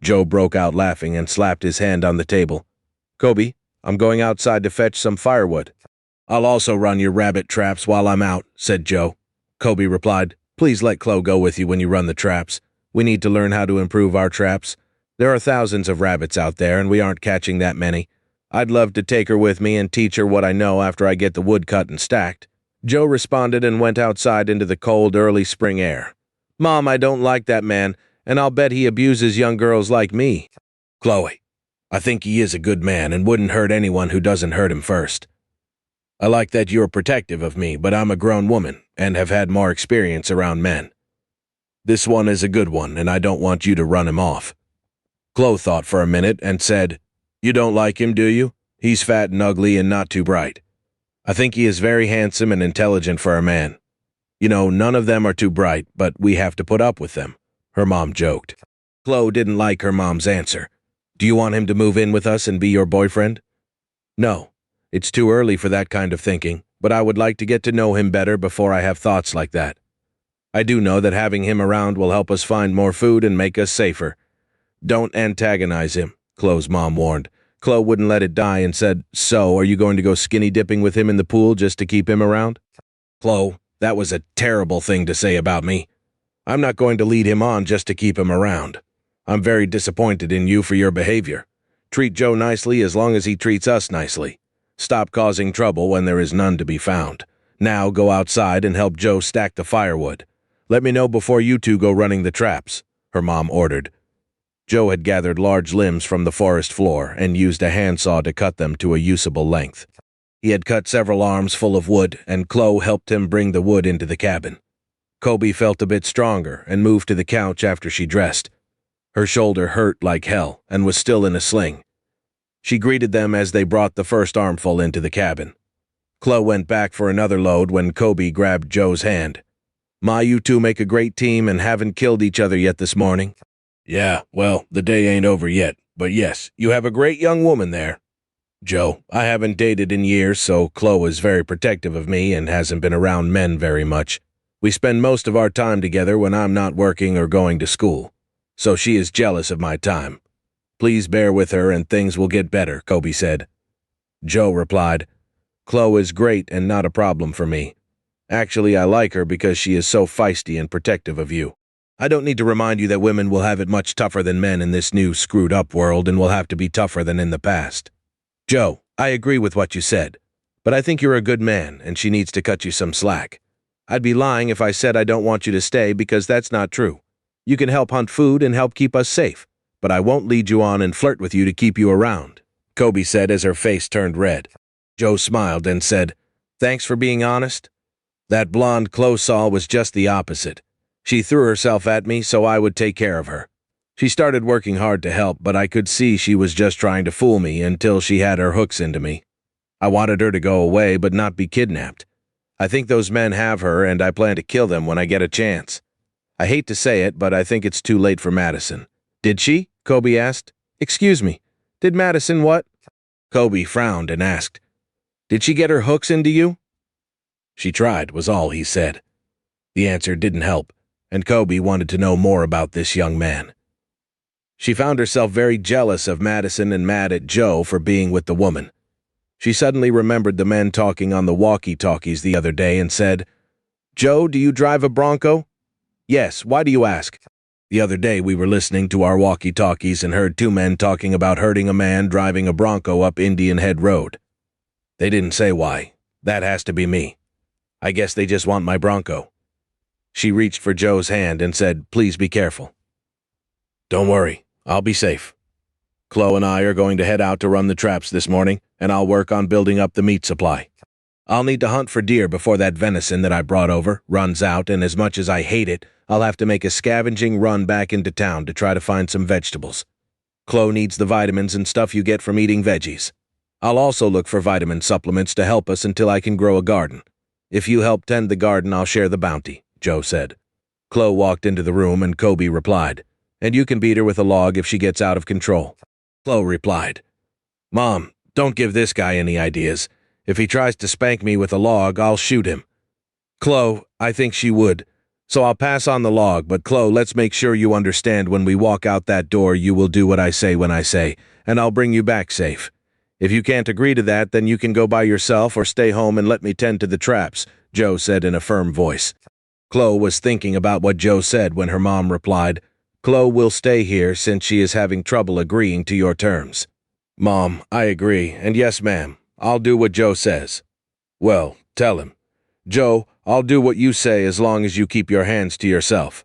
Joe broke out laughing and slapped his hand on the table. "Kobe, I'm going outside to fetch some firewood." "I'll also run your rabbit traps while I'm out," said Joe. Kobe replied, "Please let Chloe go with you when you run the traps. We need to learn how to improve our traps. There are thousands of rabbits out there, and we aren't catching that many. I'd love to take her with me and teach her what I know after I get the wood cut and stacked." Joe responded and went outside into the cold, early spring air. "Mom, I don't like that man, and I'll bet he abuses young girls like me." "Chloe, I think he is a good man and wouldn't hurt anyone who doesn't hurt him first. I like that you're protective of me, but I'm a grown woman and have had more experience around men. This one is a good one, and I don't want you to run him off." Chloe thought for a minute and said, "You don't like him, do you? He's fat and ugly and not too bright." "I think he is very handsome and intelligent for a man. You know, none of them are too bright, but we have to put up with them," her mom joked. Chloe didn't like her mom's answer. Do you want him to move in with us and be your boyfriend? No, it's too early for that kind of thinking, but I would like to get to know him better before I have thoughts like that. I do know that having him around will help us find more food and make us safer. Don't antagonize him, Chloe's mom warned. Chloe wouldn't let it die and said, So, are you going to go skinny dipping with him in the pool just to keep him around? Chloe, that was a terrible thing to say about me. I'm not going to lead him on just to keep him around. I'm very disappointed in you for your behavior. Treat Joe nicely as long as he treats us nicely. Stop causing trouble when there is none to be found. Now go outside and help Joe stack the firewood. Let me know before you two go running the traps, her mom ordered. Joe had gathered large limbs from the forest floor and used a handsaw to cut them to a usable length. He had cut several arms full of wood, and Chloe helped him bring the wood into the cabin. Kobe felt a bit stronger and moved to the couch after she dressed. Her shoulder hurt like hell and was still in a sling. She greeted them as they brought the first armful into the cabin. Chloe went back for another load when Kobe grabbed Joe's hand. Ma, you two make a great team and haven't killed each other yet this morning. Yeah, well, the day ain't over yet, but yes, you have a great young woman there. Joe, I haven't dated in years, so Chloe is very protective of me and hasn't been around men very much. We spend most of our time together when I'm not working or going to school, so she is jealous of my time. Please bear with her and things will get better, Kobe said. Joe replied, Chloe is great and not a problem for me. Actually, I like her because she is so feisty and protective of you. I don't need to remind you that women will have it much tougher than men in this new screwed-up world and will have to be tougher than in the past. Joe, I agree with what you said, but I think you're a good man and she needs to cut you some slack. I'd be lying if I said I don't want you to stay because that's not true. You can help hunt food and help keep us safe, but I won't lead you on and flirt with you to keep you around, Kobe said as her face turned red. Joe smiled and said, Thanks for being honest. That blonde Chloe saw was just the opposite. She threw herself at me so I would take care of her. She started working hard to help, but I could see she was just trying to fool me until she had her hooks into me. I wanted her to go away but not be kidnapped. I think those men have her and I plan to kill them when I get a chance. I hate to say it, but I think it's too late for Madison. Did she? Kobe asked. Excuse me, did Madison what? Kobe frowned and asked, Did she get her hooks into you? She tried, was all he said. The answer didn't help, and Kobe wanted to know more about this young man. She found herself very jealous of Madison and mad at Joe for being with the woman. She suddenly remembered the men talking on the walkie-talkies the other day and said, Joe, do you drive a Bronco? Yes, why do you ask? The other day we were listening to our walkie-talkies and heard two men talking about hurting a man driving a Bronco up Indian Head Road. They didn't say why. That has to be me. I guess they just want my Bronco. She reached for Joe's hand and said, Please be careful. Don't worry, I'll be safe. Chloe and I are going to head out to run the traps this morning, and I'll work on building up the meat supply. I'll need to hunt for deer before that venison that I brought over runs out, and as much as I hate it, I'll have to make a scavenging run back into town to try to find some vegetables. Chloe needs the vitamins and stuff you get from eating veggies. I'll also look for vitamin supplements to help us until I can grow a garden. If you help tend the garden, I'll share the bounty, Joe said. Chloe walked into the room and Kobe replied, And you can beat her with a log if she gets out of control. Chloe replied, Mom, don't give this guy any ideas. If he tries to spank me with a log, I'll shoot him. Chloe, I think she would. So I'll pass on the log, but Chloe, let's make sure you understand when we walk out that door you will do what I say when I say, and I'll bring you back safe. If you can't agree to that, then you can go by yourself or stay home and let me tend to the traps, Joe said in a firm voice. Chloe was thinking about what Joe said when her mom replied, Chloe will stay here since she is having trouble agreeing to your terms. Mom, I agree, and yes, ma'am, I'll do what Joe says. Well, tell him. Joe, I'll do what you say as long as you keep your hands to yourself,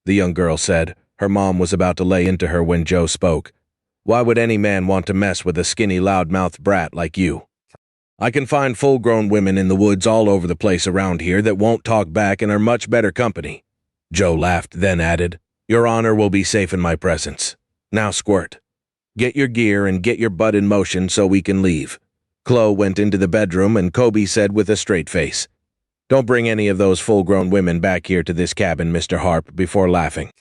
the young girl said. Her mom was about to lay into her when Joe spoke. Why would any man want to mess with a skinny, loudmouthed brat like you? I can find full-grown women in the woods all over the place around here that won't talk back and are much better company. Joe laughed, then added, Your honor will be safe in my presence. Now squirt. Get your gear and get your butt in motion so we can leave. Chloe went into the bedroom and Kobe said with a straight face, Don't bring any of those full-grown women back here to this cabin, Mr. Harp, before laughing.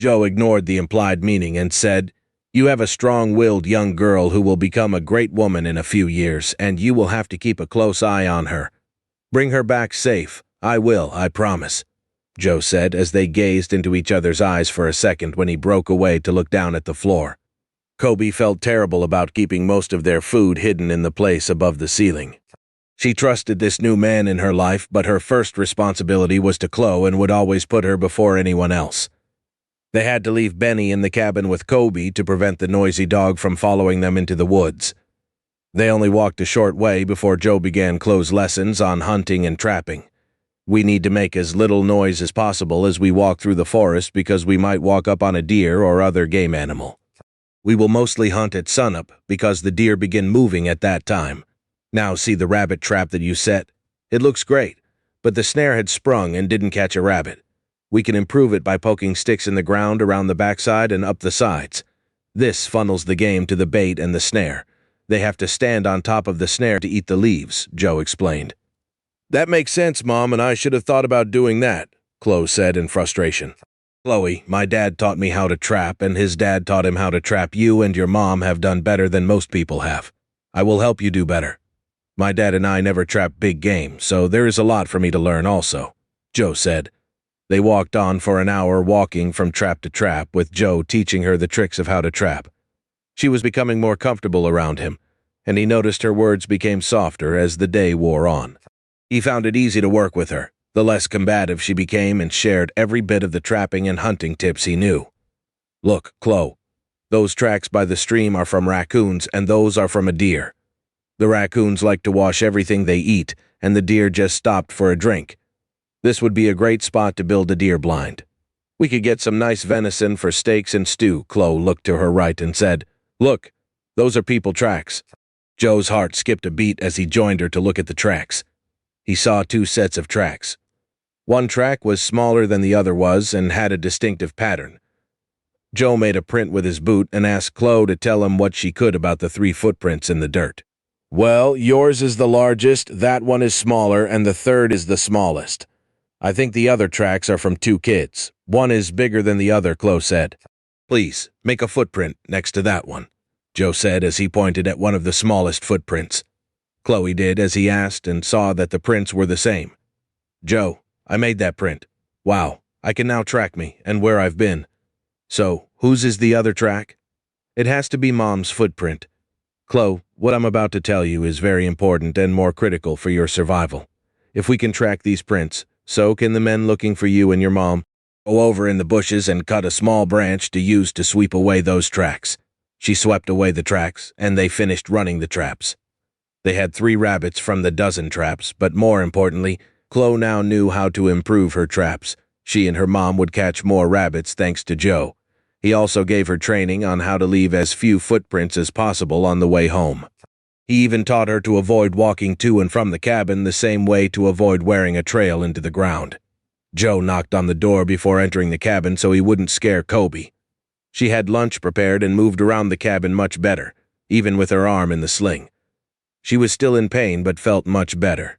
Joe ignored the implied meaning and said, "You have a strong-willed young girl who will become a great woman in a few years, and you will have to keep a close eye on her. Bring her back safe. I will, I promise," Joe said as they gazed into each other's eyes for a second when he broke away to look down at the floor. Kobe felt terrible about keeping most of their food hidden in the place above the ceiling. She trusted this new man in her life, but her first responsibility was to Chloe and would always put her before anyone else. They had to leave Benny in the cabin with Kobe to prevent the noisy dog from following them into the woods. They only walked a short way before Joe began Chloe's lessons on hunting and trapping. "We need to make as little noise as possible as we walk through the forest because we might walk up on a deer or other game animal. We will mostly hunt at sunup because the deer begin moving at that time. Now see the rabbit trap that you set? It looks great, but the snare had sprung and didn't catch a rabbit. We can improve it by poking sticks in the ground around the backside and up the sides. This funnels the game to the bait and the snare. They have to stand on top of the snare to eat the leaves," Joe explained. "That makes sense, Mom, and I should have thought about doing that," Chloe said in frustration. "Chloe, my dad taught me how to trap, and his dad taught him how to trap. You and your mom have done better than most people have. I will help you do better. My dad and I never trapped big game, so there is a lot for me to learn also," Joe said. They walked on for an hour, walking from trap to trap, with Joe teaching her the tricks of how to trap. She was becoming more comfortable around him, and he noticed her words became softer as the day wore on. He found it easy to work with her, the less combative she became, and shared every bit of the trapping and hunting tips he knew. "Look, Chloe, those tracks by the stream are from raccoons, and those are from a deer. The raccoons like to wash everything they eat, and the deer just stopped for a drink. This would be a great spot to build a deer blind. We could get some nice venison for steaks and stew." Chloe looked to her right and said, "Look, those are people tracks." Joe's heart skipped a beat as he joined her to look at the tracks. He saw two sets of tracks. One track was smaller than the other was and had a distinctive pattern. Joe made a print with his boot and asked Chloe to tell him what she could about the 3 footprints in the dirt. "Well, yours is the largest, that one is smaller, and the third is the smallest. I think the other tracks are from 2 kids. One is bigger than the other," Chloe said. "Please, make a footprint next to that one," Joe said as he pointed at one of the smallest footprints. Chloe did as he asked and saw that the prints were the same. "Joe, I made that print. Wow, I can now track me and where I've been. So, whose is the other track?" "It has to be Mom's footprint. Chloe, what I'm about to tell you is very important and more critical for your survival. If we can track these prints, so can the men looking for you and your mom. Go over in the bushes and cut a small branch to use to sweep away those tracks." She swept away the tracks, and they finished running the traps. They had 3 rabbits from the dozen traps, but more importantly, Chloe now knew how to improve her traps. She and her mom would catch more rabbits thanks to Joe. He also gave her training on how to leave as few footprints as possible on the way home. He even taught her to avoid walking to and from the cabin the same way to avoid wearing a trail into the ground. Joe knocked on the door before entering the cabin so he wouldn't scare Kobe. She had lunch prepared and moved around the cabin much better, even with her arm in the sling. She was still in pain but felt much better.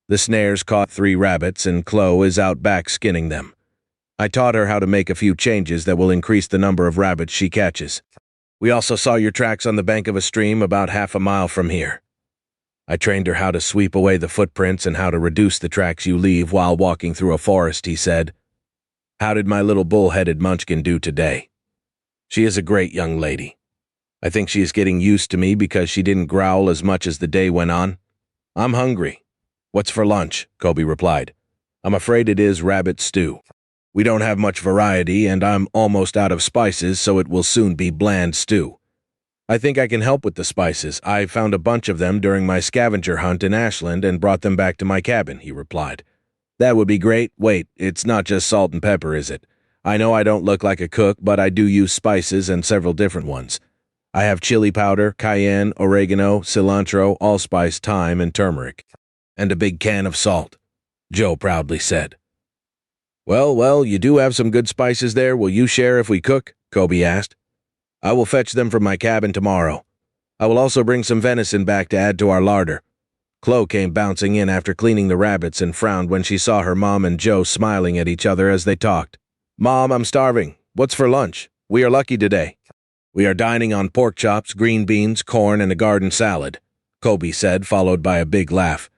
The snares caught 3 rabbits and Chloe is out back skinning them. I taught her how to make a few changes that will increase the number of rabbits she catches. We also saw your tracks on the bank of a stream about half a mile from here. I trained her how to sweep away the footprints and how to reduce the tracks you leave while walking through a forest," he said. "How did my little bull-headed munchkin do today?" "She is a great young lady. I think she is getting used to me because she didn't growl as much as the day went on. I'm hungry." "What's for lunch?" Kobe replied. "I'm afraid it is rabbit stew. We don't have much variety, and I'm almost out of spices, so it will soon be bland stew. I think I can help with the spices. I found a bunch of them during my scavenger hunt in Ashland and brought them back to my cabin," he replied. "That would be great. Wait, it's not just salt and pepper, is it? I know I don't look like a cook, but I do use spices and several different ones. I have chili powder, cayenne, oregano, cilantro, allspice, thyme, and turmeric. And a big can of salt," Joe proudly said. Well, you do have some good spices there. Will you share if we cook?" Kobe asked. "I will fetch them from my cabin tomorrow. I will also bring some venison back to add to our larder." Chloe came bouncing in after cleaning the rabbits and frowned when she saw her mom and Joe smiling at each other as they talked. "Mom, I'm starving. What's for lunch? We are lucky today. We are dining on pork chops, green beans, corn, and a garden salad, Kobe said, followed by a big laugh.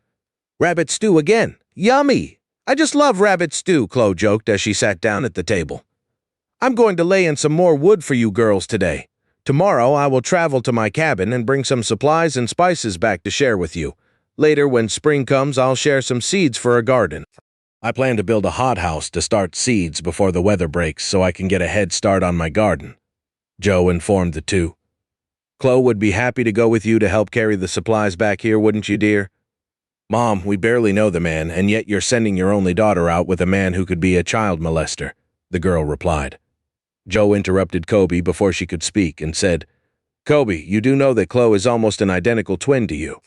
Rabbit stew again. Yummy! I just love rabbit stew, Chloe joked as she sat down at the table. I'm going to lay in some more wood for you girls today. Tomorrow I will travel to my cabin and bring some supplies and spices back to share with you. Later, when spring comes, I'll share some seeds for a garden. I plan to build a hothouse to start seeds before the weather breaks so I can get a head start on my garden, Joe informed the two. Chloe would be happy to go with you to help carry the supplies back here, wouldn't you, dear? Mom, we barely know the man, and yet you're sending your only daughter out with a man who could be a child molester, the girl replied. Joe interrupted Kobe before she could speak and said, Kobe, you do know that Chloe is almost an identical twin to you.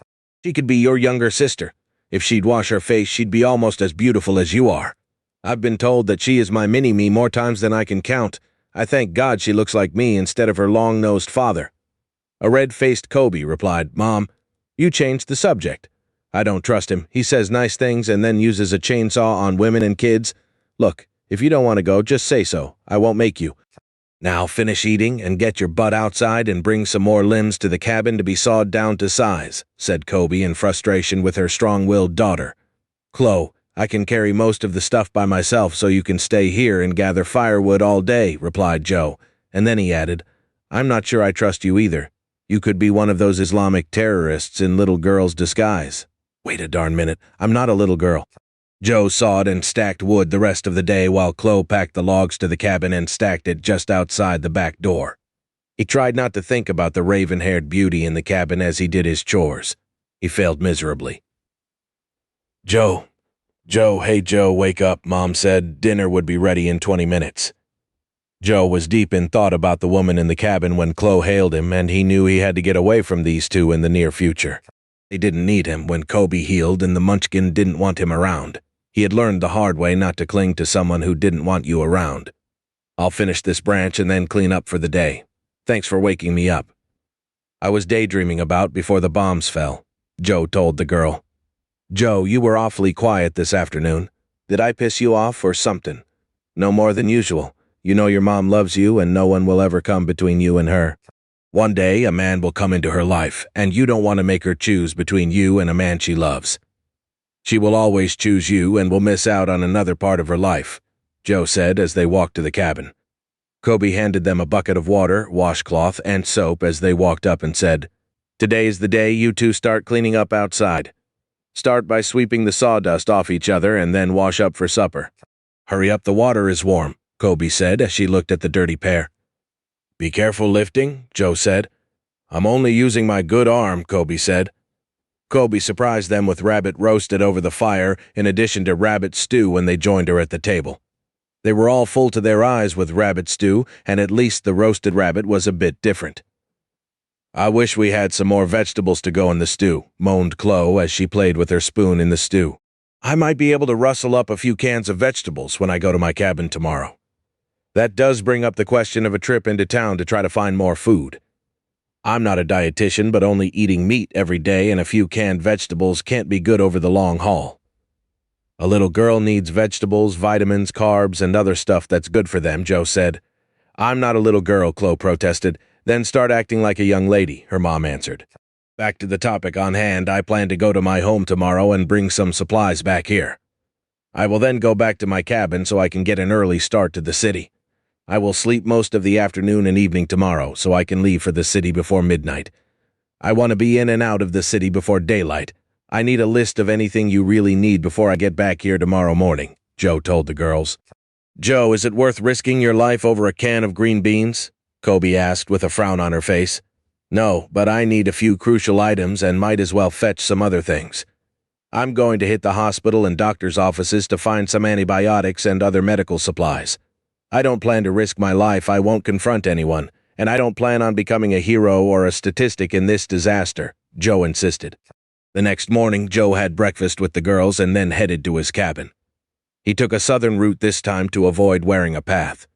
She could be your younger sister. If she'd wash her face, she'd be almost as beautiful as you are. I've been told that she is my mini-me more times than I can count. I thank God she looks like me instead of her long-nosed father. A red-faced Kobe replied, Mom, you changed the subject. I don't trust him. He says nice things and then uses a chainsaw on women and kids. Look, if you don't want to go, just say so. I won't make you. Now finish eating and get your butt outside and bring some more limbs to the cabin to be sawed down to size, said Kobe in frustration with her strong-willed daughter. Chloe, I can carry most of the stuff by myself so you can stay here and gather firewood all day, replied Joe, and then he added, I'm not sure I trust you either. You could be one of those Islamic terrorists in little girl's disguise. Wait a darn minute, I'm not a little girl. Joe sawed and stacked wood the rest of the day while Chloe packed the logs to the cabin and stacked it just outside the back door. He tried not to think about the raven-haired beauty in the cabin as he did his chores. He failed miserably. Joe, hey Joe, wake up, Mom said. Dinner would be ready in 20 minutes. Joe was deep in thought about the woman in the cabin when Chloe hailed him, and he knew he had to get away from these two in the near future. They didn't need him when Kobe healed and the munchkin didn't want him around. He had learned the hard way not to cling to someone who didn't want you around. I'll finish this branch and then clean up for the day. Thanks for waking me up. I was daydreaming about before the bombs fell, Joe told the girl. Joe, you were awfully quiet this afternoon. Did I piss you off or something? No more than usual. You know your mom loves you and no one will ever come between you and her. One day a man will come into her life and you don't want to make her choose between you and a man she loves. She will always choose you and will miss out on another part of her life, Joe said as they walked to the cabin. Kobe handed them a bucket of water, washcloth, and soap as they walked up and said, Today is the day you two start cleaning up outside. Start by sweeping the sawdust off each other and then wash up for supper. Hurry up, the water is warm, Kobe said as she looked at the dirty pair. Be careful lifting, Joe said. I'm only using my good arm, Kobe said. Kobe surprised them with rabbit roasted over the fire in addition to rabbit stew when they joined her at the table. They were all full to their eyes with rabbit stew, and at least the roasted rabbit was a bit different. I wish we had some more vegetables to go in the stew, moaned Chloe as she played with her spoon in the stew. I might be able to rustle up a few cans of vegetables when I go to my cabin tomorrow. That does bring up the question of a trip into town to try to find more food. I'm not a dietitian, but only eating meat every day and a few canned vegetables can't be good over the long haul. A little girl needs vegetables, vitamins, carbs, and other stuff that's good for them, Joe said. I'm not a little girl, Chloe protested. Then start acting like a young lady, her mom answered. Back to the topic on hand, I plan to go to my home tomorrow and bring some supplies back here. I will then go back to my cabin so I can get an early start to the city. I will sleep most of the afternoon and evening tomorrow so I can leave for the city before midnight. I want to be in and out of the city before daylight. I need a list of anything you really need before I get back here tomorrow morning, Joe told the girls. Joe, is it worth risking your life over a can of green beans? Kobe asked with a frown on her face. No, but I need a few crucial items and might as well fetch some other things. I'm going to hit the hospital and doctor's offices to find some antibiotics and other medical supplies. I don't plan to risk my life. I won't confront anyone, and I don't plan on becoming a hero or a statistic in this disaster, Joe insisted. The next morning, Joe had breakfast with the girls and then headed to his cabin. He took a southern route this time to avoid wearing a path.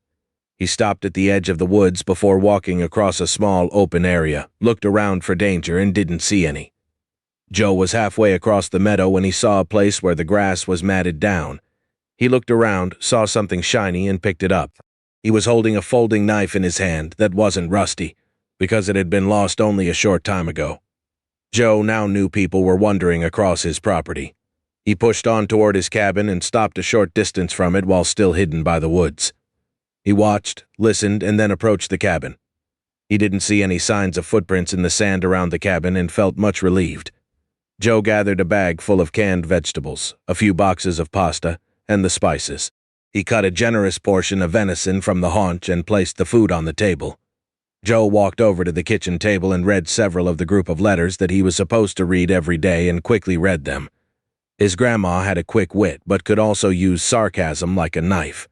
He stopped at the edge of the woods before walking across a small open area, looked around for danger, and didn't see any. Joe was halfway across the meadow when he saw a place where the grass was matted down. He looked around, saw something shiny, and picked it up. He was holding a folding knife in his hand that wasn't rusty, because it had been lost only a short time ago. Joe now knew people were wandering across his property. He pushed on toward his cabin and stopped a short distance from it while still hidden by the woods. He watched, listened, and then approached the cabin. He didn't see any signs of footprints in the sand around the cabin and felt much relieved. Joe gathered a bag full of canned vegetables, a few boxes of pasta, and the spices. He cut a generous portion of venison from the haunch and placed the food on the table. Joe walked over to the kitchen table and read several of the group of letters that he was supposed to read every day and quickly read them. His grandma had a quick wit but could also use sarcasm like a knife.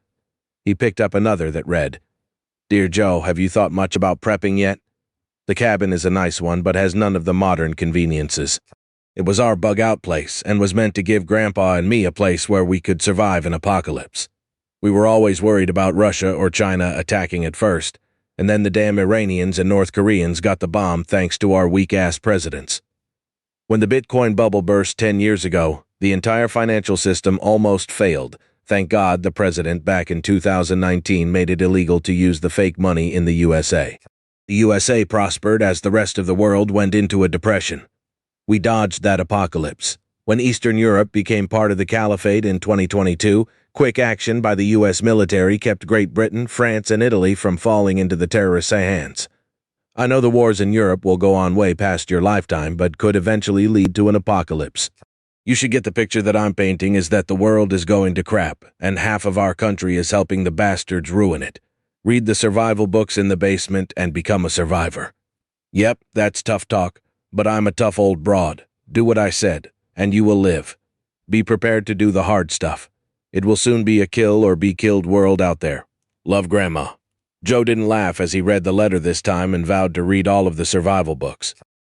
He picked up another that read, "Dear Joe, have you thought much about prepping yet? The cabin is a nice one but has none of the modern conveniences. It was our bug-out place and was meant to give Grandpa and me a place where we could survive an apocalypse. We were always worried about Russia or China attacking it first, and then the damn Iranians and North Koreans got the bomb thanks to our weak-ass presidents. When the Bitcoin bubble burst 10 years ago, the entire financial system almost failed. Thank God the president back in 2019 made it illegal to use the fake money in the USA. The USA prospered as the rest of the world went into a depression. We dodged that apocalypse. When Eastern Europe became part of the Caliphate in 2022, quick action by the U.S. military kept Great Britain, France, and Italy from falling into the terrorists' hands. I know the wars in Europe will go on way past your lifetime, but could eventually lead to an apocalypse. You should get the picture that I'm painting is that the world is going to crap, and half of our country is helping the bastards ruin it. Read the survival books in the basement and become a survivor. Yep, that's tough talk, but I'm a tough old broad. Do what I said, and you will live. Be prepared to do the hard stuff. It will soon be a kill or be killed world out there. Love, Grandma." Joe didn't laugh as he read the letter this time and vowed to read all of the survival books.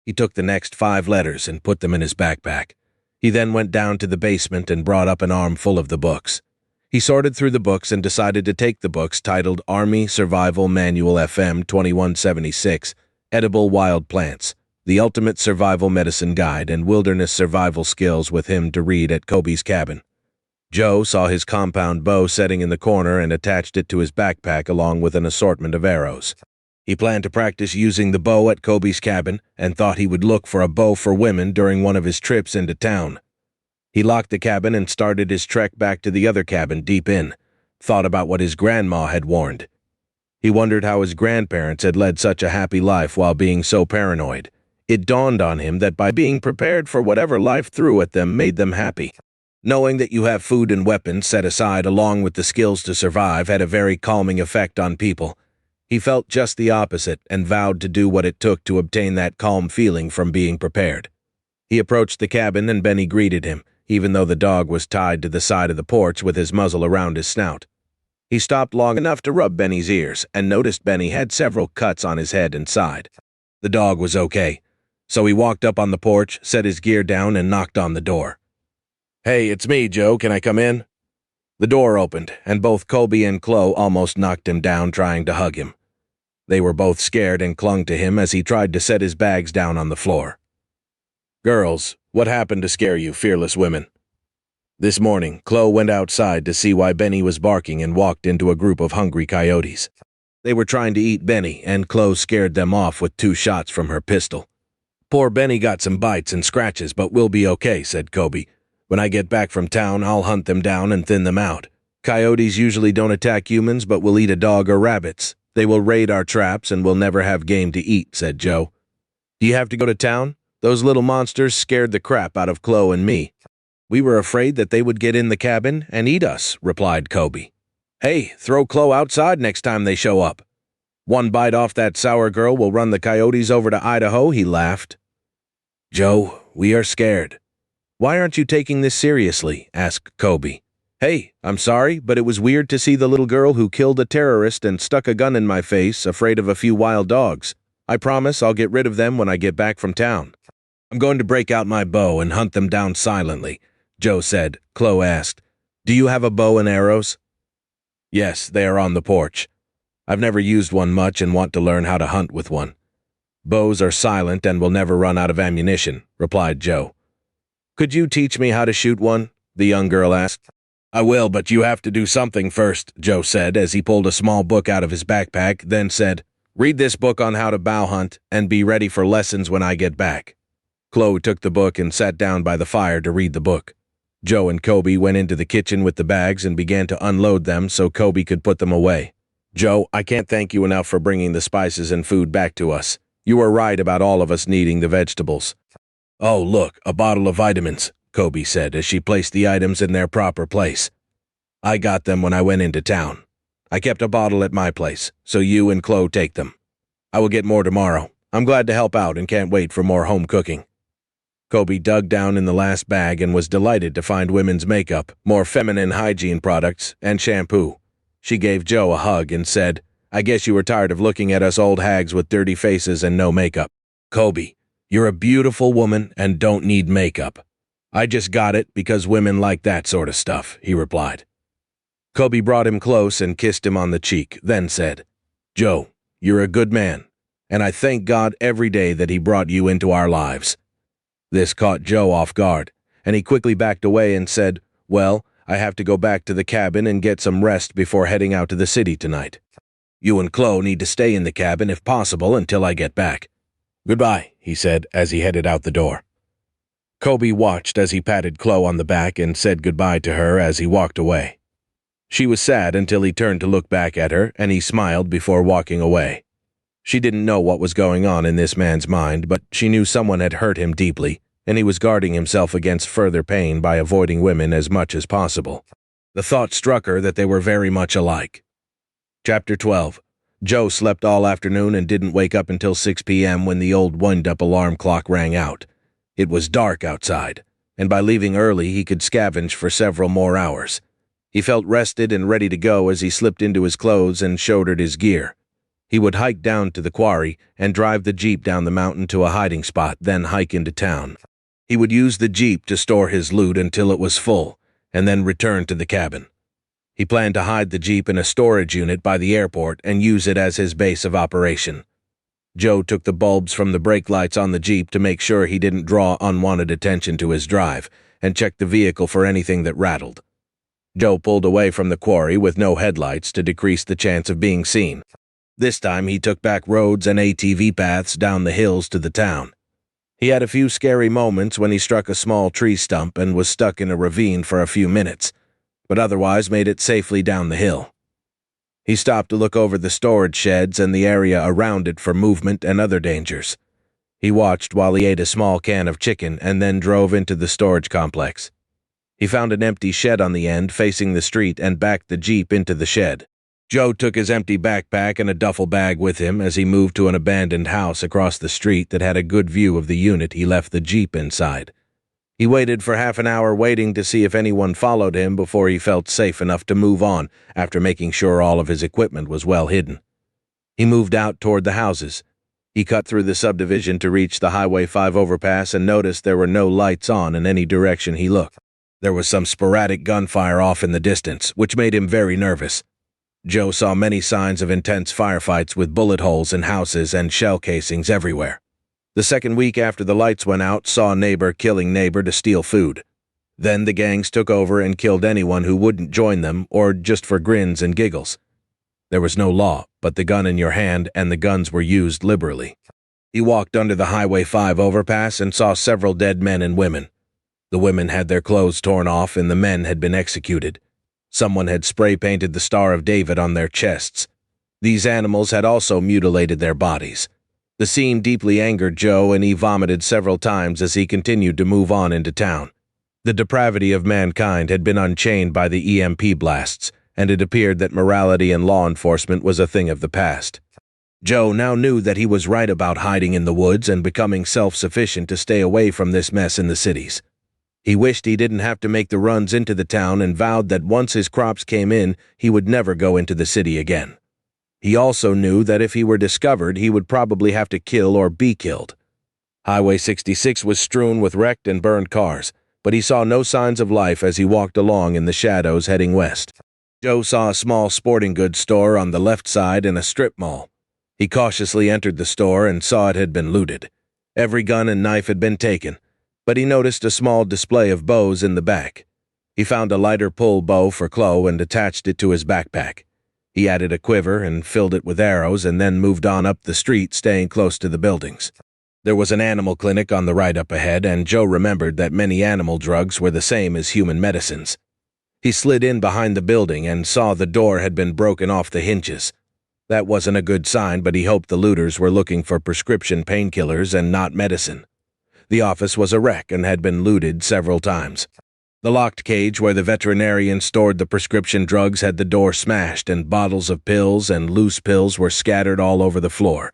He took the next 5 letters and put them in his backpack. He then went down to the basement and brought up an armful of the books. He sorted through the books and decided to take the books titled Army Survival Manual FM 2176, Edible Wild Plants, The Ultimate Survival Medicine Guide, and Wilderness Survival Skills with him to read at Kobe's cabin. Joe saw his compound bow setting in the corner and attached it to his backpack along with an assortment of arrows. He planned to practice using the bow at Kobe's cabin and thought he would look for a bow for women during one of his trips into town. He locked the cabin and started his trek back to the other cabin deep in, thought about what his grandma had warned. He wondered how his grandparents had led such a happy life while being so paranoid. It dawned on him that by being prepared for whatever life threw at them made them happy. Knowing that you have food and weapons set aside along with the skills to survive had a very calming effect on people. He felt just the opposite and vowed to do what it took to obtain that calm feeling from being prepared. He approached the cabin and Benny greeted him, even though the dog was tied to the side of the porch with his muzzle around his snout. He stopped long enough to rub Benny's ears and noticed Benny had several cuts on his head and side. The dog was okay, so he walked up on the porch, set his gear down, and knocked on the door. "Hey, it's me, Joe. Can I come in?" The door opened, and both Kobe and Chloe almost knocked him down trying to hug him. They were both scared and clung to him as he tried to set his bags down on the floor. "Girls, what happened to scare you, fearless women?" This morning, Chloe went outside to see why Benny was barking and walked into a group of hungry coyotes. They were trying to eat Benny, and Chloe scared them off with 2 shots from her pistol. "Poor Benny got some bites and scratches, but we'll be okay," said Kobe. "When I get back from town, I'll hunt them down and thin them out. Coyotes usually don't attack humans, but will eat a dog or rabbits. They will raid our traps and will never have game to eat," said Joe. "Do you have to go to town? Those little monsters scared the crap out of Chloe and me. We were afraid that they would get in the cabin and eat us," replied Kobe. "Hey, throw Chloe outside next time they show up. One bite off that sour girl will run the coyotes over to Idaho," he laughed. "Joe, we are scared." "Why aren't you taking this seriously?" asked Kobe. "Hey, I'm sorry, but it was weird to see the little girl who killed a terrorist and stuck a gun in my face, afraid of a few wild dogs. I promise I'll get rid of them when I get back from town. I'm going to break out my bow and hunt them down silently," Joe said. Chloe asked, "Do you have a bow and arrows?" "Yes, they are on the porch. I've never used one much and want to learn how to hunt with one. Bows are silent and will never run out of ammunition," replied Joe. "Could you teach me how to shoot one?" the young girl asked. I will, but you have to do something first, Joe said as he pulled a small book out of his backpack, then said, "Read this book on how to bow hunt and be ready for lessons when I get back." Chloe took the book and sat down by the fire to read the book. Joe and Kobe went into the kitchen with the bags and began to unload them so Kobe could put them away. "Joe, I can't thank you enough for bringing the spices and food back to us. You were right about all of us needing the vegetables." "Oh, look, a bottle of vitamins," Kobe said as she placed the items in their proper place. "I got them when I went into town. I kept a bottle at my place, so you and Chloe take them. I will get more tomorrow. I'm glad to help out and can't wait for more home cooking." Kobe dug down in the last bag and was delighted to find women's makeup, more feminine hygiene products, and shampoo. She gave Joe a hug and said, "I guess you were tired of looking at us old hags with dirty faces and no makeup. Kobe, you're a beautiful woman and don't need makeup. I just got it because women like that sort of stuff," he replied. Kobe brought him close and kissed him on the cheek, then said, "Joe, you're a good man, and I thank God every day that he brought you into our lives." This caught Joe off guard, and he quickly backed away and said, "Well, I have to go back to the cabin and get some rest before heading out to the city tonight. You and Chloe need to stay in the cabin if possible until I get back." "Goodbye," he said as he headed out the door. Kobe watched as he patted Chloe on the back and said goodbye to her as he walked away. She was sad until he turned to look back at her, and he smiled before walking away. She didn't know what was going on in this man's mind, but she knew someone had hurt him deeply, and he was guarding himself against further pain by avoiding women as much as possible. The thought struck her that they were very much alike. Chapter 12. Joe slept all afternoon and didn't wake up until 6 p.m. when the old wind-up alarm clock rang out. It was dark outside, and by leaving early he could scavenge for several more hours. He felt rested and ready to go as he slipped into his clothes and shouldered his gear. He would hike down to the quarry and drive the Jeep down the mountain to a hiding spot, then hike into town. He would use the Jeep to store his loot until it was full, and then return to the cabin. He planned to hide the Jeep in a storage unit by the airport and use it as his base of operation. Joe took the bulbs from the brake lights on the Jeep to make sure he didn't draw unwanted attention to his drive, and checked the vehicle for anything that rattled. Joe pulled away from the quarry with no headlights to decrease the chance of being seen. This time he took back roads and ATV paths down the hills to the town. He had a few scary moments when he struck a small tree stump and was stuck in a ravine for a few minutes, but otherwise made it safely down the hill. He stopped to look over the storage sheds and the area around it for movement and other dangers. He watched while he ate a small can of chicken and then drove into the storage complex. He found an empty shed on the end facing the street and backed the Jeep into the shed. Joe took his empty backpack and a duffel bag with him as he moved to an abandoned house across the street that had a good view of the unit he left the Jeep inside. He waited for half an hour waiting to see if anyone followed him before he felt safe enough to move on after making sure all of his equipment was well hidden. He moved out toward the houses. He cut through the subdivision to reach the Highway 5 overpass and noticed there were no lights on in any direction he looked. There was some sporadic gunfire off in the distance, which made him very nervous. Joe saw many signs of intense firefights with bullet holes in houses and shell casings everywhere. The second week after the lights went out saw neighbor killing neighbor to steal food. Then the gangs took over and killed anyone who wouldn't join them or just for grins and giggles. There was no law, but the gun in your hand, and the guns were used liberally. He walked under the Highway 5 overpass and saw several dead men and women. The women had their clothes torn off and the men had been executed. Someone had spray-painted the Star of David on their chests. These animals had also mutilated their bodies. The scene deeply angered Joe, and he vomited several times as he continued to move on into town. The depravity of mankind had been unchained by the EMP blasts, and it appeared that morality and law enforcement was a thing of the past. Joe now knew that he was right about hiding in the woods and becoming self-sufficient to stay away from this mess in the cities. He wished he didn't have to make the runs into the town and vowed that once his crops came in, he would never go into the city again. He also knew that if he were discovered, he would probably have to kill or be killed. Highway 66 was strewn with wrecked and burned cars, but he saw no signs of life as he walked along in the shadows heading west. Joe saw a small sporting goods store on the left side and a strip mall. He cautiously entered the store and saw it had been looted. Every gun and knife had been taken, but he noticed a small display of bows in the back. He found a lighter pull bow for Chloe and attached it to his backpack. He added a quiver and filled it with arrows and then moved on up the street, staying close to the buildings. There was an animal clinic on the right up ahead, and Joe remembered that many animal drugs were the same as human medicines. He slid in behind the building and saw the door had been broken off the hinges. That wasn't a good sign, but he hoped the looters were looking for prescription painkillers and not medicine. The office was a wreck and had been looted several times. The locked cage where the veterinarian stored the prescription drugs had the door smashed, and bottles of pills and loose pills were scattered all over the floor.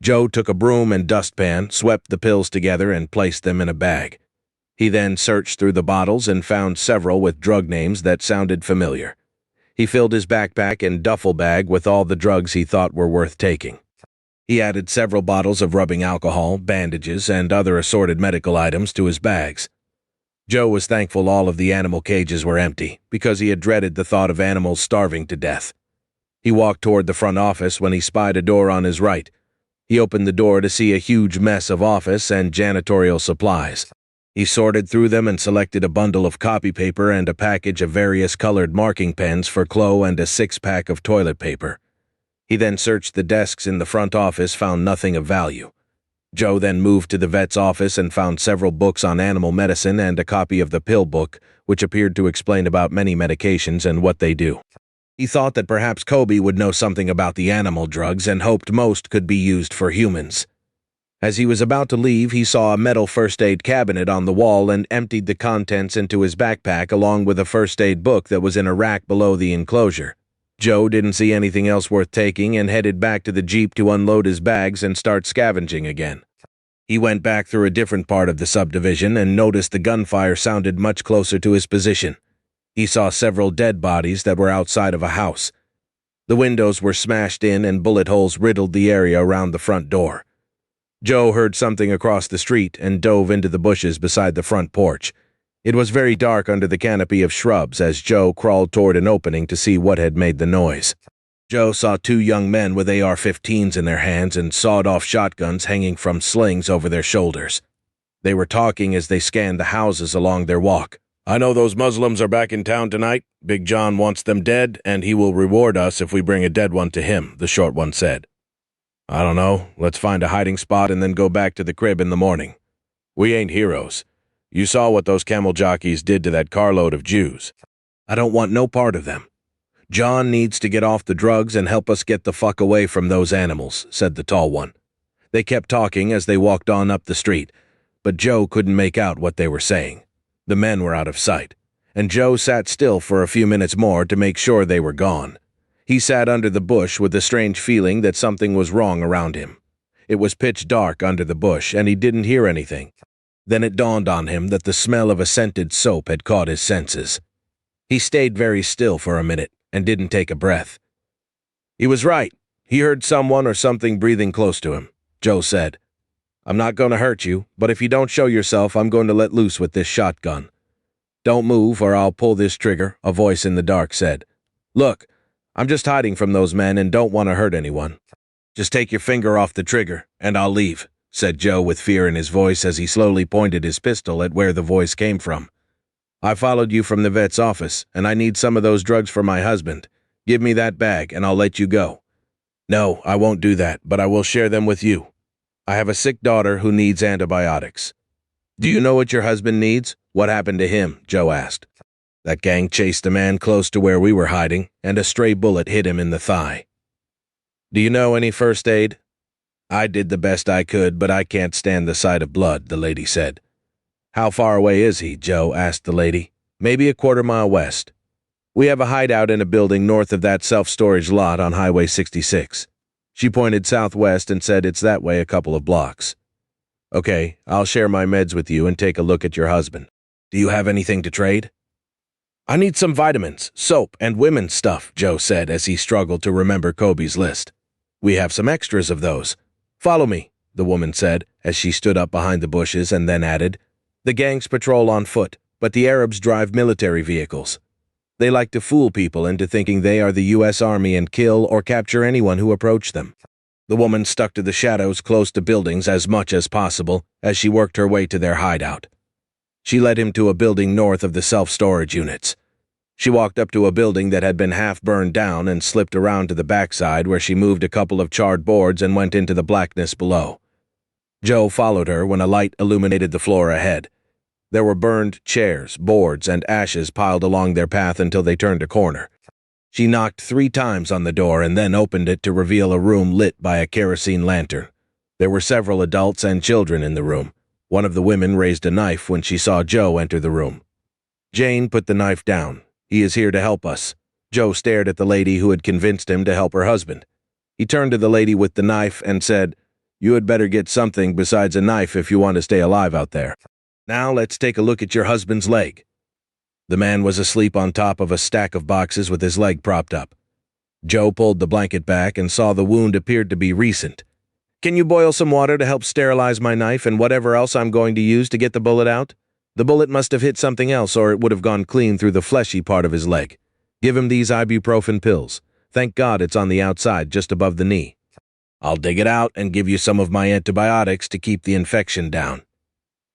Joe took a broom and dustpan, swept the pills together, and placed them in a bag. He then searched through the bottles and found several with drug names that sounded familiar. He filled his backpack and duffel bag with all the drugs he thought were worth taking. He added several bottles of rubbing alcohol, bandages, and other assorted medical items to his bags. Joe was thankful all of the animal cages were empty, because he had dreaded the thought of animals starving to death. He walked toward the front office when he spied a door on his right. He opened the door to see a huge mess of office and janitorial supplies. He sorted through them and selected a bundle of copy paper and a package of various colored marking pens for Chloe and a 6-pack of toilet paper. He then searched the desks in the front office, found nothing of value. Joe then moved to the vet's office and found several books on animal medicine and a copy of the pill book, which appeared to explain about many medications and what they do. He thought that perhaps Kobe would know something about the animal drugs and hoped most could be used for humans. As he was about to leave, he saw a metal first aid cabinet on the wall and emptied the contents into his backpack along with a first aid book that was in a rack below the enclosure. Joe didn't see anything else worth taking and headed back to the Jeep to unload his bags and start scavenging again. He went back through a different part of the subdivision and noticed the gunfire sounded much closer to his position. He saw several dead bodies that were outside of a house. The windows were smashed in and bullet holes riddled the area around the front door. Joe heard something across the street and dove into the bushes beside the front porch. It was very dark under the canopy of shrubs as Joe crawled toward an opening to see what had made the noise. Joe saw 2 young men with AR-15s in their hands and sawed-off shotguns hanging from slings over their shoulders. They were talking as they scanned the houses along their walk. "I know those Muslims are back in town tonight. Big John wants them dead, and he will reward us if we bring a dead one to him," the short one said. "I don't know. Let's find a hiding spot and then go back to the crib in the morning. We ain't heroes. You saw what those camel jockeys did to that carload of Jews. I don't want no part of them. John needs to get off the drugs and help us get the fuck away from those animals," said the tall one. They kept talking as they walked on up the street, but Joe couldn't make out what they were saying. The men were out of sight, and Joe sat still for a few minutes more to make sure they were gone. He sat under the bush with a strange feeling that something was wrong around him. It was pitch dark under the bush, and he didn't hear anything. Then it dawned on him that the smell of a scented soap had caught his senses. He stayed very still for a minute and didn't take a breath. He was right. He heard someone or something breathing close to him. Joe said, "I'm not going to hurt you, but if you don't show yourself, I'm going to let loose with this shotgun." "Don't move or I'll pull this trigger," a voice in the dark said. "Look, I'm just hiding from those men and don't want to hurt anyone. Just take your finger off the trigger and I'll leave," said Joe with fear in his voice as he slowly pointed his pistol at where the voice came from. "I followed you from the vet's office, and I need some of those drugs for my husband. Give me that bag, and I'll let you go." "No, I won't do that, but I will share them with you. I have a sick daughter who needs antibiotics." "Do you know what your husband needs? What happened to him?" Joe asked. "That gang chased a man close to where we were hiding, and a stray bullet hit him in the thigh." "Do you know any first aid?" "I did the best I could, but I can't stand the sight of blood," the lady said. "How far away is he?" Joe asked the lady. "Maybe a quarter-mile west. We have a hideout in a building north of that self-storage lot on Highway 66. She pointed southwest and said it's that way a couple of blocks. "Okay, I'll share my meds with you and take a look at your husband. Do you have anything to trade?" "I need some vitamins, soap, and women's stuff," Joe said as he struggled to remember Kobe's list. "We have some extras of those. Follow me," the woman said as she stood up behind the bushes and then added, "The gangs patrol on foot, but the Arabs drive military vehicles. They like to fool people into thinking they are the U.S. Army and kill or capture anyone who approached them." The woman stuck to the shadows close to buildings as much as possible as she worked her way to their hideout. She led him to a building north of the self-storage units. She walked up to a building that had been half burned down and slipped around to the backside where she moved a couple of charred boards and went into the blackness below. Joe followed her when a light illuminated the floor ahead. There were burned chairs, boards, and ashes piled along their path until they turned a corner. She knocked 3 times on the door and then opened it to reveal a room lit by a kerosene lantern. There were several adults and children in the room. One of the women raised a knife when she saw Joe enter the room. Jane put the knife down. "He is here to help us." Joe stared at the lady who had convinced him to help her husband. He turned to the lady with the knife and said, "You had better get something besides a knife if you want to stay alive out there. Now let's take a look at your husband's leg." The man was asleep on top of a stack of boxes with his leg propped up. Joe pulled the blanket back and saw the wound appeared to be recent. "Can you boil some water to help sterilize my knife and whatever else I'm going to use to get the bullet out? The bullet must have hit something else or it would have gone clean through the fleshy part of his leg. Give him these ibuprofen pills. Thank God it's on the outside, just above the knee. I'll dig it out and give you some of my antibiotics to keep the infection down.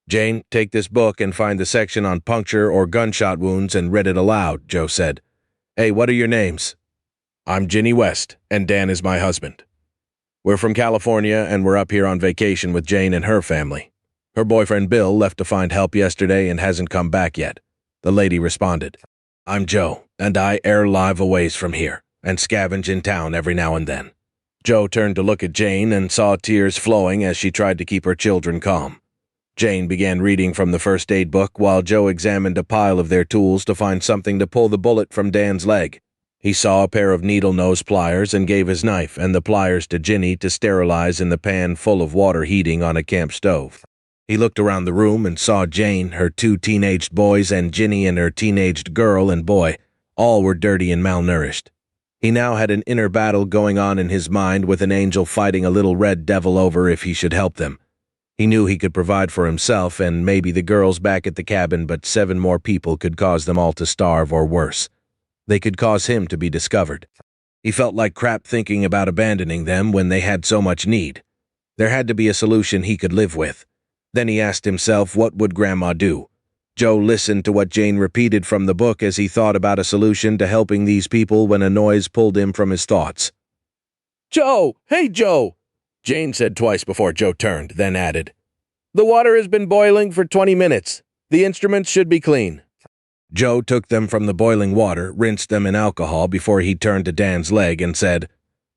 Jane, take this book and find the section on puncture or gunshot wounds and read it aloud," Joe said. "Hey, what are your names?" "I'm Ginny West, and Dan is my husband. We're from California, and we're up here on vacation with Jane and her family. Her boyfriend Bill left to find help yesterday and hasn't come back yet," the lady responded. "I'm Joe, and I air live a ways from here, and scavenge in town every now and then." Joe turned to look at Jane and saw tears flowing as she tried to keep her children calm. Jane began reading from the first aid book while Joe examined a pile of their tools to find something to pull the bullet from Dan's leg. He saw a pair of needle-nose pliers and gave his knife and the pliers to Ginny to sterilize in the pan full of water heating on a camp stove. He looked around the room and saw Jane, her 2 teenaged boys, and Ginny and her teenaged girl and boy. All were dirty and malnourished. He now had an inner battle going on in his mind with an angel fighting a little red devil over if he should help them. He knew he could provide for himself and maybe the girls back at the cabin, but 7 more people could cause them all to starve or worse. They could cause him to be discovered. He felt like crap thinking about abandoning them when they had so much need. There had to be a solution he could live with. Then he asked himself, what would Grandma do? Joe listened to what Jane repeated from the book as he thought about a solution to helping these people when a noise pulled him from his thoughts. "Joe! Hey, Joe!" Jane said twice before Joe turned, then added, "The water has been boiling for 20 minutes. The instruments should be clean." Joe took them from the boiling water, rinsed them in alcohol before he turned to Dan's leg and said,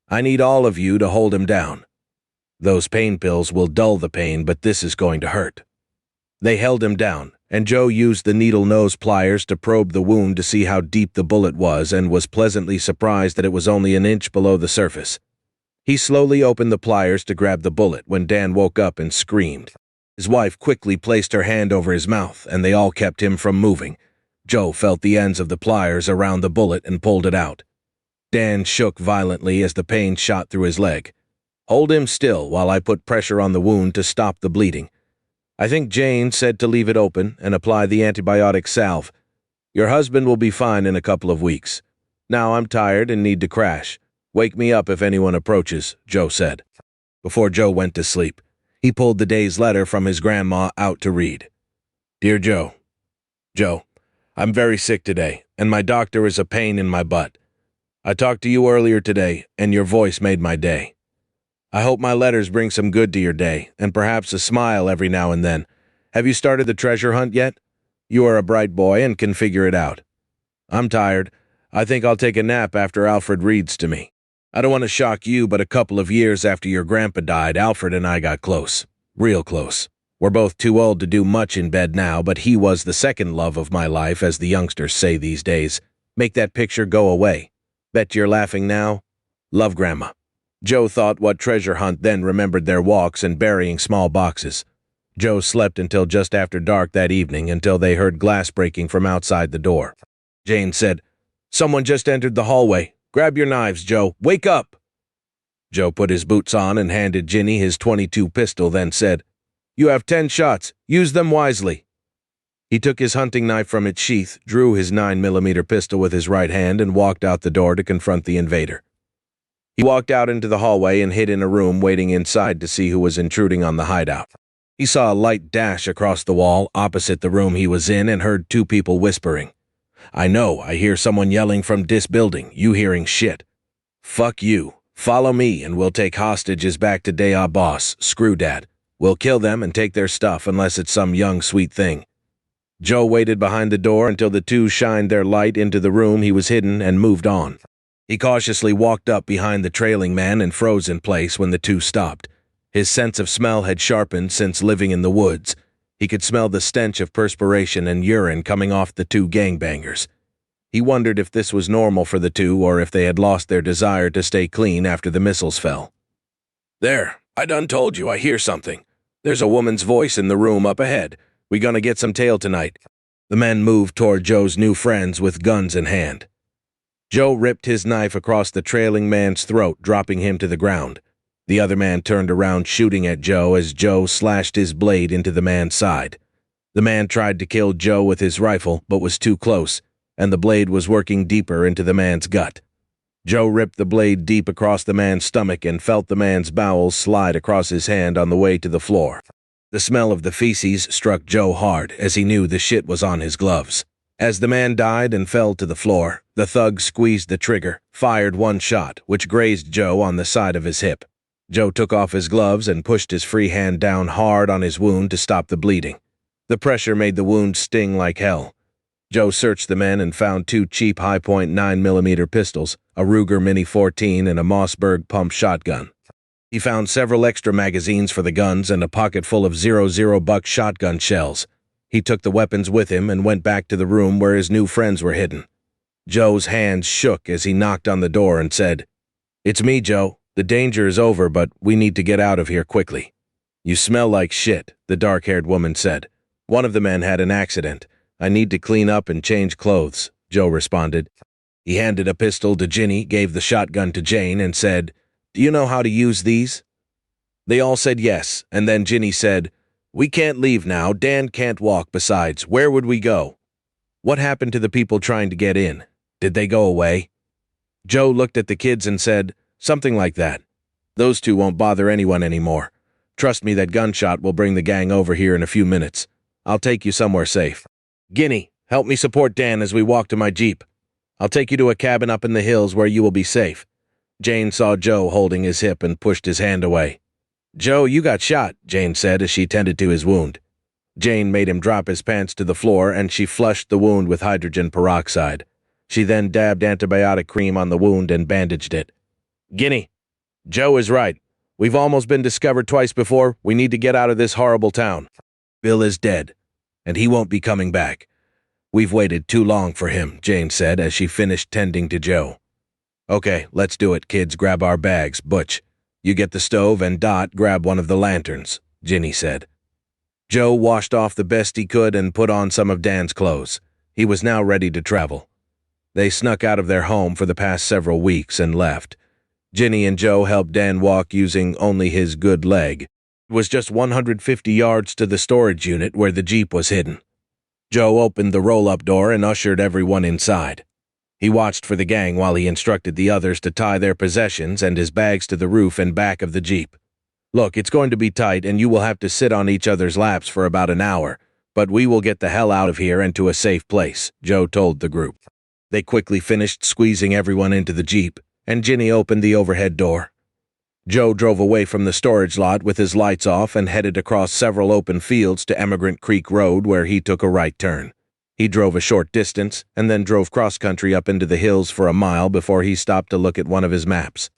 "I need all of you to hold him down. Those pain pills will dull the pain, but this is going to hurt." They held him down, and Joe used the needle-nose pliers to probe the wound to see how deep the bullet was and was pleasantly surprised that it was only an inch below the surface. He slowly opened the pliers to grab the bullet when Dan woke up and screamed. His wife quickly placed her hand over his mouth, and they all kept him from moving. Joe felt the ends of the pliers around the bullet and pulled it out. Dan shook violently as the pain shot through his leg. "Hold him still while I put pressure on the wound to stop the bleeding. I think Jane said to leave it open and apply the antibiotic salve. Your husband will be fine in a couple of weeks. Now I'm tired and need to crash. Wake me up if anyone approaches," Joe said. Before Joe went to sleep, he pulled the day's letter from his grandma out to read. "Dear Joe, I'm very sick today, and my doctor is a pain in my butt. I talked to you earlier today, and your voice made my day. I hope my letters bring some good to your day, and perhaps a smile every now and then. Have you started the treasure hunt yet? You are a bright boy and can figure it out. I'm tired. I think I'll take a nap after Alfred reads to me. I don't want to shock you, but a couple of years after your grandpa died, Alfred and I got close. Real close. We're both too old to do much in bed now, but he was the second love of my life, as the youngsters say these days. Make that picture go away. Bet you're laughing now? Love, Grandma." Joe thought what treasure hunt, then remembered their walks and burying small boxes. Joe slept until just after dark that evening, until they heard glass breaking from outside the door. Jane said, "Someone just entered the hallway. Grab your knives, Joe. Wake up!" Joe put his boots on and handed Ginny his .22 pistol, then said, "You have 10 shots. Use them wisely." He took his hunting knife from its sheath, drew his 9mm pistol with his right hand, and walked out the door to confront the invader. He walked out into the hallway and hid in a room, waiting inside to see who was intruding on the hideout. He saw a light dash across the wall opposite the room he was in and heard two people whispering. "I know, I hear someone yelling from this building. You hearing shit. Fuck you. Follow me and we'll take hostages back to Day boss, screw dat. We'll kill them and take their stuff unless it's some young sweet thing." Joe waited behind the door until the two shined their light into the room he was hidden and moved on. He cautiously walked up behind the trailing man and froze in place when the two stopped. His sense of smell had sharpened since living in the woods. He could smell the stench of perspiration and urine coming off the two gangbangers. He wondered if this was normal for the two or if they had lost their desire to stay clean after the missiles fell. "There, I done told you I hear something. There's a woman's voice in the room up ahead. We gonna get some tail tonight." The men moved toward Joe's new friends with guns in hand. Joe ripped his knife across the trailing man's throat, dropping him to the ground. The other man turned around, shooting at Joe as Joe slashed his blade into the man's side. The man tried to kill Joe with his rifle, but was too close, and the blade was working deeper into the man's gut. Joe ripped the blade deep across the man's stomach and felt the man's bowels slide across his hand on the way to the floor. The smell of the feces struck Joe hard as he knew the shit was on his gloves. As the man died and fell to the floor, the thug squeezed the trigger, fired one shot, which grazed Joe on the side of his hip. Joe took off his gloves and pushed his free hand down hard on his wound to stop the bleeding. The pressure made the wound sting like hell. Joe searched the men and found two cheap high-point 9mm pistols, a Ruger Mini 14 and a Mossberg pump shotgun. He found several extra magazines for the guns and a pocket full of .00 buck shotgun shells. He took the weapons with him and went back to the room where his new friends were hidden. Joe's hands shook as he knocked on the door and said, "It's me, Joe. The danger is over, but we need to get out of here quickly." "You smell like shit," the dark-haired woman said. "One of the men had an accident. I need to clean up and change clothes," Joe responded. He handed a pistol to Ginny, gave the shotgun to Jane, and said, "Do you know how to use these?" They all said yes, and then Ginny said, "We can't leave now. Dan can't walk. Besides, where would we go?" "What happened to the people trying to get in? Did they go away?" Joe looked at the kids and said, "Something like that. Those two won't bother anyone anymore. Trust me, that gunshot will bring the gang over here in a few minutes. I'll take you somewhere safe. Ginny, help me support Dan as we walk to my Jeep. I'll take you to a cabin up in the hills where you will be safe." Jane saw Joe holding his hip and pushed his hand away. "Joe, you got shot," Jane said as she tended to his wound. Jane made him drop his pants to the floor and she flushed the wound with hydrogen peroxide. She then dabbed antibiotic cream on the wound and bandaged it. "Ginny, Joe is right. We've almost been discovered twice before. We need to get out of this horrible town. Bill is dead, and he won't be coming back. We've waited too long for him," Jane said as she finished tending to Joe. "Okay, let's do it, kids. Grab our bags. Butch, you get the stove, and Dot, grab one of the lanterns," Ginny said. Joe washed off the best he could and put on some of Dan's clothes. He was now ready to travel. They snuck out of their home for the past several weeks and left. Ginny and Joe helped Dan walk using only his good leg. It was just 150 yards to the storage unit where the Jeep was hidden. Joe opened the roll-up door and ushered everyone inside. He watched for the gang while he instructed the others to tie their possessions and his bags to the roof and back of the Jeep. "Look, it's going to be tight and you will have to sit on each other's laps for about an hour, but we will get the hell out of here and to a safe place," Joe told the group. They quickly finished squeezing everyone into the Jeep, and Ginny opened the overhead door. Joe drove away from the storage lot with his lights off and headed across several open fields to Emigrant Creek Road, where he took a right turn. He drove a short distance and then drove cross-country up into the hills for a mile before he stopped to look at one of his maps.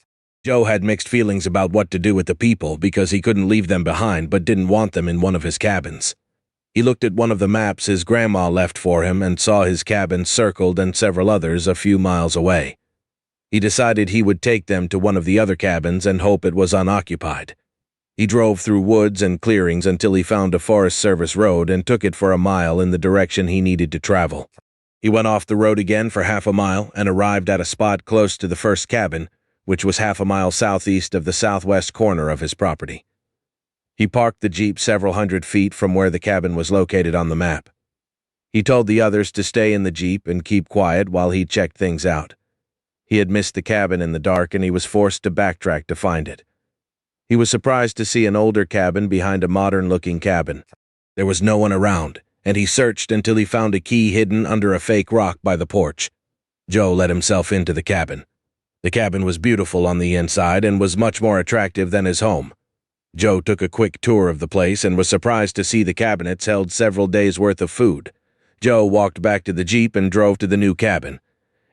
Joe had mixed feelings about what to do with the people because he couldn't leave them behind but didn't want them in one of his cabins. He looked at one of the maps his grandma left for him and saw his cabin circled and several others a few miles away. He decided he would take them to one of the other cabins and hope it was unoccupied. He drove through woods and clearings until he found a Forest Service road and took it for a mile in the direction he needed to travel. He went off the road again for half a mile and arrived at a spot close to the first cabin, which was half a mile southeast of the southwest corner of his property. He parked the Jeep several hundred feet from where the cabin was located on the map. He told the others to stay in the Jeep and keep quiet while he checked things out. He had missed the cabin in the dark and he was forced to backtrack to find it. He was surprised to see an older cabin behind a modern-looking cabin. There was no one around, and he searched until he found a key hidden under a fake rock by the porch. Joe let himself into the cabin. The cabin was beautiful on the inside and was much more attractive than his home. Joe took a quick tour of the place and was surprised to see the cabinets held several days' worth of food. Joe walked back to the Jeep and drove to the new cabin.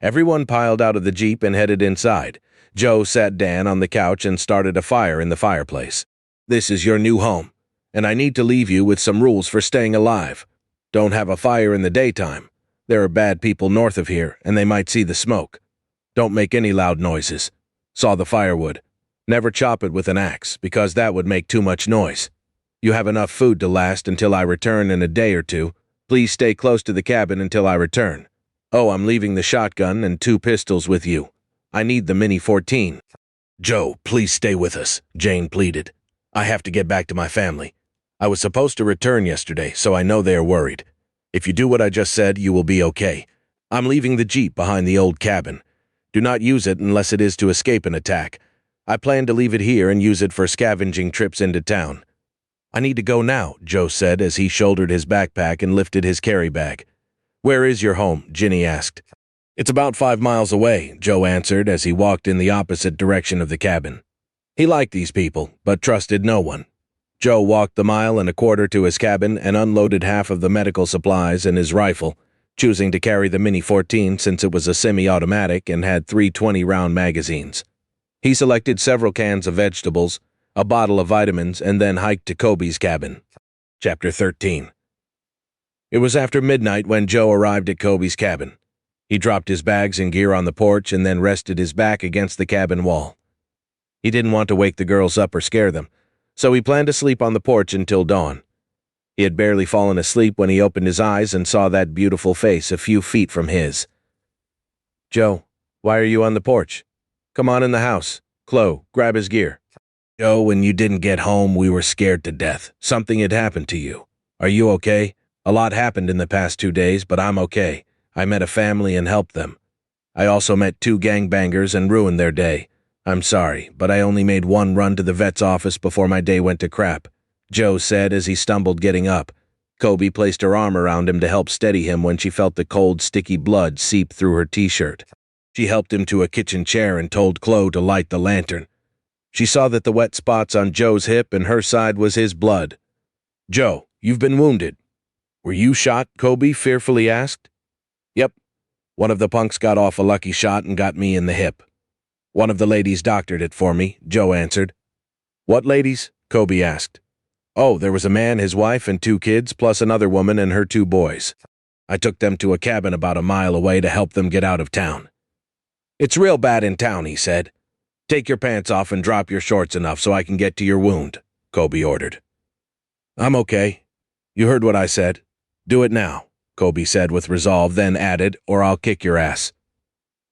Everyone piled out of the Jeep and headed inside. Joe sat Dan on the couch and started a fire in the fireplace. "This is your new home, and I need to leave you with some rules for staying alive. Don't have a fire in the daytime. There are bad people north of here, and they might see the smoke. Don't make any loud noises. Saw the firewood. Never chop it with an axe, because that would make too much noise. You have enough food to last until I return in a day or two. Please stay close to the cabin until I return. Oh, I'm leaving the shotgun and 2 pistols with you. I need the Mini 14. Joe, please stay with us, Jane pleaded. I have to get back to my family. I was supposed to return yesterday, so I know they are worried. If you do what I just said, you will be okay. I'm leaving the Jeep behind the old cabin. Do not use it unless it is to escape an attack. I plan to leave it here and use it for scavenging trips into town. I need to go now, Joe said as he shouldered his backpack and lifted his carry bag. Where is your home? Ginny asked. It's about 5 miles away, Joe answered as he walked in the opposite direction of the cabin. He liked these people, but trusted no one. Joe walked the 1.25 miles to his cabin and unloaded half of the medical supplies and his rifle, choosing to carry the Mini 14 since it was a semi-automatic and had 3 20-round magazines. He selected several cans of vegetables, a bottle of vitamins, and then hiked to Kobe's cabin. Chapter 13. It was after midnight when Joe arrived at Kobe's cabin. He dropped his bags and gear on the porch and then rested his back against the cabin wall. He didn't want to wake the girls up or scare them, so he planned to sleep on the porch until dawn. He had barely fallen asleep when he opened his eyes and saw that beautiful face a few feet from his. Joe, why are you on the porch? Come on in the house. Chloe, grab his gear. Joe, when you didn't get home, we were scared to death. Something had happened to you. Are you okay? A lot happened in the past 2 days, but I'm okay. I met a family and helped them. I also met 2 gangbangers and ruined their day. I'm sorry, but I only made 1 run to the vet's office before my day went to crap, Joe said as he stumbled getting up. Kobe placed her arm around him to help steady him when she felt the cold, sticky blood seep through her t-shirt. She helped him to a kitchen chair and told Chloe to light the lantern. She saw that the wet spots on Joe's hip and her side was his blood. Joe, you've been wounded. Were you shot? Kobe fearfully asked. Yep. One of the punks got off a lucky shot and got me in the hip. One of the ladies doctored it for me, Joe answered. What ladies? Kobe asked. Oh, there was a man, his wife, and 2 kids, plus another woman and her 2 boys. I took them to a cabin about a mile away to help them get out of town. It's real bad in town, he said. Take your pants off and drop your shorts enough so I can get to your wound, Kobe ordered. I'm okay. You heard what I said. Do it now, Kobe said with resolve, then added, or I'll kick your ass.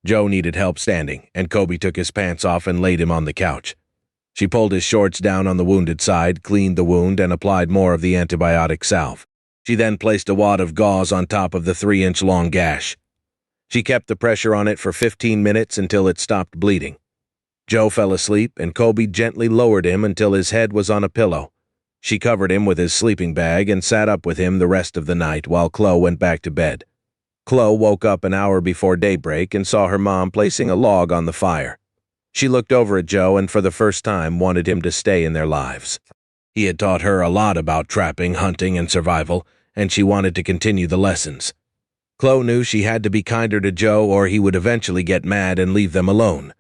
Joe needed help standing, and Kobe took his pants off and laid him on the couch. She pulled his shorts down on the wounded side, cleaned the wound, and applied more of the antibiotic salve. She then placed a wad of gauze on top of the 3-inch-long gash. She kept the pressure on it for 15 minutes until it stopped bleeding. Joe fell asleep, and Kobe gently lowered him until his head was on a pillow. She covered him with his sleeping bag and sat up with him the rest of the night while Chloe went back to bed. Chloe woke up an hour before daybreak and saw her mom placing a log on the fire. She looked over at Joe and for the first time wanted him to stay in their lives. He had taught her a lot about trapping, hunting, and survival, and she wanted to continue the lessons. Chloe knew she had to be kinder to Joe or he would eventually get mad and leave them alone.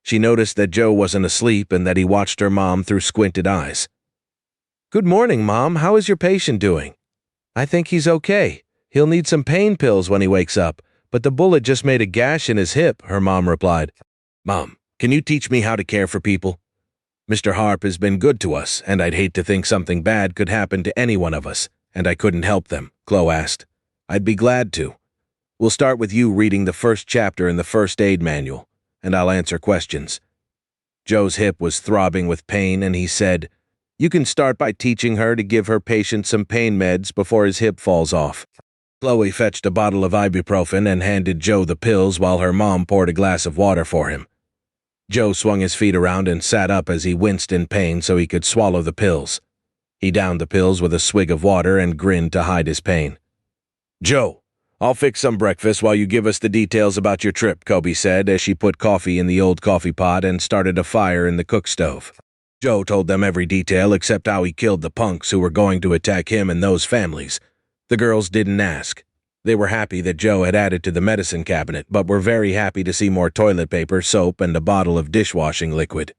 She noticed that Joe wasn't asleep and that he watched her mom through squinted eyes. Good morning, Mom. How is your patient doing? I think he's okay. He'll need some pain pills when he wakes up, but the bullet just made a gash in his hip, her mom replied. Mom, can you teach me how to care for people? Mr. Harp has been good to us, and I'd hate to think something bad could happen to any one of us, and I couldn't help them, Chloe asked. I'd be glad to. We'll start with you reading the first chapter in the first aid manual, and I'll answer questions. Joe's hip was throbbing with pain, and he said, You can start by teaching her to give her patient some pain meds before his hip falls off. Chloe fetched a bottle of ibuprofen and handed Joe the pills while her mom poured a glass of water for him. Joe swung his feet around and sat up as he winced in pain so he could swallow the pills. He downed the pills with a swig of water and grinned to hide his pain. "Joe, I'll fix some breakfast while you give us the details about your trip," Kobe said as she put coffee in the old coffee pot and started a fire in the cook stove. Joe told them every detail except how he killed the punks who were going to attack him and those families. The girls didn't ask. They were happy that Joe had added to the medicine cabinet, but were very happy to see more toilet paper, soap, and a bottle of dishwashing liquid.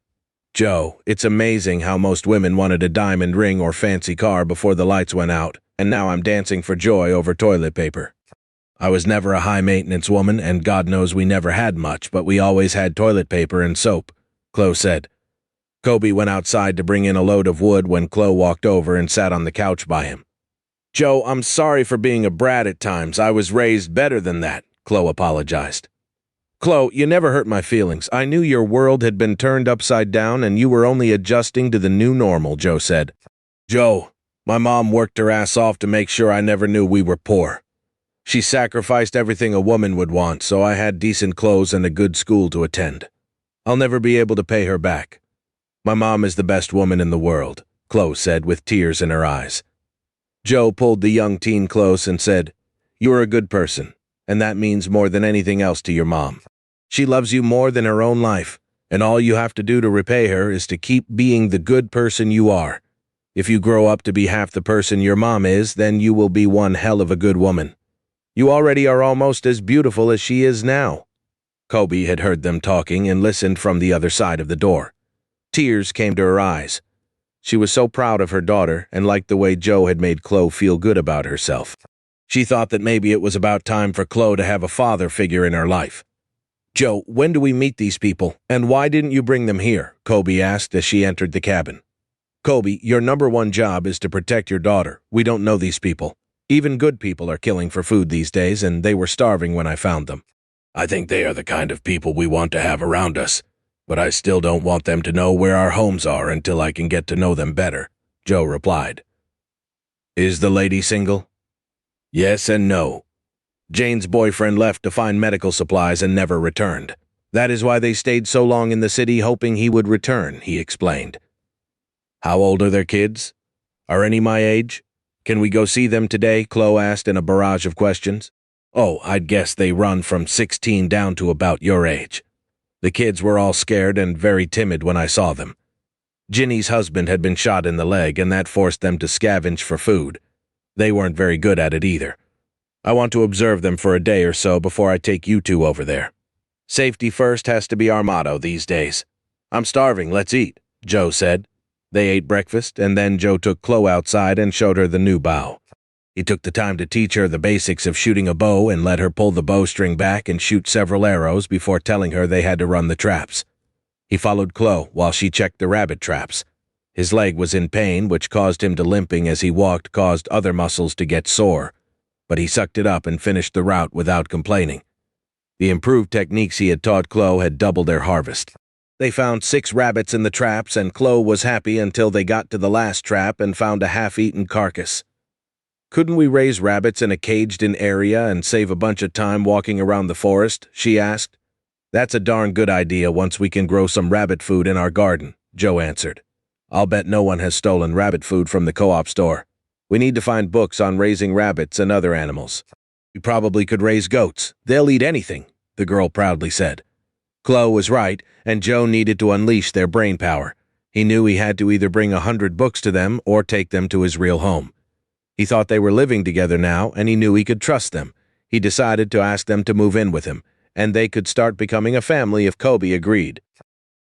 "Joe, it's amazing how most women wanted a diamond ring or fancy car before the lights went out, and now I'm dancing for joy over toilet paper. I was never a high-maintenance woman, and God knows we never had much, but we always had toilet paper and soap," Chloe said. Kobe went outside to bring in a load of wood when Chloe walked over and sat on the couch by him. "Joe, I'm sorry for being a brat at times. I was raised better than that," Chloe apologized. "Chloe, you never hurt my feelings. I knew your world had been turned upside down and you were only adjusting to the new normal," Joe said. "Joe, my mom worked her ass off to make sure I never knew we were poor. She sacrificed everything a woman would want, so I had decent clothes and a good school to attend. I'll never be able to pay her back. My mom is the best woman in the world," Chloe said with tears in her eyes. Joe pulled the young teen close and said, "You're a good person, and that means more than anything else to your mom. She loves you more than her own life, and all you have to do to repay her is to keep being the good person you are. If you grow up to be half the person your mom is, then you will be one hell of a good woman. You already are almost as beautiful as she is now." Kobe had heard them talking and listened from the other side of the door. Tears came to her eyes. She was so proud of her daughter and liked the way Joe had made Chloe feel good about herself. She thought that maybe it was about time for Chloe to have a father figure in her life. "Joe, when do we meet these people, and why didn't you bring them here?" Kobe asked as she entered the cabin. "Kobe, your #1 job is to protect your daughter. We don't know these people. Even good people are killing for food these days, and they were starving when I found them. I think they are the kind of people we want to have around us, but I still don't want them to know where our homes are until I can get to know them better," Joe replied. "Is the lady single?" "Yes and no. Jane's boyfriend left to find medical supplies and never returned. That is why they stayed so long in the city hoping he would return," he explained. "How old are their kids? Are any my age? Can we go see them today?" Chloe asked in a barrage of questions. "Oh, I'd guess they run from 16 down to about your age. The kids were all scared and very timid when I saw them. Ginny's husband had been shot in the leg, and that forced them to scavenge for food. They weren't very good at it either. I want to observe them for a day or so before I take you two over there. Safety first has to be our motto these days. I'm starving, let's eat," Joe said. They ate breakfast, and then Joe took Chloe outside and showed her the new bow. He took the time to teach her the basics of shooting a bow and let her pull the bowstring back and shoot several arrows before telling her they had to run the traps. He followed Chloe while she checked the rabbit traps. His leg was in pain, which caused him to limping as he walked caused other muscles to get sore, but he sucked it up and finished the route without complaining. The improved techniques he had taught Chloe had doubled their harvest. They found 6 rabbits in the traps, and Chloe was happy until they got to the last trap and found a half-eaten carcass. "Couldn't we raise rabbits in a caged-in area and save a bunch of time walking around the forest?" she asked. "That's a darn good idea once we can grow some rabbit food in our garden," Joe answered. "I'll bet no one has stolen rabbit food from the co-op store. We need to find books on raising rabbits and other animals. We probably could raise goats. They'll eat anything," the girl proudly said. Chloe was right, and Joe needed to unleash their brain power. He knew he had to either bring 100 books to them or take them to his real home. He thought they were living together now, and he knew he could trust them. He decided to ask them to move in with him, and they could start becoming a family if Kobe agreed.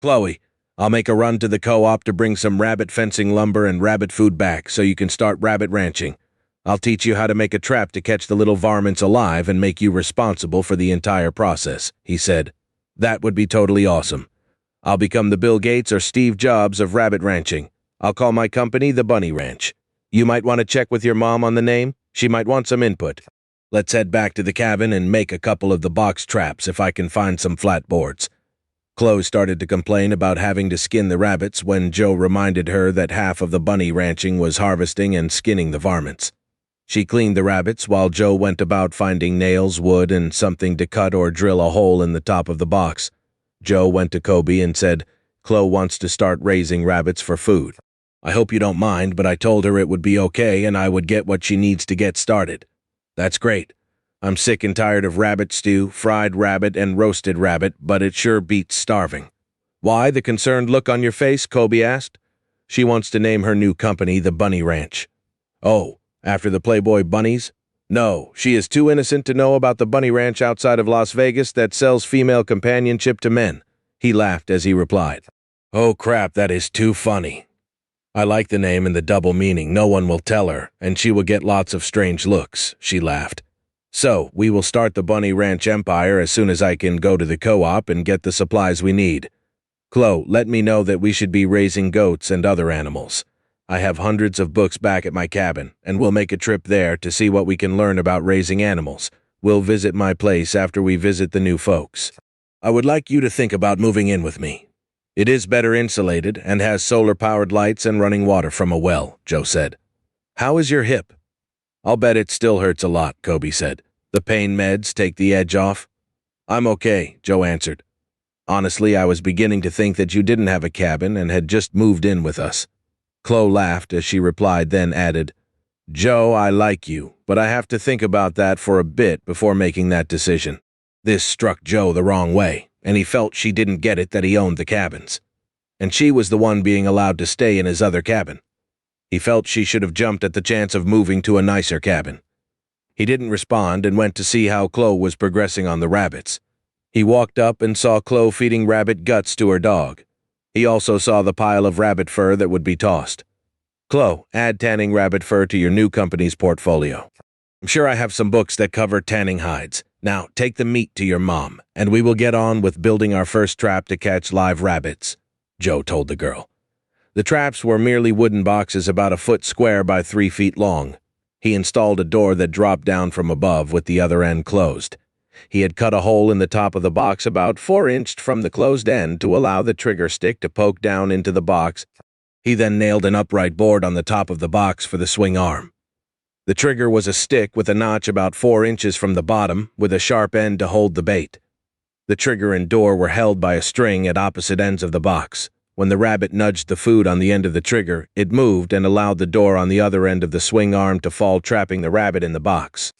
"Chloe, I'll make a run to the co-op to bring some rabbit fencing lumber and rabbit food back so you can start rabbit ranching. I'll teach you how to make a trap to catch the little varmints alive and make you responsible for the entire process," he said. "That would be totally awesome. I'll become the Bill Gates or Steve Jobs of rabbit ranching. I'll call my company the Bunny Ranch. You might want to check with your mom on the name. She might want some input. Let's head back to the cabin and make a couple of the box traps if I can find some flat boards." Chloe started to complain about having to skin the rabbits when Joe reminded her that half of the bunny ranching was harvesting and skinning the varmints. She cleaned the rabbits while Joe went about finding nails, wood, and something to cut or drill a hole in the top of the box. Joe went to Kobe and said, "Chloe wants to start raising rabbits for food. I hope you don't mind, but I told her it would be okay and I would get what she needs to get started." "That's great. I'm sick and tired of rabbit stew, fried rabbit, and roasted rabbit, but it sure beats starving." "Why the concerned look on your face?" Kobe asked. "She wants to name her new company the Bunny Ranch." "Oh, after the Playboy bunnies?" "No, she is too innocent to know about the Bunny Ranch outside of Las Vegas that sells female companionship to men." He laughed as he replied, "Oh crap, that is too funny. I like the name and the double meaning. No one will tell her, and she will get lots of strange looks." She laughed. "So, we will start the Bunny Ranch empire as soon as I can go to the co-op and get the supplies we need. Chloe, let me know that we should be raising goats and other animals. I have hundreds of books back at my cabin, and we'll make a trip there to see what we can learn about raising animals. We'll visit my place after we visit the new folks. I would like you to think about moving in with me. It is better insulated and has solar-powered lights and running water from a well," Joe said. "How is your hip?" "I'll bet it still hurts a lot," Kobe said. "The pain meds take the edge off." "I'm okay," Joe answered. "Honestly, I was beginning to think that you didn't have a cabin and had just moved in with us." Chloe laughed as she replied, then added, "Joe, I like you, but I have to think about that for a bit before making that decision." This struck Joe the wrong way, and he felt she didn't get it that he owned the cabins. And she was the one being allowed to stay in his other cabin. He felt she should have jumped at the chance of moving to a nicer cabin. He didn't respond and went to see how Chloe was progressing on the rabbits. He walked up and saw Chloe feeding rabbit guts to her dog. He also saw the pile of rabbit fur that would be tossed. "Chloe, add tanning rabbit fur to your new company's portfolio. I'm sure I have some books that cover tanning hides. Now, take the meat to your mom, and we will get on with building our first trap to catch live rabbits," Joe told the girl. The traps were merely wooden boxes about a foot square by 3 feet long. He installed a door that dropped down from above with the other end closed. He had cut a hole in the top of the box about 4 inches from the closed end to allow the trigger stick to poke down into the box. He then nailed an upright board on the top of the box for the swing arm. The trigger was a stick with a notch about 4 inches from the bottom, with a sharp end to hold the bait. The trigger and door were held by a string at opposite ends of the box. When the rabbit nudged the food on the end of the trigger, it moved and allowed the door on the other end of the swing arm to fall, trapping the rabbit in the box.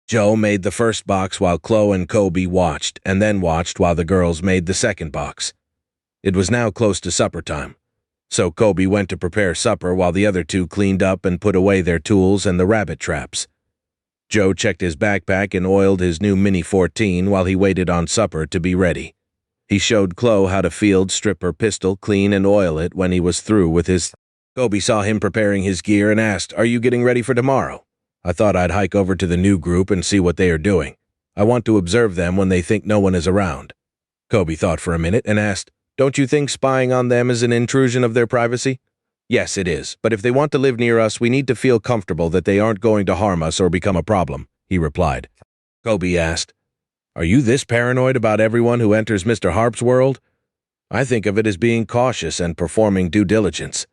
Joe made the first box while Chloe and Kobe watched, and then watched while the girls made the second box. It was now close to supper time, so Kobe went to prepare supper while the other two cleaned up and put away their tools and the rabbit traps. Joe checked his backpack and oiled his new Mini 14 while he waited on supper to be ready. He showed Chloe how to field strip her pistol, clean and oil it when he was through with his. Kobe saw him preparing his gear and asked, "Are you getting ready for tomorrow?" "I thought I'd hike over to the new group and see what they are doing. I want to observe them when they think no one is around." Kobe thought for a minute and asked, "Don't you think spying on them is an intrusion of their privacy?" "Yes, it is, but if they want to live near us, we need to feel comfortable that they aren't going to harm us or become a problem," he replied. Kobe asked, "Are you this paranoid about everyone who enters Mr. Harp's world?" "I think of it as being cautious and performing due diligence."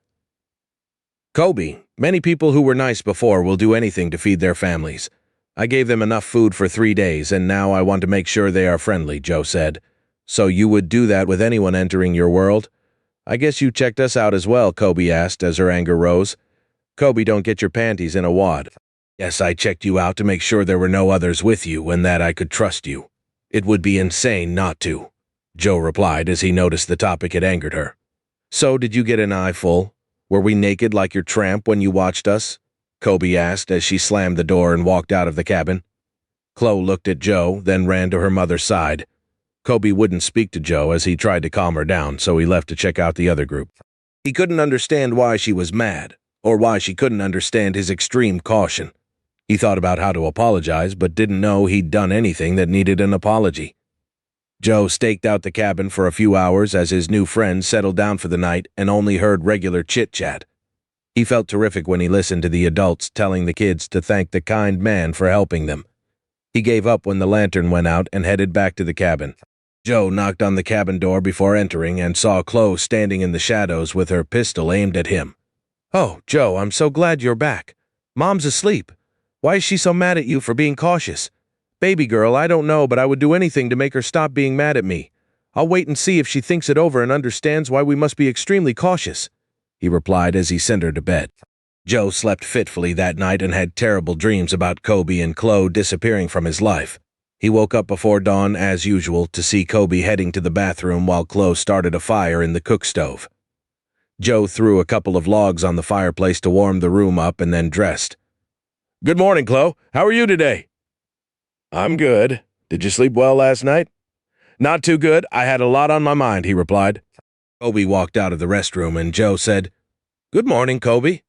"Kobe, many people who were nice before will do anything to feed their families. I gave them enough food for 3 days, and now I want to make sure they are friendly," Joe said. "So you would do that with anyone entering your world?" "I guess you checked us out as well," Kobe asked as her anger rose. "Kobe, don't get your panties in a wad." "Yes, I checked you out to make sure there were no others with you and that I could trust you. It would be insane not to," Joe replied as he noticed the topic had angered her. "So, did you get an eye full? Were we naked like your tramp when you watched us?" Kobe asked as she slammed the door and walked out of the cabin. Chloe looked at Joe, then ran to her mother's side. Kobe wouldn't speak to Joe as he tried to calm her down, so he left to check out the other group. He couldn't understand why she was mad, or why she couldn't understand his extreme caution. He thought about how to apologize, but didn't know he'd done anything that needed an apology. Joe staked out the cabin for a few hours as his new friends settled down for the night and only heard regular chit-chat. He felt terrific when he listened to the adults telling the kids to thank the kind man for helping them. He gave up when the lantern went out and headed back to the cabin. Joe knocked on the cabin door before entering and saw Chloe standing in the shadows with her pistol aimed at him. "Oh, Joe, I'm so glad you're back. Mom's asleep. Why is she so mad at you for being cautious? Baby girl, I don't know, but I would do anything to make her stop being mad at me. I'll wait and see if she thinks it over and understands why we must be extremely cautious," he replied as he sent her to bed. Joe slept fitfully that night and had terrible dreams about Kobe and Chloe disappearing from his life. He woke up before dawn, as usual, to see Kobe heading to the bathroom while Chloe started a fire in the cook stove. Joe threw a couple of logs on the fireplace to warm the room up and then dressed. "Good morning, Chloe. How are you today?" "I'm good. Did you sleep well last night?" "Not too good. I had a lot on my mind," he replied. Kobe walked out of the restroom and Joe said, "Good morning, Kobe.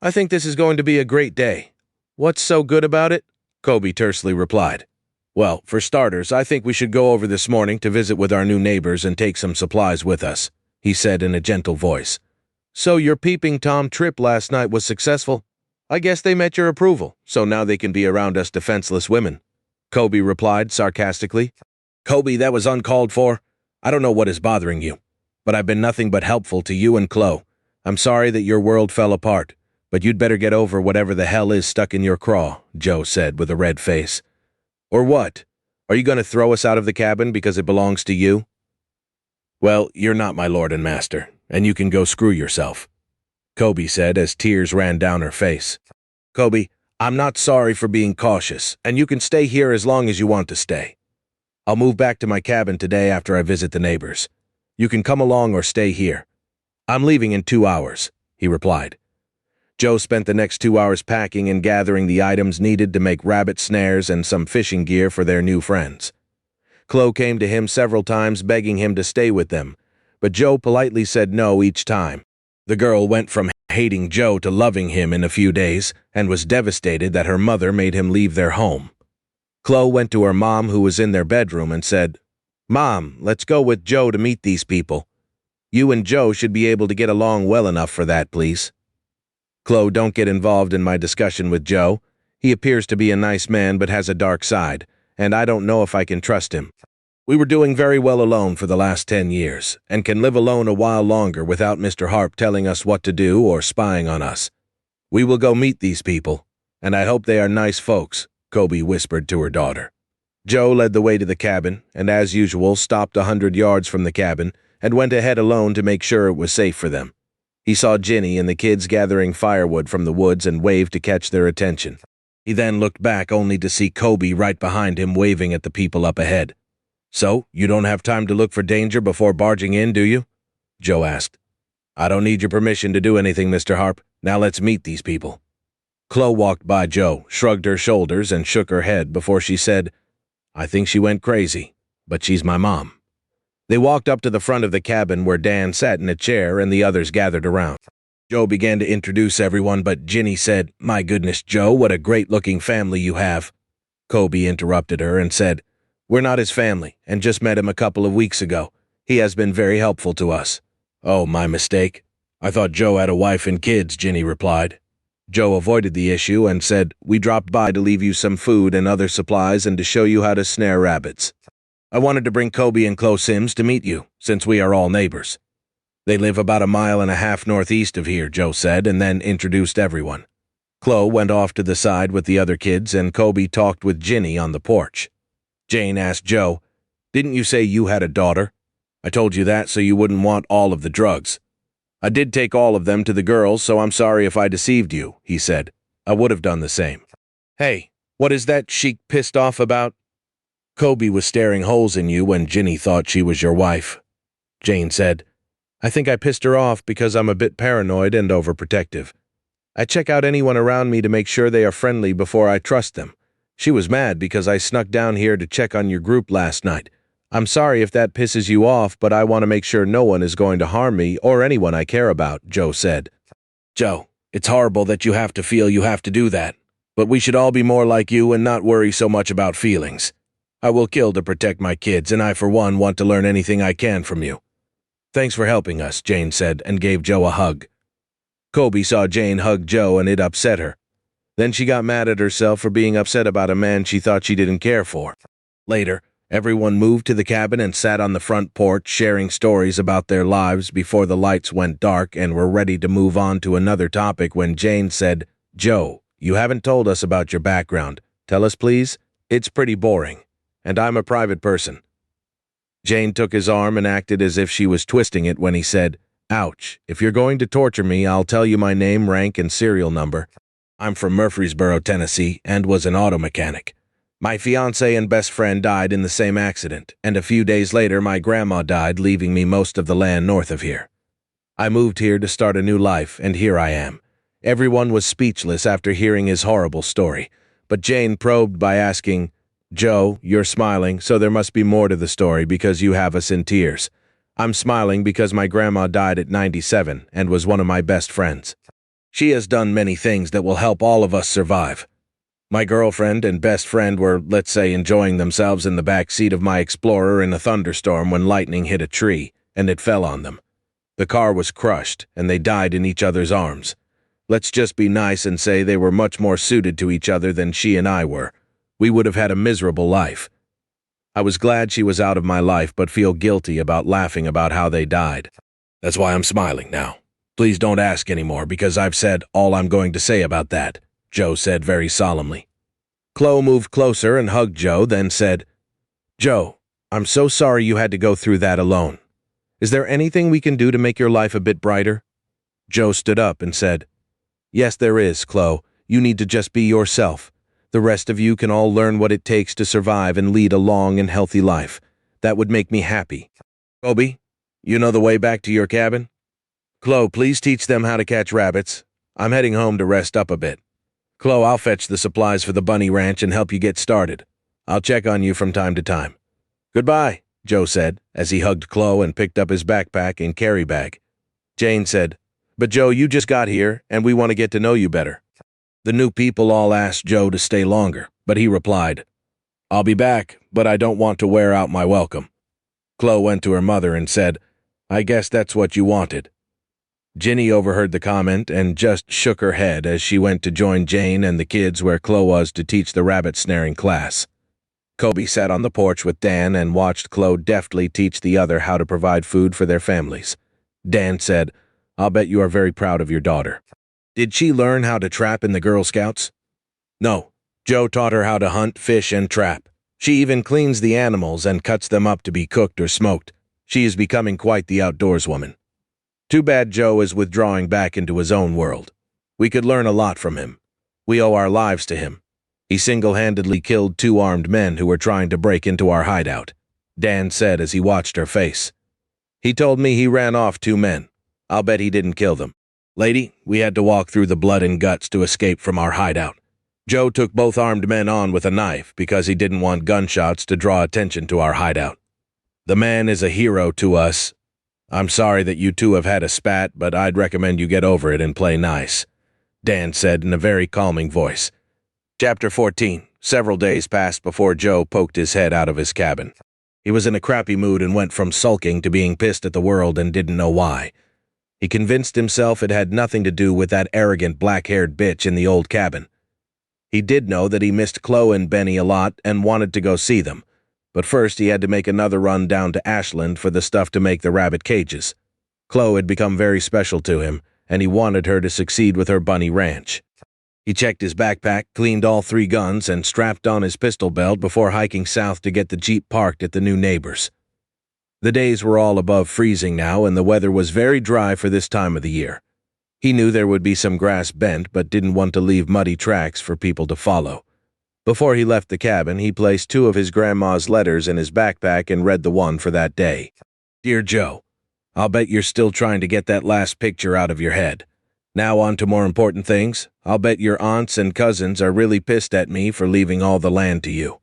I think this is going to be a great day." "What's so good about it?" Kobe tersely replied. "Well, for starters, I think we should go over this morning to visit with our new neighbors and take some supplies with us," he said in a gentle voice. "So your peeping Tom trip last night was successful? I guess they met your approval, so now they can be around us defenseless women," Kobe replied sarcastically. "Kobe, that was uncalled for. I don't know what is bothering you, but I've been nothing but helpful to you and Chloe. I'm sorry that your world fell apart, but you'd better get over whatever the hell is stuck in your craw," Joe said with a red face. "Or what? Are you going to throw us out of the cabin because it belongs to you?" "Well, you're not my lord and master, and you can go screw yourself," Kobe said as tears ran down her face. "Kobe, I'm not sorry for being cautious, and you can stay here as long as you want to stay. I'll move back to my cabin today after I visit the neighbors. You can come along or stay here. I'm leaving in 2 hours," he replied. Joe spent the next 2 hours packing and gathering the items needed to make rabbit snares and some fishing gear for their new friends. Chloe came to him several times begging him to stay with them, but Joe politely said no each time. The girl went from hating Joe to loving him in a few days and was devastated that her mother made him leave their home. Chloe went to her mom, who was in their bedroom, and said, "Mom, let's go with Joe to meet these people. You and Joe should be able to get along well enough for that, please." "Chloe, don't get involved in my discussion with Joe. He appears to be a nice man but has a dark side, and I don't know if I can trust him. We were doing very well alone for the last 10 years, and can live alone a while longer without Mr. Harp telling us what to do or spying on us. We will go meet these people, and I hope they are nice folks," Kobe whispered to her daughter. Joe led the way to the cabin, and as usual stopped 100 yards from the cabin and went ahead alone to make sure it was safe for them. He saw Ginny and the kids gathering firewood from the woods and waved to catch their attention. He then looked back only to see Kobe right behind him waving at the people up ahead. "So, you don't have time to look for danger before barging in, do you?" Joe asked. "I don't need your permission to do anything, Mr. Harp. Now let's meet these people." Chloe walked by Joe, shrugged her shoulders, and shook her head before she said, "I think she went crazy, but she's my mom." They walked up to the front of the cabin where Dan sat in a chair and the others gathered around. Joe began to introduce everyone, but Ginny said, "My goodness, Joe, what a great-looking family you have." Kobe interrupted her and said, "We're not his family, and just met him a couple of weeks ago. He has been very helpful to us." "Oh, my mistake. I thought Joe had a wife and kids," Ginny replied. Joe avoided the issue and said, "We dropped by to leave you some food and other supplies and to show you how to snare rabbits. I wanted to bring Kobe and Chloe Sims to meet you, since we are all neighbors. They live about 1.5 miles northeast of here," Joe said, and then introduced everyone. Chloe went off to the side with the other kids, and Kobe talked with Ginny on the porch. Jane asked Joe, "Didn't you say you had a daughter? I told you that so you wouldn't want all of the drugs." "I did take all of them to the girls, so I'm sorry if I deceived you," he said. "I would have done the same." "Hey, what is that sheik pissed off about?" "Kobe was staring holes in you when Ginny thought she was your wife," Jane said. "I think I pissed her off because I'm a bit paranoid and overprotective. I check out anyone around me to make sure they are friendly before I trust them. She was mad because I snuck down here to check on your group last night. I'm sorry if that pisses you off, but I want to make sure no one is going to harm me or anyone I care about," Joe said. "Joe, it's horrible that you have to feel you have to do that, but we should all be more like you and not worry so much about feelings. I will kill to protect my kids, and I, for one, want to learn anything I can from you." "Thanks for helping us," Jane said, and gave Joe a hug. Kobe saw Jane hug Joe, and it upset her. Then she got mad at herself for being upset about a man she thought she didn't care for. Later, everyone moved to the cabin and sat on the front porch sharing stories about their lives before the lights went dark and were ready to move on to another topic when Jane said, "Joe, you haven't told us about your background. Tell us, please. It's pretty boring, and I'm a private person." Jane took his arm and acted as if she was twisting it when he said, "Ouch, if you're going to torture me, I'll tell you my name, rank, and serial number. I'm from Murfreesboro, Tennessee, and was an auto mechanic. My fiancé and best friend died in the same accident, and a few days later my grandma died, leaving me most of the land north of here. I moved here to start a new life, and here I am." Everyone was speechless after hearing his horrible story, but Jane probed by asking, "Joe, you're smiling, so there must be more to the story because you have us in tears." "I'm smiling because my grandma died at 97 and was one of my best friends. She has done many things that will help all of us survive. My girlfriend and best friend were, let's say, enjoying themselves in the back seat of my Explorer in a thunderstorm when lightning hit a tree, and it fell on them. The car was crushed, and they died in each other's arms. Let's just be nice and say they were much more suited to each other than she and I were. We would have had a miserable life. I was glad she was out of my life, but feel guilty about laughing about how they died. That's why I'm smiling now. Please don't ask anymore, because I've said all I'm going to say about that," Joe said very solemnly. Chloe moved closer and hugged Joe, then said, "Joe, I'm so sorry you had to go through that alone. Is there anything we can do to make your life a bit brighter?" Joe stood up and said, "Yes, there is, Chloe. You need to just be yourself. The rest of you can all learn what it takes to survive and lead a long and healthy life. That would make me happy. Kobe, you know the way back to your cabin? Chloe, please teach them how to catch rabbits. I'm heading home to rest up a bit. Chloe, I'll fetch the supplies for the bunny ranch and help you get started. I'll check on you from time to time." "Goodbye," Joe said, as he hugged Chloe and picked up his backpack and carry bag. Jane said, "But Joe, you just got here, and we want to get to know you better." The new people all asked Joe to stay longer, but he replied, "I'll be back, but I don't want to wear out my welcome." Chloe went to her mother and said, "I guess that's what you wanted." Ginny overheard the comment and just shook her head as she went to join Jane and the kids where Chloe was to teach the rabbit snaring class. Kobe sat on the porch with Dan and watched Chloe deftly teach the other how to provide food for their families. Dan said, "I'll bet you are very proud of your daughter. Did she learn how to trap in the Girl Scouts?" "No. Joe taught her how to hunt, fish, and trap. She even cleans the animals and cuts them up to be cooked or smoked. She is becoming quite the outdoors woman. Too bad Joe is withdrawing back into his own world. We could learn a lot from him. We owe our lives to him. He single-handedly killed 2 armed men who were trying to break into our hideout," Dan said as he watched her face. "He told me he ran off 2 men. I'll bet he didn't kill them. Lady, we had to walk through the blood and guts to escape from our hideout. Joe took both armed men on with a knife because he didn't want gunshots to draw attention to our hideout. The man is a hero to us. I'm sorry that you two have had a spat, but I'd recommend you get over it and play nice," Dan said in a very calming voice. Chapter 14. Several days passed before Joe poked his head out of his cabin. He was in a crappy mood and went from sulking to being pissed at the world and didn't know why. He convinced himself it had nothing to do with that arrogant black-haired bitch in the old cabin. He did know that he missed Chloe and Benny a lot and wanted to go see them, but first he had to make another run down to Ashland for the stuff to make the rabbit cages. Chloe had become very special to him, and he wanted her to succeed with her bunny ranch. He checked his backpack, cleaned all 3 guns, and strapped on his pistol belt before hiking south to get the Jeep parked at the new neighbors. The days were all above freezing now, and the weather was very dry for this time of the year. He knew there would be some grass bent, but didn't want to leave muddy tracks for people to follow. Before he left the cabin, he placed 2 of his grandma's letters in his backpack and read the one for that day. "Dear Joe, I'll bet you're still trying to get that last picture out of your head. Now on to more important things. I'll bet your aunts and cousins are really pissed at me for leaving all the land to you.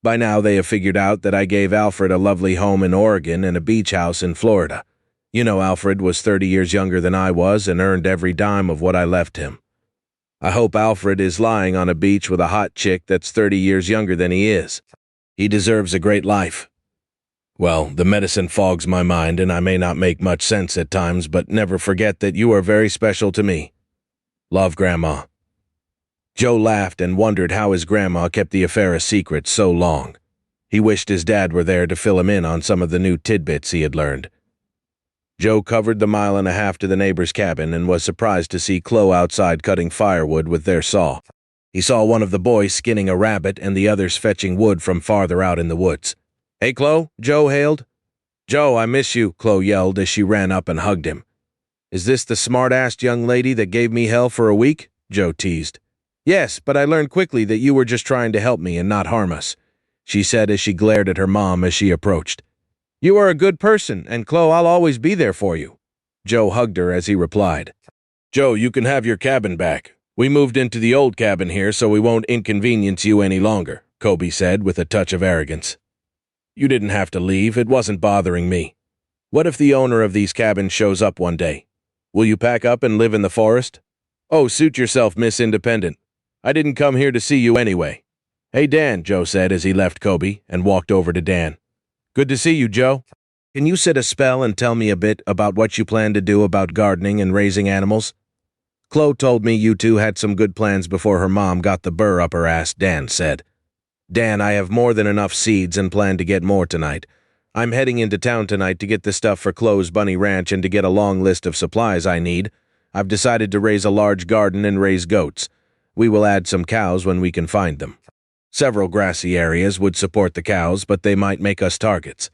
By now they have figured out that I gave Alfred a lovely home in Oregon and a beach house in Florida. You know Alfred was 30 years younger than I was and earned every dime of what I left him. I hope Alfred is lying on a beach with a hot chick that's 30 years younger than he is. He deserves a great life. Well, the medicine fogs my mind and I may not make much sense at times, but never forget that you are very special to me. Love, Grandma." Joe laughed and wondered how his grandma kept the affair a secret so long. He wished his dad were there to fill him in on some of the new tidbits he had learned. Joe covered the 1.5 miles to the neighbor's cabin and was surprised to see Chloe outside cutting firewood with their saw. He saw one of the boys skinning a rabbit and the others fetching wood from farther out in the woods. "Hey, Chloe," Joe hailed. "Joe, I miss you," Chloe yelled as she ran up and hugged him. "Is this the smart-assed young lady that gave me hell for a week?" Joe teased. "Yes, but I learned quickly that you were just trying to help me and not harm us," she said as she glared at her mom as she approached. "You are a good person, and Chloe, I'll always be there for you." Joe hugged her as he replied. "Joe, you can have your cabin back. We moved into the old cabin here so we won't inconvenience you any longer," Kobe said with a touch of arrogance. "You didn't have to leave. It wasn't bothering me. What if the owner of these cabins shows up one day? Will you pack up and live in the forest?" "Oh, suit yourself, Miss Independent. I didn't come here to see you anyway." "Hey, Dan," Joe said as he left Kobe and walked over to Dan. "Good to see you, Joe. Can you sit a spell and tell me a bit about what you plan to do about gardening and raising animals?" "Chloe told me you two had some good plans before her mom got the burr up her ass," Dan said. "Dan, I have more than enough seeds and plan to get more tonight. I'm heading into town tonight to get the stuff for Chloe's bunny ranch and to get a long list of supplies I need. I've decided to raise a large garden and raise goats. We will add some cows when we can find them. Several grassy areas would support the cows, but they might make us targets.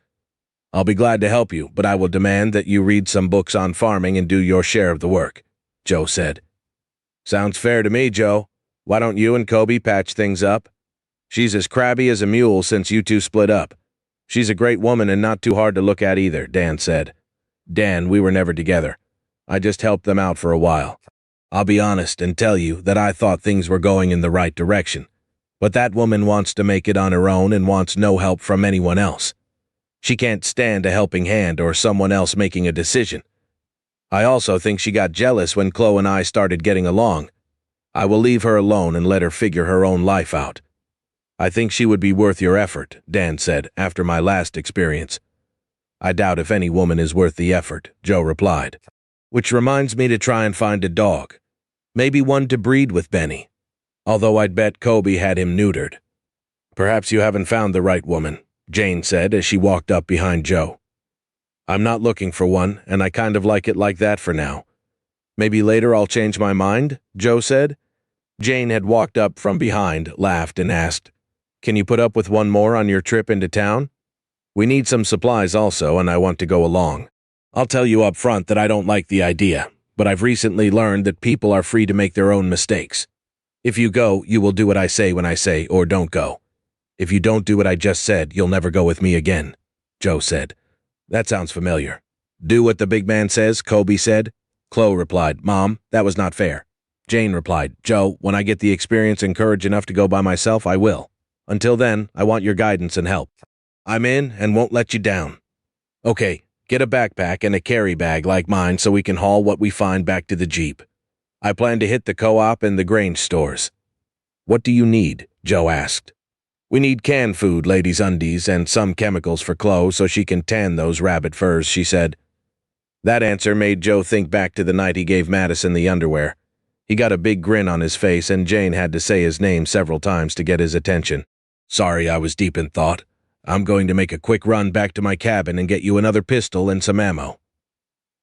I'll be glad to help you, but I will demand that you read some books on farming and do your share of the work," Joe said. "Sounds fair to me, Joe. Why don't you and Kobe patch things up? She's as crabby as a mule since you two split up. She's a great woman and not too hard to look at either," Dan said. "Dan, we were never together. I just helped them out for a while. I'll be honest and tell you that I thought things were going in the right direction. But that woman wants to make it on her own and wants no help from anyone else. She can't stand a helping hand or someone else making a decision. I also think she got jealous when Chloe and I started getting along. I will leave her alone and let her figure her own life out. I think she would be worth your effort," Dan said, "after my last experience." "I doubt if any woman is worth the effort," Joe replied. "Which reminds me to try and find a dog. Maybe one to breed with Benny. Although I'd bet Kobe had him neutered." "Perhaps you haven't found the right woman," Jane said as she walked up behind Joe. "I'm not looking for one, and I kind of like it like that for now. Maybe later I'll change my mind," Joe said. Jane had walked up from behind, laughed, and asked, "Can you put up with one more on your trip into town? We need some supplies also, and I want to go along. I'll tell you up front that I don't like the idea, but I've recently learned that people are free to make their own mistakes. If you go, you will do what I say when I say, or don't go. If you don't do what I just said, you'll never go with me again," Joe said. "That sounds familiar." "Do what the big man says," Kobe said. Chloe replied, "Mom, that was not fair." Jane replied, "Joe, when I get the experience and courage enough to go by myself, I will. Until then, I want your guidance and help. I'm in and won't let you down. Okay, get a backpack and a carry bag like mine so we can haul what we find back to the Jeep. I plan to hit the co-op and the Grange stores." "What do you need?" Joe asked. "We need canned food, ladies' undies, and some chemicals for Chloe so she can tan those rabbit furs," she said. That answer made Joe think back to the night he gave Madison the underwear. He got a big grin on his face, and Jane had to say his name several times to get his attention. "Sorry, I was deep in thought. I'm going to make a quick run back to my cabin and get you another pistol and some ammo."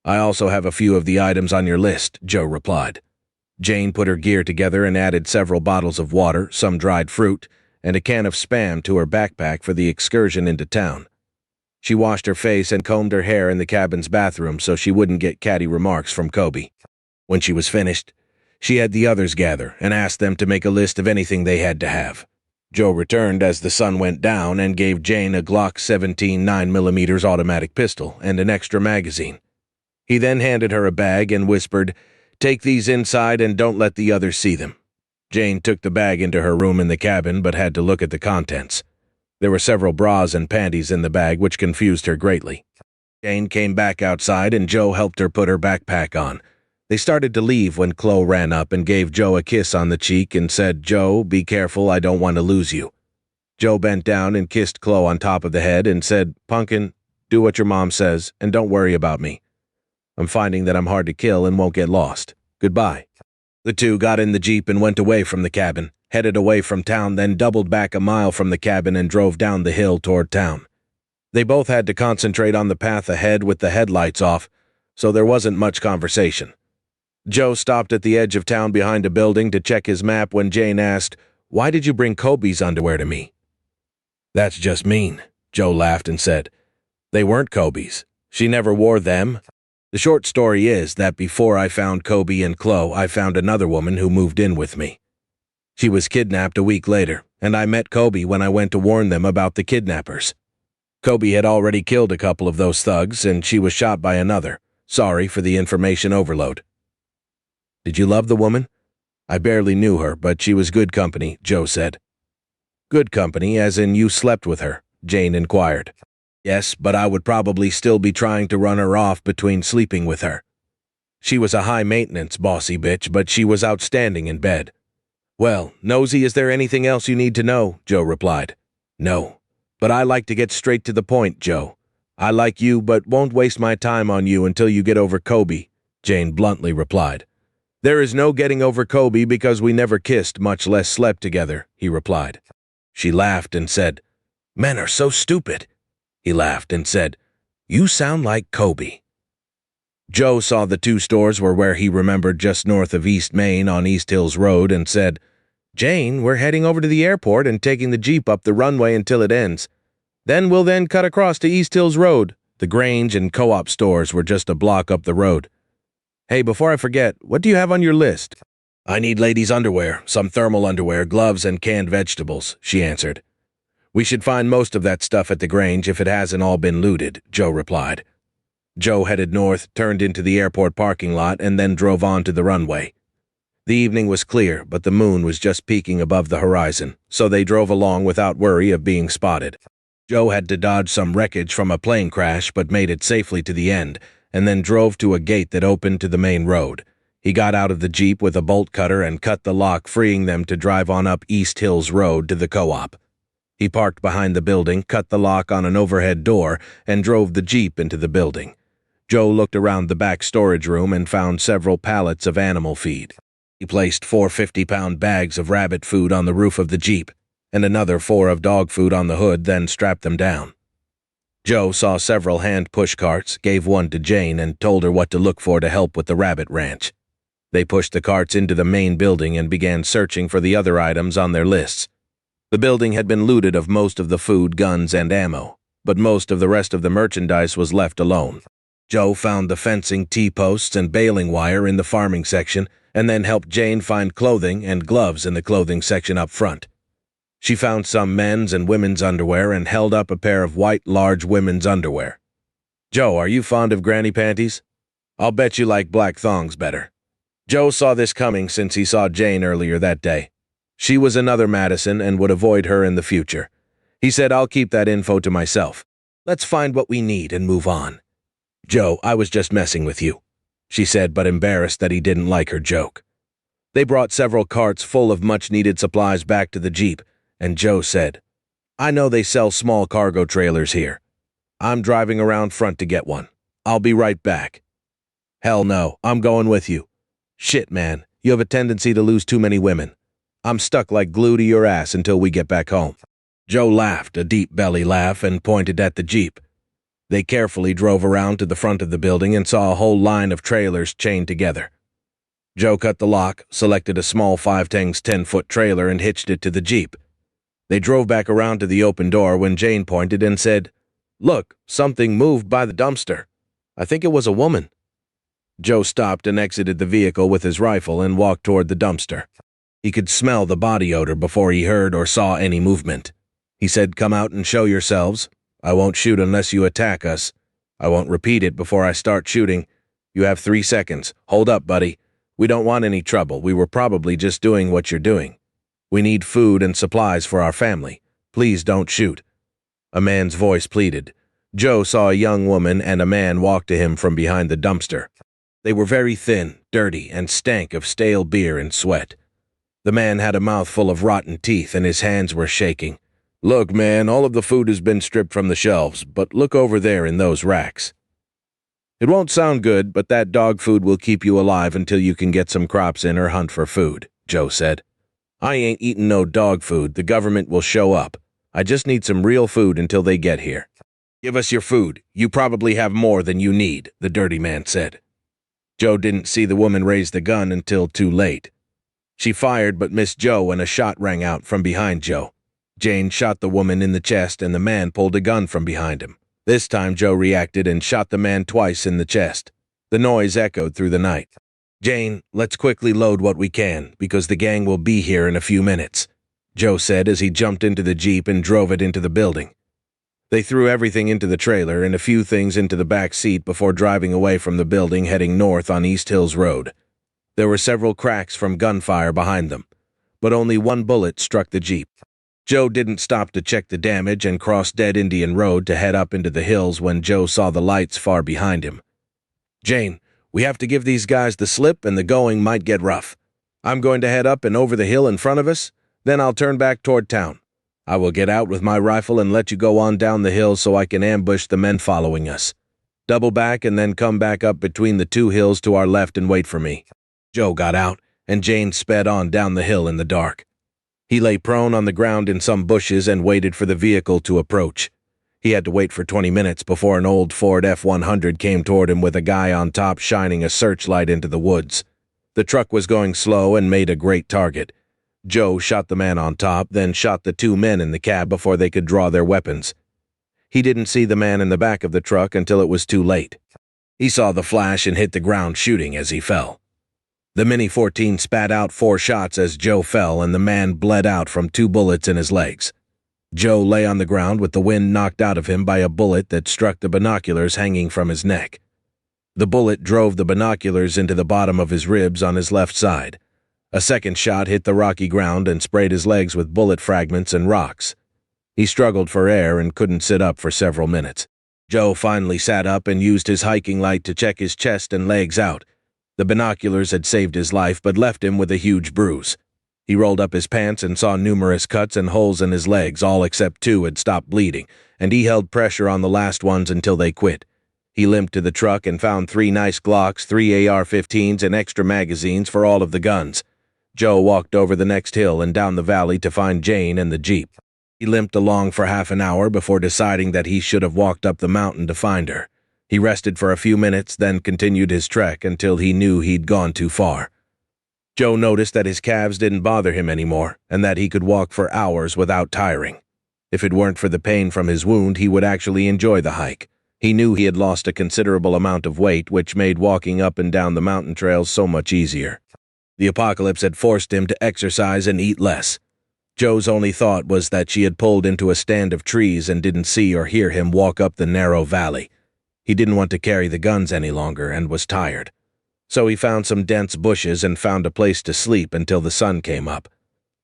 "I also have a few of the items on your list," Joe replied. Jane put her gear together and added several bottles of water, some dried fruit, and a can of Spam to her backpack for the excursion into town. She washed her face and combed her hair in the cabin's bathroom so she wouldn't get catty remarks from Kobe. When she was finished, she had the others gather and asked them to make a list of anything they had to have. Joe returned as the sun went down and gave Jane a Glock 17 9mm automatic pistol and an extra magazine. He then handed her a bag and whispered, "Take these inside and don't let the others see them." Jane took the bag into her room in the cabin but had to look at the contents. There were several bras and panties in the bag, which confused her greatly. Jane came back outside and Joe helped her put her backpack on. They started to leave when Chloe ran up and gave Joe a kiss on the cheek and said, "Joe, be careful, I don't want to lose you." Joe bent down and kissed Chloe on top of the head and said, "Punkin, do what your mom says and don't worry about me. I'm finding that I'm hard to kill and won't get lost. Goodbye." The two got in the Jeep and went away from the cabin, headed away from town, then doubled back a mile from the cabin and drove down the hill toward town. They both had to concentrate on the path ahead with the headlights off, so there wasn't much conversation. Joe stopped at the edge of town behind a building to check his map when Jane asked, "Why did you bring Kobe's underwear to me?" "That's just mean," Joe laughed and said. They weren't Kobe's. She never wore them. The short story is that before I found Kobe and Chloe, I found another woman who moved in with me. She was kidnapped a week later, and I met Kobe when I went to warn them about the kidnappers. Kobe had already killed a couple of those thugs, and she was shot by another. Sorry for the information overload. Did you love the woman? I barely knew her, but she was good company, Joe said. Good company, as in you slept with her, Jane inquired. Yes, but I would probably still be trying to run her off between sleeping with her. She was a high-maintenance, bossy bitch, but she was outstanding in bed. Well, Nosy, is there anything else you need to know? Joe replied. No, but I like to get straight to the point, Joe. I like you, but won't waste my time on you until you get over Kobe, Jane bluntly replied. There is no getting over Kobe because we never kissed, much less slept together, he replied. She laughed and said, Men are so stupid. He laughed and said, You sound like Kobe. Joe saw the two stores were where he remembered, just north of East Main on East Hills Road, and said, Jane, we're heading over to the airport and taking the Jeep up the runway until it ends. Then we'll cut across to East Hills Road. The Grange and Co-op stores were just a block up the road. Hey, before I forget, what do you have on your list? I need ladies' underwear, some thermal underwear, gloves, and canned vegetables, she answered. We should find most of that stuff at the Grange if it hasn't all been looted, Joe replied. Joe headed north, turned into the airport parking lot, and then drove on to the runway. The evening was clear, but the moon was just peeking above the horizon, so they drove along without worry of being spotted. Joe had to dodge some wreckage from a plane crash but made it safely to the end, and then drove to a gate that opened to the main road. He got out of the Jeep with a bolt cutter and cut the lock, freeing them to drive on up East Hills Road to the Co-op. He parked behind the building, cut the lock on an overhead door, and drove the Jeep into the building. Joe looked around the back storage room and found several pallets of animal feed. He placed 4 50-pound bags of rabbit food on the roof of the Jeep, and another 4 of dog food on the hood, then strapped them down. Joe saw several hand push carts, gave one to Jane, and told her what to look for to help with the rabbit ranch. They pushed the carts into the main building and began searching for the other items on their lists. The building had been looted of most of the food, guns, and ammo, but most of the rest of the merchandise was left alone. Joe found the fencing, T-posts, and baling wire in the farming section, and then helped Jane find clothing and gloves in the clothing section up front. She found some men's and women's underwear and held up a pair of white, large women's underwear. Joe, are you fond of granny panties? I'll bet you like black thongs better. Joe saw this coming since he saw Jane earlier that day. She was another Madison and would avoid her in the future. He said, I'll keep that info to myself. Let's find what we need and move on. Joe, I was just messing with you, she said, but embarrassed that he didn't like her joke. They brought several carts full of much-needed supplies back to the Jeep, and Joe said, I know they sell small cargo trailers here. I'm driving around front to get one. I'll be right back. Hell no, I'm going with you. Shit, man, you have a tendency to lose too many women. I'm stuck like glue to your ass until we get back home. Joe laughed, a deep belly laugh, and pointed at the Jeep. They carefully drove around to the front of the building and saw a whole line of trailers chained together. Joe cut the lock, selected a small 5-tanks 10-foot trailer, and hitched it to the Jeep. They drove back around to the open door when Jane pointed and said, Look, something moved by the dumpster. I think it was a woman. Joe stopped and exited the vehicle with his rifle and walked toward the dumpster. He could smell the body odor before he heard or saw any movement. He said, Come out and show yourselves. I won't shoot unless you attack us. I won't repeat it before I start shooting. You have 3 seconds. Hold up, buddy. We don't want any trouble. We were probably just doing what you're doing. We need food and supplies for our family. Please don't shoot. A man's voice pleaded. Joe saw a young woman and a man walk to him from behind the dumpster. They were very thin, dirty, and stank of stale beer and sweat. The man had a mouthful of rotten teeth and his hands were shaking. Look, man, all of the food has been stripped from the shelves, but look over there in those racks. It won't sound good, but that dog food will keep you alive until you can get some crops in or hunt for food, Joe said. I ain't eating no dog food. The government will show up. I just need some real food until they get here. Give us your food. You probably have more than you need, the dirty man said. Joe didn't see the woman raise the gun until too late. She fired but missed Joe and a shot rang out from behind Joe. Jane shot the woman in the chest and the man pulled a gun from behind him. This time Joe reacted and shot the man twice in the chest. The noise echoed through the night. "Jane, let's quickly load what we can, because the gang will be here in a few minutes," Joe said as he jumped into the Jeep and drove it into the building. They threw everything into the trailer and a few things into the back seat before driving away from the building, heading north on East Hills Road. There were several cracks from gunfire behind them, but only one bullet struck the Jeep. Joe didn't stop to check the damage and crossed Dead Indian Road to head up into the hills when Joe saw the lights far behind him. "Jane, we have to give these guys the slip and the going might get rough. I'm going to head up and over the hill in front of us, then I'll turn back toward town. I will get out with my rifle and let you go on down the hill so I can ambush the men following us. Double back and then come back up between the two hills to our left and wait for me." Joe got out, and Jane sped on down the hill in the dark. He lay prone on the ground in some bushes and waited for the vehicle to approach. He had to wait for 20 minutes before an old Ford F-100 came toward him with a guy on top shining a searchlight into the woods. The truck was going slow and made a great target. Joe shot the man on top, then shot the two men in the cab before they could draw their weapons. He didn't see the man in the back of the truck until it was too late. He saw the flash and hit the ground shooting as he fell. The Mini-14 spat out 4 shots as Joe fell, and the man bled out from 2 bullets in his legs. Joe lay on the ground with the wind knocked out of him by a bullet that struck the binoculars hanging from his neck. The bullet drove the binoculars into the bottom of his ribs on his left side. A second shot hit the rocky ground and sprayed his legs with bullet fragments and rocks. He struggled for air and couldn't sit up for several minutes. Joe finally sat up and used his hiking light to check his chest and legs out. The binoculars had saved his life but left him with a huge bruise. He rolled up his pants and saw numerous cuts and holes in his legs, all except 2 had stopped bleeding, and he held pressure on the last ones until they quit. He limped to the truck and found 3 nice Glocks, 3 AR-15s, and extra magazines for all of the guns. Joe walked over the next hill and down the valley to find Jane and the Jeep. He limped along for half an hour before deciding that he should have walked up the mountain to find her. He rested for a few minutes, then continued his trek until he knew he'd gone too far. Joe noticed that his calves didn't bother him anymore, and that he could walk for hours without tiring. If it weren't for the pain from his wound, he would actually enjoy the hike. He knew he had lost a considerable amount of weight, which made walking up and down the mountain trails so much easier. The apocalypse had forced him to exercise and eat less. Joe's only thought was that she had pulled into a stand of trees and didn't see or hear him walk up the narrow valley. He didn't want to carry the guns any longer and was tired. So he found some dense bushes and found a place to sleep until the sun came up.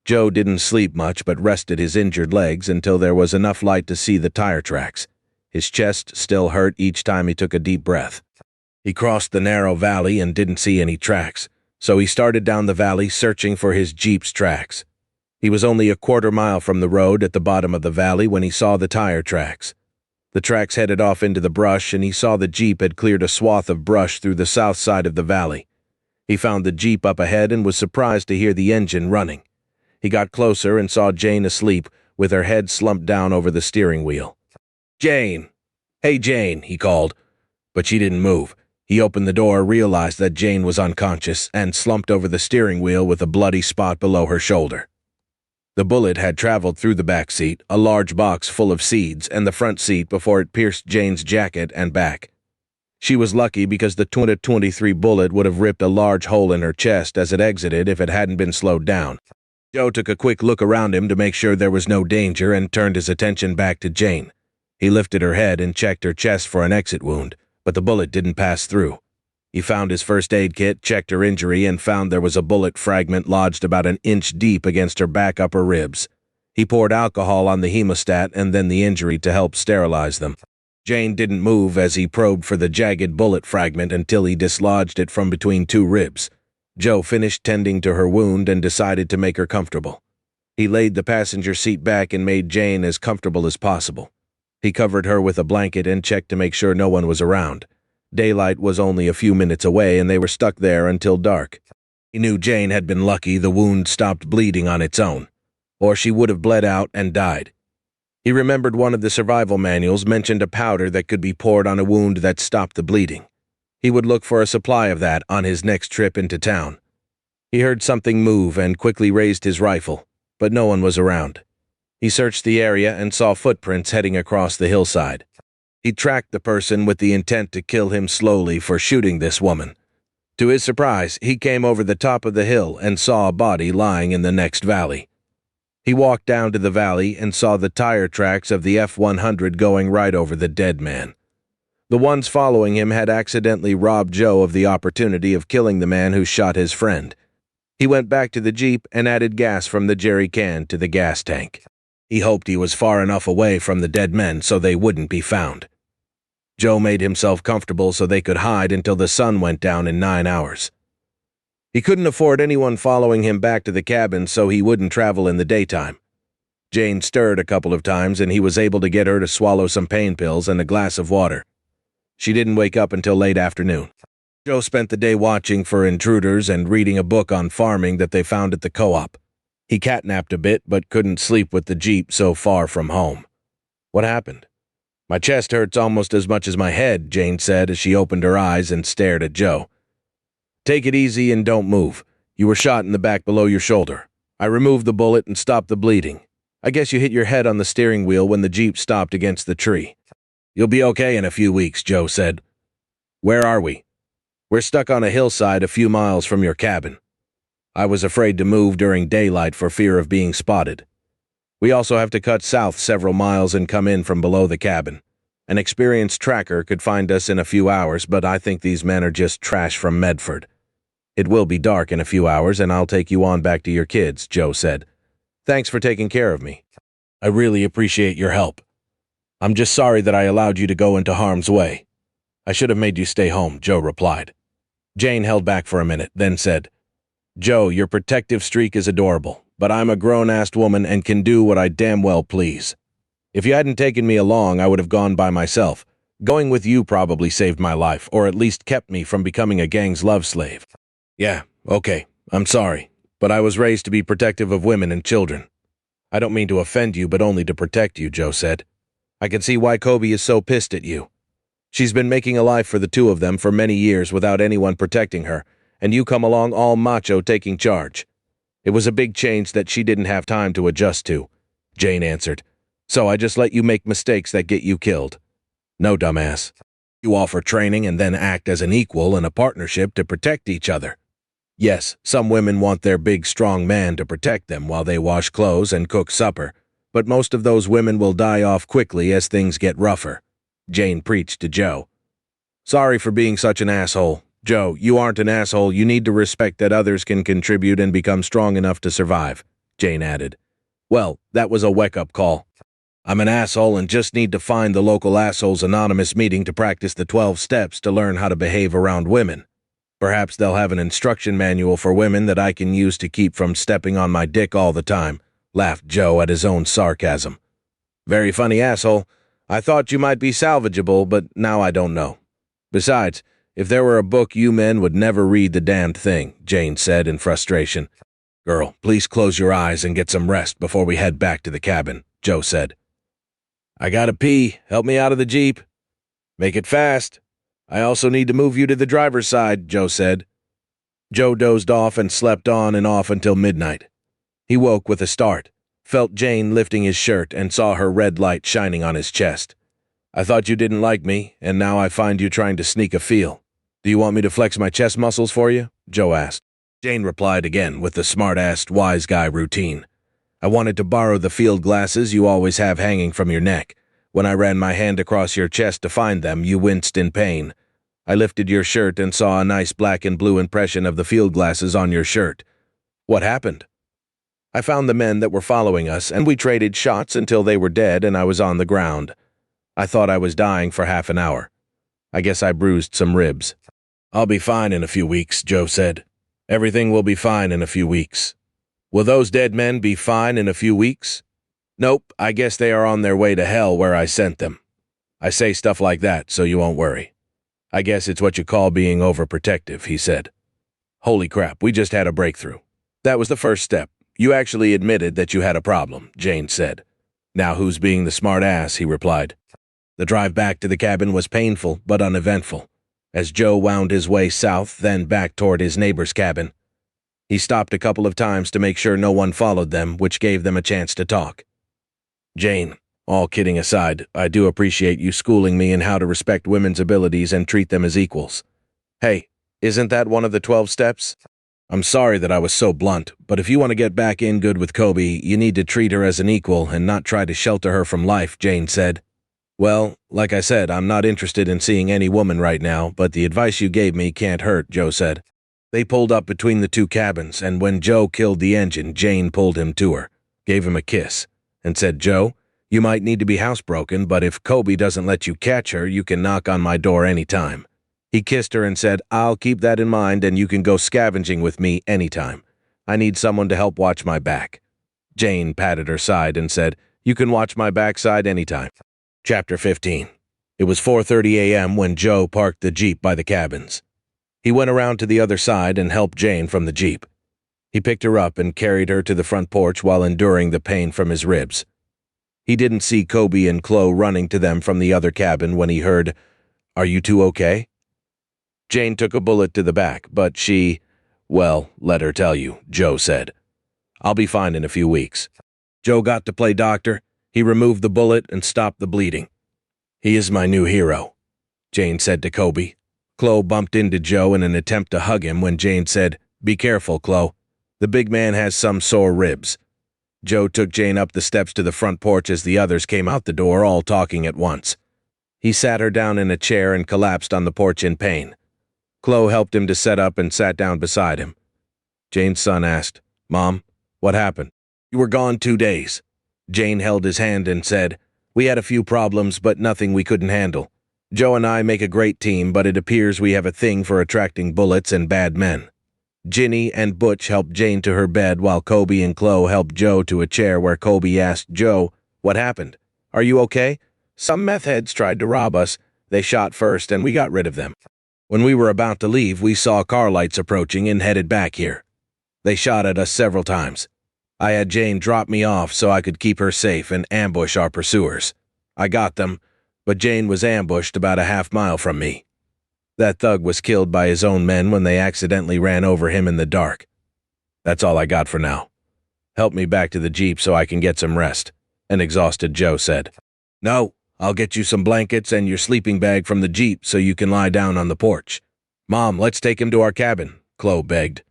Joe didn't sleep much but rested his injured legs until there was enough light to see the tire tracks. His chest still hurt each time he took a deep breath. He crossed the narrow valley and didn't see any tracks, so he started down the valley searching for his Jeep's tracks. He was only a quarter mile from the road at the bottom of the valley when he saw the tire tracks. The tracks headed off into the brush, and he saw the Jeep had cleared a swath of brush through the south side of the valley. He found the Jeep up ahead and was surprised to hear the engine running. He got closer and saw Jane asleep, with her head slumped down over the steering wheel. "Jane! Hey, Jane," he called, but she didn't move. He opened the door, realized that Jane was unconscious, and slumped over the steering wheel with a bloody spot below her shoulder. The bullet had traveled through the back seat, a large box full of seeds, and the front seat before it pierced Jane's jacket and back. She was lucky because the .23 bullet would have ripped a large hole in her chest as it exited if it hadn't been slowed down. Joe took a quick look around him to make sure there was no danger and turned his attention back to Jane. He lifted her head and checked her chest for an exit wound, but the bullet didn't pass through. He found his first aid kit, checked her injury, and found there was a bullet fragment lodged about an inch deep against her back upper ribs. He poured alcohol on the hemostat and then the injury to help sterilize them. Jane didn't move as he probed for the jagged bullet fragment until he dislodged it from between 2 ribs. Joe finished tending to her wound and decided to make her comfortable. He laid the passenger seat back and made Jane as comfortable as possible. He covered her with a blanket and checked to make sure no one was around. Daylight was only a few minutes away and they were stuck there until dark. He knew Jane had been lucky the wound stopped bleeding on its own, or she would have bled out and died. He remembered one of the survival manuals mentioned a powder that could be poured on a wound that stopped the bleeding. He would look for a supply of that on his next trip into town. He heard something move and quickly raised his rifle, but no one was around. He searched the area and saw footprints heading across the hillside. He tracked the person with the intent to kill him slowly for shooting this woman. To his surprise, he came over the top of the hill and saw a body lying in the next valley. He walked down to the valley and saw the tire tracks of the F-100 going right over the dead man. The ones following him had accidentally robbed Joe of the opportunity of killing the man who shot his friend. He went back to the Jeep and added gas from the jerry can to the gas tank. He hoped he was far enough away from the dead men so they wouldn't be found. Joe made himself comfortable so they could hide until the sun went down in 9 hours. He couldn't afford anyone following him back to the cabin, so he wouldn't travel in the daytime. Jane stirred a couple of times, and he was able to get her to swallow some pain pills and a glass of water. She didn't wake up until late afternoon. Joe spent the day watching for intruders and reading a book on farming that they found at the co-op. He catnapped a bit, but couldn't sleep with the Jeep so far from home. What happened? My chest hurts almost as much as my head, Jane said as she opened her eyes and stared at Joe. Take it easy and don't move. You were shot in the back below your shoulder. I removed the bullet and stopped the bleeding. I guess you hit your head on the steering wheel when the Jeep stopped against the tree. You'll be okay in a few weeks, Joe said. Where are we? We're stuck on a hillside a few miles from your cabin. I was afraid to move during daylight for fear of being spotted. We also have to cut south several miles and come in from below the cabin. An experienced tracker could find us in a few hours, but I think these men are just trash from Medford. It will be dark in a few hours, and I'll take you on back to your kids, Joe said. Thanks for taking care of me. I really appreciate your help. I'm just sorry that I allowed you to go into harm's way. I should have made you stay home, Joe replied. Jane held back for a minute, then said, Joe, your protective streak is adorable, but I'm a grown-ass woman and can do what I damn well please. If you hadn't taken me along, I would have gone by myself. Going with you probably saved my life, or at least kept me from becoming a gang's love slave. Yeah, okay, I'm sorry, but I was raised to be protective of women and children. I don't mean to offend you, but only to protect you, Joe said. I can see why Kobe is so pissed at you. She's been making a life for the two of them for many years without anyone protecting her, and you come along all macho taking charge. It was a big change that she didn't have time to adjust to, Jane answered. So I just let you make mistakes that get you killed. No, dumbass. You offer training and then act as an equal in a partnership to protect each other. Yes, some women want their big, strong man to protect them while they wash clothes and cook supper, but most of those women will die off quickly as things get rougher, Jane preached to Joe. Sorry for being such an asshole. Joe, you aren't an asshole. You need to respect that others can contribute and become strong enough to survive, Jane added. Well, that was a wake-up call. I'm an asshole and just need to find the local Assholes Anonymous meeting to practice the 12 steps to learn how to behave around women. Perhaps they'll have an instruction manual for women that I can use to keep from stepping on my dick all the time, laughed Joe at his own sarcasm. Very funny, asshole. I thought you might be salvageable, but now I don't know. Besides, if there were a book, you men would never read the damned thing, Jane said in frustration. Girl, please close your eyes and get some rest before we head back to the cabin, Joe said. I gotta pee. Help me out of the Jeep. Make it fast. I also need to move you to the driver's side, Joe said. Joe dozed off and slept on and off until midnight. He woke with a start, felt Jane lifting his shirt, and saw her red light shining on his chest. I thought you didn't like me, and now I find you trying to sneak a feel. Do you want me to flex my chest muscles for you? Joe asked. Jane replied again with the smart-assed wise guy routine. I wanted to borrow the field glasses you always have hanging from your neck. When I ran my hand across your chest to find them, you winced in pain. I lifted your shirt and saw a nice black and blue impression of the field glasses on your shirt. What happened? I found the men that were following us, and we traded shots until they were dead and I was on the ground. I thought I was dying for half an hour. I guess I bruised some ribs. I'll be fine in a few weeks, Joe said. Everything will be fine in a few weeks. Will those dead men be fine in a few weeks? Nope, I guess they are on their way to hell where I sent them. I say stuff like that so you won't worry. I guess it's what you call being overprotective, he said. Holy crap, we just had a breakthrough. That was the first step. You actually admitted that you had a problem, Jane said. Now who's being the smart ass, he replied. The drive back to the cabin was painful but uneventful, as Joe wound his way south, then back toward his neighbor's cabin. He stopped a couple of times to make sure no one followed them, which gave them a chance to talk. Jane, all kidding aside, I do appreciate you schooling me in how to respect women's abilities and treat them as equals. Hey, isn't that one of the 12 steps? I'm sorry that I was so blunt, but if you want to get back in good with Kobe, you need to treat her as an equal and not try to shelter her from life, Jane said. Well, like I said, I'm not interested in seeing any woman right now, but the advice you gave me can't hurt, Joe said. They pulled up between the two cabins, and when Joe killed the engine, Jane pulled him to her, gave him a kiss, and said, Joe, you might need to be housebroken, but if Kobe doesn't let you catch her, you can knock on my door anytime. He kissed her and said, I'll keep that in mind and you can go scavenging with me anytime. I need someone to help watch my back. Jane patted her side and said, you can watch my backside anytime. Chapter 15. It was 4:30 a.m. when Joe parked the Jeep by the cabins. He went around to the other side and helped Jane from the Jeep. He picked her up and carried her to the front porch while enduring the pain from his ribs. He didn't see Kobe and Chloe running to them from the other cabin when he heard, Are you two okay? Jane took a bullet to the back, but she, well, let her tell you, Joe said. I'll be fine in a few weeks. Joe got to play doctor. He removed the bullet and stopped the bleeding. He is my new hero, Jane said to Kobe. Chloe bumped into Joe in an attempt to hug him when Jane said, Be careful, Chloe. The big man has some sore ribs. Joe took Jane up the steps to the front porch as the others came out the door, all talking at once. He sat her down in a chair and collapsed on the porch in pain. Chloe helped him to set up and sat down beside him. Jane's son asked, Mom, what happened? You were gone 2 days. Jane held his hand and said, We had a few problems, but nothing we couldn't handle. Joe and I make a great team, but it appears we have a thing for attracting bullets and bad men. Ginny and Butch helped Jane to her bed while Kobe and Chloe helped Joe to a chair where Kobe asked Joe, What happened? Are you okay? Some meth heads tried to rob us. They shot first and we got rid of them. When we were about to leave, we saw car lights approaching and headed back here. They shot at us several times. I had Jane drop me off so I could keep her safe and ambush our pursuers. I got them, but Jane was ambushed about a half-mile from me. That thug was killed by his own men when they accidentally ran over him in the dark. That's all I got for now. Help me back to the Jeep so I can get some rest, an exhausted Joe said. No. I'll get you some blankets and your sleeping bag from the Jeep so you can lie down on the porch. Mom, let's take him to our cabin, Chloe begged.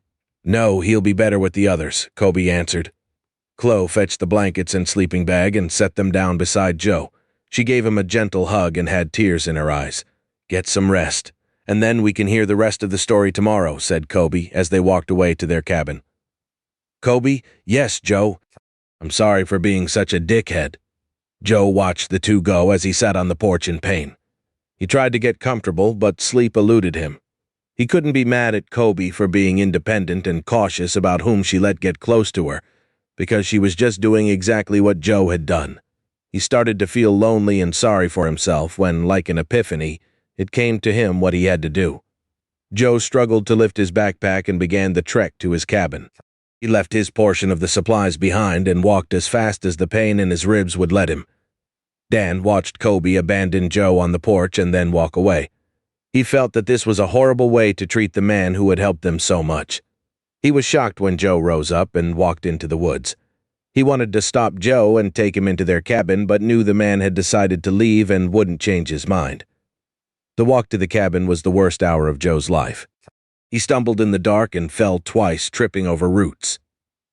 No, he'll be better with the others, Kobe answered. Chloe fetched the blankets and sleeping bag and set them down beside Joe. She gave him a gentle hug and had tears in her eyes. Get some rest, and then we can hear the rest of the story tomorrow, said Kobe as they walked away to their cabin. Kobe, yes, Joe. I'm sorry for being such a dickhead. Joe watched the two go as he sat on the porch in pain. He tried to get comfortable, but sleep eluded him. He couldn't be mad at Kobe for being independent and cautious about whom she let get close to her, because she was just doing exactly what Joe had done. He started to feel lonely and sorry for himself when, like an epiphany, it came to him what he had to do. Joe struggled to lift his backpack and began the trek to his cabin. He left his portion of the supplies behind and walked as fast as the pain in his ribs would let him. Dan watched Kobe abandon Joe on the porch and then walk away. He felt that this was a horrible way to treat the man who had helped them so much. He was shocked when Joe rose up and walked into the woods. He wanted to stop Joe and take him into their cabin, but knew the man had decided to leave and wouldn't change his mind. The walk to the cabin was the worst hour of Joe's life. He stumbled in the dark and fell twice, tripping over roots.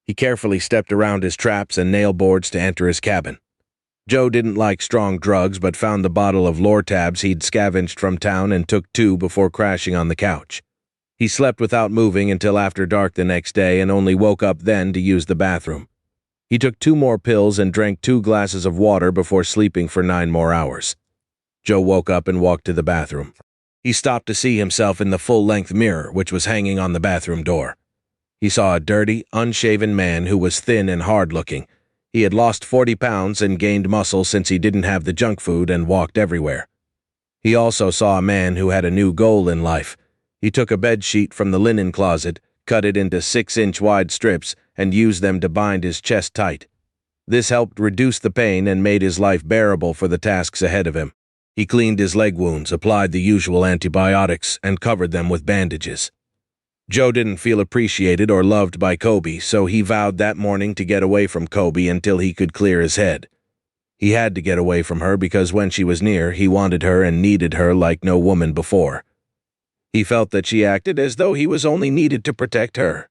He carefully stepped around his traps and nail boards to enter his cabin. Joe didn't like strong drugs but found the bottle of Lortabs he'd scavenged from town and took 2 before crashing on the couch. He slept without moving until after dark the next day and only woke up then to use the bathroom. He took 2 more pills and drank 2 glasses of water before sleeping for 9 more hours. Joe woke up and walked to the bathroom. He stopped to see himself in the full-length mirror, which was hanging on the bathroom door. He saw a dirty, unshaven man who was thin and hard-looking. He had lost 40 pounds and gained muscle since he didn't have the junk food and walked everywhere. He also saw a man who had a new goal in life. He took a bed sheet from the linen closet, cut it into 6-inch wide strips, and used them to bind his chest tight. This helped reduce the pain and made his life bearable for the tasks ahead of him. He cleaned his leg wounds, applied the usual antibiotics, and covered them with bandages. Joe didn't feel appreciated or loved by Kobe, so he vowed that morning to get away from Kobe until he could clear his head. He had to get away from her because when she was near, he wanted her and needed her like no woman before. He felt that she acted as though he was only needed to protect her.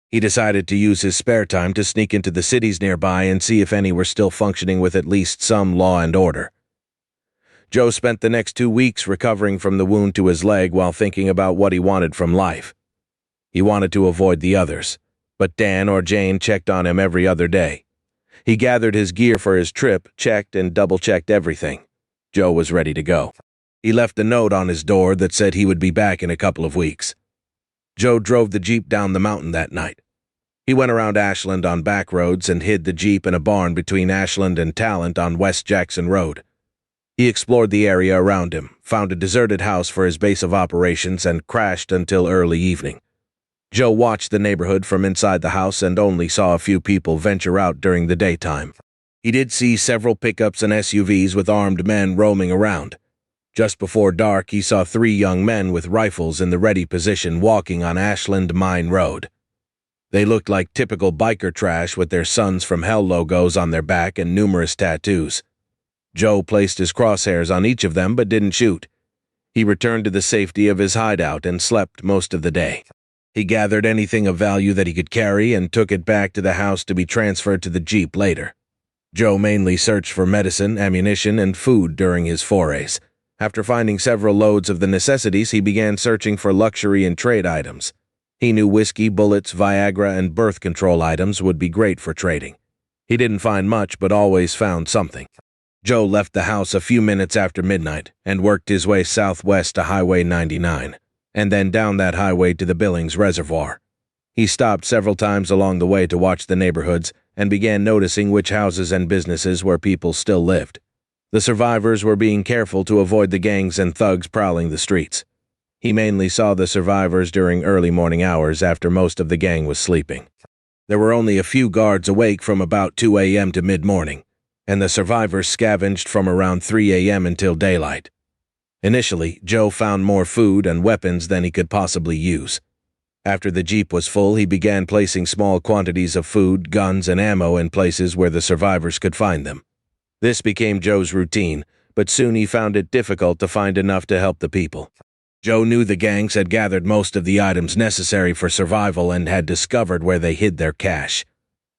He decided to use his spare time to sneak into the cities nearby and see if any were still functioning with at least some law and order. Joe spent the next 2 weeks recovering from the wound to his leg while thinking about what he wanted from life. He wanted to avoid the others, but Dan or Jane checked on him every other day. He gathered his gear for his trip, checked and double-checked everything. Joe was ready to go. He left a note on his door that said he would be back in a couple of weeks. Joe drove the Jeep down the mountain that night. He went around Ashland on back roads and hid the Jeep in a barn between Ashland and Talent on West Jackson Road. He explored the area around him, found a deserted house for his base of operations, and crashed until early evening. Joe watched the neighborhood from inside the house and only saw a few people venture out during the daytime. He did see several pickups and SUVs with armed men roaming around. Just before dark, he saw 3 young men with rifles in the ready position walking on Ashland Mine Road. They looked like typical biker trash with their Sons from Hell logos on their back and numerous tattoos. Joe placed his crosshairs on each of them but didn't shoot. He returned to the safety of his hideout and slept most of the day. He gathered anything of value that he could carry and took it back to the house to be transferred to the Jeep later. Joe mainly searched for medicine, ammunition, and food during his forays. After finding several loads of the necessities, he began searching for luxury and trade items. He knew whiskey, bullets, Viagra, and birth control items would be great for trading. He didn't find much, but always found something. Joe left the house a few minutes after midnight and worked his way southwest to Highway 99, and then down that highway to the Billings Reservoir. He stopped several times along the way to watch the neighborhoods and began noticing which houses and businesses where people still lived. The survivors were being careful to avoid the gangs and thugs prowling the streets. He mainly saw the survivors during early morning hours after most of the gang was sleeping. There were only a few guards awake from about 2 a.m. to mid-morning, and the survivors scavenged from around 3 a.m. until daylight. Initially, Joe found more food and weapons than he could possibly use. After the Jeep was full, he began placing small quantities of food, guns, and ammo in places where the survivors could find them. This became Joe's routine, but soon he found it difficult to find enough to help the people. Joe knew the gangs had gathered most of the items necessary for survival and had discovered where they hid their cash.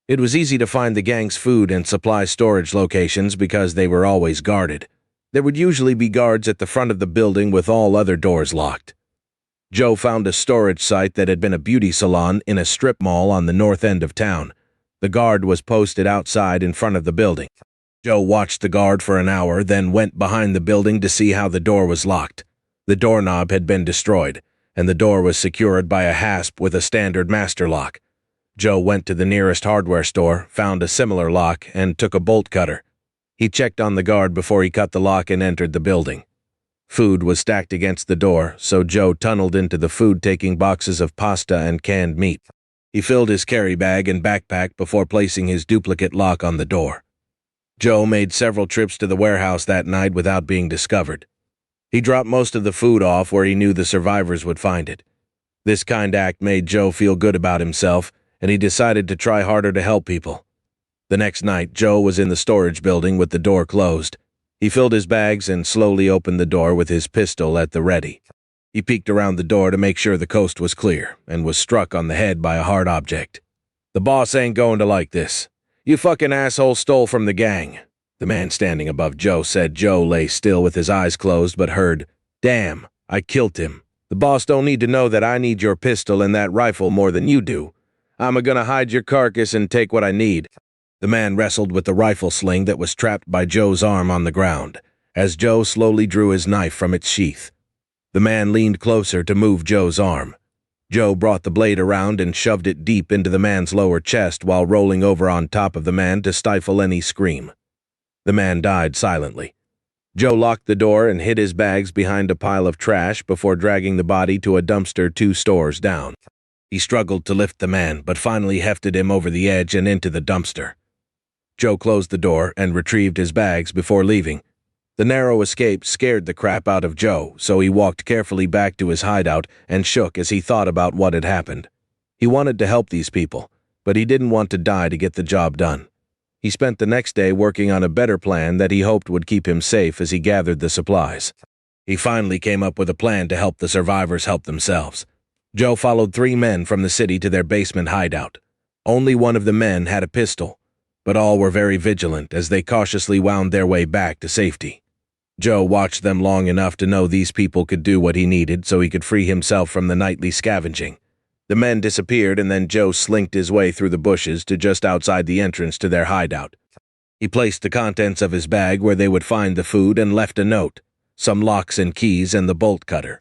It was easy to find the gang's food and supply storage locations because they were always guarded. There would usually be guards at the front of the building with all other doors locked. Joe found a storage site that had been a beauty salon in a strip mall on the north end of town. The guard was posted outside in front of the building. Joe watched the guard for an hour, then went behind the building to see how the door was locked. The doorknob had been destroyed, and the door was secured by a hasp with a standard master lock. Joe went to the nearest hardware store, found a similar lock, and took a bolt cutter. He checked on the guard before he cut the lock and entered the building. Food was stacked against the door, so Joe tunneled into the food taking boxes of pasta and canned meat. He filled his carry bag and backpack before placing his duplicate lock on the door. Joe made several trips to the warehouse that night without being discovered. He dropped most of the food off where he knew the survivors would find it. This kind act made Joe feel good about himself, and he decided to try harder to help people. The next night, Joe was in the storage building with the door closed. He filled his bags and slowly opened the door with his pistol at the ready. He peeked around the door to make sure the coast was clear and was struck on the head by a hard object. "The boss ain't going to like this. You fucking asshole stole from the gang," the man standing above Joe said. Joe lay still with his eyes closed but heard, "Damn, I killed him. The boss don't need to know that I need your pistol and that rifle more than you do. I'm gonna hide your carcass and take what I need." The man wrestled with the rifle sling that was trapped by Joe's arm on the ground, as Joe slowly drew his knife from its sheath. The man leaned closer to move Joe's arm. Joe brought the blade around and shoved it deep into the man's lower chest while rolling over on top of the man to stifle any scream. The man died silently. Joe locked the door and hid his bags behind a pile of trash before dragging the body to a dumpster 2 stores down. He struggled to lift the man, but finally hefted him over the edge and into the dumpster. Joe closed the door and retrieved his bags before leaving. The narrow escape scared the crap out of Joe, so he walked carefully back to his hideout and shook as he thought about what had happened. He wanted to help these people, but he didn't want to die to get the job done. He spent the next day working on a better plan that he hoped would keep him safe as he gathered the supplies. He finally came up with a plan to help the survivors help themselves. Joe followed 3 men from the city to their basement hideout. Only one of the men had a pistol, but all were very vigilant as they cautiously wound their way back to safety. Joe watched them long enough to know these people could do what he needed so he could free himself from the nightly scavenging. The men disappeared, and then Joe slinked his way through the bushes to just outside the entrance to their hideout. He placed the contents of his bag where they would find the food and left a note, some locks and keys, and the bolt cutter.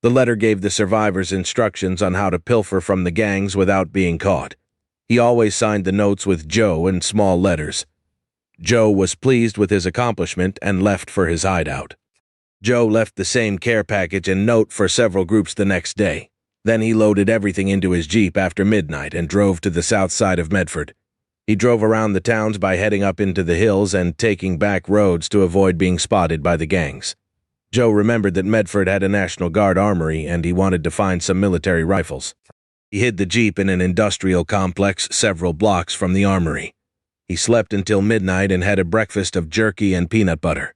The letter gave the survivors instructions on how to pilfer from the gangs without being caught. He always signed the notes with Joe in small letters. Joe was pleased with his accomplishment and left for his hideout. Joe left the same care package and note for several groups the next day. Then he loaded everything into his Jeep after midnight and drove to the south side of Medford. He drove around the towns by heading up into the hills and taking back roads to avoid being spotted by the gangs. Joe remembered that Medford had a National Guard armory and he wanted to find some military rifles. He hid the Jeep in an industrial complex several blocks from the armory. He slept until midnight and had a breakfast of jerky and peanut butter.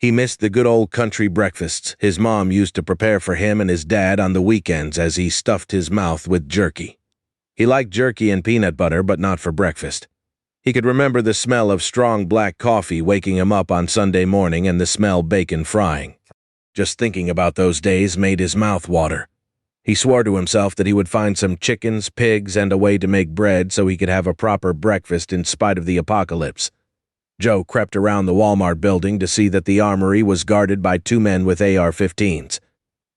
He missed the good old country breakfasts his mom used to prepare for him and his dad on the weekends as he stuffed his mouth with jerky. He liked jerky and peanut butter, but not for breakfast. He could remember the smell of strong black coffee waking him up on Sunday morning and the smell bacon frying. Just thinking about those days made his mouth water. He swore to himself that he would find some chickens, pigs, and a way to make bread so he could have a proper breakfast in spite of the apocalypse. Joe crept around the Walmart building to see that the armory was guarded by 2 men with AR-15s.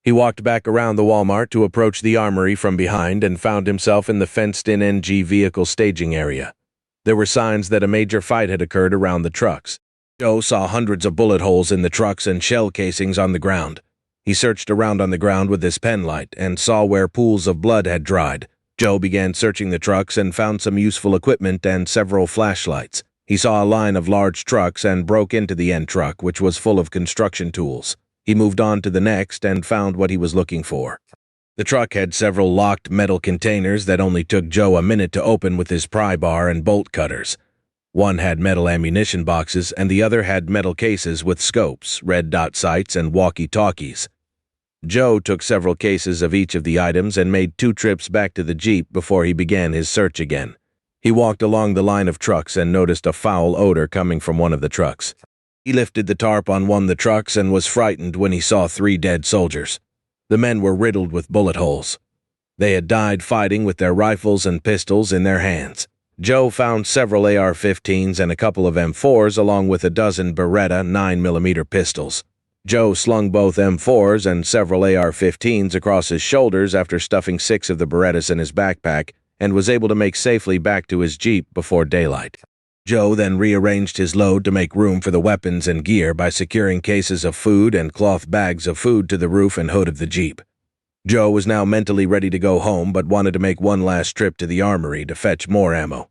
He walked back around the Walmart to approach the armory from behind and found himself in the fenced-in NG vehicle staging area. There were signs that a major fight had occurred around the trucks. Joe saw hundreds of bullet holes in the trucks and shell casings on the ground. He searched around on the ground with his penlight and saw where pools of blood had dried. Joe began searching the trucks and found some useful equipment and several flashlights. He saw a line of large trucks and broke into the end truck, which was full of construction tools. He moved on to the next and found what he was looking for. The truck had several locked metal containers that only took Joe a minute to open with his pry bar and bolt cutters. One had metal ammunition boxes and the other had metal cases with scopes, red dot sights, and walkie-talkies. Joe took several cases of each of the items and made 2 trips back to the Jeep before he began his search again. He walked along the line of trucks and noticed a foul odor coming from one of the trucks. He lifted the tarp on one of the trucks and was frightened when he saw 3 dead soldiers. The men were riddled with bullet holes. They had died fighting with their rifles and pistols in their hands. Joe found several AR-15s and a couple of M4s along with a dozen Beretta 9mm pistols. Joe slung both M4s and several AR-15s across his shoulders after stuffing 6 of the Berettas in his backpack and was able to make safely back to his Jeep before daylight. Joe then rearranged his load to make room for the weapons and gear by securing cases of food and cloth bags of food to the roof and hood of the Jeep. Joe was now mentally ready to go home but wanted to make one last trip to the armory to fetch more ammo.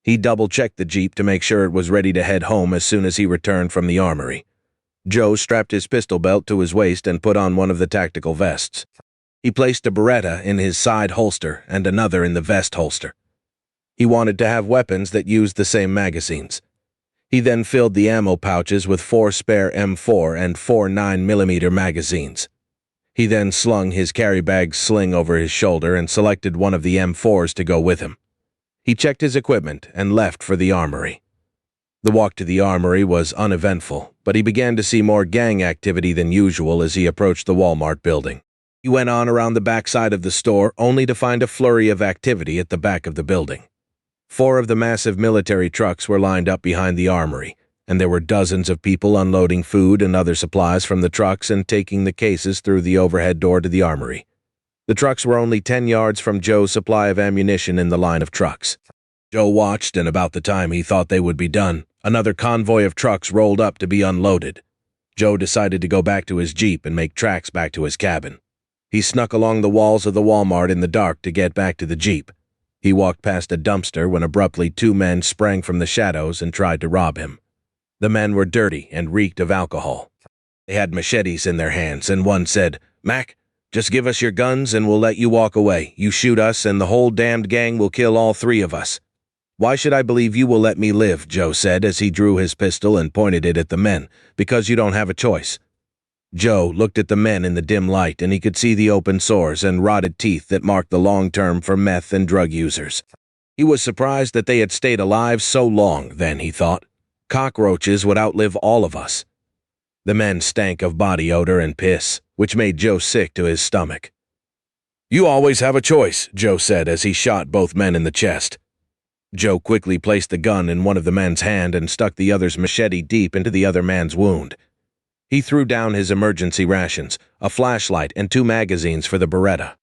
He double-checked the Jeep to make sure it was ready to head home as soon as he returned from the armory. Joe strapped his pistol belt to his waist and put on one of the tactical vests. He placed a Beretta in his side holster and another in the vest holster. He wanted to have weapons that used the same magazines. He then filled the ammo pouches with 4 spare M4 and 4 9mm magazines. He then slung his carry bag sling over his shoulder and selected one of the M4s to go with him. He checked his equipment and left for the armory. The walk to the armory was uneventful, but he began to see more gang activity than usual as he approached the Walmart building. He went on around the backside of the store only to find a flurry of activity at the back of the building. 4 of the massive military trucks were lined up behind the armory, and there were dozens of people unloading food and other supplies from the trucks and taking the cases through the overhead door to the armory. The trucks were only 10 yards from Joe's supply of ammunition in the line of trucks. Joe watched, and about the time he thought they would be done, another convoy of trucks rolled up to be unloaded. Joe decided to go back to his Jeep and make tracks back to his cabin. He snuck along the walls of the Walmart in the dark to get back to the Jeep. He walked past a dumpster when abruptly 2 men sprang from the shadows and tried to rob him. The men were dirty and reeked of alcohol. They had machetes in their hands, and one said, "Mac, just give us your guns and we'll let you walk away. You shoot us and the whole damned gang will kill all 3 of us." "Why should I believe you will let me live?" Joe said as he drew his pistol and pointed it at the men. "Because you don't have a choice." Joe looked at the men in the dim light, and he could see the open sores and rotted teeth that marked the long term for meth and drug users. He was surprised that they had stayed alive so long, then, he thought. Cockroaches would outlive all of us. The men stank of body odor and piss, which made Joe sick to his stomach. "You always have a choice," Joe said as he shot both men in the chest. Joe quickly placed the gun in one of the men's hand and stuck the other's machete deep into the other man's wound. He threw down his emergency rations, a flashlight, and 2 magazines for the Beretta.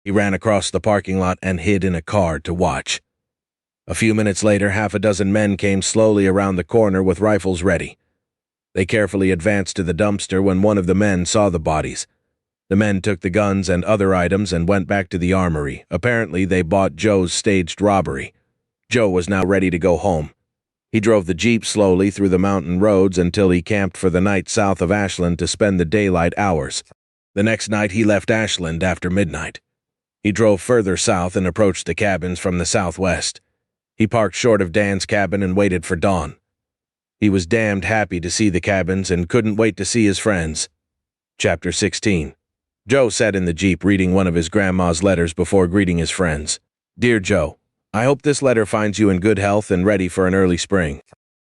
He ran across the parking lot and hid in a car to watch. A few minutes later, half a dozen men came slowly around the corner with rifles ready. They carefully advanced to the dumpster when one of the men saw the bodies. The men took the guns and other items and went back to the armory. Apparently, they bought Joe's staged robbery. Joe was now ready to go home. He drove the Jeep slowly through the mountain roads until he camped for the night south of Ashland to spend the daylight hours. The next night, he left Ashland after midnight. He drove further south and approached the cabins from the southwest. He parked short of Dan's cabin and waited for dawn. He was damned happy to see the cabins and couldn't wait to see his friends. Chapter 16. Joe sat in the Jeep reading one of his grandma's letters before greeting his friends. "Dear Joe, I hope this letter finds you in good health and ready for an early spring.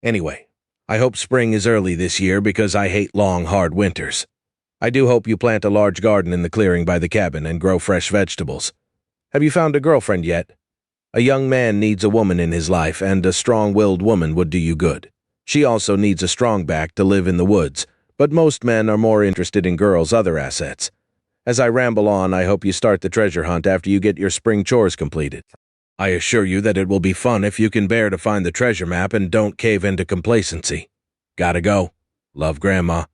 Anyway, I hope spring is early this year because I hate long, hard winters. I do hope you plant a large garden in the clearing by the cabin and grow fresh vegetables. Have you found a girlfriend yet? A young man needs a woman in his life, and a strong-willed woman would do you good. She also needs a strong back to live in the woods, but most men are more interested in girls' other assets. As I ramble on, I hope you start the treasure hunt after you get your spring chores completed. I assure you that it will be fun if you can bear to find the treasure map and don't cave into complacency. Gotta go. Love, Grandma."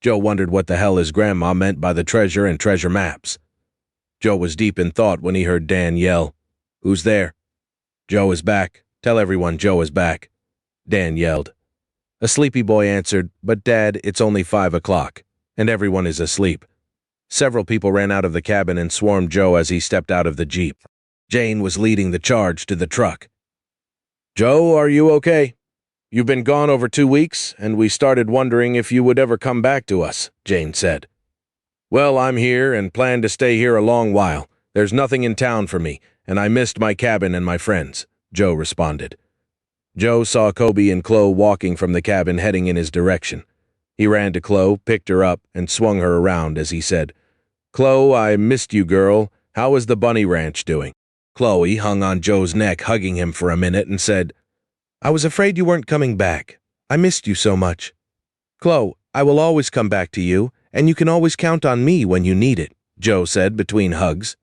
Joe wondered what the hell his grandma meant by the treasure and treasure maps. Joe was deep in thought when he heard Dan yell, "Who's there?" "Joe is back. Tell everyone Joe is back," Dan yelled. A sleepy boy answered, "But Dad, it's only 5 o'clock, and everyone is asleep." Several people ran out of the cabin and swarmed Joe as he stepped out of the Jeep. Jane was leading the charge to the truck. "Joe, are you okay? You've been gone over 2 weeks, and we started wondering if you would ever come back to us," Jane said. "Well, I'm here and plan to stay here a long while. There's nothing in town for me, and I missed my cabin and my friends," Joe responded. Joe saw Kobe and Chloe walking from the cabin heading in his direction. He ran to Chloe, picked her up, and swung her around as he said, "Chloe, I missed you, girl. How is the bunny ranch doing?" Chloe hung on Joe's neck, hugging him for a minute, and said, "I was afraid you weren't coming back. I missed you so much." "Chloe, I will always come back to you, and you can always count on me when you need it," Joe said between hugs.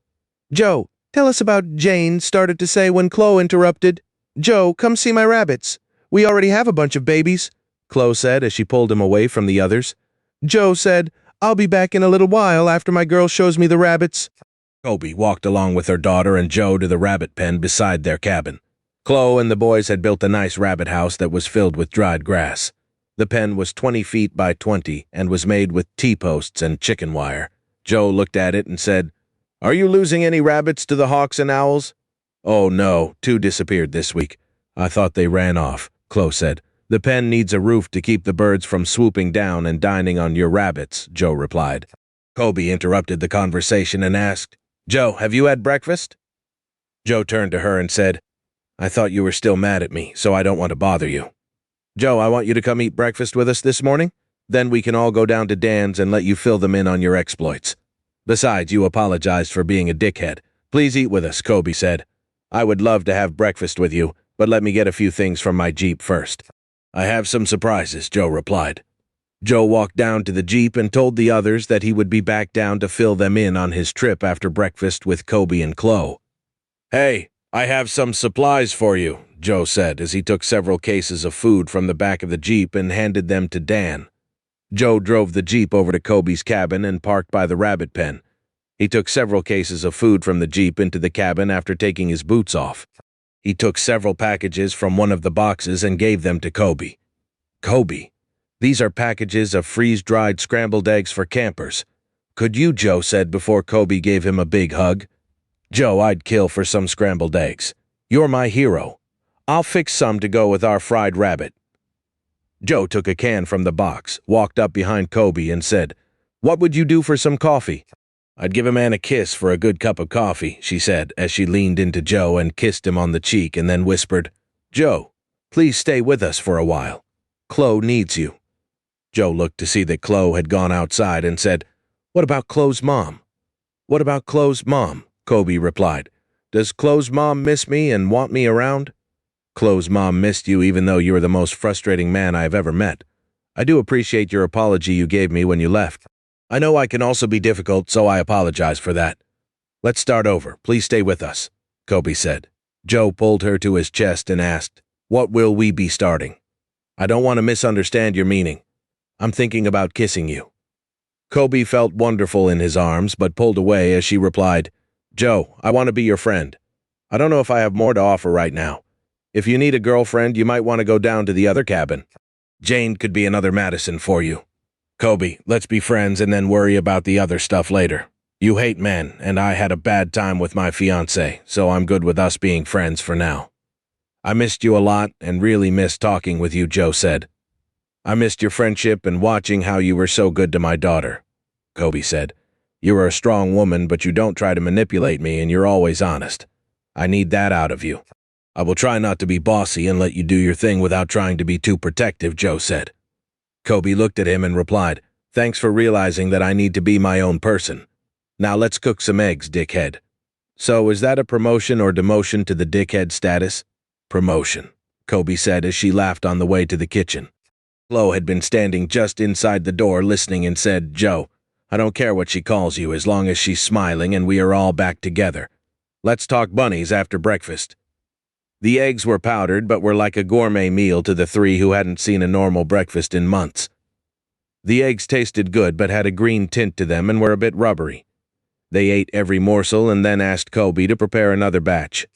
"Joe, tell us about," Jane started to say when Chloe interrupted. "Joe, come see my rabbits. We already have a bunch of babies," Chloe said as she pulled him away from the others. Joe said, "I'll be back in a little while after my girl shows me the rabbits." Kobe walked along with her daughter and Joe to the rabbit pen beside their cabin. Chloe and the boys had built a nice rabbit house that was filled with dried grass. The pen was 20 feet by 20 and was made with T-posts and chicken wire. Joe looked at it and said, "Are you losing any rabbits to the hawks and owls?" "Oh no, 2 disappeared this week. I thought they ran off," Chloe said. "The pen needs a roof to keep the birds from swooping down and dining on your rabbits," Joe replied. Kobe interrupted the conversation and asked, "Joe, have you had breakfast?" Joe turned to her and said, "I thought you were still mad at me, so I don't want to bother you. Joe, I want you to come eat breakfast with us this morning. Then we can all go down to Dan's and let you fill them in on your exploits. Besides, you apologized for being a dickhead. Please eat with us," Kobe said. "I would love to have breakfast with you, but let me get a few things from my Jeep first." "I have some surprises," Joe replied. Joe walked down to the Jeep and told the others that he would be back down to fill them in on his trip after breakfast with Kobe and Chloe. "Hey, I have some supplies for you," Joe said as he took several cases of food from the back of the Jeep and handed them to Dan. Joe drove the Jeep over to Kobe's cabin and parked by the rabbit pen. He took several cases of food from the Jeep into the cabin after taking his boots off. He took several packages from one of the boxes and gave them to Kobe. "Kobe, these are packages of freeze-dried scrambled eggs for campers. Could you," Joe said before Kobe gave him a big hug. "Joe, I'd kill for some scrambled eggs. You're my hero. I'll fix some to go with our fried rabbit. Joe took a can from the box, walked up behind Kobe and said, "What would you do for some coffee?" "I'd give a man a kiss for a good cup of coffee," she said as she leaned into Joe and kissed him on the cheek and then whispered, "Joe, please stay with us for a while. Chloe needs you." Joe looked to see that Chloe had gone outside and said, "What about Chloe's mom?" "What about Chloe's mom?" Kobe replied. "Does Chloe's mom miss me and want me around?" "Chloe's mom missed you even though you were the most frustrating man I have ever met. I do appreciate your apology you gave me when you left. I know I can also be difficult, so I apologize for that. Let's start over. Please stay with us," Kobe said. Joe pulled her to his chest and asked, "What will we be starting?" "I don't want to misunderstand your meaning. I'm thinking about kissing you." Kobe felt wonderful in his arms, but pulled away as she replied, "Joe, I want to be your friend. I don't know if I have more to offer right now. If you need a girlfriend, you might want to go down to the other cabin. Jane could be another Madison for you. Kobe, let's be friends and then worry about the other stuff later. You hate men, and I had a bad time with my fiancé, so I'm good with us being friends for now." "I missed you a lot and really missed talking with you," Joe said. "I missed your friendship and watching how you were so good to my daughter," Kobe said. "You are a strong woman, but you don't try to manipulate me and you're always honest. I need that out of you." "I will try not to be bossy and let you do your thing without trying to be too protective," Joe said. Kobe looked at him and replied, "Thanks for realizing that I need to be my own person. Now let's cook some eggs, dickhead." "So is that a promotion or demotion to the dickhead status?" "Promotion," Kobe said as she laughed on the way to the kitchen. Chloe had been standing just inside the door listening and said, "Joe, I don't care what she calls you as long as she's smiling and we are all back together. Let's talk bunnies after breakfast." The eggs were powdered but were like a gourmet meal to the three who hadn't seen a normal breakfast in months. The eggs tasted good but had a green tint to them and were a bit rubbery. They ate every morsel and then asked Kobe to prepare another batch.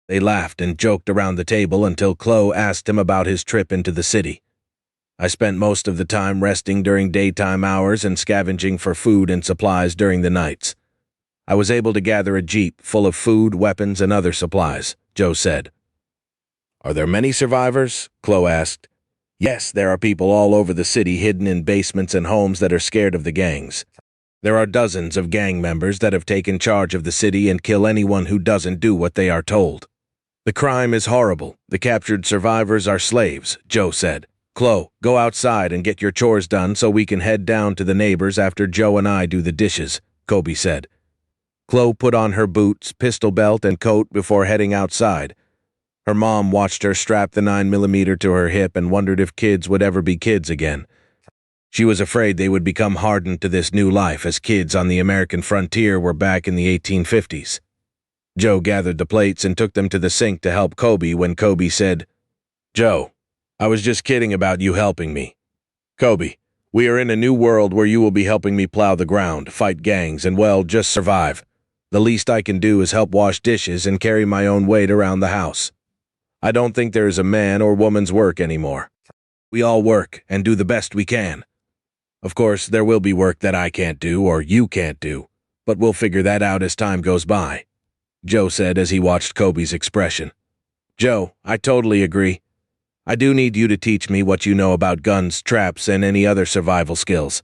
They laughed and joked around the table until Chloe asked him about his trip into the city. "I spent most of the time resting during daytime hours and scavenging for food and supplies during the nights. I was able to gather a jeep full of food, weapons, and other supplies," Joe said. "Are there many survivors?" Chloe asked. "Yes, there are people all over the city hidden in basements and homes that are scared of the gangs. There are dozens of gang members that have taken charge of the city and kill anyone who doesn't do what they are told. The crime is horrible. The captured survivors are slaves," Joe said. "Chloe, go outside and get your chores done so we can head down to the neighbors after Joe and I do the dishes," Kobe said. Chloe put on her boots, pistol belt, and coat before heading outside. Her mom watched her strap the 9mm to her hip and wondered if kids would ever be kids again. She was afraid they would become hardened to this new life as kids on the American frontier were back in the 1850s. Joe gathered the plates and took them to the sink to help Kobe when Kobe said, "Joe, I was just kidding about you helping me. Kobe, we are in a new world where you will be helping me plow the ground, fight gangs, and, well, just survive. The least I can do is help wash dishes and carry my own weight around the house. I don't think there is a man or woman's work anymore. We all work and do the best we can. Of course, there will be work that I can't do or you can't do, but we'll figure that out as time goes by," Joe said as he watched Kobe's expression. "Joe, I totally agree. I do need you to teach me what you know about guns, traps, and any other survival skills.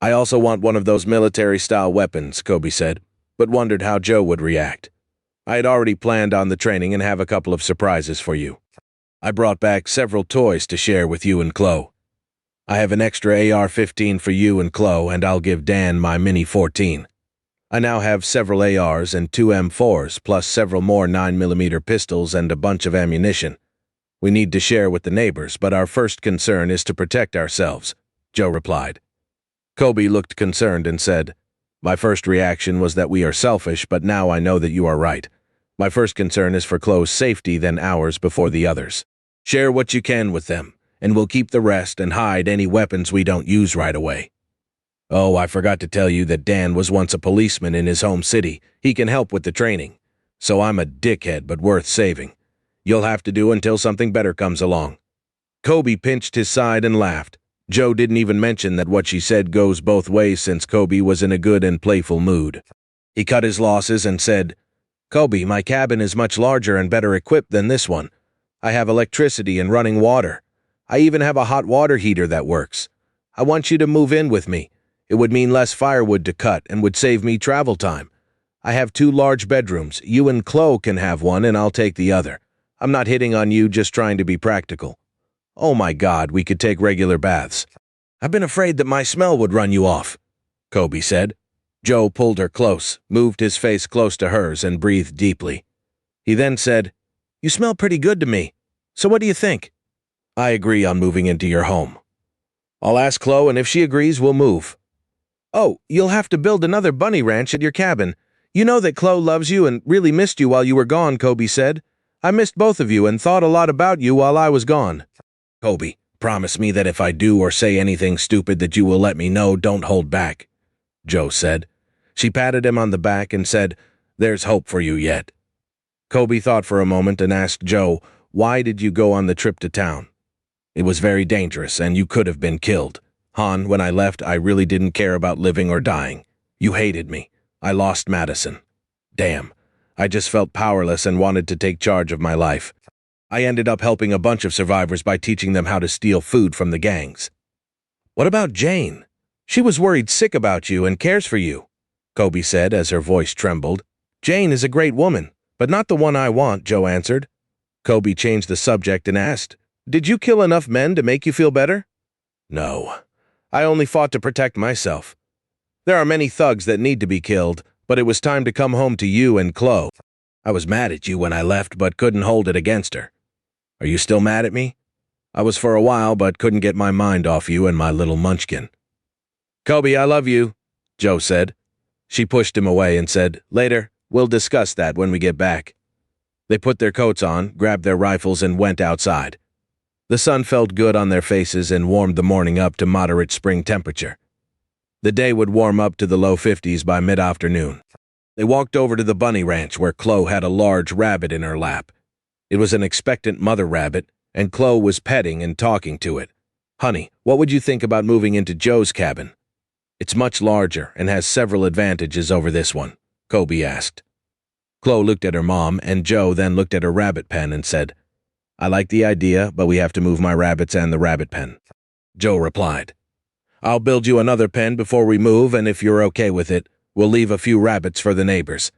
I also want one of those military-style weapons," Kobe said, but wondered how Joe would react. "I had already planned on the training and have a couple of surprises for you. I brought back several toys to share with you and Chloe. I have an extra AR-15 for you and Chloe, and I'll give Dan my Mini-14. I now have several ARs and 2 M4s, plus several more 9mm pistols and a bunch of ammunition. We need to share with the neighbors, but our first concern is to protect ourselves," Joe replied. Kobe looked concerned and said, "My first reaction was that we are selfish, but now I know that you are right. My first concern is for Chloe's safety, then ours before the others. Share what you can with them, and we'll keep the rest and hide any weapons we don't use right away. Oh, I forgot to tell you that Dan was once a policeman in his home city. He can help with the training. So I'm a dickhead, but worth saving. You'll have to do until something better comes along." Kobe pinched his side and laughed. Joe didn't even mention that what she said goes both ways since Kobe was in a good and playful mood. He cut his losses and said, "Kobe, my cabin is much larger and better equipped than this one. I have electricity and running water. I even have a hot water heater that works. I want you to move in with me. It would mean less firewood to cut and would save me travel time. I have 2 large bedrooms. You and Chloe can have one and I'll take the other. I'm not hitting on you, just trying to be practical. Oh my God, we could take regular baths. I've been afraid that my smell would run you off, Kobe said. Joe pulled her close, moved his face close to hers, and breathed deeply. He then said, "You smell pretty good to me. So what do you think?" "I agree on moving into your home." "I'll ask Chloe, and if she agrees, we'll move." "Oh, you'll have to build another bunny ranch at your cabin. You know that Chloe loves you and really missed you while you were gone," Kobe said. "I missed both of you and thought a lot about you while I was gone." "Kobe, promise me that if I do or say anything stupid that you will let me know, don't hold back," Joe said. She patted him on the back and said, "There's hope for you yet." Kobe thought for a moment and asked Joe, "Why did you go on the trip to town?" "It was very dangerous and you could have been killed. Han, when I left, I really didn't care about living or dying. You hated me. I lost Madison. Damn. I just felt powerless and wanted to take charge of my life. I ended up helping a bunch of survivors by teaching them how to steal food from the gangs." "What about Jane? She was worried sick about you and cares for you," Kobe said as her voice trembled. "Jane is a great woman, but not the one I want," Joe answered. Kobe changed the subject and asked, "Did you kill enough men to make you feel better?" "No. I only fought to protect myself. There are many thugs that need to be killed, but it was time to come home to you and Chloe. I was mad at you when I left, but couldn't hold it against her. Are you still mad at me?" "I was for a while, but couldn't get my mind off you and my little munchkin." "Kobe, I love you," Joe said. She pushed him away and said, "Later, we'll discuss that when we get back." They put their coats on, grabbed their rifles, and went outside. The sun felt good on their faces and warmed the morning up to moderate spring temperature. The day would warm up to the low 50s by mid-afternoon. They walked over to the bunny ranch where Chloe had a large rabbit in her lap. It was an expectant mother rabbit, and Chloe was petting and talking to it. "Honey, what would you think about moving into Joe's cabin? It's much larger and has several advantages over this one," Kobe asked. Chloe looked at her mom, and Joe then looked at her rabbit pen and said, "I like the idea, but we have to move my rabbits and the rabbit pen." Joe replied, "I'll build you another pen before we move, and if you're okay with it, we'll leave a few rabbits for the neighbors."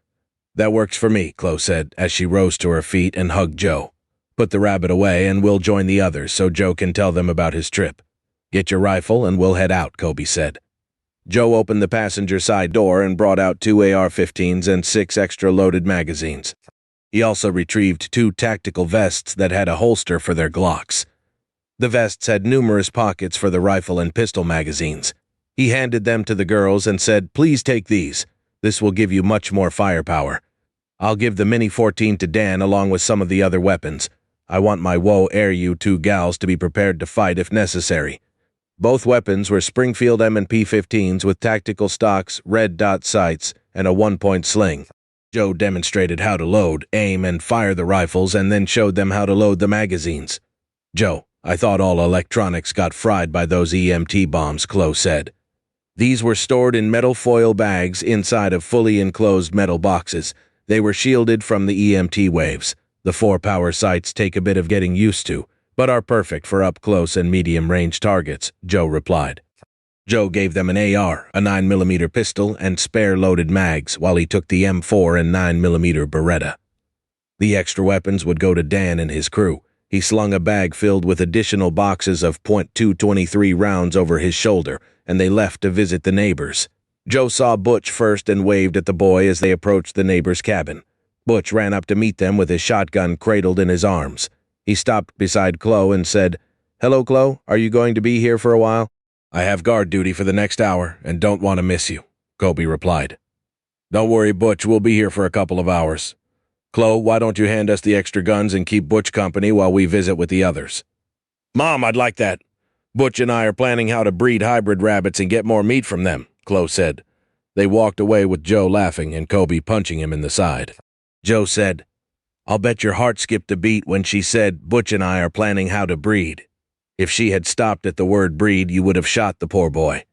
"That works for me," Chloe said as she rose to her feet and hugged Joe. "Put the rabbit away and we'll join the others so Joe can tell them about his trip." "Get your rifle and we'll head out," Kobe said. Joe opened the passenger side door and brought out 2 AR-15s and 6 extra loaded magazines. He also retrieved 2 tactical vests that had a holster for their Glocks. The vests had numerous pockets for the rifle and pistol magazines. He handed them to the girls and said, "Please take these. This will give you much more firepower. I'll give the Mini-14 to Dan along with some of the other weapons. I want my Woe Air You 2 gals to be prepared to fight if necessary." Both weapons were Springfield M&P 15s with tactical stocks, red dot sights, and a 1-point sling. Joe demonstrated how to load, aim, and fire the rifles and then showed them how to load the magazines. "Joe, I thought all electronics got fried by those EMT bombs," Chloe said. These were stored in metal foil bags inside of fully enclosed metal boxes. They were shielded from the EMT waves. The 4-power sights take a bit of getting used to, but are perfect for up-close and medium-range targets, Joe replied. Joe gave them an AR, a 9mm pistol, and spare loaded mags while he took the M4 and 9mm Beretta. The extra weapons would go to Dan and his crew. He slung a bag filled with additional boxes of .223 rounds over his shoulder, and they left to visit the neighbors. Joe saw Butch first and waved at the boy as they approached the neighbor's cabin. Butch ran up to meet them with his shotgun cradled in his arms. He stopped beside Chloe and said, "Hello, Chloe. Are you going to be here for a while?" "I have guard duty for the next hour and don't want to miss you," Kobe replied. "Don't worry, Butch. We'll be here for a couple of hours. Chloe, why don't you hand us the extra guns and keep Butch company while we visit with the others?" "Mom, I'd like that. Butch and I are planning how to breed hybrid rabbits and get more meat from them," Chloe said. They walked away with Joe laughing and Kobe punching him in the side. Joe said, "I'll bet your heart skipped a beat when she said Butch and I are planning how to breed. If she had stopped at the word breed, you would have shot the poor boy."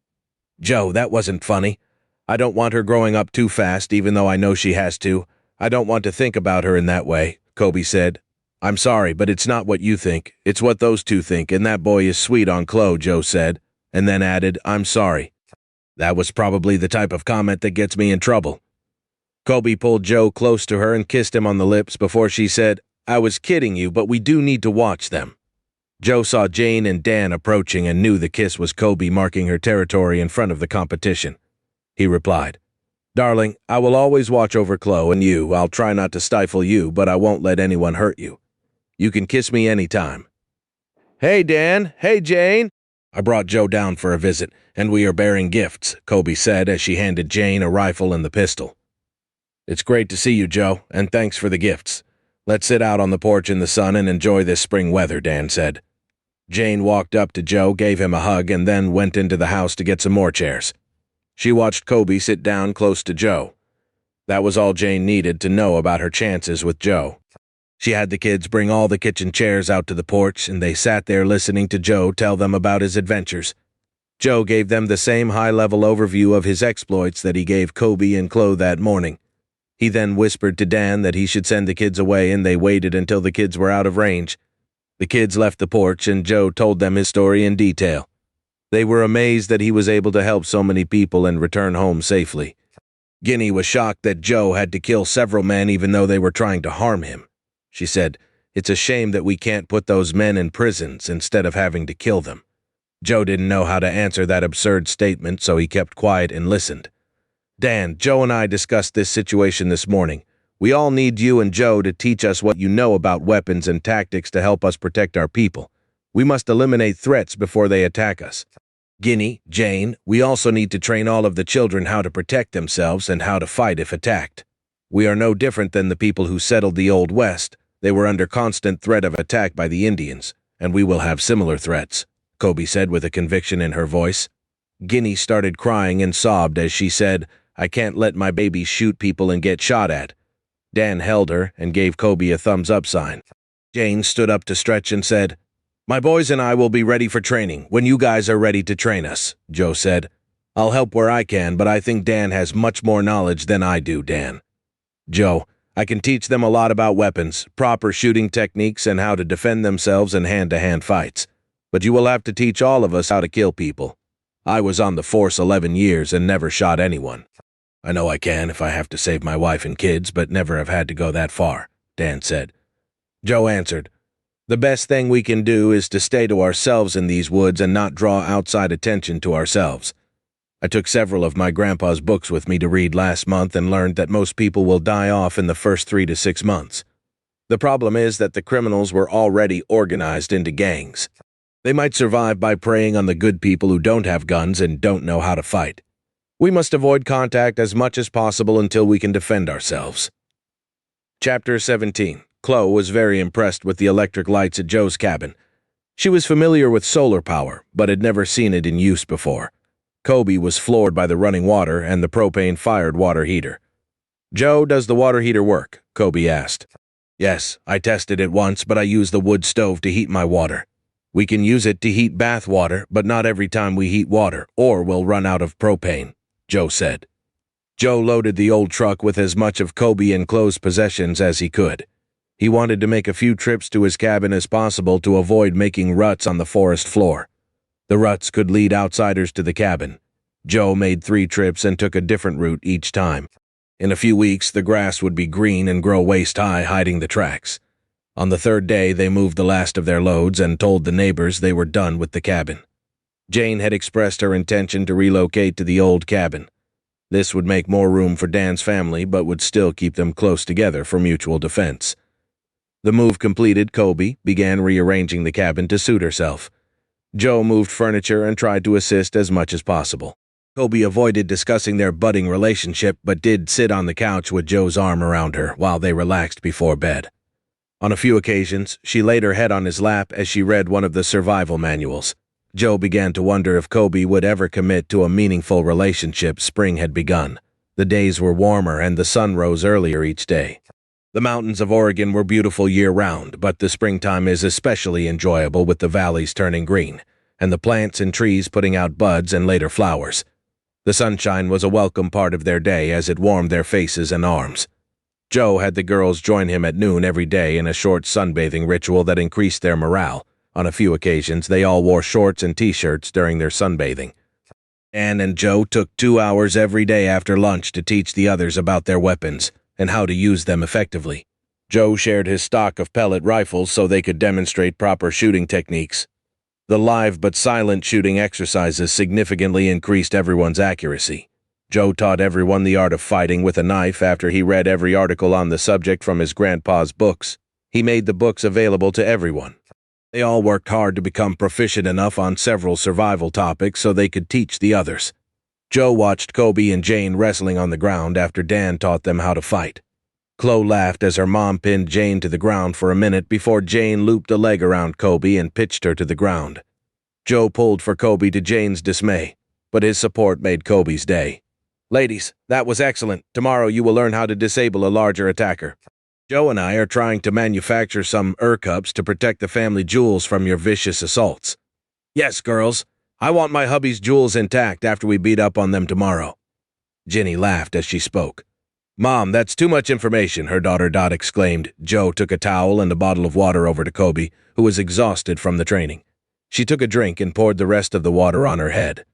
"Joe, that wasn't funny. I don't want her growing up too fast, even though I know she has to. I don't want to think about her in that way," Kobe said. I'm sorry, but it's not what you think. It's what those two think, and that boy is sweet on Chloe, Joe said, and then added, I'm sorry. That was probably the type of comment that gets me in trouble. Kobe pulled Joe close to her and kissed him on the lips before she said, I was kidding you, but we do need to watch them. Joe saw Jane and Dan approaching and knew the kiss was Kobe marking her territory in front of the competition. He replied, Darling, I will always watch over Chloe and you. I'll try not to stifle you, but I won't let anyone hurt you. You can kiss me anytime. Hey, Dan. Hey, Jane. I brought Joe down for a visit, and we are bearing gifts, Kobe said as she handed Jane a rifle and the pistol. It's great to see you, Joe, and thanks for the gifts. Let's sit out on the porch in the sun and enjoy this spring weather, Dan said. Jane walked up to Joe, gave him a hug, and then went into the house to get some more chairs. She watched Kobe sit down close to Joe. That was all Jane needed to know about her chances with Joe. She had the kids bring all the kitchen chairs out to the porch, and they sat there listening to Joe tell them about his adventures. Joe gave them the same high-level overview of his exploits that he gave Kobe and Chloe that morning. He then whispered to Dan that he should send the kids away, and they waited until the kids were out of range. The kids left the porch, and Joe told them his story in detail. They were amazed that he was able to help so many people and return home safely. Guinea was shocked that Joe had to kill several men even though they were trying to harm him. She said, It's a shame that we can't put those men in prisons instead of having to kill them. Joe didn't know how to answer that absurd statement, so he kept quiet and listened. Dan, Joe and I discussed this situation this morning. We all need you and Joe to teach us what you know about weapons and tactics to help us protect our people. We must eliminate threats before they attack us. Guinea, Jane, we also need to train all of the children how to protect themselves and how to fight if attacked. We are no different than the people who settled the Old West. They were under constant threat of attack by the Indians, and we will have similar threats, Kobe said with a conviction in her voice. Guinea started crying and sobbed as she said, I can't let my baby shoot people and get shot at. Dan held her and gave Kobe a thumbs-up sign. Jane stood up to stretch and said, My boys and I will be ready for training when you guys are ready to train us, Joe said. I'll help where I can, but I think Dan has much more knowledge than I do, Dan. Joe, I can teach them a lot about weapons, proper shooting techniques, and how to defend themselves in hand-to-hand fights. But you will have to teach all of us how to kill people. I was on the force 11 years and never shot anyone. I know I can if I have to save my wife and kids, but never have had to go that far, Dan said. Joe answered, The best thing we can do is to stay to ourselves in these woods and not draw outside attention to ourselves. I took several of my grandpa's books with me to read last month and learned that most people will die off in the first 3 to 6 months. The problem is that the criminals were already organized into gangs. They might survive by preying on the good people who don't have guns and don't know how to fight. We must avoid contact as much as possible until we can defend ourselves. Chapter 17. Chloe was very impressed with the electric lights at Joe's cabin. She was familiar with solar power, but had never seen it in use before. Kobe was floored by the running water and the propane-fired water heater. Joe, does the water heater work? Kobe asked. Yes, I tested it once, but I use the wood stove to heat my water. We can use it to heat bath water, but not every time we heat water, or we'll run out of propane, Joe said. Joe loaded the old truck with as much of Kobe and Chloe's possessions as he could. He wanted to make a few trips to his cabin as possible to avoid making ruts on the forest floor. The ruts could lead outsiders to the cabin. Joe made 3 trips and took a different route each time. In a few weeks, the grass would be green and grow waist-high, hiding the tracks. On the 3rd day, they moved the last of their loads and told the neighbors they were done with the cabin. Jane had expressed her intention to relocate to the old cabin. This would make more room for Dan's family, but would still keep them close together for mutual defense. The move completed, Kobe began rearranging the cabin to suit herself. Joe moved furniture and tried to assist as much as possible. Kobe avoided discussing their budding relationship, but did sit on the couch with Joe's arm around her while they relaxed before bed. On a few occasions, she laid her head on his lap as she read one of the survival manuals. Joe began to wonder if Kobe would ever commit to a meaningful relationship. Spring had begun. The days were warmer and the sun rose earlier each day. The mountains of Oregon were beautiful year-round, but the springtime is especially enjoyable with the valleys turning green, and the plants and trees putting out buds and later flowers. The sunshine was a welcome part of their day as it warmed their faces and arms. Joe had the girls join him at noon every day in a short sunbathing ritual that increased their morale. On a few occasions, they all wore shorts and t-shirts during their sunbathing. Ann and Joe took 2 hours every day after lunch to teach the others about their weapons and how to use them effectively. Joe shared his stock of pellet rifles so they could demonstrate proper shooting techniques. The live but silent shooting exercises significantly increased everyone's accuracy. Joe taught everyone the art of fighting with a knife after he read every article on the subject from his grandpa's books. He made the books available to everyone. They all worked hard to become proficient enough on several survival topics so they could teach the others. Joe watched Kobe and Jane wrestling on the ground after Dan taught them how to fight. Chloe laughed as her mom pinned Jane to the ground for a minute before Jane looped a leg around Kobe and pitched her to the ground. Joe pulled for Kobe to Jane's dismay, but his support made Kobe's day. "Ladies, that was excellent. Tomorrow you will learn how to disable a larger attacker. Joe and I are trying to manufacture some cups to protect the family jewels from your vicious assaults. Yes, girls, I want my hubby's jewels intact after we beat up on them tomorrow." Ginny laughed as she spoke. "Mom, that's too much information," her daughter Dot exclaimed. Joe took a towel and a bottle of water over to Kobe, who was exhausted from the training. She took a drink and poured the rest of the water on her head.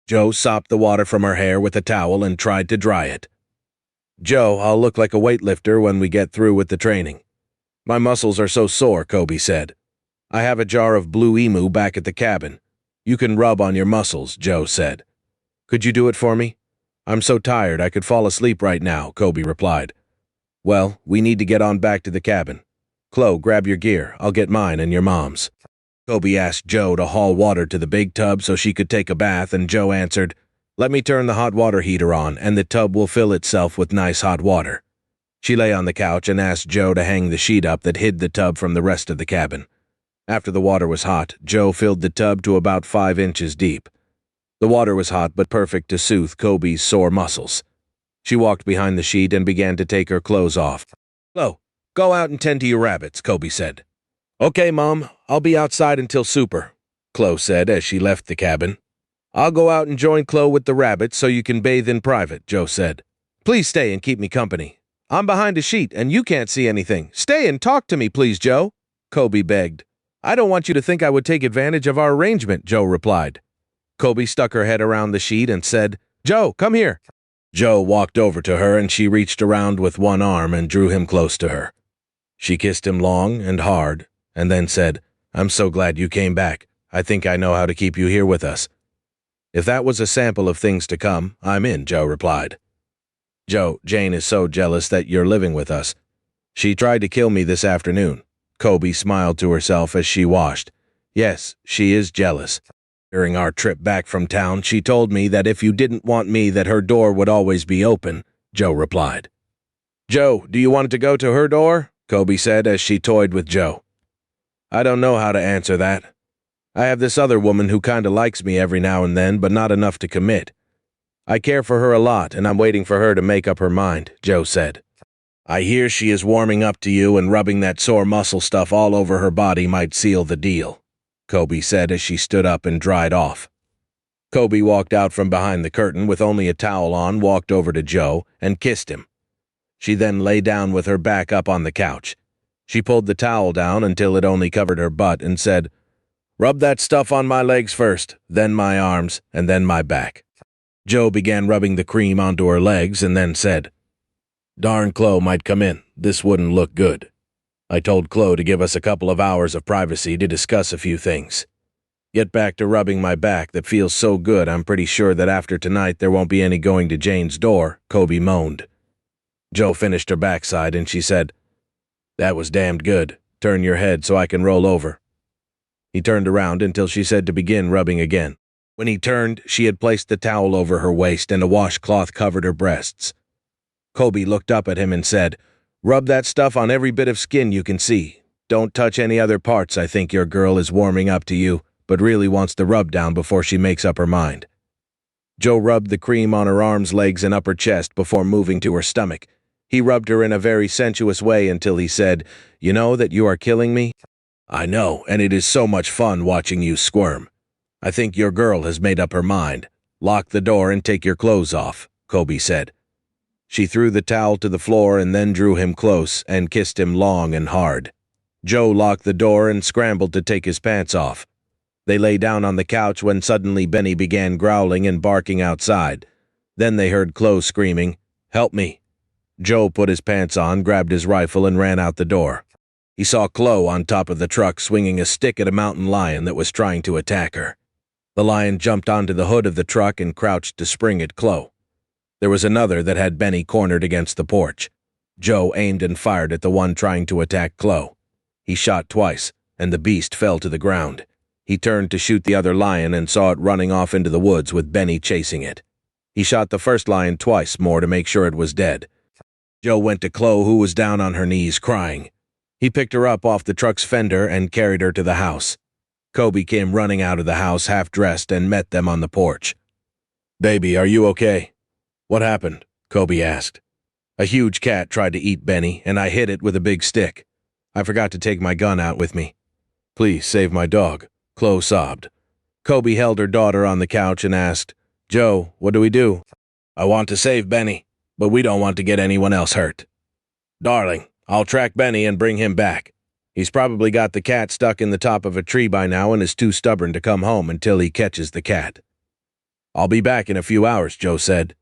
Joe sopped the water from her hair with a towel and tried to dry it. "Joe, I'll look like a weightlifter when we get through with the training." "My muscles are so sore," Kobe said. "I have a jar of Blue Emu back at the cabin. You can rub on your muscles," Joe said. "Could you do it for me?" "I'm so tired I could fall asleep right now," Kobe replied. "Well, we need to get on back to the cabin. Chloe, grab your gear. I'll get mine and your mom's." Kobe asked Joe to haul water to the big tub so she could take a bath, and Joe answered, "Let me turn the hot water heater on, and the tub will fill itself with nice hot water." She lay on the couch and asked Joe to hang the sheet up that hid the tub from the rest of the cabin. After the water was hot, Joe filled the tub to about 5 inches deep. The water was hot but perfect to soothe Kobe's sore muscles. She walked behind the sheet and began to take her clothes off. "Chloe, go out and tend to your rabbits," Kobe said. "Okay, Mom, I'll be outside until super," Chloe said as she left the cabin. "I'll go out and join Chloe with the rabbits so you can bathe in private," Joe said. "Please stay and keep me company. I'm behind a sheet and you can't see anything. Stay and talk to me, please, Joe," Kobe begged. "I don't want you to think I would take advantage of our arrangement," Joe replied. Kobe stuck her head around the sheet and said, "Joe, come here." Joe walked over to her and she reached around with one arm and drew him close to her. She kissed him long and hard and then said, "I'm so glad you came back. I think I know how to keep you here with us." "If that was a sample of things to come, I'm in," Joe replied. "Joe, Jane is so jealous that you're living with us. She tried to kill me this afternoon." Kobe smiled to herself as she washed. "Yes, she is jealous. During our trip back from town, she told me that if you didn't want me, that her door would always be open," Joe replied. "Joe, do you want to go to her door?" Kobe said as she toyed with Joe. "I don't know how to answer that. I have this other woman who kinda likes me every now and then, but not enough to commit. I care for her a lot, and I'm waiting for her to make up her mind," Joe said. "I hear she is warming up to you, and rubbing that sore muscle stuff all over her body might seal the deal," Kobe said as she stood up and dried off. Kobe walked out from behind the curtain with only a towel on, walked over to Joe, and kissed him. She then lay down with her back up on the couch. She pulled the towel down until it only covered her butt and said, "Rub that stuff on my legs first, then my arms, and then my back." Joe began rubbing the cream onto her legs and then said, "Darn, Chloe might come in. This wouldn't look good. I told Chloe to give us a couple of hours of privacy to discuss a few things. Get back to rubbing my back that feels so good I'm pretty sure that after tonight there won't be any going to Jane's door," Kobe moaned. Joe finished her backside and she said, "That was damned good. Turn your head so I can roll over." He turned around until she said to begin rubbing again. When he turned, she had placed the towel over her waist and a washcloth covered her breasts. Kobe looked up at him and said, "Rub that stuff on every bit of skin you can see. Don't touch any other parts. I think your girl is warming up to you, but really wants the rub down before she makes up her mind." Joe rubbed the cream on her arms, legs, and upper chest before moving to her stomach. He rubbed her in a very sensuous way until he said, "You know that you are killing me?" "I know, and it is so much fun watching you squirm. I think your girl has made up her mind. Lock the door and take your clothes off," Kobe said. She threw the towel to the floor and then drew him close and kissed him long and hard. Joe locked the door and scrambled to take his pants off. They lay down on the couch when suddenly Benny began growling and barking outside. Then they heard Chloe screaming, "Help me!" Joe put his pants on, grabbed his rifle, and ran out the door. He saw Chloe on top of the truck swinging a stick at a mountain lion that was trying to attack her. The lion jumped onto the hood of the truck and crouched to spring at Chloe. There was another that had Benny cornered against the porch. Joe aimed and fired at the one trying to attack Chloe. He shot twice, and the beast fell to the ground. He turned to shoot the other lion and saw it running off into the woods with Benny chasing it. He shot the first lion twice more to make sure it was dead. Joe went to Chloe, who was down on her knees crying. He picked her up off the truck's fender and carried her to the house. Kobe came running out of the house half-dressed and met them on the porch. "Baby, are you okay?" "What happened?" Kobe asked. "A huge cat tried to eat Benny, and I hit it with a big stick. I forgot to take my gun out with me." "Please save my dog," Chloe sobbed. Kobe held her daughter on the couch and asked, "Joe, what do we do?" "I want to save Benny, but we don't want to get anyone else hurt." "Darling, I'll track Benny and bring him back. He's probably got the cat stuck in the top of a tree by now and is too stubborn to come home until he catches the cat." "I'll be back in a few hours," Joe said.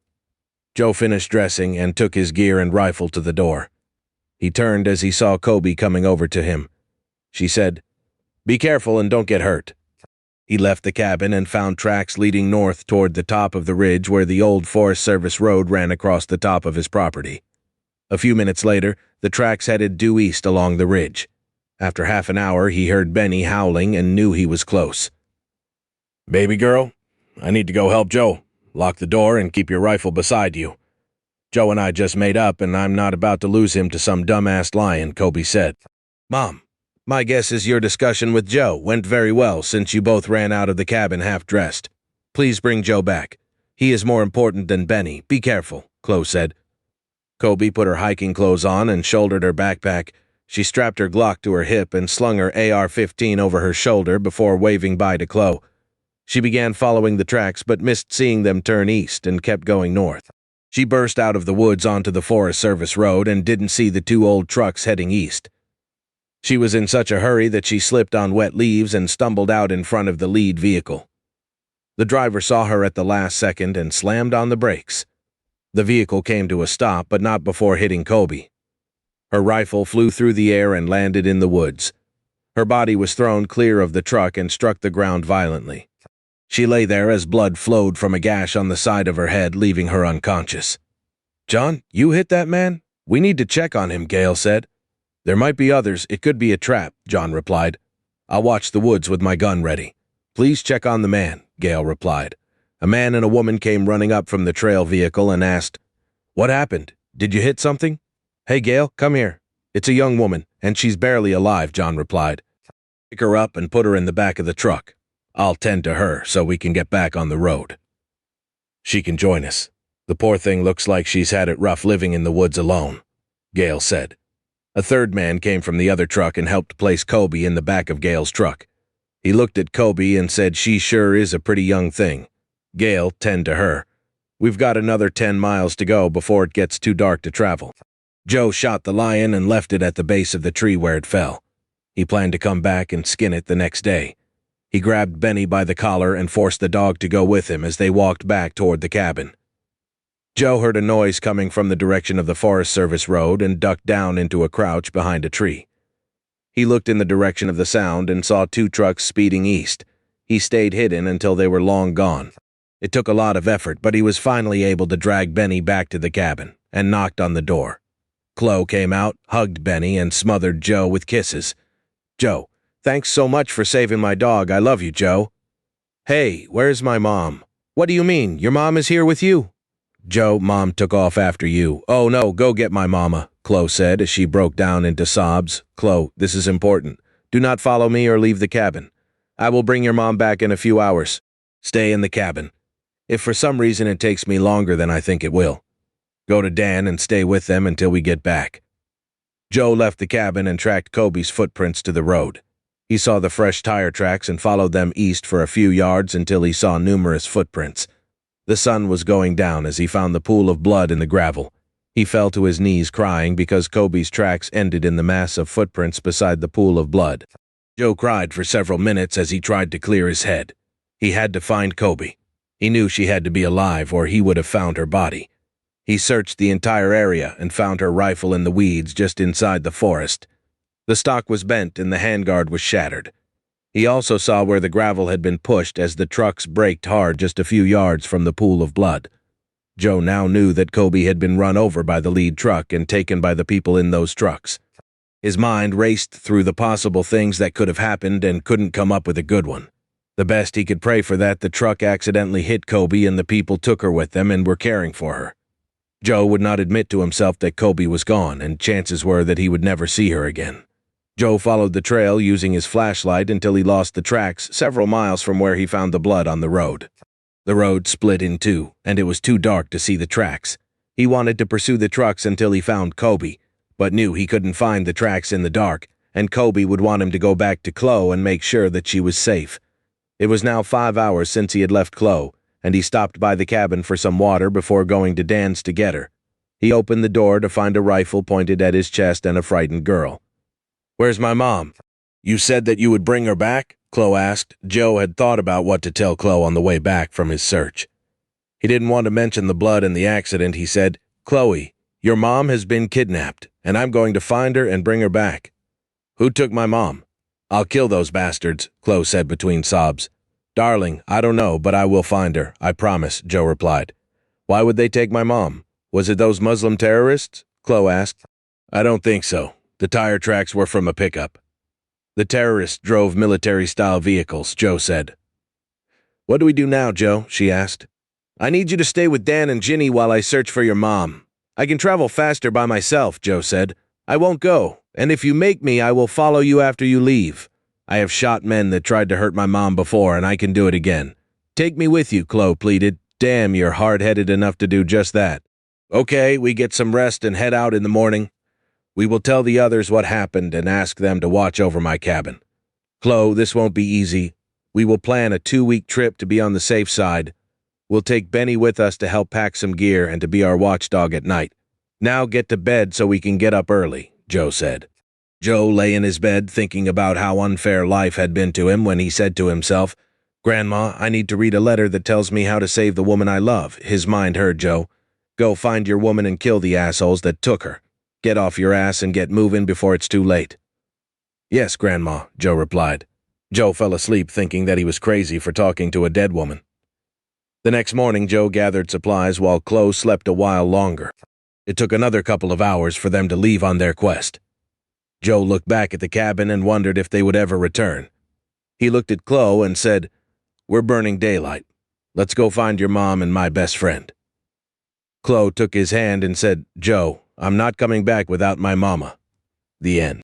Joe finished dressing and took his gear and rifle to the door. He turned as he saw Kobe coming over to him. She said, "Be careful and don't get hurt." He left the cabin and found tracks leading north toward the top of the ridge where the old Forest Service road ran across the top of his property. A few minutes later, the tracks headed due east along the ridge. After half an hour, he heard Benny howling and knew he was close. "Baby girl, I need to go help Joe. Lock the door and keep your rifle beside you. Joe and I just made up, and I'm not about to lose him to some dumbass lion," Kobe said. "Mom, my guess is your discussion with Joe went very well since you both ran out of the cabin half-dressed. Please bring Joe back. He is more important than Benny. Be careful," Chloe said. Kobe put her hiking clothes on and shouldered her backpack. She strapped her Glock to her hip and slung her AR-15 over her shoulder before waving bye to Chloe. She began following the tracks but missed seeing them turn east and kept going north. She burst out of the woods onto the Forest Service road and didn't see the two old trucks heading east. She was in such a hurry that she slipped on wet leaves and stumbled out in front of the lead vehicle. The driver saw her at the last second and slammed on the brakes. The vehicle came to a stop, but not before hitting Kobe. Her rifle flew through the air and landed in the woods. Her body was thrown clear of the truck and struck the ground violently. She lay there as blood flowed from a gash on the side of her head, leaving her unconscious. "John, you hit that man? We need to check on him," Gail said. "There might be others. It could be a trap," John replied. "I'll watch the woods with my gun ready." "Please check on the man," Gail replied. A man and a woman came running up from the trail vehicle and asked, "What happened? Did you hit something?" "Hey, Gail, come here. It's a young woman, and she's barely alive," John replied. "Pick her up and put her in the back of the truck. I'll tend to her so we can get back on the road. She can join us. The poor thing looks like she's had it rough living in the woods alone," Gail said. A third man came from the other truck and helped place Kobe in the back of Gail's truck. He looked at Kobe and said, "She sure is a pretty young thing. Gail, tend to her. We've got another 10 miles to go before it gets too dark to travel." Joe shot the lion and left it at the base of the tree where it fell. He planned to come back and skin it the next day. He grabbed Benny by the collar and forced the dog to go with him as they walked back toward the cabin. Joe heard a noise coming from the direction of the Forest Service road and ducked down into a crouch behind a tree. He looked in the direction of the sound and saw two trucks speeding east. He stayed hidden until they were long gone. It took a lot of effort, but he was finally able to drag Benny back to the cabin and knocked on the door. Chloe came out, hugged Benny, and smothered Joe with kisses. "Joe, thanks so much for saving my dog. I love you, Joe." "Hey, where's my mom?" "What do you mean? Your mom is here with you?" "Joe, Mom took off after you." "Oh no, go get my mama," Chloe said as she broke down into sobs. "Chloe, this is important. Do not follow me or leave the cabin. I will bring your mom back in a few hours. Stay in the cabin. If for some reason it takes me longer than I think it will. Go to Dan and stay with them until we get back." Joe left the cabin and tracked Kobe's footprints to the road. He saw the fresh tire tracks and followed them east for a few yards until he saw numerous footprints. The sun was going down as he found the pool of blood in the gravel. He fell to his knees crying because Kobe's tracks ended in the mass of footprints beside the pool of blood. Joe cried for several minutes as he tried to clear his head. He had to find Kobe. He knew she had to be alive or he would have found her body. He searched the entire area and found her rifle in the weeds just inside the forest. The stock was bent and the handguard was shattered. He also saw where the gravel had been pushed as the trucks braked hard just a few yards from the pool of blood. Joe now knew that Kobe had been run over by the lead truck and taken by the people in those trucks. His mind raced through the possible things that could have happened and couldn't come up with a good one. The best he could pray for that the truck accidentally hit Kobe and the people took her with them and were caring for her. Joe would not admit to himself that Kobe was gone, and chances were that he would never see her again. Joe followed the trail using his flashlight until he lost the tracks several miles from where he found the blood on the road. The road split in two, and it was too dark to see the tracks. He wanted to pursue the trucks until he found Kobe, but knew he couldn't find the tracks in the dark, and Kobe would want him to go back to Chloe and make sure that she was safe. It was now 5 hours since he had left Chloe, and he stopped by the cabin for some water before going to Dan's to get her. He opened the door to find a rifle pointed at his chest and a frightened girl. "Where's my mom? You said that you would bring her back?" Chloe asked. Joe had thought about what to tell Chloe on the way back from his search. He didn't want to mention the blood and the accident. He said, "Chloe, your mom has been kidnapped, and I'm going to find her and bring her back." "Who took my mom?" "I'll kill those bastards," Chloe said between sobs. "Darling, I don't know, but I will find her, I promise," Joe replied. "Why would they take my mom? Was it those Muslim terrorists?" Chloe asked. "I don't think so. The tire tracks were from a pickup." "The terrorists drove military-style vehicles," Joe said. "What do we do now, Joe?" she asked. "I need you to stay with Dan and Ginny while I search for your mom." "I can travel faster by myself," Joe said. "I won't go, and if you make me, I will follow you after you leave. I have shot men that tried to hurt my mom before, and I can do it again." "Take me with you," Chloe pleaded. "Damn, you're hard-headed enough to do just that." "Okay, we get some rest and head out in the morning. We will tell the others what happened and ask them to watch over my cabin. Chloe, this won't be easy. We will plan a 2-week trip to be on the safe side. We'll take Benny with us to help pack some gear and to be our watchdog at night. Now get to bed so we can get up early," Joe said. Joe lay in his bed thinking about how unfair life had been to him when he said to himself, "Grandma, I need to read a letter that tells me how to save the woman I love." His mind heard Joe. "Go find your woman and kill the assholes that took her. Get off your ass and get moving before it's too late." "Yes, Grandma," Joe replied. Joe fell asleep thinking that he was crazy for talking to a dead woman. The next morning, Joe gathered supplies while Chloe slept a while longer. It took another couple of hours for them to leave on their quest. Joe looked back at the cabin and wondered if they would ever return. He looked at Chloe and said, "We're burning daylight. Let's go find your mom and my best friend." Chloe took his hand and said, "Joe, I'm not coming back without my mama." The end.